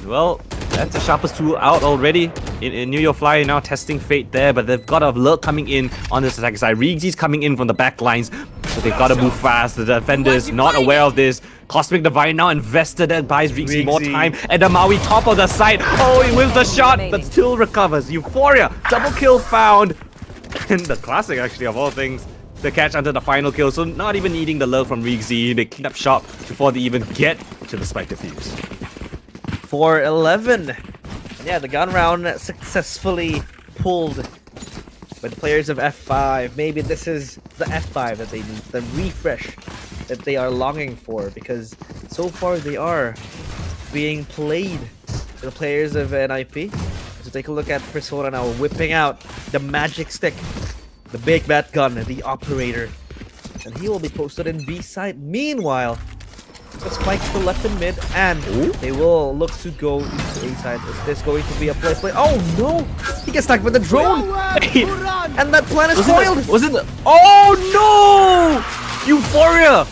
[SPEAKER 8] Well, that's the sharpest tool out already. In New York Fly now testing fate there, but they've got a lurk coming in on this attack side. Rigsy's coming in from the back lines, so they've got to move fast. The defender's not aware of this. Cosmic Divine now invested and buys Rigsy more time. And Edamawi top of the side. Oh, he wins the shot, but still recovers. Euphoria, double kill found. And the classic actually of all things. the catch onto the final kill. So not even needing the lurk from Riggsy. They clean up shop before they even get to the spike defuse.
[SPEAKER 9] 4-11. Yeah, the gun round successfully pulled by the players of F5. Maybe this is the F5 that they need, the refresh that they are longing for, because so far they are being played by the players of NIP. So take a look at Persona now whipping out the magic stick, the big bat gun, the operator, and he will be posted in B side. Meanwhile, the spikes to left and mid, and they will look to go into A side. Is this going to be a play? Oh no! He gets stuck with the drone! And that plan is foiled!
[SPEAKER 8] Oh no! Euphoria!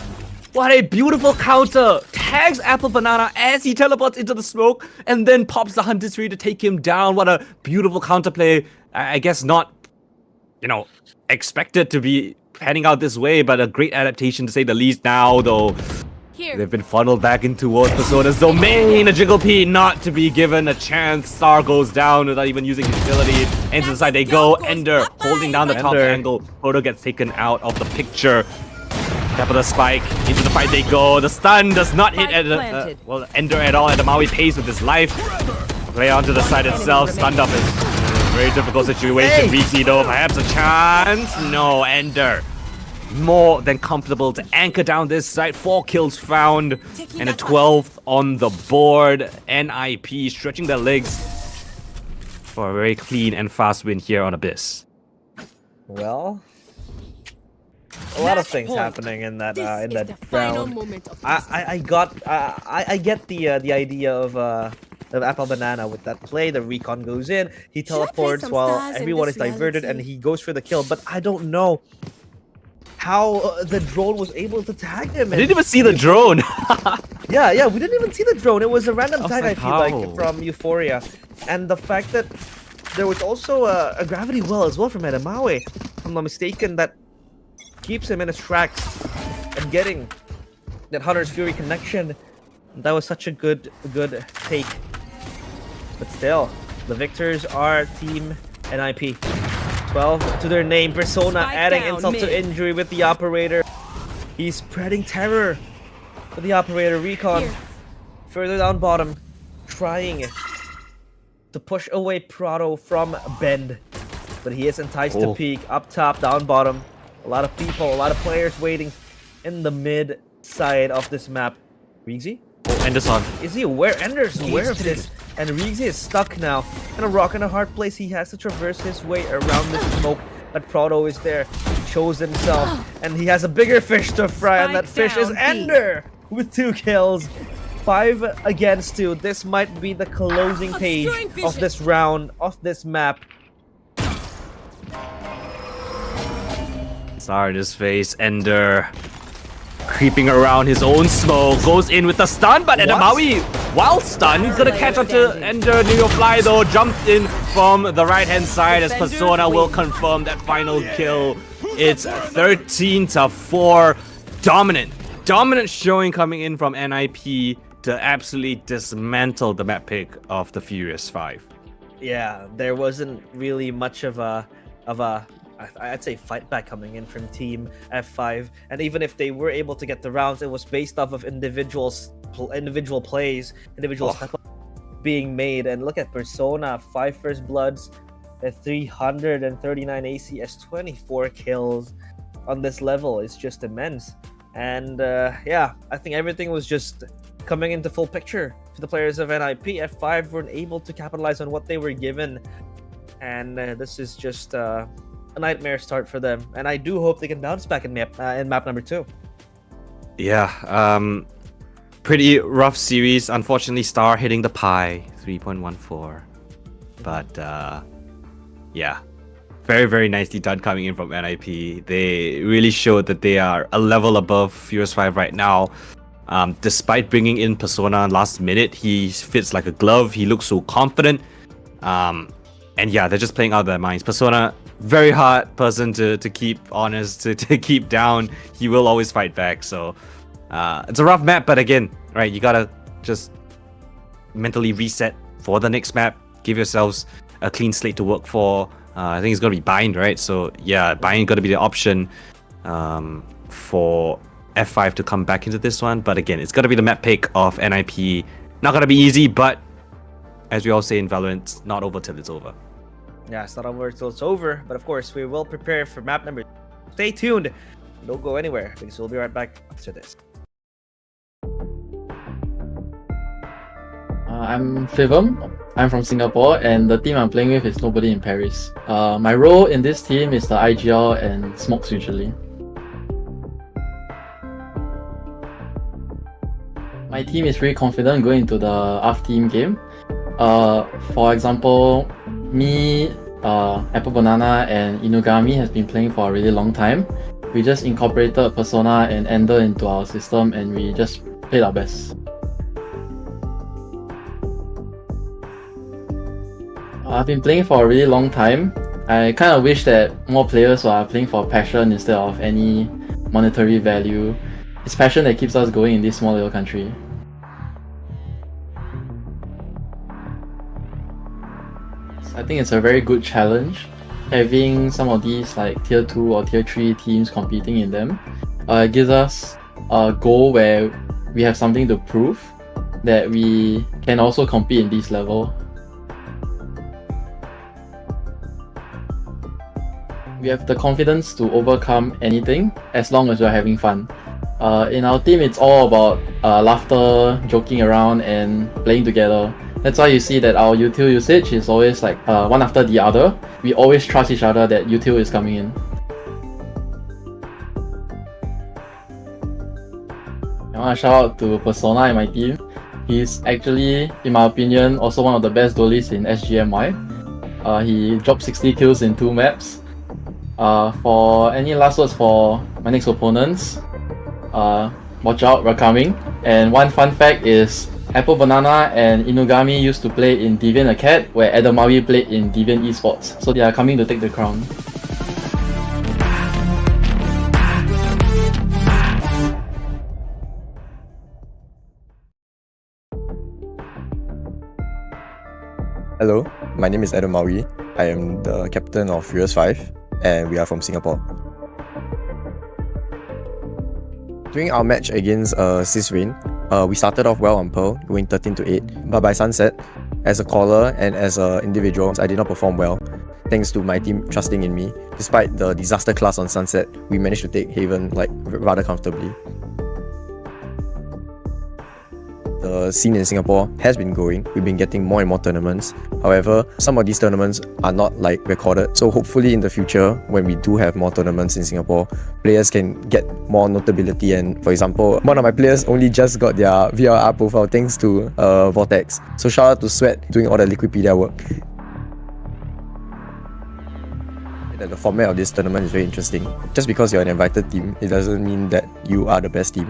[SPEAKER 8] What a beautiful counter! Tags Apple Banana as he teleports into the smoke and then pops the Hunter's Tree to take him down. What a beautiful counterplay. I guess not, expected to be panning out this way, but a great adaptation to say the least now, though. They've been funneled back in towards Persona's domain. A Jiggle P not to be given a chance. Star goes down without even using his ability. Into the side they go. Ender holding down the top angle. Proto gets taken out of the picture. Tap of the spike. Into the fight they go. The stun does not hit at Ender at all. At the Maui pace with his life. Play onto the side itself. Stunned up is a very difficult situation. Riggsy though, perhaps a chance. No, Ender. More than comfortable to anchor down this side. 4 kills found and a 12th on the board. NIP stretching their legs for a very clean and fast win here on Abyss.
[SPEAKER 9] Well, a lot of things happening in that round. I get the idea of Apple Banana with that play. The recon goes in, he teleports while everyone is diverted, and he goes for the kill. But I don't know how the drone was able to tag him.
[SPEAKER 8] I didn't even see the drone.
[SPEAKER 9] yeah, we didn't even see the drone. It was a random tag, I feel like, from Euphoria. And the fact that there was also a gravity well as well from Edamawe, if I'm not mistaken, that keeps him in his tracks and getting that Hunter's Fury connection. That was such a good take. But still, the victors are Team NIP. 12 to their name. Persona adding insult to injury with the operator. He's spreading terror with the operator. Recon further down bottom, trying to push away Prado from Bend, but he is enticed to peek. Up top, down bottom, a lot of people, a lot of players waiting in the mid side of this map. Riggsy?
[SPEAKER 8] Ender's on.
[SPEAKER 9] Is he aware? Ender's aware of this, and Riggsy is stuck now in a rock and a hard place. He has to traverse his way around the smoke, but Proto is there. He shows himself, and he has a bigger fish to fry, and that fish is Ender with 2 kills. 5 against 2. This might be the closing page of this round, of this map.
[SPEAKER 8] Star in his face. Ender creeping around his own smoke, goes in with a stun, but Edamawi, while stunned, he's gonna catch up to Ender. Neofly though jumped in from the right hand side as Persona will confirm that final kill. It's 13-4. Dominant showing coming in from NIP to absolutely dismantle the map pick of the Furious 5.
[SPEAKER 9] Yeah, there wasn't really much of a I'd say fight back coming in from Team F5, and even if they were able to get the rounds, it was based off of individual plays, step being made. And look at Persona, 5 first bloods, at 339 ACS, 24 kills on this level. It's just immense. And yeah, I think everything was just coming into full picture for the players of NIP. F5 weren't able to capitalize on what they were given, and this is just a nightmare start for them, and I do hope they can bounce back in map number 2.
[SPEAKER 8] Yeah, pretty rough series. Unfortunately, Star hitting the pie, 3.14. But yeah, very nicely done coming in from NIP. They really showed that they are a level above Furious 5 right now. Despite bringing in Persona last minute, he fits like a glove. He looks so confident. And yeah, they're just playing out of their minds. Persona, very hard person to keep honest, to keep down. He will always fight back. So it's a rough map, but again, right, you gotta just mentally reset for the next map. Give yourselves a clean slate to work for. I think it's gonna be Bind, right? So yeah, Bind gotta be the option. for F5 to come back into this one. But again, it's going to be the map pick of NIP. Not going to be easy, but as we all say in Valorant, not over till it's over.
[SPEAKER 9] Yeah, it's not over till it's over. But of course, we will prepare for map number. Stay tuned. Don't go anywhere because we'll be right back after this.
[SPEAKER 13] I'm Fivam. I'm from Singapore, and the team I'm playing with is nobody in Paris. My role in this team is the IGL and smokes usually. My team is very confident going into the AF team game. For example, me, Apple Banana, and Inugami has been playing for a really long time. We just incorporated Persona and Ender into our system, and we just played our best. I've been playing for a really long time. I kind of wish that more players were playing for passion instead of any monetary value. It's passion that keeps us going in this small little country. I think it's a very good challenge, having some of these like tier 2 or tier 3 teams competing in them. It gives us a goal where we have something to prove that we can also compete in this level. We have the confidence to overcome anything as long as we're having fun. In our team, it's all about laughter, joking around, and playing together. That's why you see that our util usage is always like one after the other. We always trust each other that util is coming in. I want to shout out to Persona in my team. He's actually, in my opinion, also one of the best duelists in SGMY. He dropped 60 kills in 2 maps. For any last words for my next opponents, watch out, we're coming. And one fun fact is, Apple Banana and Inugami used to play in Deviant Acad, where Adamawi played in Deviant Esports. So they are coming to take the crown.
[SPEAKER 14] Hello, my name is Adamawi. I am the captain of Furious 5. And we are from Singapore. During our match against Sisrain, we started off well on Pearl, going 13-8, but by sunset, as a caller and as an individual, I did not perform well. Thanks to my team trusting in me, despite the disaster class on sunset, we managed to take Haven rather comfortably. The scene in Singapore has been growing. We've been getting more and more tournaments. However, some of these tournaments are not recorded. So hopefully in the future, when we do have more tournaments in Singapore, players can get more notability. And for example, one of my players only just got their VRR profile thanks to Vortex. So shout out to Sweat doing all the Liquipedia work. The format of this tournament is very interesting. Just because you're an invited team, it doesn't mean that you are the best team,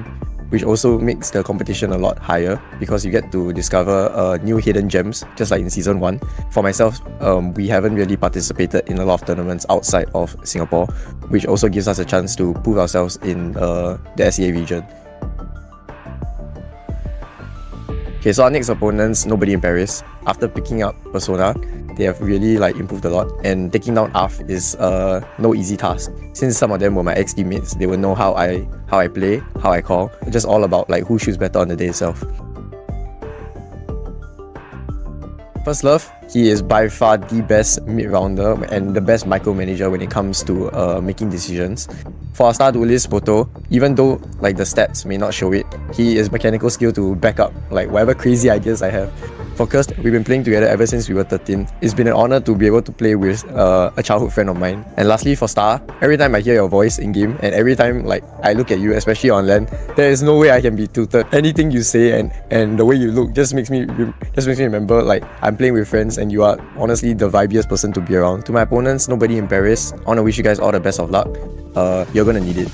[SPEAKER 14] which also makes the competition a lot higher because you get to discover new hidden gems, just like in Season 1. For myself, we haven't really participated in a lot of tournaments outside of Singapore, which also gives us a chance to prove ourselves in the SEA region. Okay, so our next opponents, nobody in Paris. After picking up Persona, they have really improved a lot, and taking down AF is no easy task. Since some of them were my ex-teammates, they will know how I play, how I call. It's just all about who shoots better on the day itself. First Love, he is by far the best mid-rounder and the best micromanager when it comes to making decisions. For our star duelist Poto, even though the stats may not show it, he is mechanical skill to back up whatever crazy ideas I have. For Kirst, we've been playing together ever since we were 13. It's been an honor to be able to play with a childhood friend of mine. And lastly, for Star, every time I hear your voice in game and every time I look at you, especially on LAN, there is no way I can be tutored. Anything you say and the way you look just makes me remember I'm playing with friends and you are honestly the vibiest person to be around. To my opponents, nobody in Paris, I want to wish you guys all the best of luck. You're gonna need it.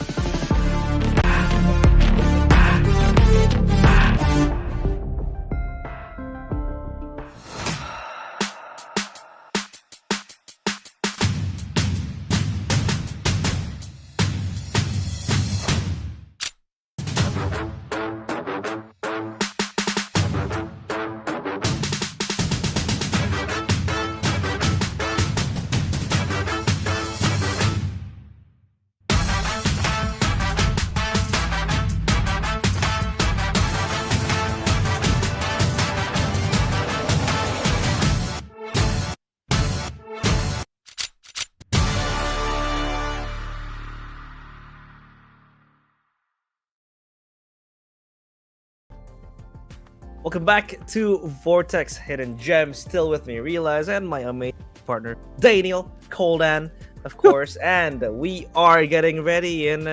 [SPEAKER 9] Welcome back to Vortex Hidden Gems. Still with me, Realize, and my amazing partner, Daniel, Coldan, of course. And we are getting ready and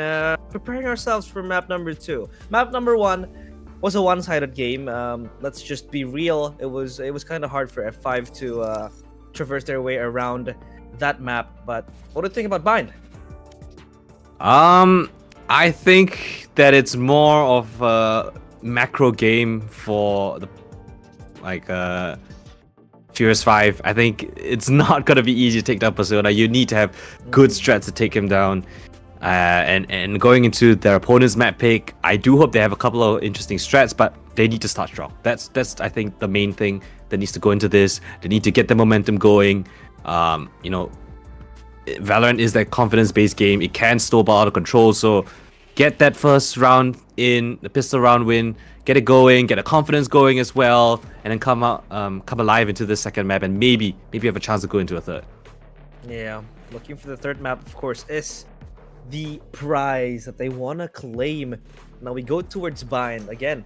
[SPEAKER 9] preparing ourselves for map number 2. Map number 1 was a one-sided game. Let's just be real. It was kind of hard for F5 to traverse their way around that map. But what do you think about Bind?
[SPEAKER 8] I think that it's more of a macro game for the Furious 5. I think it's not gonna be easy to take down Persona. You need to have good strats to take him down. And going into their opponent's map pick, I do hope they have a couple of interesting strats, but they need to start strong. That's I think the main thing that needs to go into this. They need to get the momentum going. You know, Valorant is that confidence-based game. It can snowball out of control, so get that first round in, the pistol round win, get it going, get the confidence going as well, and then come alive into the second map, and maybe have a chance to go into a third.
[SPEAKER 9] Yeah, looking for the third map, of course, is the prize that they want to claim. Now we go towards Bind. Again,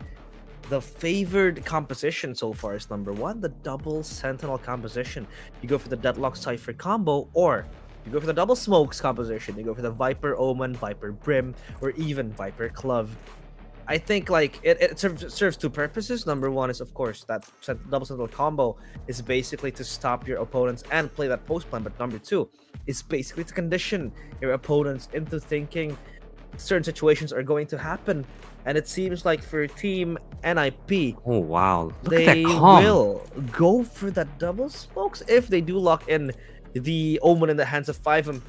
[SPEAKER 9] the favored composition so far is number 1, the double Sentinel composition. You go for the Deadlock Cypher combo, or you go for the double Smokes composition. You go for the Viper Omen, Viper Brim, or even Viper Glove. I think like it serves two purposes. Number 1 is, of course, that double Sentinel combo is basically to stop your opponents and play that post plan. But number 2 is basically to condition your opponents into thinking certain situations are going to happen. And it seems like for Team NIP,
[SPEAKER 8] oh wow,
[SPEAKER 9] they will go for that double Smokes if they do lock in the Omen in the hands of 5.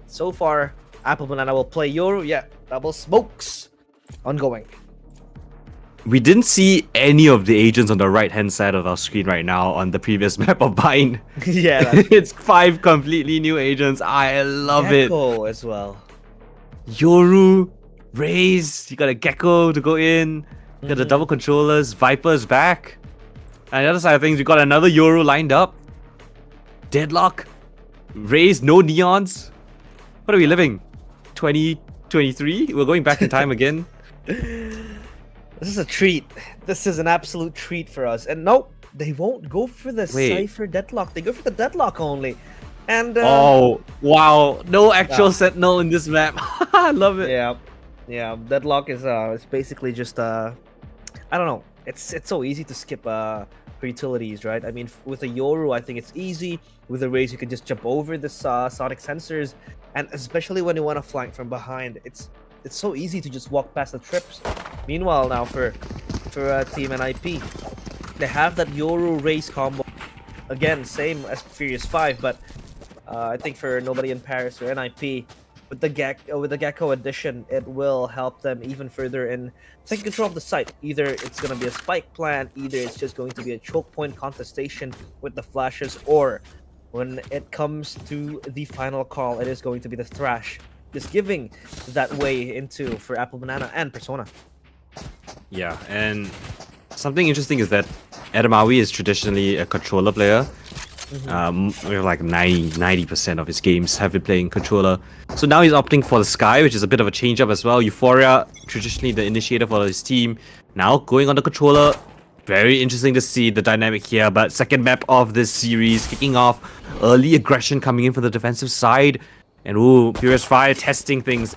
[SPEAKER 9] So far, Apple Banana will play Yoru. Yeah, double Smokes ongoing.
[SPEAKER 8] We didn't see any of the agents on the right-hand side of our screen right now on the previous map of Bind.
[SPEAKER 9] Yeah,
[SPEAKER 8] it's 5 completely new agents. I love
[SPEAKER 9] Gecko as well.
[SPEAKER 8] Yoru, Raze, you got a Gecko to go in. You got the double controllers, Viper's back. And the other side of things, we got another Yoru lined up. Deadlock, Raze, no neons. What are we living? 2023? We're going back in time again.
[SPEAKER 9] This is a treat. This is an absolute treat for us. And nope, they won't go for the Cypher Deadlock. They go for the Deadlock only. And
[SPEAKER 8] oh wow, no actual Sentinel in this map. I love it.
[SPEAKER 9] Yeah. Deadlock is basically just I don't know. It's so easy to skip for utilities, right? I mean, with a Yoru, I think it's easy. With a Raze, you can just jump over the sonic sensors, and especially when you want to flank from behind, it's so easy to just walk past the trips. Meanwhile, now for Team NIP, they have that Yoru Raze combo. Again, same as Furious 5, but I think for Nobody in Paris or NIP, with the Gecko addition, it will help them even further in taking control of the site. Either it's going to be a spike plan, either it's just going to be a choke point contestation with the flashes, or when it comes to the final call, it is going to be the Thrash. Just giving that way into for Apple Banana and Persona.
[SPEAKER 8] Yeah, and something interesting is that Edamawi is traditionally a controller player. We have like 90% of his games have been playing controller. So now he's opting for the Sky, which is a bit of a change up as well. Euphoria, traditionally the initiator for his team, now going on the controller. Very interesting to see the dynamic here, but second map of this series kicking off. Early aggression coming in from the defensive side. And ooh, Furious 5 testing things.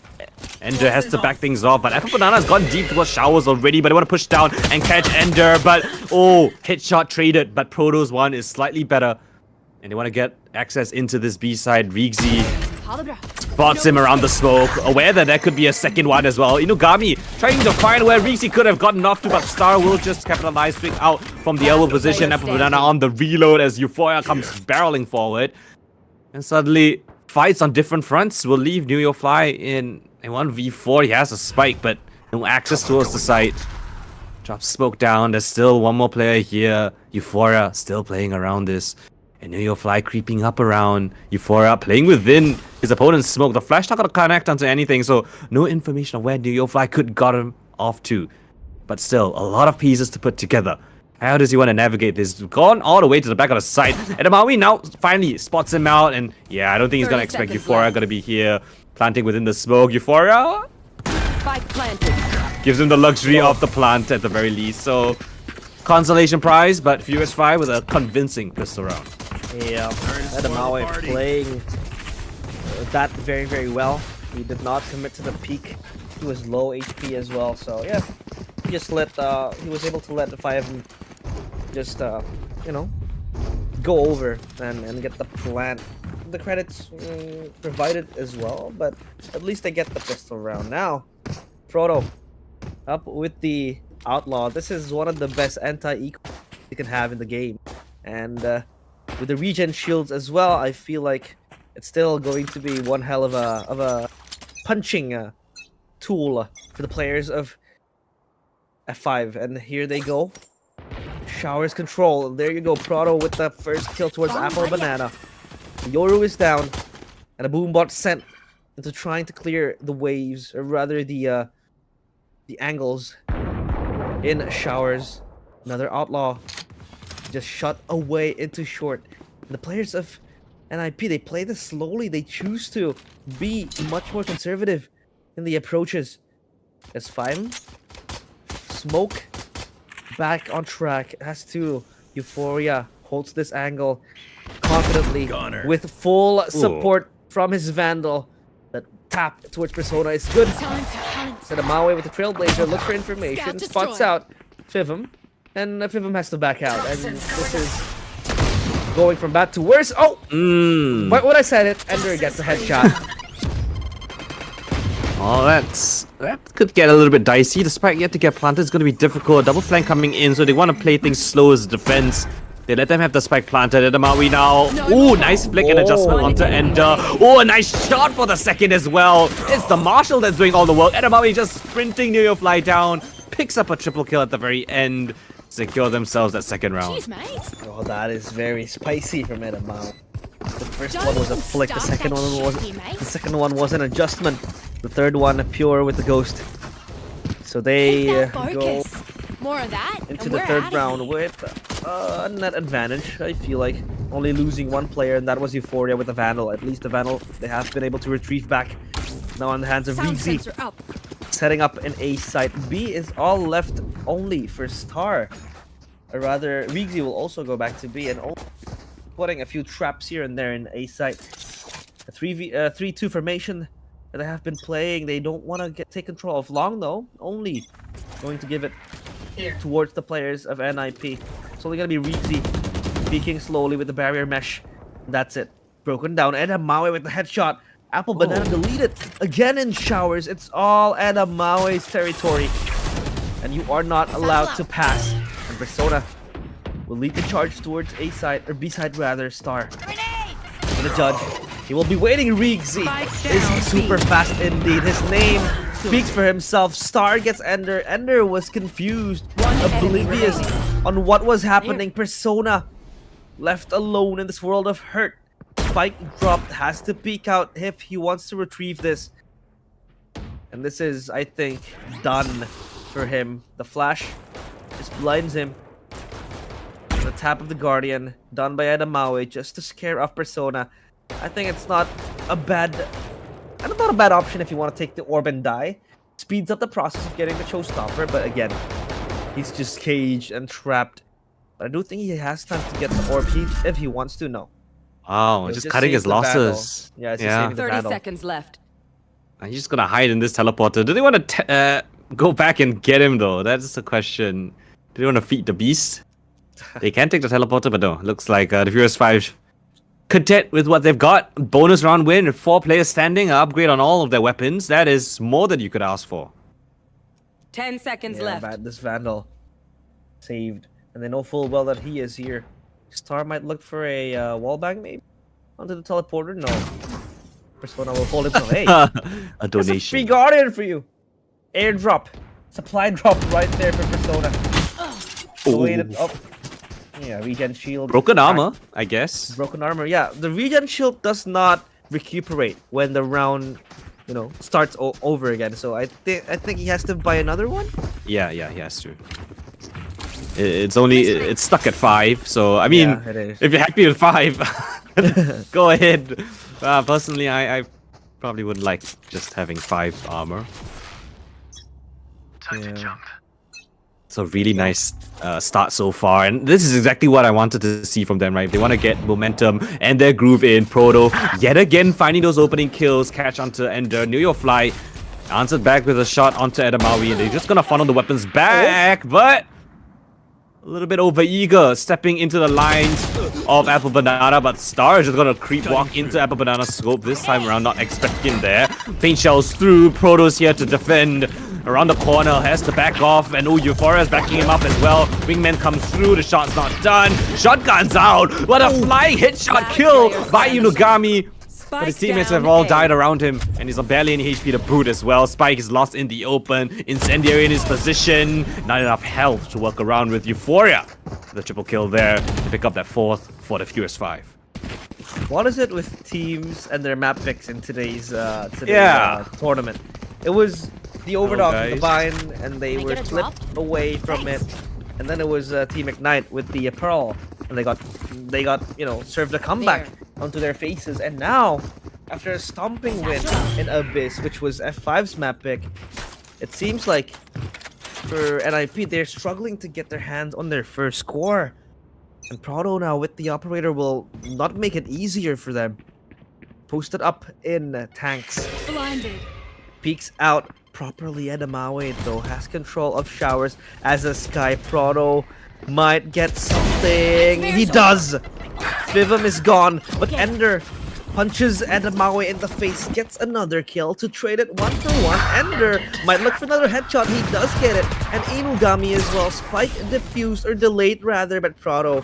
[SPEAKER 8] Ender has to back things off, but Apple Banana's gone deep towards showers already, but they want to push down and catch Ender, but oh, headshot traded, but Proto's one is slightly better. And they want to get access into this B side. Rigzy spots him around the smoke, aware that there could be a second one as well. Inugami trying to find where Rigzy could have gotten off to, but Star will just capitalize straight out from the elbow position. Apple Banana on the reload as Euphoria comes barreling forward. And suddenly, fights on different fronts will leave New York Fly in a 1v4. He has a spike, but no access towards the site. Drops smoke down. There's still one more player here. Euphoria still playing around this. And New York Fly creeping up around. Euphoria playing within his opponent's smoke. The flash not gonna connect onto anything, so no information of where New York Fly could got him off to. But still, a lot of pieces to put together. How does he want to navigate this? Gone all the way to the back of the site. And Amawi now finally spots him out. And yeah, I don't think he's gonna expect Euphoria gonna be here planting within the smoke. Euphoria
[SPEAKER 7] Spike planted.
[SPEAKER 8] gives him the luxury of the plant at the very least. So consolation prize, but Furious 5 with a convincing pistol round.
[SPEAKER 9] Yeah, Adamawe playing that very, very well. He did not commit to the peak to his low HP as well. So yeah, he just let he was able to let the 5 just you know, go over and get the plant. The credits provided as well, but at least they get the pistol round. Now, Proto up with the Outlaw. This is one of the best anti-eco you can have in the game, and with the regen shields as well, I feel like it's still going to be one hell of a punching tool for the players of F5. And here they go. Showers control. There you go, Proto with the first kill towards Apple Banana. Yoru is down, and a boombot sent into trying to clear the waves, or rather the angles in Showers. Another Outlaw just shot away into short. And the players of NIP, they play this slowly. They choose to be much more conservative in the approaches. As 5 Smoke back on track. Has to. Euphoria holds this angle confidently with full support from his Vandal. That tap towards Persona is good. Sedamawe with the Trailblazer looks for information, spots out Fivum, and Fivum has to back out. And this is going from bad to worse. Oh! But when I said it, Ender gets a headshot.
[SPEAKER 8] Oh, that could get a little bit dicey. The spike yet to get planted is going to be difficult. Double flank coming in, so they want to play things slow as defense. They let them have the spike planted. Edamawi now. Ooh, nice flick and adjustment onto Ender. Oh, a nice shot for the second as well. It's the Marshal that's doing all the work. Edamawi just sprinting near your fly down. Picks up a triple kill at the very end. Secure themselves that second round.
[SPEAKER 9] Jeez, oh, that is very spicy from Edamawi. The first one was a flick. The second one was an adjustment. The third one pure with the ghost. So they go
[SPEAKER 2] more of that
[SPEAKER 9] into the third round with a net advantage. I feel like only losing one player, and that was Euphoria with the Vandal. At least the Vandal, they have been able to retrieve back. Now on the hands of Rigzy, setting up an A site. B is all left only for Star. Or rather, Rigzy will also go back to B and putting a few traps here and there in A site. A 3-2 formation that they have been playing. They don't want to take control of long though. Only going to give it towards the players of NIP. It's only going to be Rigzy peeking slowly with the barrier mesh. That's it. Broken down. Edamawe with the headshot. Apple Banana deleted again in Showers. It's all Edamawe's territory. And you are not allowed to pass. And Persona will lead the charge towards A side, or B side rather, Star. For the judge. He will be waiting. Rigzy is super fast indeed. His name speaks for himself. Star gets Ender. Ender was confused, oblivious on what was happening. Persona left alone in this world of hurt. Spike dropped, has to peek out if he wants to retrieve this. And this is, I think, done for him. The flash just blinds him. The tap of the Guardian, done by Edamawe just to scare off Persona. I think it's not a bad option if you want to take the orb and die. Speeds up the process of getting the showstopper, but again, he's just caged and trapped. But I do think he has time to get the orb if he wants to. No.
[SPEAKER 8] Wow, just cutting his losses.
[SPEAKER 9] Yeah, it's just
[SPEAKER 7] 30 seconds left.
[SPEAKER 8] He's just gonna hide in this teleporter. Do they want to go back and get him though? That's the question. Do they want to feed the beast? They can take the teleporter, but no. Looks like the Furious 5 content with what they've got. Bonus round win, 4 players standing, upgrade on all of their weapons. That is more than you could ask for.
[SPEAKER 7] 10 seconds left.
[SPEAKER 9] This Vandal saved, and they know full well that he is here. Star might look for a wallbang maybe onto the teleporter. No, Persona will hold it. Hey,
[SPEAKER 8] a donation.
[SPEAKER 9] That's a free Guardian for you. Airdrop, supply drop right there for Persona. Yeah, regen shield.
[SPEAKER 8] Broken armor, I guess.
[SPEAKER 9] Broken armor, yeah. The regen shield does not recuperate when the round, starts over again. So I think he has to buy another one.
[SPEAKER 8] Yeah, he has to. It's stuck at 5. So I mean, if you're happy with 5, go ahead. Personally, I probably would like just having 5 armor.
[SPEAKER 9] Time to jump.
[SPEAKER 8] It's a really nice start so far, and this is exactly what I wanted to see from them, right? They want to get momentum and their groove in. Proto, yet again, finding those opening kills, catch onto Ender, New York Fly, answered back with a shot onto Edamawi, and they're just gonna funnel the weapons back, but a little bit over-eager, stepping into the lines of Apple Banana, but Star is just gonna creep walk into Apple Banana scope this time around, not expecting there. Paint shells through, Proto's here to defend. Around the corner, has to back off, and Euphoria is backing him up as well. Wingman comes through, the shot's not done. Shotgun's out! What a flying headshot kill by Inugami! But his teammates have all died around him, and he's barely any HP to boot as well. Spike is lost in the open. Incendiary in his position. Not enough health to work around with. Euphoria, the triple kill there to pick up that fourth for the Furious 5.
[SPEAKER 9] What is it with teams and their map picks in today's tournament? It was the OVERDOGS with the Vine, and they were flipped away from it. And then it was Team Ignite with the Pearl, and they got served a comeback onto their faces. And now, after a stomping win in Abyss, which was F5's map pick, it seems like for NIP, they're struggling to get their hands on their first score. And Proto now with the operator will not make it easier for them. Posted up in tanks.
[SPEAKER 2] Blinded.
[SPEAKER 9] Peeks out properly. Edamawe though has control of showers as a Sky. Proto might get something. He does. Fivum is gone, but Ender punches Edamawe in the face, gets another kill to trade it 1-for-1. Ender might look for another headshot. He does get it, and Inugami as well. Spike diffused, or delayed rather, but Proto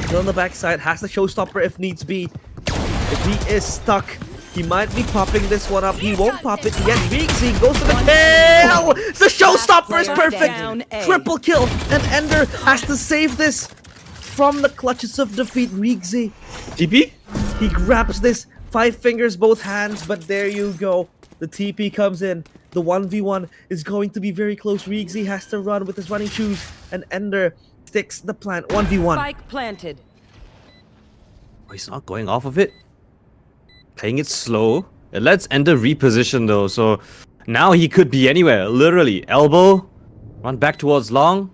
[SPEAKER 9] still on the backside, has the showstopper if needs be. If he is stuck, he might be popping this one up. He won't pop it yet. Riggsy goes for the kill! The showstopper is perfect! Triple kill, and Ender has to save this from the clutches of defeat. Riggsy.
[SPEAKER 8] TP?
[SPEAKER 9] He grabs this, 5 fingers, both hands, but there you go. The TP comes in. The 1v1 is going to be very close. Riggsy has to run with his running shoes, and Ender sticks the plant. 1v1.
[SPEAKER 7] Spike planted.
[SPEAKER 8] Oh, he's not going off of it. Playing it slow. It lets Ender reposition though, so now he could be anywhere. Literally. Elbow. Run back towards long.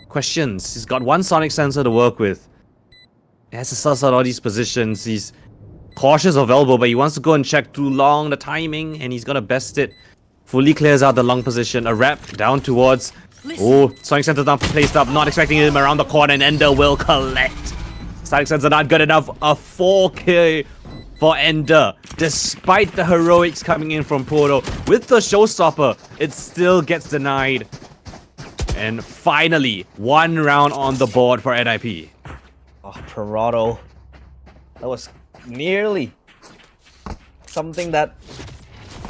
[SPEAKER 8] Questions. He's got one sonic sensor to work with. He has to suss out all these positions. He's cautious of elbow, but he wants to go and check too long the timing, and he's gonna best it. Fully clears out the long position. A wrap down towards. Oh, sonic sensor not placed up. Not expecting him around the corner, and Ender will collect. Sonic sensor not good enough. A 4K for Ender. Despite the heroics coming in from Proto, with the showstopper, it still gets denied. And finally, 1 round on the board for NIP.
[SPEAKER 9] Oh, Proto. That was nearly something that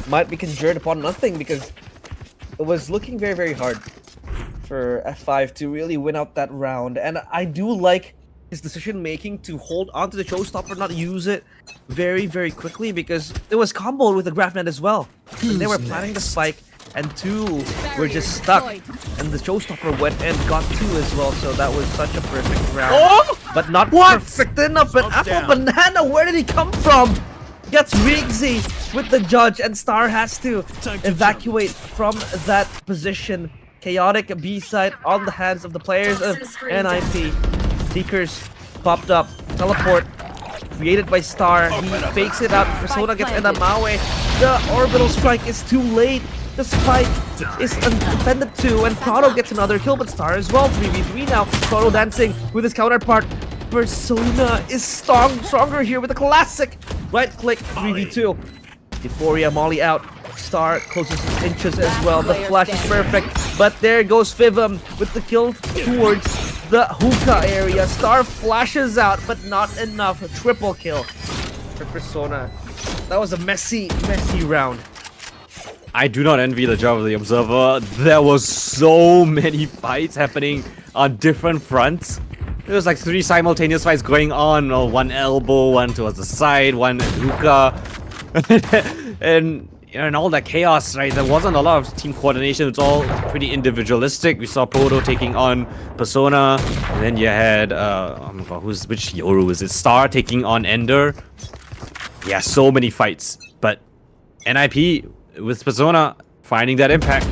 [SPEAKER 9] might be conjured upon nothing, because it was looking very, very hard for F5 to really win out that round. And I do like his decision making to hold onto the showstopper, not use it very, very quickly, because it was comboed with the Grafnet as well. And they were planning the spike, and 2 were just stuck, and the showstopper went and got 2 as well. So that was such a perfect round, but not perfect enough. But Apple Banana, where did he come from? Gets Riggsy with the judge, and Star has to evacuate from that position. Chaotic B-side on the hands of the players of NIP. Seekers popped up. Teleport created by Star. He fakes it out. Persona gets Edamawe. The orbital strike is too late. The spike is defended too, and Proto gets another kill, but Star as well. 3v3 now. Proto dancing with his counterpart. Persona is stronger here with a classic right click. 3v2. Euphoria Molly out. Star closes his inches as well. The flash is perfect, but there goes Fivum with the kill towards the hookah area. Star flashes out, but not enough. A triple kill for Persona. That was a messy round.
[SPEAKER 8] I do not envy the job of the Observer. There was so many fights happening on different fronts. There was like 3 simultaneous fights going on. One elbow, one towards the side, one hookah. and all that chaos, right? There wasn't a lot of team coordination. It's all pretty individualistic. We saw Proto taking on Persona, and then you had oh my god, which Yoru is it? Star taking on Ender. Yeah, so many fights. But NIP with Persona finding that impact,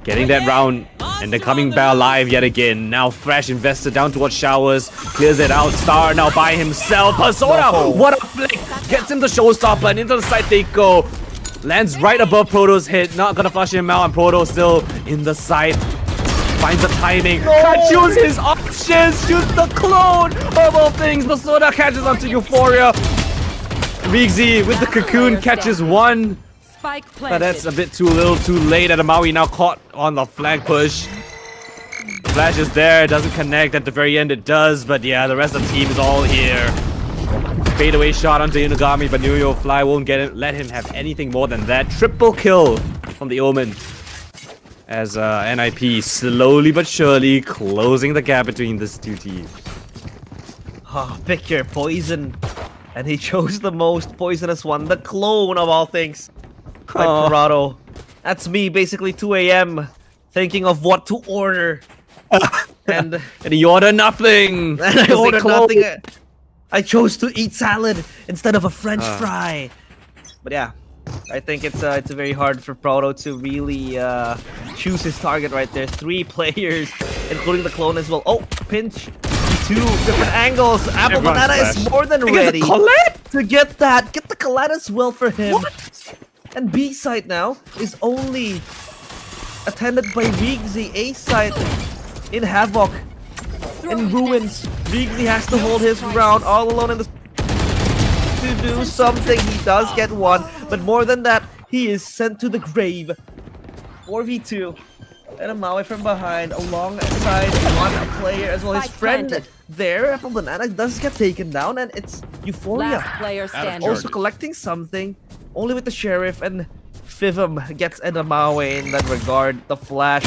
[SPEAKER 8] Getting that round, and they're coming back alive yet again. Now Thresh invested down towards Showers, clears it out. Star now by himself. Persona, what a flick! Gets him the showstopper, and into the side they go. Lands right above Proto's head. Not gonna flush him out, and Proto still in the side. Finds the timing. Can't choose his options. Shoots the clone of all things. Persona catches onto Euphoria. Riggsy with the cocoon catches one. But that's a bit too little, too late. Adamawi now caught on the flank push. The flash is there, it doesn't connect. At the very end it does, but yeah, the rest of the team is all here. Fadeaway shot onto Inugami, but Nuyo Fly won't get it. Let him have anything more than that. Triple kill from the Omen. As NIP slowly but surely closing the gap between these two teams.
[SPEAKER 9] Oh, pick your poison. And he chose the most poisonous one, the clone of all things. Like Parado. That's me, basically 2 AM, thinking of what to order. and
[SPEAKER 8] he ordered nothing.
[SPEAKER 9] And I ordered nothing. I chose to eat salad instead of a French fry. But yeah, I think it's very hard for Proto to really choose his target right there. 3 players, including the clone as well. Oh, pinch. 2 different angles. Apple Banana is more than ready to get that. Get the Colette as well for him. What? And B side now is only attended by Riggsy. A side in Havoc, in Ruins. Riggsy has to hold his ground all alone in the to do something. He does get one, but more than that, he is sent to the grave. 4v2. And a Maui from behind alongside one player as well. His friend there, Apple Banana, does get taken down, and it's Euphoria. Also collecting something, only with the Sheriff, and Fivum gets Edamawe in that regard. The flash,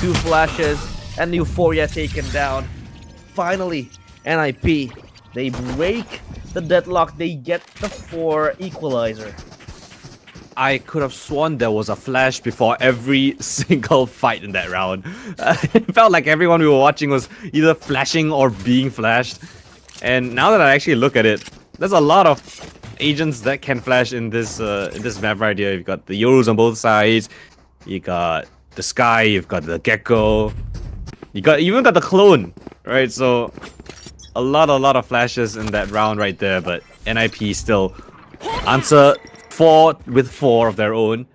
[SPEAKER 9] 2 flashes, and Euphoria taken down. Finally, NIP, they break the deadlock, they get the 4 equalizer.
[SPEAKER 8] I could have sworn there was a flash before every single fight in that round. It felt like everyone we were watching was either flashing or being flashed. And now that I actually look at it, there's a lot of agents that can flash in this map right here. You've got the Yorus on both sides. You got the Sky. You've got the Gecko. You even got the clone, right? So a lot of flashes in that round right there. But NIP still answer 4 with 4 of their own.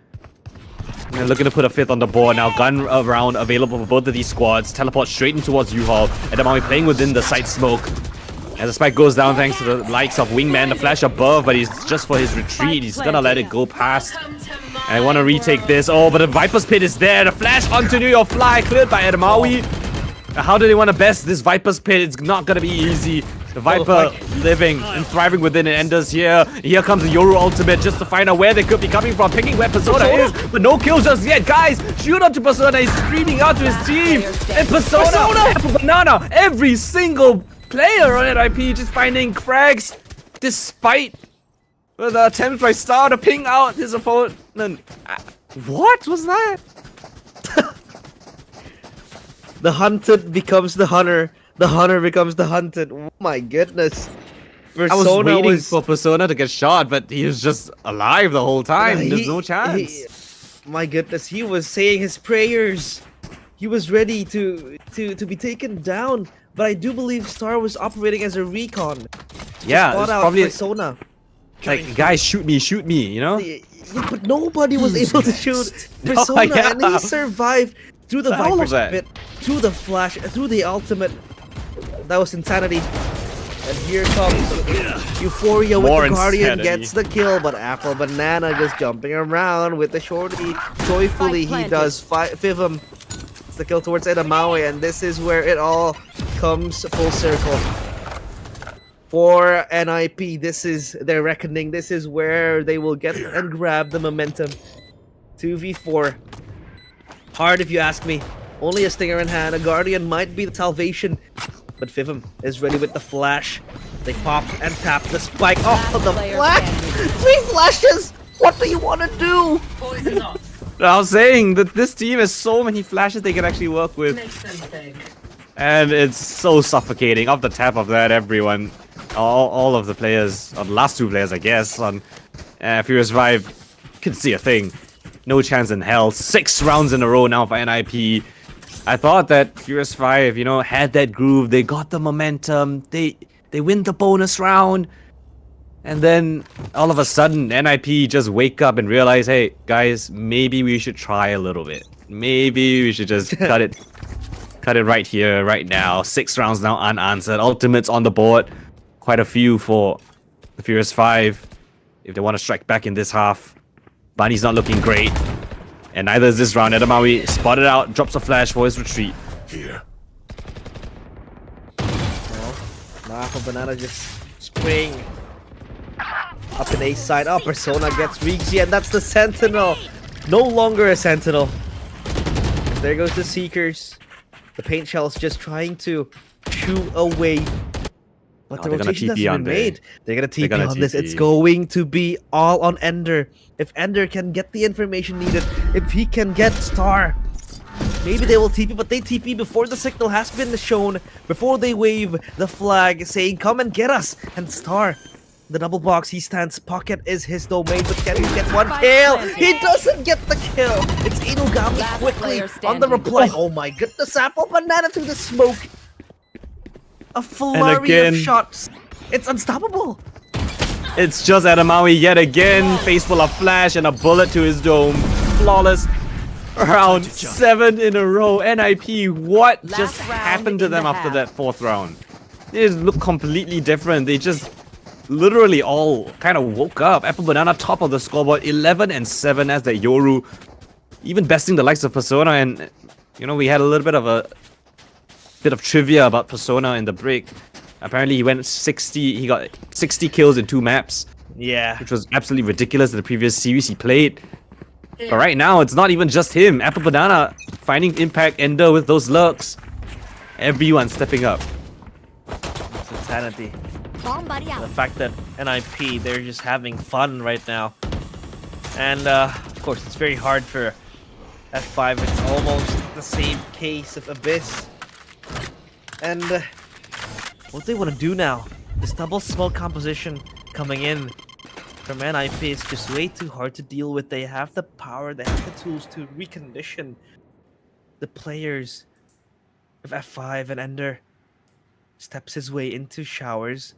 [SPEAKER 8] And they're looking to put a 5th on the board now. Gun round available for both of these squads. Teleport straight in towards U-Haul. Edamawi playing within the side smoke. As the spike goes down thanks to the likes of Wingman, the flash above, but he's just for his retreat. He's gonna let it go past. And I want to retake this. Oh, but the Viper's Pit is there. The flash onto New York Fly, cleared by Edamawi. How do they want to best this Viper's Pit? It's not gonna be easy. The Viper living and thriving within it. Enders here. Here comes the Yoru ultimate just to find out where they could be coming from. Picking where Persona is, but no kills just yet. Guys, shoot up to Persona. He's screaming out to his team. And Persona! Apple Banana! Every single player on NIP just finding frags despite the attempts by Star to ping out his opponent. What was that?
[SPEAKER 9] The hunted becomes the hunter. The hunter becomes the hunted. Oh my goodness.
[SPEAKER 8] Persona I was waiting for Persona to get shot, but he was just alive the whole time. There's no chance.
[SPEAKER 9] My goodness, he was saying his prayers. He was ready to be taken down. But I do believe Star was operating as a recon.
[SPEAKER 8] Yeah, it's probably
[SPEAKER 9] Persona.
[SPEAKER 8] Like, guys, shoot me, you know?
[SPEAKER 9] Yeah, but nobody was able to shoot Persona, and he survived through the Viper's Pit, through the flash, through the ultimate. That was insanity. And here comes Euphoria with the Guardian, gets the kill, but Apple Banana just jumping around with the shorty. Joyfully, he does Fivum. It's the kill towards Edamawe, and this is where it all comes full circle. For NIP, this is their reckoning. This is where they will get and grab the momentum. 2v4. Hard if you ask me. Only a Stinger in hand. A Guardian might be the salvation. But Fivum is ready with the flash. They pop and tap the spike. Oh, the flash! 3 flashes! What do you want to do?
[SPEAKER 8] I was saying that this team has so many flashes they can actually work with. And it's so suffocating. Off the tap of that, everyone, all of the players, or the last 2 players, I guess, on Furious Vibe, can see a thing. no chance in hell. 6 rounds in a row now for NIP. I thought that Furious 5, you know, had that groove. They got the momentum. They win the bonus round. And then all of a sudden, NIP just wake up and realize, hey, guys, maybe we should try a little bit. Maybe we should just cut it right here, right now. 6 rounds now unanswered. Ultimates on the board. Quite a few for the Furious 5. If they want to strike back in this half. Bunny's not looking great. And neither is this round. Edamawi spotted out, drops a flash for his retreat.
[SPEAKER 10] Here.
[SPEAKER 9] Now Banana just spraying up in A side. Oh, Persona gets Rixie, and that's the Sentinel. No longer a Sentinel. There goes the Seekers. The Paint Shell's just trying to chew away. But the rotation hasn't been made. They're gonna TP on this. It's going to be all on Ender. If Ender can get the information needed, if he can get Star, maybe they will TP, but they TP before the signal has been shown, before they wave the flag saying, come and get us. And Star, the double box, he stands, pocket is his domain, but can he get one kill? He doesn't get the kill. It's Inugami quickly on the reply. Oh my goodness, Apple Banana through the smoke. A flurry of shots. It's unstoppable.
[SPEAKER 8] It's just Adamawi yet again. Face full of flash and a bullet to his dome. Flawless. Round 7 in a row. NIP, what just happened to them after that 4th round? They just look completely different. They just literally all kind of woke up. Apple Banana top of the scoreboard. 11 and 7 as the Yoru. Even besting the likes of Persona. And, you know, we had a little bit of trivia about Persona in the break. Apparently he went 60, he got 60 kills in 2 maps.
[SPEAKER 9] Yeah.
[SPEAKER 8] Which was absolutely ridiculous in the previous series he played. But right now, it's not even just him. Apple Banana finding impact, Ender with those lurks. Everyone stepping up.
[SPEAKER 9] It's insanity. The fact that NIP, they're just having fun right now. And of course, it's very hard for F5. It's almost the same case of Abyss. And what they want to do now, this double smoke composition coming in from NIP is just way too hard to deal with. They have the power, they have the tools to recondition the players. If F5 and Ender steps his way into showers,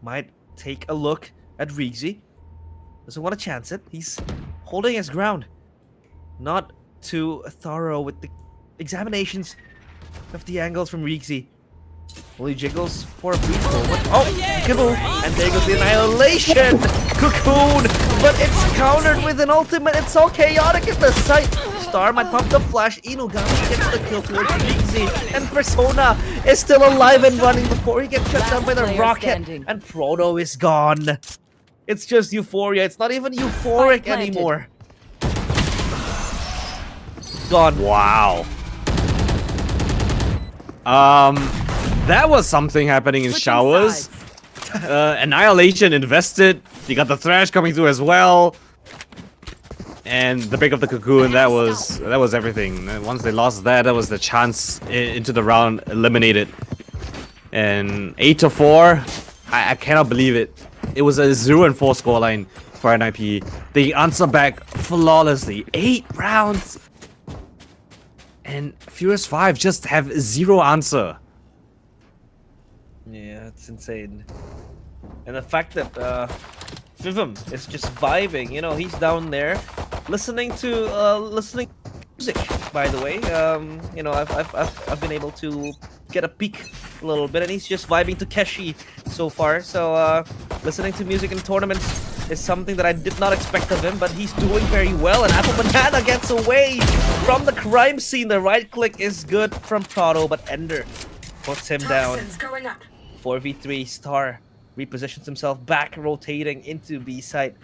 [SPEAKER 9] might take a look at Rixie. Doesn't want to chance it. He's holding his ground. Not too thorough with the examinations of the angles from Rixie. Only jiggles for a brief moment. Oh, Kibble! And there goes the annihilation! Cocoon! But it's countered with an ultimate. It's all chaotic at the site. Star might pop the flash. Inugami gets the kill towards Rixie. And Persona is still alive and running before he gets shut down by the rocket. And Proto is gone. It's just Euphoria. It's not even euphoric anymore. Gone.
[SPEAKER 8] Wow. That was something happening in showers. Annihilation invested. You got the Thrash coming through as well. And the break of the Cocoon, that was everything. And once they lost that, that was the chance into the round eliminated. And 8-4, I cannot believe it. It was a 0-4 scoreline for NIP. They answer back flawlessly. 8 rounds. And Furious 5 just have 0 answer.
[SPEAKER 9] Yeah, it's insane. And the fact that Vivim is just vibing, you know, he's down there listening to music, by the way. You know, I've been able to get a peek a little bit, and he's just vibing to Keshi so far. So listening to music in tournaments is something that I did not expect of him, but he's doing very well. And Apple Banana gets away from the crime scene. The right click is good from Proto, but Ender puts him down. 4v3, Star repositions himself back, rotating into B site.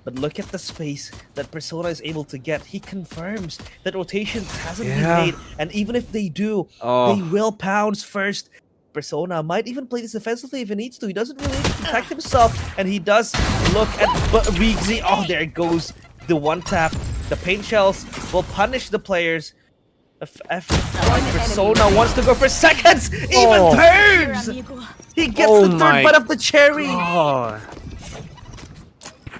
[SPEAKER 9] But look at the space that Persona is able to get. He confirms that rotations hasn't been made, and even if they do, they will pounce first. Persona might even play this defensively if he needs to. He doesn't really need to protect himself, and he does look at Rixie. Oh, there goes the one tap. The paint shells will punish the players. Persona wants to go for seconds, even turns. He gets the third bite of the cherry.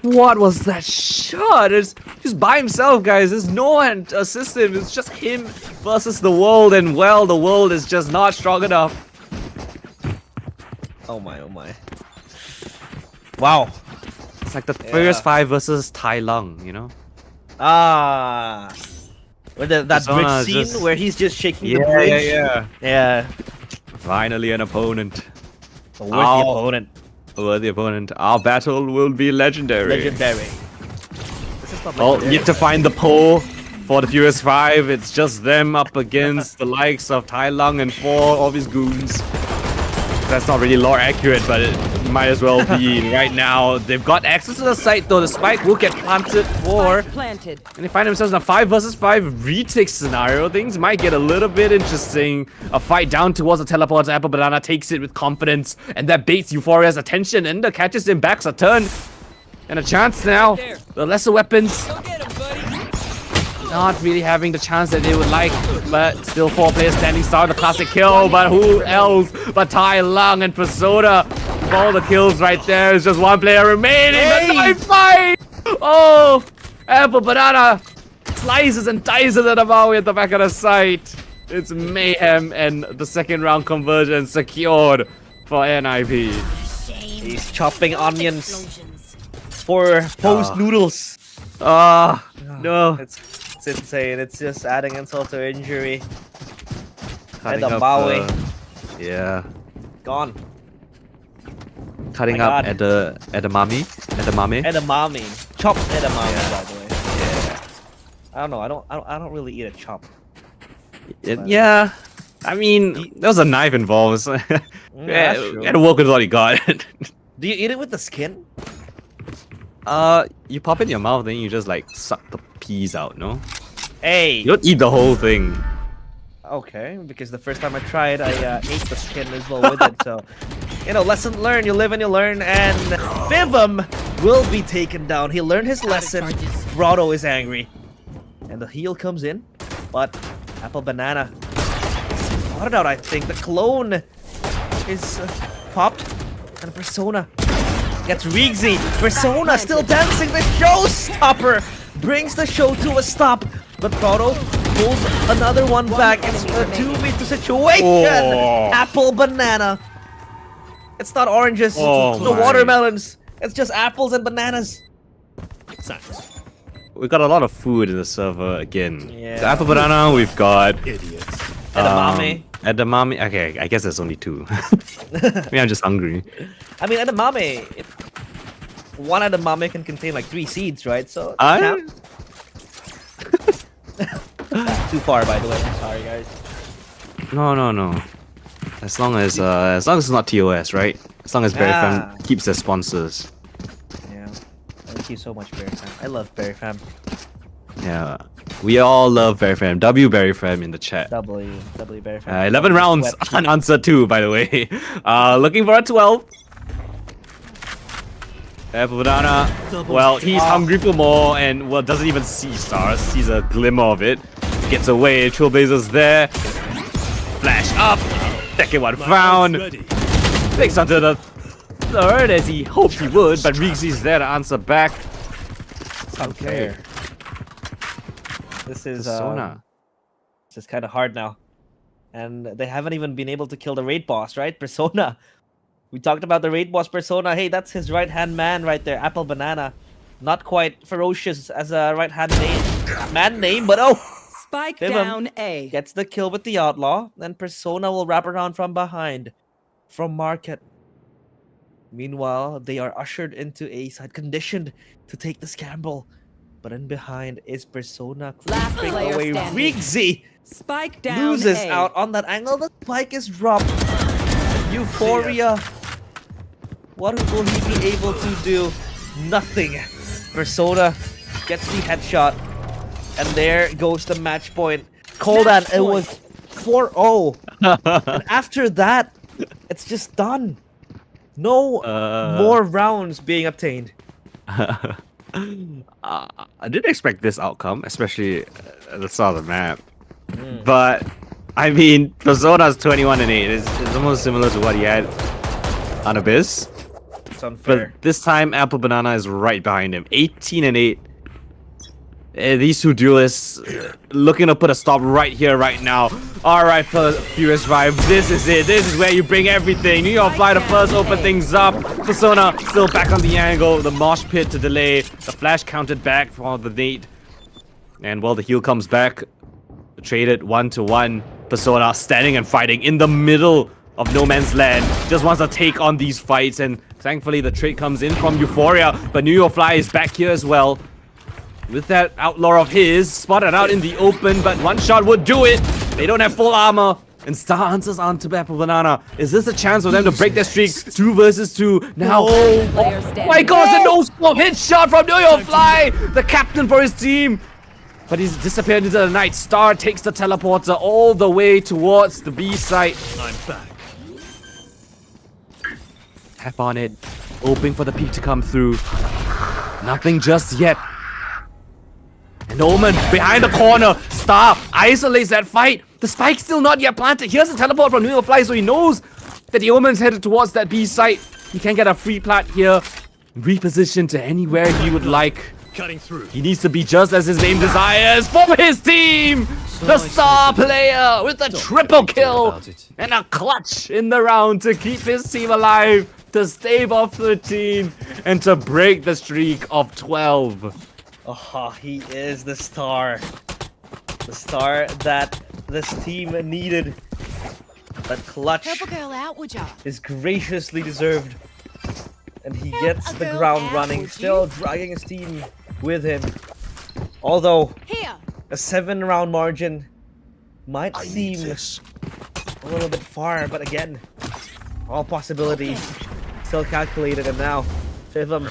[SPEAKER 8] What was that shot? It's just by himself, guys. There's no one to assist him. It's just him versus the world, and well, the world is just not strong enough.
[SPEAKER 9] Oh my, oh my. Wow.
[SPEAKER 8] It's like the first 5 versus Tai Lung, you know?
[SPEAKER 9] Ah. With that
[SPEAKER 8] Persona
[SPEAKER 9] bridge scene
[SPEAKER 8] just-
[SPEAKER 9] where he's just shaking the
[SPEAKER 8] Yeah,
[SPEAKER 9] bridge.
[SPEAKER 8] yeah. Finally an opponent.
[SPEAKER 9] A worthy opponent.
[SPEAKER 8] A worthy opponent. Our battle will be legendary.
[SPEAKER 9] Legendary. This is not
[SPEAKER 8] Oh,
[SPEAKER 9] legendary.
[SPEAKER 8] yet to find the pole for the Furious 5. It's just them up against the likes of Tai Lung and 4 of his goons. That's not really lore accurate, but it might as well be right now. They've got access to the site though. The spike will get planted for.
[SPEAKER 7] Planted.
[SPEAKER 8] And they find themselves in a 5 versus 5 retake scenario. Things might get a little bit interesting. A fight down towards the teleport. Apple Banana takes it with confidence, and that baits Euphoria's attention. And catches him back. A turn and a chance now. The lesser weapons. Not really having the chance that they would like, but still 4 players standing start, the classic kill. But who else but Tai Lung and Persona? All the kills right there. There's just 1 player remaining. The knife fight! Oh, Apple Banana slices and dices at Amawi at the back of the site. It's mayhem, and the second round conversion secured for NIP.
[SPEAKER 9] He's chopping onions for post noodles.
[SPEAKER 8] No.
[SPEAKER 9] It's insane. It's just adding insult to injury.
[SPEAKER 8] Cutting
[SPEAKER 9] And the
[SPEAKER 8] up,
[SPEAKER 9] Maui.
[SPEAKER 8] yeah.
[SPEAKER 9] Gone.
[SPEAKER 8] Cutting
[SPEAKER 9] My
[SPEAKER 8] up
[SPEAKER 9] God.
[SPEAKER 8] at the mami.
[SPEAKER 9] Edamame. Chopped edamame, by the way. Yeah. I don't know. I don't really eat a chop.
[SPEAKER 8] Yeah. I mean, there was a knife involved. So
[SPEAKER 9] that's true.
[SPEAKER 8] and work with what he got.
[SPEAKER 9] Do you eat it with the skin?
[SPEAKER 8] You pop it in your mouth, then you just like suck the peas out, no?
[SPEAKER 9] Hey.
[SPEAKER 8] You don't eat the whole thing.
[SPEAKER 9] Okay, because the first time I tried, I ate the skin as well with it. So, you know, lesson learned. You live and you learn. And Vivum will be taken down. He learned his lesson. Grotto is angry, and the heal comes in, but Apple Banana spotted out. I think the clone is popped, and Persona gets Riggsy. Persona still dancing. The showstopper brings the show to a stop, but Grotto pulls another one back. It's a 2v2 situation.
[SPEAKER 8] Oh.
[SPEAKER 9] Apple Banana. It's not oranges.
[SPEAKER 8] Oh
[SPEAKER 9] the
[SPEAKER 8] my.
[SPEAKER 9] watermelons. It's just apples and bananas.
[SPEAKER 8] We got a lot of food in the server again.
[SPEAKER 9] Yeah.
[SPEAKER 8] The Apple Banana, we've got
[SPEAKER 9] Edamame.
[SPEAKER 8] Edamame. Okay, I guess there's only 2. Maybe I'm just hungry.
[SPEAKER 9] I mean, edamame. One edamame can contain like 3 seeds, right? So too far, by the way. I'm sorry, guys.
[SPEAKER 8] No. As long as it's not TOS, right? As long as Berryfam keeps their sponsors.
[SPEAKER 9] Yeah. Thank you so much, Berryfam. I love Berryfam.
[SPEAKER 8] Yeah. We all love Berryfam. W Berryfam in the chat.
[SPEAKER 9] W Berryfam.
[SPEAKER 8] 11 rounds unanswered too, by the way. Looking for a 12. Apple Banana, well, he's hungry for more and, well, doesn't even see stars. Sees a glimmer of it. Gets away. Trailblazers there. Flash up. Second one found. Takes onto the third as he hoped he would, but Riggsy's there to answer back.
[SPEAKER 9] It's unfair. This is
[SPEAKER 8] Persona.
[SPEAKER 9] This is kind of hard now, and they haven't even been able to kill the raid boss, right? Persona. We talked about the raid boss Persona. Hey, that's his right-hand man right there, Apple Banana. Not quite ferocious as a right-hand man name, but oh!
[SPEAKER 7] Spike
[SPEAKER 9] Vivum
[SPEAKER 7] down A.
[SPEAKER 9] gets the kill with the Outlaw, then Persona will wrap around from behind, from Market. Meanwhile, they are ushered into A side, conditioned to take the scramble. But in behind is Persona
[SPEAKER 7] Last
[SPEAKER 9] creeping
[SPEAKER 7] player
[SPEAKER 9] away.
[SPEAKER 7] standing.
[SPEAKER 9] Riggsy
[SPEAKER 7] Spike down
[SPEAKER 9] loses
[SPEAKER 7] A.
[SPEAKER 9] out on that angle. The spike is dropped. Euphoria. What will he be able to do? Nothing. Persona gets the headshot. And there goes the match point. Coldan, it was 4-0. And after that, it's just done. No more rounds being obtained.
[SPEAKER 8] I didn't expect this outcome, especially at the start of the map. But, I mean, Persona's 21-8. It's almost similar to what he had on Abyss.
[SPEAKER 9] That's unfair.
[SPEAKER 8] But this time, Apple Banana is right behind him. 18 and 8. These two duelists looking to put a stop right here, right now. Alright, Furious Vibe, this is it. This is where you bring everything. New York Fly to first open things up. Persona still back on the angle. The mosh pit to delay. The flash counted back for the nade. And well, the heal comes back. Traded 1-1. Persona standing and fighting in the middle of no man's land. Just wants to take on these fights. And thankfully, the trade comes in from Euphoria. But New York Fly is back here as well. With that outlaw of his, spotted out in the open, but one shot would do it. They don't have full armor. And Star answers on to Apple Banana. Is this a chance for them to break their streak? 2 versus 2. Now, oh my gosh, a no-scope hit shot from New York Fly, the captain for his team. But he's disappeared into the night. Star takes the teleporter all the way towards the B site.
[SPEAKER 10] I'm back.
[SPEAKER 8] Tap on it, hoping for the peak to come through. Nothing just yet. And Omen behind the corner. Star isolates that fight. The spike's still not yet planted. Here's a teleport from New York Fly, so he knows that the Omen's headed towards that B site. He can get a free plant here. Reposition to anywhere he would like.
[SPEAKER 10] Cutting through.
[SPEAKER 8] He needs to be just as his name desires for his team. The star player with a triple kill and a clutch in the round to keep his team alive, to stave off 13 and to break the streak of 12.
[SPEAKER 9] Oh, he is the star. The star that this team needed. That clutch is graciously deserved. And he gets the ground running, still dragging his team with him. Although, a 7-round margin might seem a little bit far, but again, all possibilities still calculated. And now, Fivum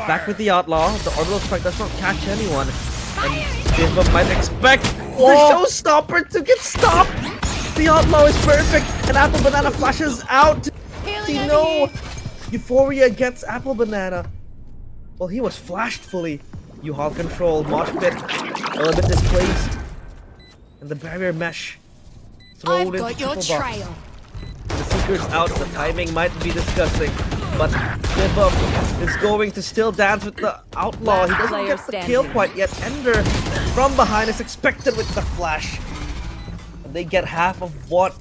[SPEAKER 9] back with the Outlaw. The orbital strike does not catch anyone. And Fivum might expect the showstopper to get stopped. The Outlaw is perfect, and Apple Banana flashes out. No! Euphoria gets Apple Banana. Well, he was flashed fully. U-Haul control, mosh pit, a little bit displaced. And the barrier mesh thrown into triple box. The Seeker's out, the timing might be disgusting. But Fivum is going to still dance with the Outlaw. He doesn't get the kill quite yet. Ender from behind is expected with the flash. And they get half of what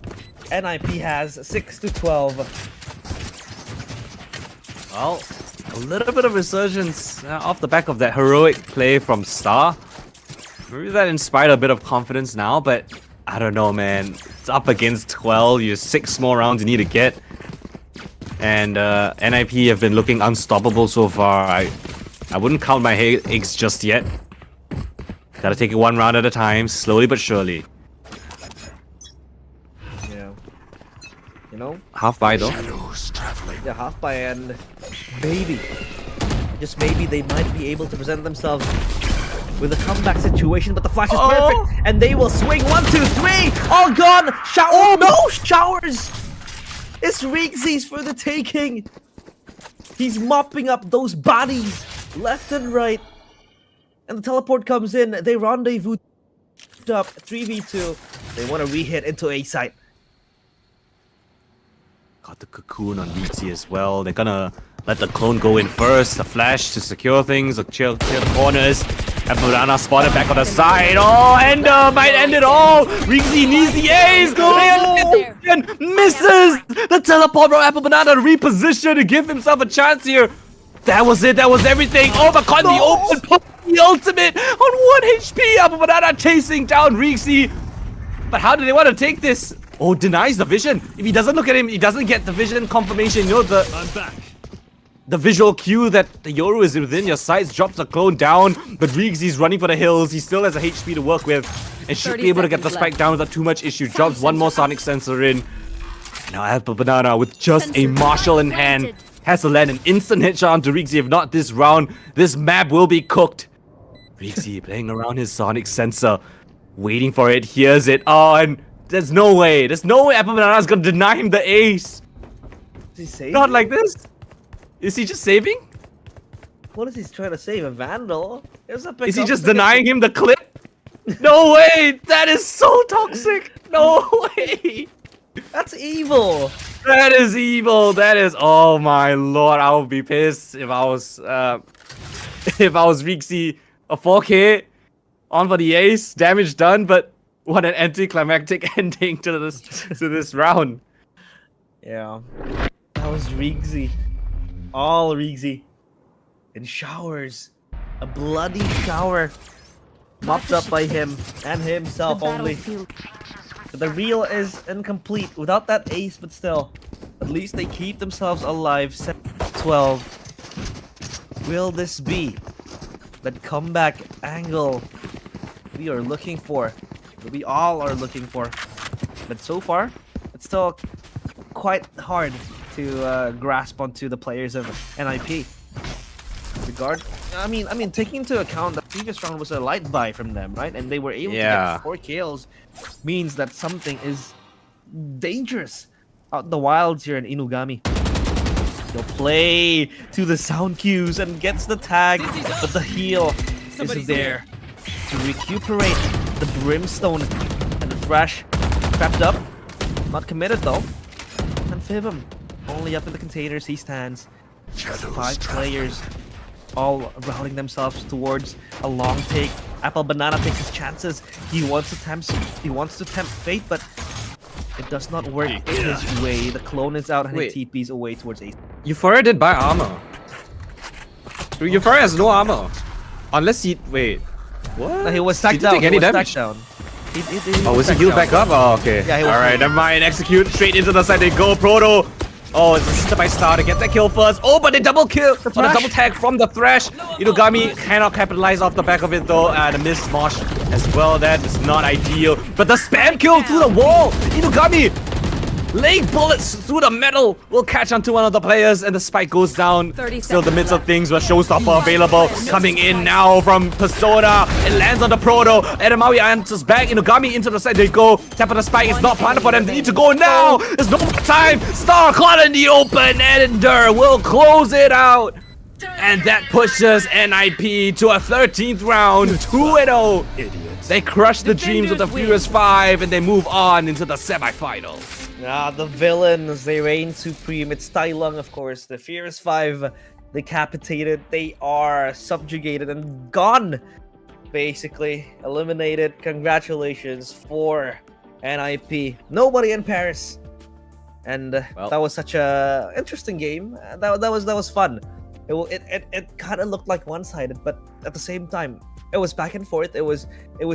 [SPEAKER 9] NIP has, 6-12.
[SPEAKER 8] Well, a little bit of resurgence off the back of that heroic play from Star. Maybe that inspired a bit of confidence now, but I don't know, man. It's up against 12. You have 6 more rounds you need to get. And NIP have been looking unstoppable so far. I wouldn't count my eggs just yet. Gotta take it 1 round at a time, slowly but surely.
[SPEAKER 9] Yeah. You know?
[SPEAKER 8] Half by though.
[SPEAKER 9] Yeah, half by, and maybe, just maybe, they might be able to present themselves with a comeback situation, but the flash is perfect, and they will swing 1, 2, 3, all gone. Shower, no showers. It's Rigzy's for the taking. He's mopping up those bodies left and right, and the teleport comes in. They rendezvous up 3v2. They want to re-hit into A site.
[SPEAKER 8] Got the cocoon on Rigzy as well. They're gonna let the clone go in first. The flash to secure things, clear the corners. And Murana spotted back on the side. Oh, Ender might end it all. Rigzy needs the ace. And misses the teleport from Apple Banana to reposition to give himself a chance here. That was it. That was everything. Oh, but caught the open. The ultimate on 1 HP. Apple Banana chasing down Rigzy. But how do they want to take this? Oh, denies the vision. If he doesn't look at him, he doesn't get the vision confirmation. You know,
[SPEAKER 10] I'm back.
[SPEAKER 8] The visual cue that the Yoru is within your sights, drops the clone down, but Rigzy's running for the hills. He still has a HP to work with and should be able to get the spike down without too much issue. Drops 1 more sonic sensor in. Now Apple Banana with just a marshal in hand has to land an instant headshot onto Rigzy. If not this round, this map will be cooked. Rigzy playing around his sonic sensor, waiting for it, hears it. Oh, and there's no way Apple Banana is gonna deny him the ace.
[SPEAKER 9] Is he saving?
[SPEAKER 8] Not like this. Is he just saving?
[SPEAKER 9] What is he trying to save? A Vandal?
[SPEAKER 8] Is he just denying him the clip? No way! That is so toxic! No way!
[SPEAKER 9] That's evil!
[SPEAKER 8] That is evil. That is. Oh my lord! I would be pissed if I was Rixie. A 4K on for the ace, damage done, but what an anticlimactic ending to this round.
[SPEAKER 9] Yeah, that was Rixie. All Rixie. In showers. A bloody shower. Mopped up by him and himself only. But the reel is incomplete without that ace, but still. At least they keep themselves alive. 12. Will this be that comeback angle we are looking for? We all are looking for. But so far, it's still quite hard to grasp onto the players of NIP. I mean, taking into account that previous round was a light buy from them, right? And they were able to get 4 kills, means that something is dangerous out in the wilds here in Inugami. He'll play to the sound cues and gets the tag, but the heal is there to recuperate the brimstone and the thrash trapped up. Not committed though. And Fibum only up in the containers. He stands. 5 players all routing themselves towards a long take. Apple Banana takes his chances. He wants to tempt fate, but it does not work his way. The clone is out and he TPs away towards Ace.
[SPEAKER 8] Euphoria did buy armor. Euphoria has no armor. Unless he... Wait. What?
[SPEAKER 9] No, he was stacked down.
[SPEAKER 8] He didn't take any damage? Was he healed back up? Oh, okay.
[SPEAKER 9] Yeah, he was.
[SPEAKER 8] Alright, never mind. Execute. Straight into the side they go. Proto. Oh, it's assisted by Star to get that kill first. Oh, but they double kill. The double tag from the Thresh. Inugami cannot capitalize off the back of it though. And a miss Mosh as well. That is not ideal. But the spam kill through the wall. Inugami laying bullets through the metal will catch onto one of the players and the spike goes down. Still the midst of things, but Showstopper available. Coming in now from Persona. It lands on the Proto. Edamawi answers back. Inugami into the side they go. Tap of the spike is not planted for them. They need to go now. There's no more time. Star caught in the open. Ender will close it out. And that pushes NIP to a 13th round. 2-0. They crush the dreams of the Furious 5 and they move on into the semifinals.
[SPEAKER 9] The villains, they reign supreme. It's Tai Lung, of course. The Furious 5 decapitated. They are subjugated and gone. Basically, eliminated. Congratulations for NIP. Nobody in Paris. And that was such a interesting game. That was fun. It kind of looked like one-sided, but at the same time, it was back and forth. It was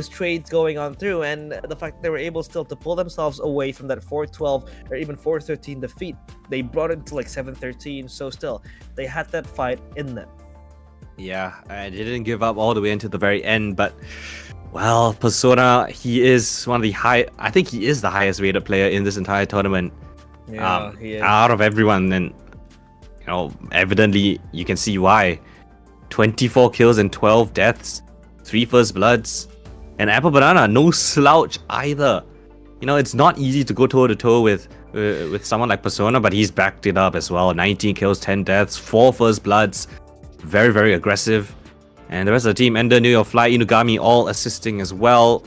[SPEAKER 9] trades going on through, and the fact they were able still to pull themselves away from that 4-12 or even 4-13 defeat, they brought it to like 7-13. So still, they had that fight in them.
[SPEAKER 8] Yeah, and they didn't give up all the way until the very end. But well, Persona, he is one of the I think he is the highest rated player in this entire tournament.
[SPEAKER 9] Yeah, he is.
[SPEAKER 8] Out of everyone, and you know, evidently you can see why. 24 kills and 12 deaths. 3 first bloods, and Apple Banana, no slouch either. You know, it's not easy to go toe-to-toe with someone like Persona, but he's backed it up as well. 19 kills, 10 deaths, 4 first bloods. Very, very aggressive. And the rest of the team, Ender, New York Fly, Inugami, all assisting as well.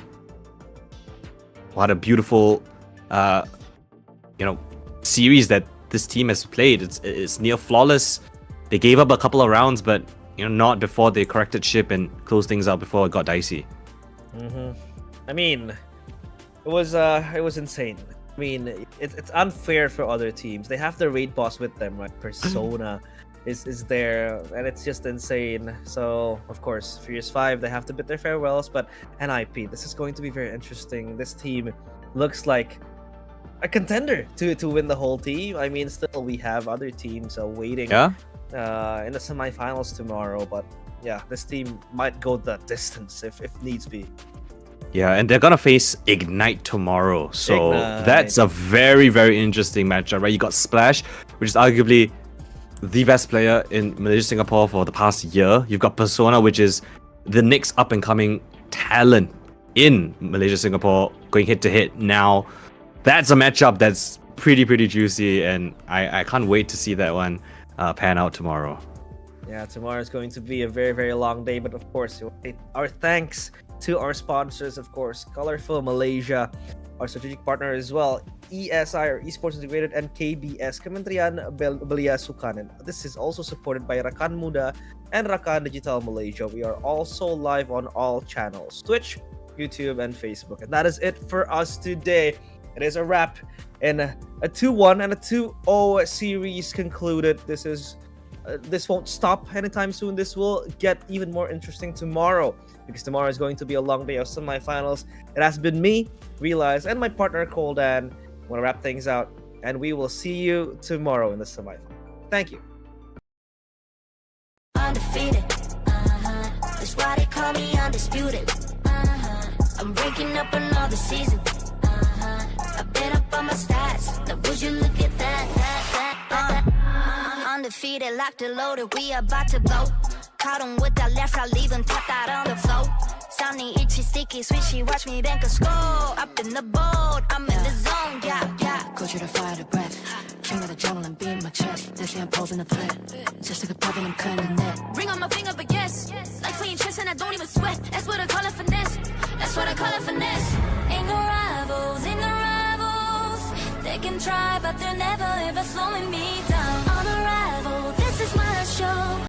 [SPEAKER 8] What a beautiful, series that this team has played. It's near flawless. They gave up a couple of rounds, but not before they corrected ship and closed things out before it got dicey.
[SPEAKER 9] I mean, it was insane. I mean, it's unfair for other teams. They have the raid boss with them, right? Persona is there, and it's just insane. So of course, Furious 5, they have to bid their farewells, but NIP, this is going to be very interesting. This team looks like a contender to win the whole team. I mean, still we have other teams waiting.
[SPEAKER 8] Yeah.
[SPEAKER 9] In the semifinals tomorrow, but yeah, this team might go that distance if needs be.
[SPEAKER 8] Yeah, and they're gonna face Ignite tomorrow, so that's a very, very interesting matchup, right? You got Splash, which is arguably the best player in Malaysia, Singapore for the past year. You've got Persona, which is the next up-and-coming talent in Malaysia, Singapore, going head-to-head now. That's a matchup that's pretty juicy, and I can't wait to see that one pan out tomorrow.
[SPEAKER 9] Yeah, tomorrow is going to be a very, very long day, but of course, our thanks to our sponsors, of course, Colorful Malaysia, our strategic partner as well, ESI or Esports Integrated, and KBS, Kementerian Belia Sukan. And this is also supported by Rakan Muda and Rakan Digital Malaysia. We are also live on all channels, Twitch, YouTube, and Facebook. And that is it for us today. It is a wrap in a 2-1 and a 2-0 series concluded. This won't stop anytime soon. This will get even more interesting tomorrow, because tomorrow is going to be a long day of semifinals. It has been me, Realize, and my partner Coldan. I want to wrap things out, and we will see you tomorrow in the semifinal. Thank you.
[SPEAKER 2] Undefeated, that's why they call me undisputed. I'm breaking up another season. I've been up on my stats. Now would you look at that? Undefeated, locked and loaded, we about to blow. Caught them with that left, I leave them tapped out on the floor. Sounding itchy, sticky, swishy, watch me bank a score. Up in the boat, I'm in the zone, yeah.
[SPEAKER 15] Culture to fire the breath. King of the jungle and beat my chest. They say I'm posing a threat. Just like a puppet, I'm cutting the net.
[SPEAKER 2] Ring on my finger, but yes. Like clean chest and I don't even sweat. That's what I call it finesse. That's what I call it finesse. Ain't no rivals, ain't no rivals. They can try, but they're never ever slowing me down.